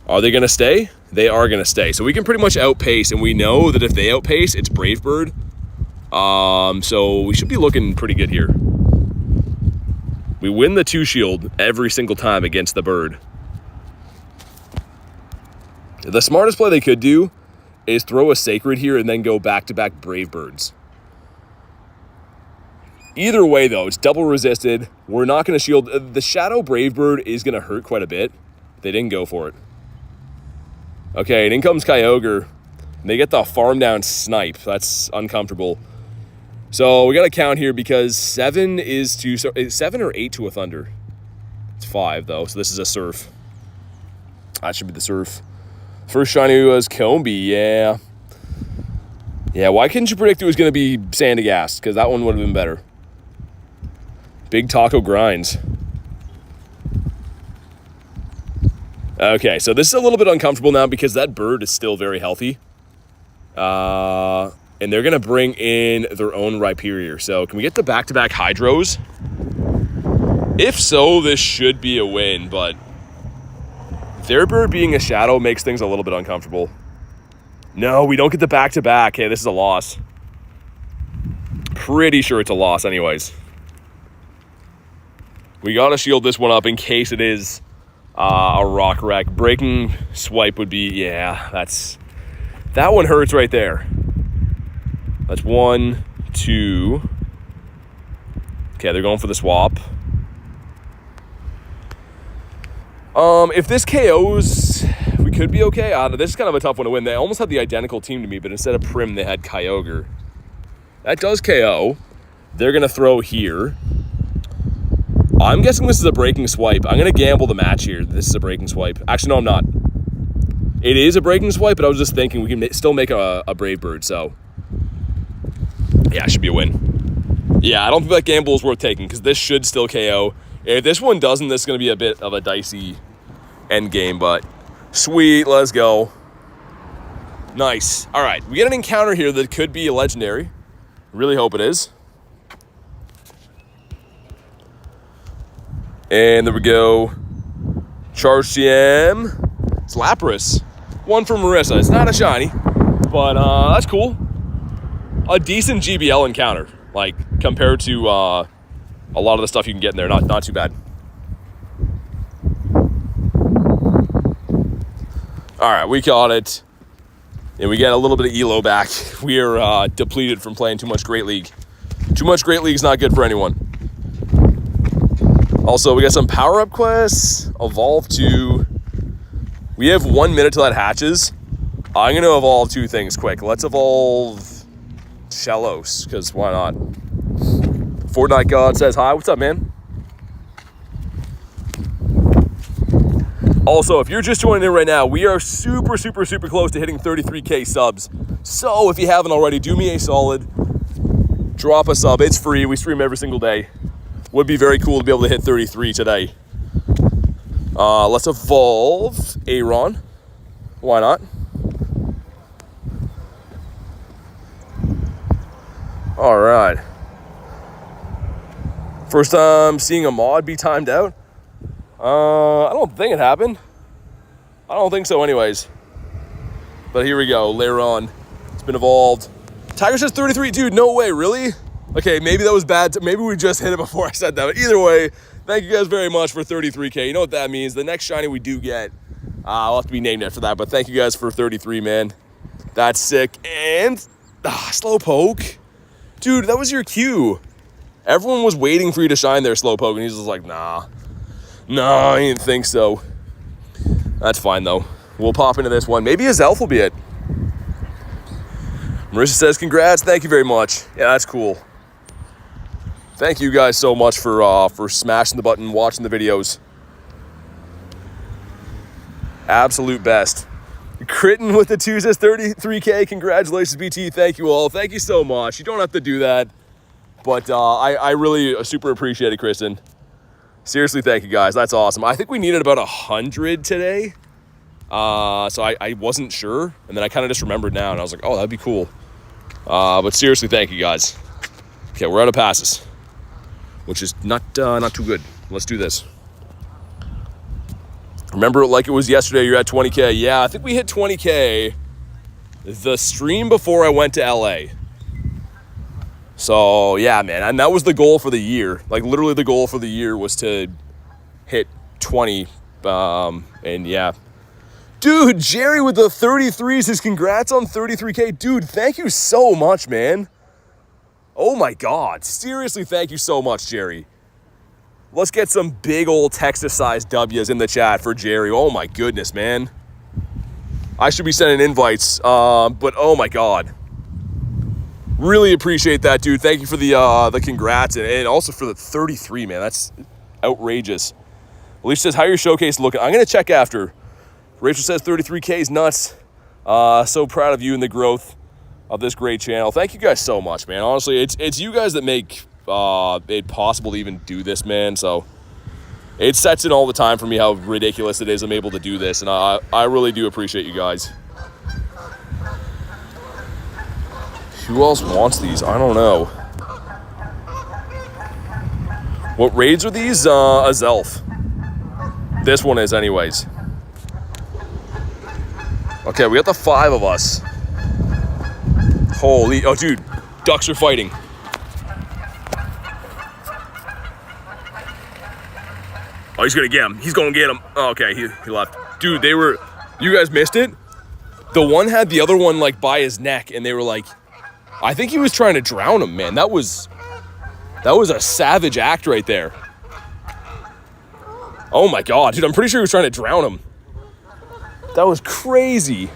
Are they going to stay? They are going to stay. So we can pretty much outpace, and we know that if they outpace, it's Brave Bird. So we should be looking pretty good here. We win the 2-shield every single time against the bird. The smartest play they could do is throw a Sacred here and then go back-to-back Brave Birds. Either way, though, it's double resisted. We're not going to shield. The Shadow Brave Bird is going to hurt quite a bit. They didn't go for it. Okay, and in comes Kyogre. They get the farm down snipe. That's uncomfortable. So we got to count here because 7 is to... So, 7 or 8 to a Thunder? It's 5, though, so this is a Surf. That should be the Surf. First shiny was Combi, yeah. Yeah, why couldn't you predict it was going to be Sandygast? Because that one would have been better. Big Taco grinds. Okay, so this is a little bit uncomfortable now because that bird is still very healthy. And they're going to bring in their own Rhyperior. So can we get the back-to-back Hydros? If so, this should be a win, but their bird being a shadow makes things a little bit uncomfortable. No, we don't get the back-to-back. Hey, this is a loss. Pretty sure it's a loss anyways. We got to shield this one up in case it is a rock wreck. Breaking swipe would be, yeah, that one hurts right there. That's 1, 2. Okay, they're going for the swap. If this KOs, we could be okay. This is kind of a tough one to win. They almost had the identical team to me, but instead of Prim, they had Kyogre. That does KO. They're going to throw here. I'm guessing this is a breaking swipe. I'm going to gamble the match here. This is a breaking swipe. Actually, no, I'm not. It is a breaking swipe, but I was just thinking we can still make a Brave Bird, so. Yeah, it should be a win. Yeah, I don't think that gamble is worth taking because this should still KO. If this one doesn't, this is going to be a bit of a dicey end game, but sweet, let's go. Nice. All right, we get an encounter here that could be a legendary. Really hope it is. And there we go. Charge CM. It's Lapras. One from Marissa. It's not a shiny, but that's cool. A decent GBL encounter, like compared to a lot of the stuff you can get in there. Not too bad. All right, we got it. And we get a little bit of ELO back. We are depleted from playing too much Great League. Too much Great League is not good for anyone. Also, we got some power-up quests. Evolve 2. We have 1 minute till that hatches. I'm going to evolve 2 things quick. Let's evolve Shellos, because why not? Fortnite God says hi. What's up, man? Also, if you're just joining in right now, we are super close to hitting 33K subs. So if you haven't already, do me a solid. Drop a sub. It's free. We stream every single day. Would be very cool to be able to hit 33 today. Let's evolve Aaron. Why not? All right. First time seeing a mod be timed out. I don't think it happened. I don't think so anyways. But here we go, later on. It's been evolved. Tiger says 33, dude, no way, really? Okay, maybe that was bad. Maybe we just hit it before I said that. But either way, thank you guys very much for 33K. You know what that means. The next shiny we do get, I'll have to be named after that. But thank you guys for 33, man. That's sick. And, Slowpoke. Dude, that was your cue. Everyone was waiting for you to shine there, Slowpoke. And he's just like, nah. No, I didn't think so. That's fine, though. We'll pop into this one. Maybe Azelf will be it. Marissa says, congrats. Thank you very much. Yeah, that's cool. Thank you guys so much for smashing the button, watching the videos. Absolute best. Critting with the 2 says 33K. Congratulations, BT. Thank you all. Thank you so much. You don't have to do that. But I really super appreciate it, Kristen. Seriously, thank you guys. That's awesome. I think we needed about 100 today. So I wasn't sure. And then I kind of just remembered now. And I was like, oh, that'd be cool. But seriously, thank you guys. Okay, we're out of passes. Which is not too good. Let's do this. Remember it like it was yesterday. You're at 20K. Yeah, I think we hit 20K the stream before I went to LA. So, yeah, man. And that was the goal for the year. Like, literally the goal for the year was to hit 20. And, yeah. Dude, Jerry with the 33 says congrats on 33K. Dude, thank you so much, man. Oh, my God. Seriously, thank you so much, Jerry. Let's get some big old Texas-sized W's in the chat for Jerry. Oh, my goodness, man. I should be sending invites, but oh, my God. Really appreciate that, dude. Thank you for the congrats and also for the 33, man. That's outrageous. Alicia says, how your showcase looking? I'm going to check after. Rachel says 33K is nuts. So proud of you and the growth of this great channel. Thank you guys so much, man. Honestly, it's you guys that make it possible to even do this, man. So it sets in all the time for me how ridiculous it is I'm able to do this. And I really do appreciate you guys. Who else wants these? I don't know. What raids are these? Azelf. This one is anyways. Okay, we got the 5 of us. Holy, oh dude, ducks are fighting. Oh, he's gonna get him. He's gonna get him. Oh, okay, he left. Dude, they were... You guys missed it? The one had the other one, like, by his neck, and they were like... I think he was trying to drown him, man. That was a savage act right there. Oh my god, dude, I'm pretty sure he was trying to drown him. That was crazy.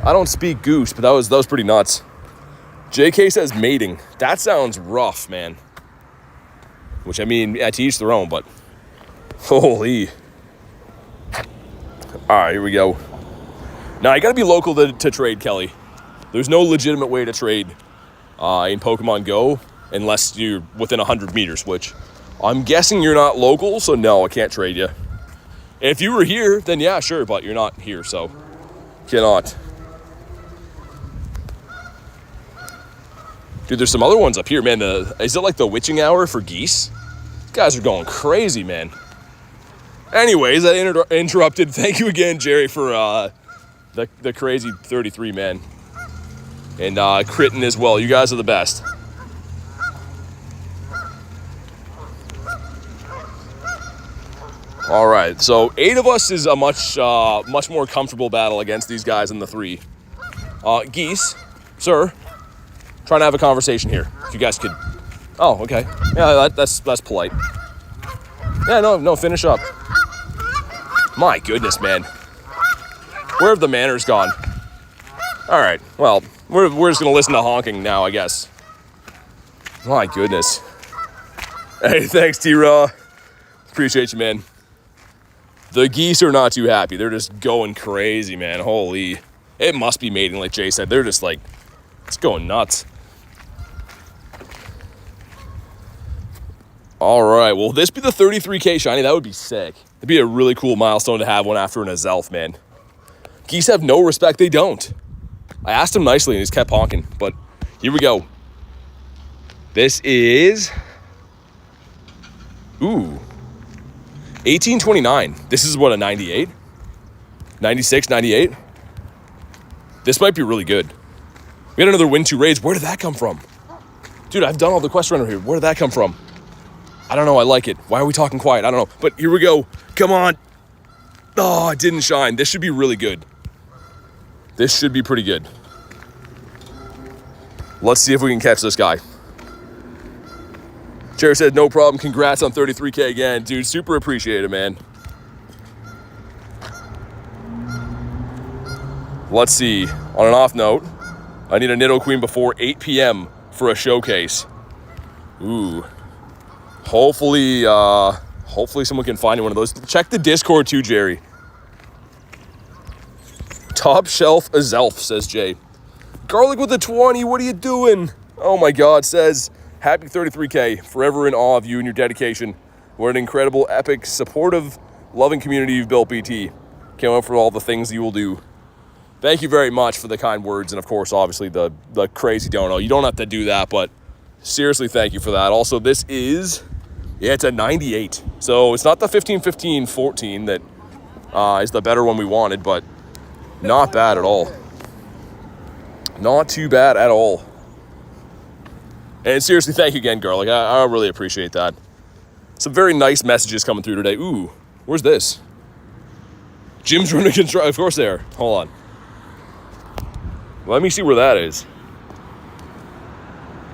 I don't speak goose, but that was pretty nuts. JK says mating. That sounds rough, man. Which, I mean, yeah, to each their own, but... Holy. Alright, here we go. Now, you gotta be local to trade, Kelly. There's no legitimate way to trade in Pokemon GO unless you're within 100 meters, which I'm guessing you're not local, so no, I can't trade you. If you were here, then yeah, sure, but you're not here, so cannot. Dude, there's some other ones up here, man. Is it like the witching hour for geese? These guys are going crazy, man. Anyways, I interrupted. Thank you again, Jerry, for the crazy 33, man. And Critton as well. You guys are the best. All right, so 8 of us is a much more comfortable battle against these guys in the 3. Geese, sir, trying to have a conversation here. If you guys could. Oh, okay. Yeah, that's polite. Yeah, no, finish up. My goodness, man. Where have the manners gone? All right, well, we're just gonna listen to honking now, I guess. My goodness. Hey, thanks, T-Raw. Appreciate you, man. The geese are not too happy. They're just going crazy, man. Holy. It must be mating, like Jay said. They're just like, it's going nuts. All right, will this be the 33K shiny? That would be sick. It'd be a really cool milestone to have one after an Azelf, man. Geese have no respect. They don't. I asked him nicely and he's kept honking, but here we go. This is... Ooh. 1829. This is what, a 98? 96, 98? This might be really good. We had another win 2 raids. Where did that come from? Dude, I've done all the quest runner here. Where did that come from? I don't know. I like it. Why are we talking quiet? I don't know. But here we go. Come on. Oh, it didn't shine. This should be really good. This should be pretty good. Let's see if we can catch this guy. Chair said, no problem. Congrats on 33K again. Dude, super appreciate it, man. Let's see. On an off note, I need a Nidoqueen before 8 p.m. for a showcase. Ooh. Hopefully someone can find one of those. Check the Discord too, Jerry. Top shelf Azelf, says Jay. Garlic with a 20, what are you doing? Oh my God, says, happy 33K, forever in awe of you and your dedication. What an incredible, epic, supportive, loving community you've built, BT. Can't wait for all the things you will do. Thank you very much for the kind words, and of course, obviously, the crazy dono. You don't have to do that, but seriously, thank you for that. Also, this is, yeah, it's a 98. So it's not the 15, 15, 14 that is the better one we wanted, but not bad at all. Not too bad at all. And seriously, thank you again, Garlic. I really appreciate that. Some very nice messages coming through today. Ooh, where's this? Jim's running construction. Of course there. Hold on. Let me see where that is.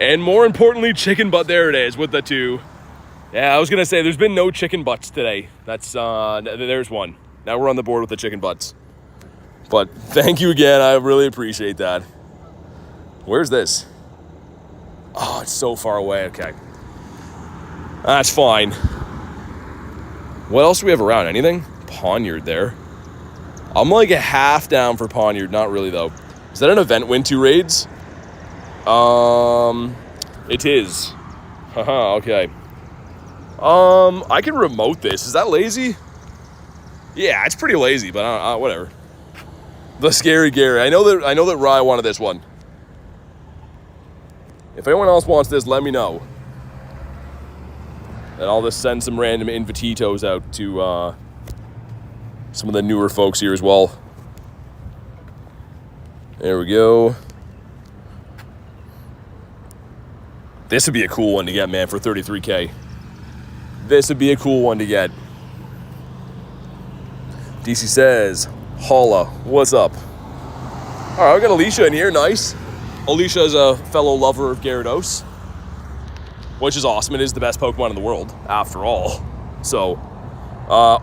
And more importantly, chicken butt. There it is with the 2. Yeah, I was going to say, there's been no chicken butts today. That's, there's one. Now we're on the board with the chicken butts. But thank you again. I really appreciate that. Where's this? Oh, it's so far away. Okay. That's fine. What else do we have around? Anything? Poniard there. I'm like a half down for Poniard. Not really, though. Is that an event win 2 raids? It is. Haha, okay. I can remote this. Is that lazy? Yeah, it's pretty lazy, but whatever. The Scary Gary. I know that Rye wanted this one. If anyone else wants this, let me know. And I'll just send some random invititos out to some of the newer folks here as well. There we go. This would be a cool one to get, man, for 33K. This would be a cool one to get. DC says, holla, what's up? All right, we got Alicia in here, nice. Alicia is a fellow lover of Gyarados, which is awesome. It is the best Pokemon in the world, after all. So,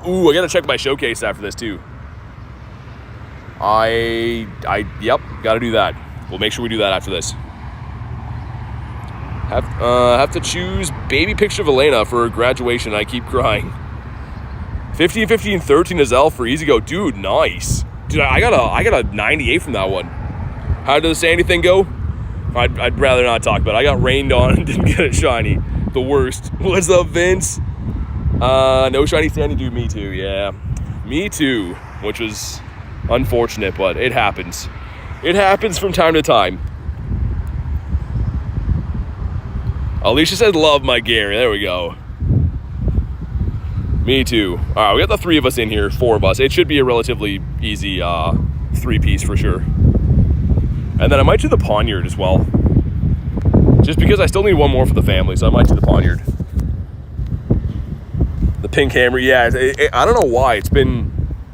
ooh, I gotta check my showcase after this too. Yep, gotta do that. We'll make sure we do that after this. Have to choose baby picture of Elena for graduation. I keep crying. 15, 15, 13 Azelf for easy go. Dude, nice. Dude, I got a 98 from that one. How did the Sandy thing go? I'd rather not talk about it. I got rained on and didn't get it shiny. The worst. What's up, Vince? No shiny Sandy, dude. Me too, yeah. Me too. Which was unfortunate, but it happens. It happens from time to time. Alicia said, love my Gary. There we go. Me too. All right, we got the 3 of us in here, 4 of us. It should be a relatively easy 3-piece for sure. And then I might do the Poniard as well. Just because I still need 1 more for the family, so I might do the Poniard. The pink hammer, yeah. I don't know why. It's been,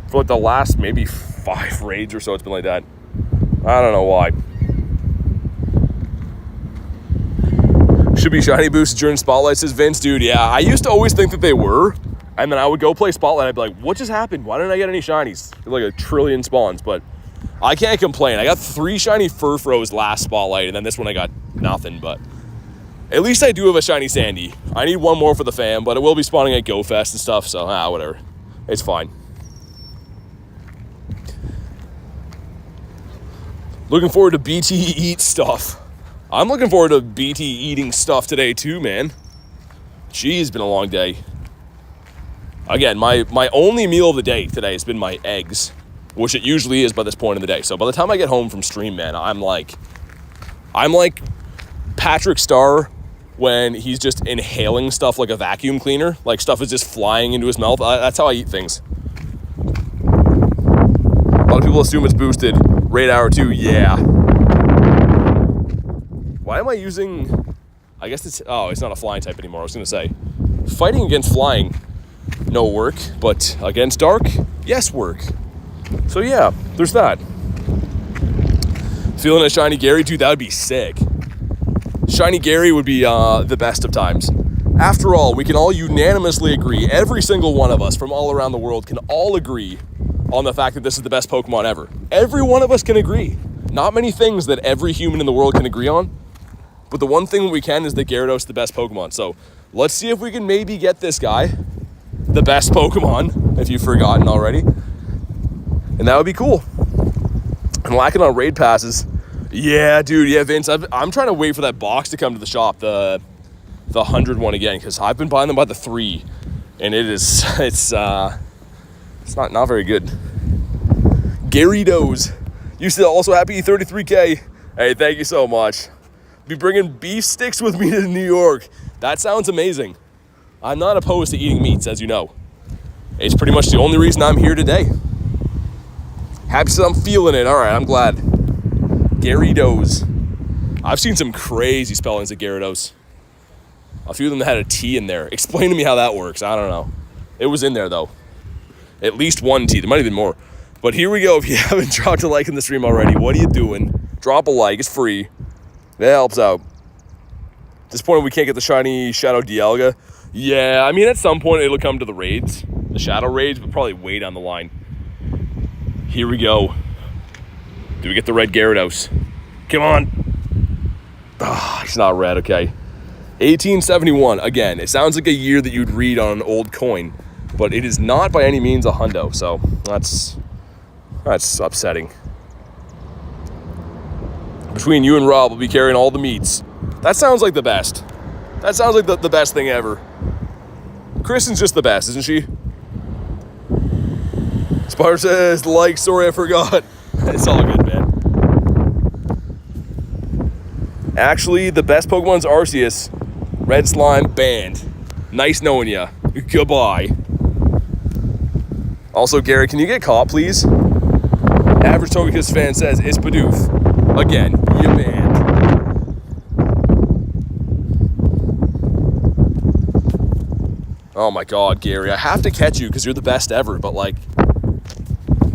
for like the last maybe 5 raids or so, it's been like that. I don't know why. Should be shiny boosts during Spotlight, says Vince. Dude, yeah. I used to always think that they were. And then I would go play Spotlight. I'd be like, what just happened? Why didn't I get any shinies? Like a trillion spawns. But I can't complain. I got 3 shiny Furfros last Spotlight. And then this one I got nothing. But at least I do have a shiny Sandy. I need 1 more for the fam. But it will be spawning at Go Fest and stuff. So, whatever. It's fine. Looking forward to BT eat stuff. I'm looking forward to BT eating stuff today too, man. Gee, it's been a long day. Again, my only meal of the day today has been my eggs, which it usually is by this point in the day. So by the time I get home from stream, man, I'm like Patrick Star when he's just inhaling stuff like a vacuum cleaner. Like stuff is just flying into his mouth. That's how I eat things. A lot of people assume it's boosted. Raid hour 2, yeah. Why am I using... I guess it's... Oh, it's not a flying type anymore. I was going to say. Fighting against flying, no work. But against dark, yes work. So yeah, there's that. Feeling a shiny Gary? Dude, that would be sick. Shiny Gary would be the best of times. After all, we can all unanimously agree, every single one of us from all around the world can all agree on the fact that this is the best Pokemon ever. Every one of us can agree. Not many things that every human in the world can agree on, but the one thing we can is that Gyarados is the best Pokemon. So let's see if we can maybe get this guy the best Pokemon, if you've forgotten already. And that would be cool. And lacking on raid passes. Yeah, dude, yeah, Vince, I'm trying to wait for that box to come to the shop, the 100 one again, because I've been buying them by the 3, and it's not very good. Gyarados, you still also happy 33K? Hey, thank you so much. Be bringing beef sticks with me to New York. That sounds amazing. I'm not opposed to eating meats, as you know. It's pretty much the only reason I'm here today. Happy that I'm feeling it. All right, I'm glad. Gyarados. I've seen some crazy spellings of Gyarados. A few of them had a T in there. Explain to me how that works. I don't know. It was in there, though. At least 1 T. There might have been more. But here we go. If you haven't dropped a like in the stream already, what are you doing? Drop a like. It's free. That helps out. At this point, we can't get the shiny Shadow Dialga. Yeah, I mean, at some point, it'll come to the raids. The Shadow raids, but probably way down the line. Here we go. Do we get the red Gyarados? Come on. Ah, it's not red, okay. 1871. Again, it sounds like a year that you'd read on an old coin, but it is not by any means a hundo, so that's upsetting. Between you and Rob, we'll be carrying all the meats. That sounds like the best. That sounds like the best thing ever. Kristen's just the best, isn't she? Spar says, like, sorry, I forgot. It's all good, man. Actually, the best Pokemon's Arceus. Red Slime banned. Nice knowing ya. Goodbye. Also, Gary, can you get caught, please? Average Togekiss fan says, it's Bidoof. Again, you banned. Oh my God, Gary, I have to catch you because you're the best ever, but like,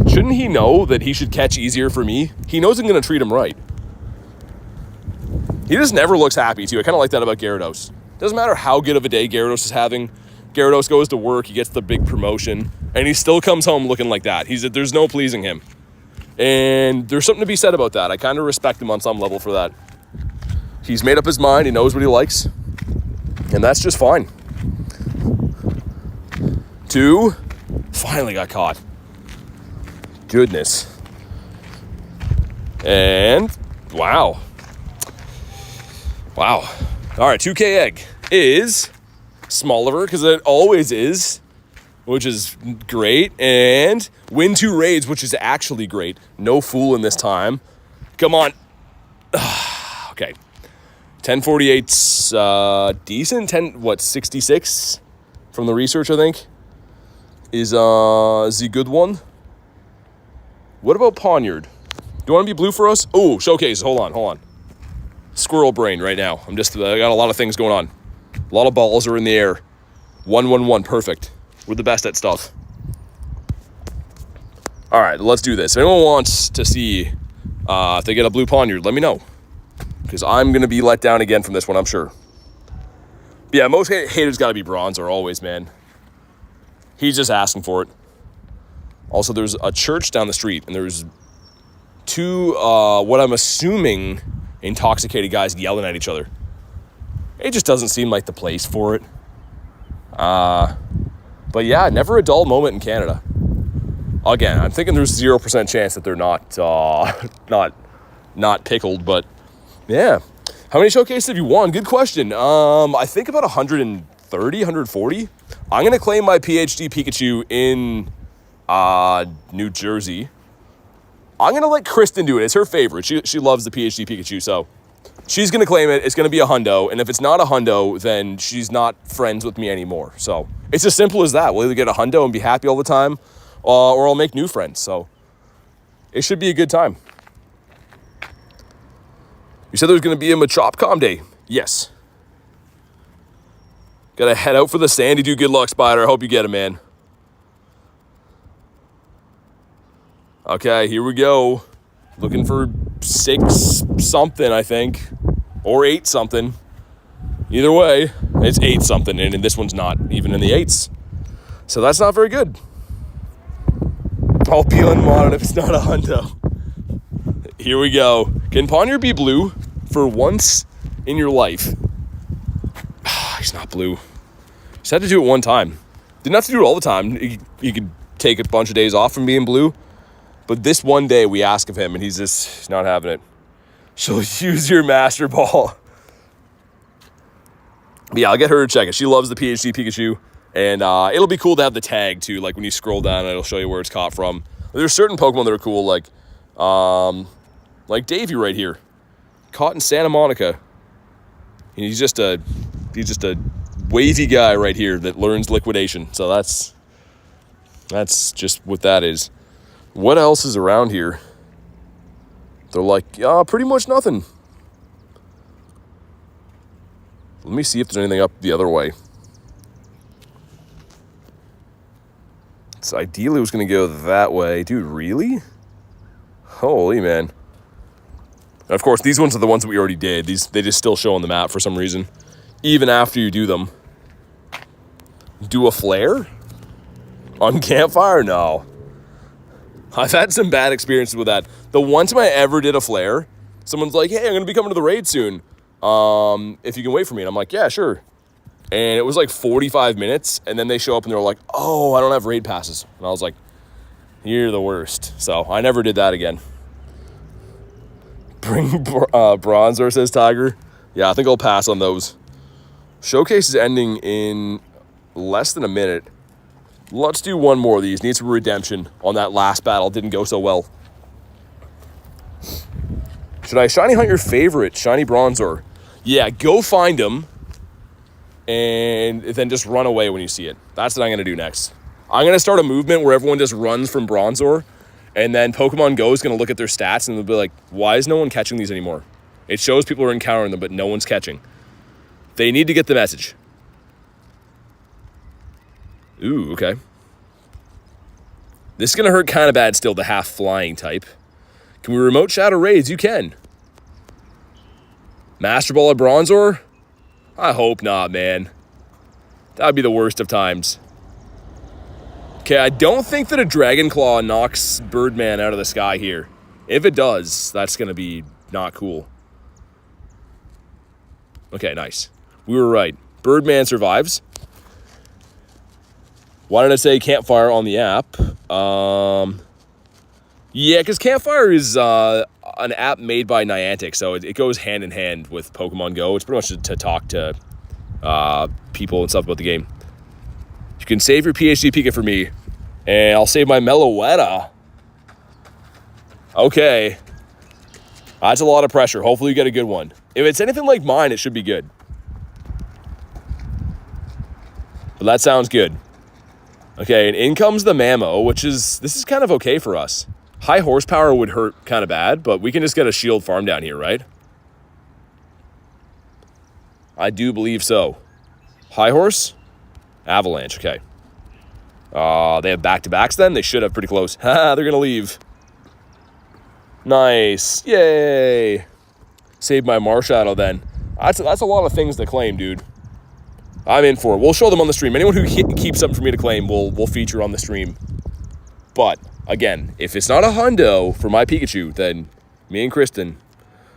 shouldn't he know that he should catch easier for me? He knows I'm going to treat him right. He just never looks happy, too. I kind of like that about Gyarados. Doesn't matter how good of a day Gyarados is having. Gyarados goes to work, he gets the big promotion, and he still comes home looking like that. There's no pleasing him. And there's something to be said about that. I kind of respect him on some level for that. He's made up his mind, he knows what he likes, and that's just fine. 2, finally got caught. Goodness. And, wow. All right, 2K egg is smaller because it always is, which is great. And win 2 raids, which is actually great. No fooling this time. Come on. Okay. 1048's decent. 66 from the research, I think, is the good one. What about Ponyard? Do you want to be blue for us? Oh, showcase. Hold on. Squirrel brain right now. I got a lot of things going on. A lot of balls are in the air. 1-1-1, perfect. We're the best at stuff. All right, let's do this. If anyone wants to see if they get a blue Ponyard, let me know. Because I'm going to be let down again from this one, I'm sure. Yeah, most haters got to be Bronzor always, man. He's just asking for it. Also, there's a church down the street, and there's 2, what I'm assuming, intoxicated guys yelling at each other. It just doesn't seem like the place for it. But yeah, never a dull moment in Canada. Again, I'm thinking there's 0% chance that they're not pickled, but yeah. How many showcases have you won? Good question. I think about 130, 140. I'm going to claim my PhD Pikachu in New Jersey. I'm going to let Kristen do it. It's her favorite. She loves the PhD Pikachu, so she's going to claim it. It's going to be a hundo, and if it's not a hundo, then she's not friends with me anymore. So it's as simple as that. We'll either get a hundo and be happy all the time, or I'll make new friends. So it should be a good time. You said there was going to be a Machopcom day. Yes. Got to head out for the Sandy. Do good luck, Spider. I hope you get it, man. Okay, here we go. Looking for 6 something, I think. Or 8 something. Either way, it's 8 something, and this one's not even in the 8s. So that's not very good. I'll be unmodded if it's not a hundo. Here we go. Can Ponyard be blue for once in your life? He's not blue. Just had to do it one time. Didn't have to do it all the time. You could take a bunch of days off from being blue. But this one day we ask of him, and he's not having it. She'll use your Master Ball. But yeah, I'll get her to check it. She loves the PhD Pikachu. And it'll be cool to have the tag, too. Like, when you scroll down, it'll show you where it's caught from. There's certain Pokemon that are cool, like Davey right here. Caught in Santa Monica. And he's just a wavy guy right here that learns liquidation. So that's just what that is. What else is around here? They're like, pretty much nothing. Let me see if there's anything up the other way. So ideally it was going to go that way. Dude, really? Holy man. And of course, these ones are the ones that we already did. They just still show on the map for some reason. Even after you do them. Do a flare? On Campfire? No. I've had some bad experiences with that. The one time I ever did a flare, someone's like, hey, I'm going to be coming to the raid soon. If you can wait for me. And I'm like, yeah, sure. And it was like 45 minutes. And then they show up and they're like, oh, I don't have raid passes. And I was like, you're the worst. So I never did that again. Bring Bronzor, says Tiger. Yeah, I think I'll pass on those. Showcase is ending in less than a minute. Let's do one more of these. Need some redemption on that last battle. Didn't go so well. Should I shiny hunt your favorite, Shiny Bronzor? Yeah, go find him. And then just run away when you see it. That's what I'm going to do next. I'm going to start a movement where everyone just runs from Bronzor. And then Pokemon GO is going to look at their stats and they'll be like, why is no one catching these anymore? It shows people are encountering them, but no one's catching. They need to get the message. Ooh, okay. This is going to hurt kind of bad still, the half-flying type. Can we remote Shadow Raids? You can. Master Ball of Bronzor? I hope not, man. That would be the worst of times. Okay, I don't think that a Dragon Claw knocks Birdman out of the sky here. If it does, that's going to be not cool. Okay, nice. We were right. Birdman survives. Why did I say Campfire on the app? Yeah, because Campfire is an app made by Niantic, so it goes hand in hand with Pokemon GO. It's pretty much to talk to people and stuff about the game. You can save your PhD Pika for me, and I'll save my Meloetta. Okay. That's a lot of pressure. Hopefully you get a good one. If it's anything like mine, it should be good. But that sounds good. Okay, and in comes the Mamo, this is kind of okay for us. High horsepower would hurt kind of bad, but we can just get a shield farm down here, right? I do believe so. High horse? Avalanche, okay. They have back-to-backs then? They should have pretty close. Haha, they're going to leave. Nice. Yay. Save my Marshadow then. That's a lot of things to claim, dude. I'm in for it. We'll show them on the stream. Anyone who keeps something for me to claim, we'll feature on the stream. But, again, if it's not a hundo for my Pikachu, then me and Kristen,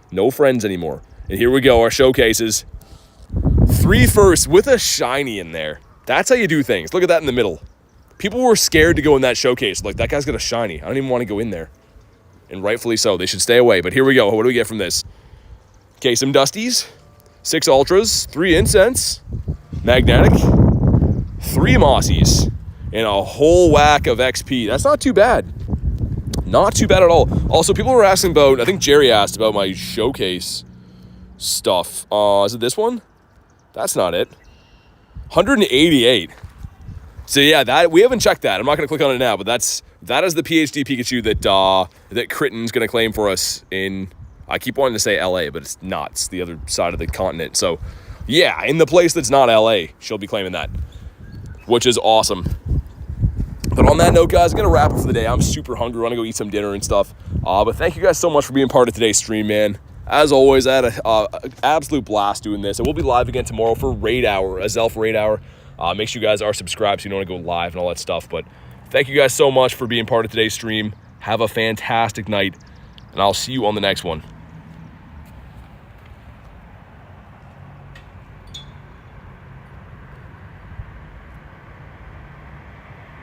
no friends anymore. And here we go, our showcases. 3 firsts with a shiny in there. That's how you do things. Look at that in the middle. People were scared to go in that showcase. Like, that guy's got a shiny. I don't even want to go in there. And rightfully so. They should stay away. But here we go. What do we get from this? Okay, some Dusties. 6 Ultras. 3 Incense. Magnetic. 3 Mossies. And a whole whack of XP. That's not too bad. Not too bad at all. Also, people were asking about, I think Jerry asked about my showcase stuff. Is it this one? That's not it. 188. So yeah, that we haven't checked that. I'm not going to click on it now, but that is the PhD Pikachu that Critten's going to claim for us in, I keep wanting to say LA, but it's not. It's the other side of the continent. So yeah, in the place that's not LA, she'll be claiming that, which is awesome. But on that note, guys, I'm going to wrap it for the day. I'm super hungry. I want to go eat some dinner and stuff. But thank you guys so much for being part of today's stream, man. As always, I had an absolute blast doing this. And we'll be live again tomorrow for Raid Hour, Azelf Raid Hour. Make sure you guys are subscribed so you don't want to go live and all that stuff. But thank you guys so much for being part of today's stream. Have a fantastic night, and I'll see you on the next one.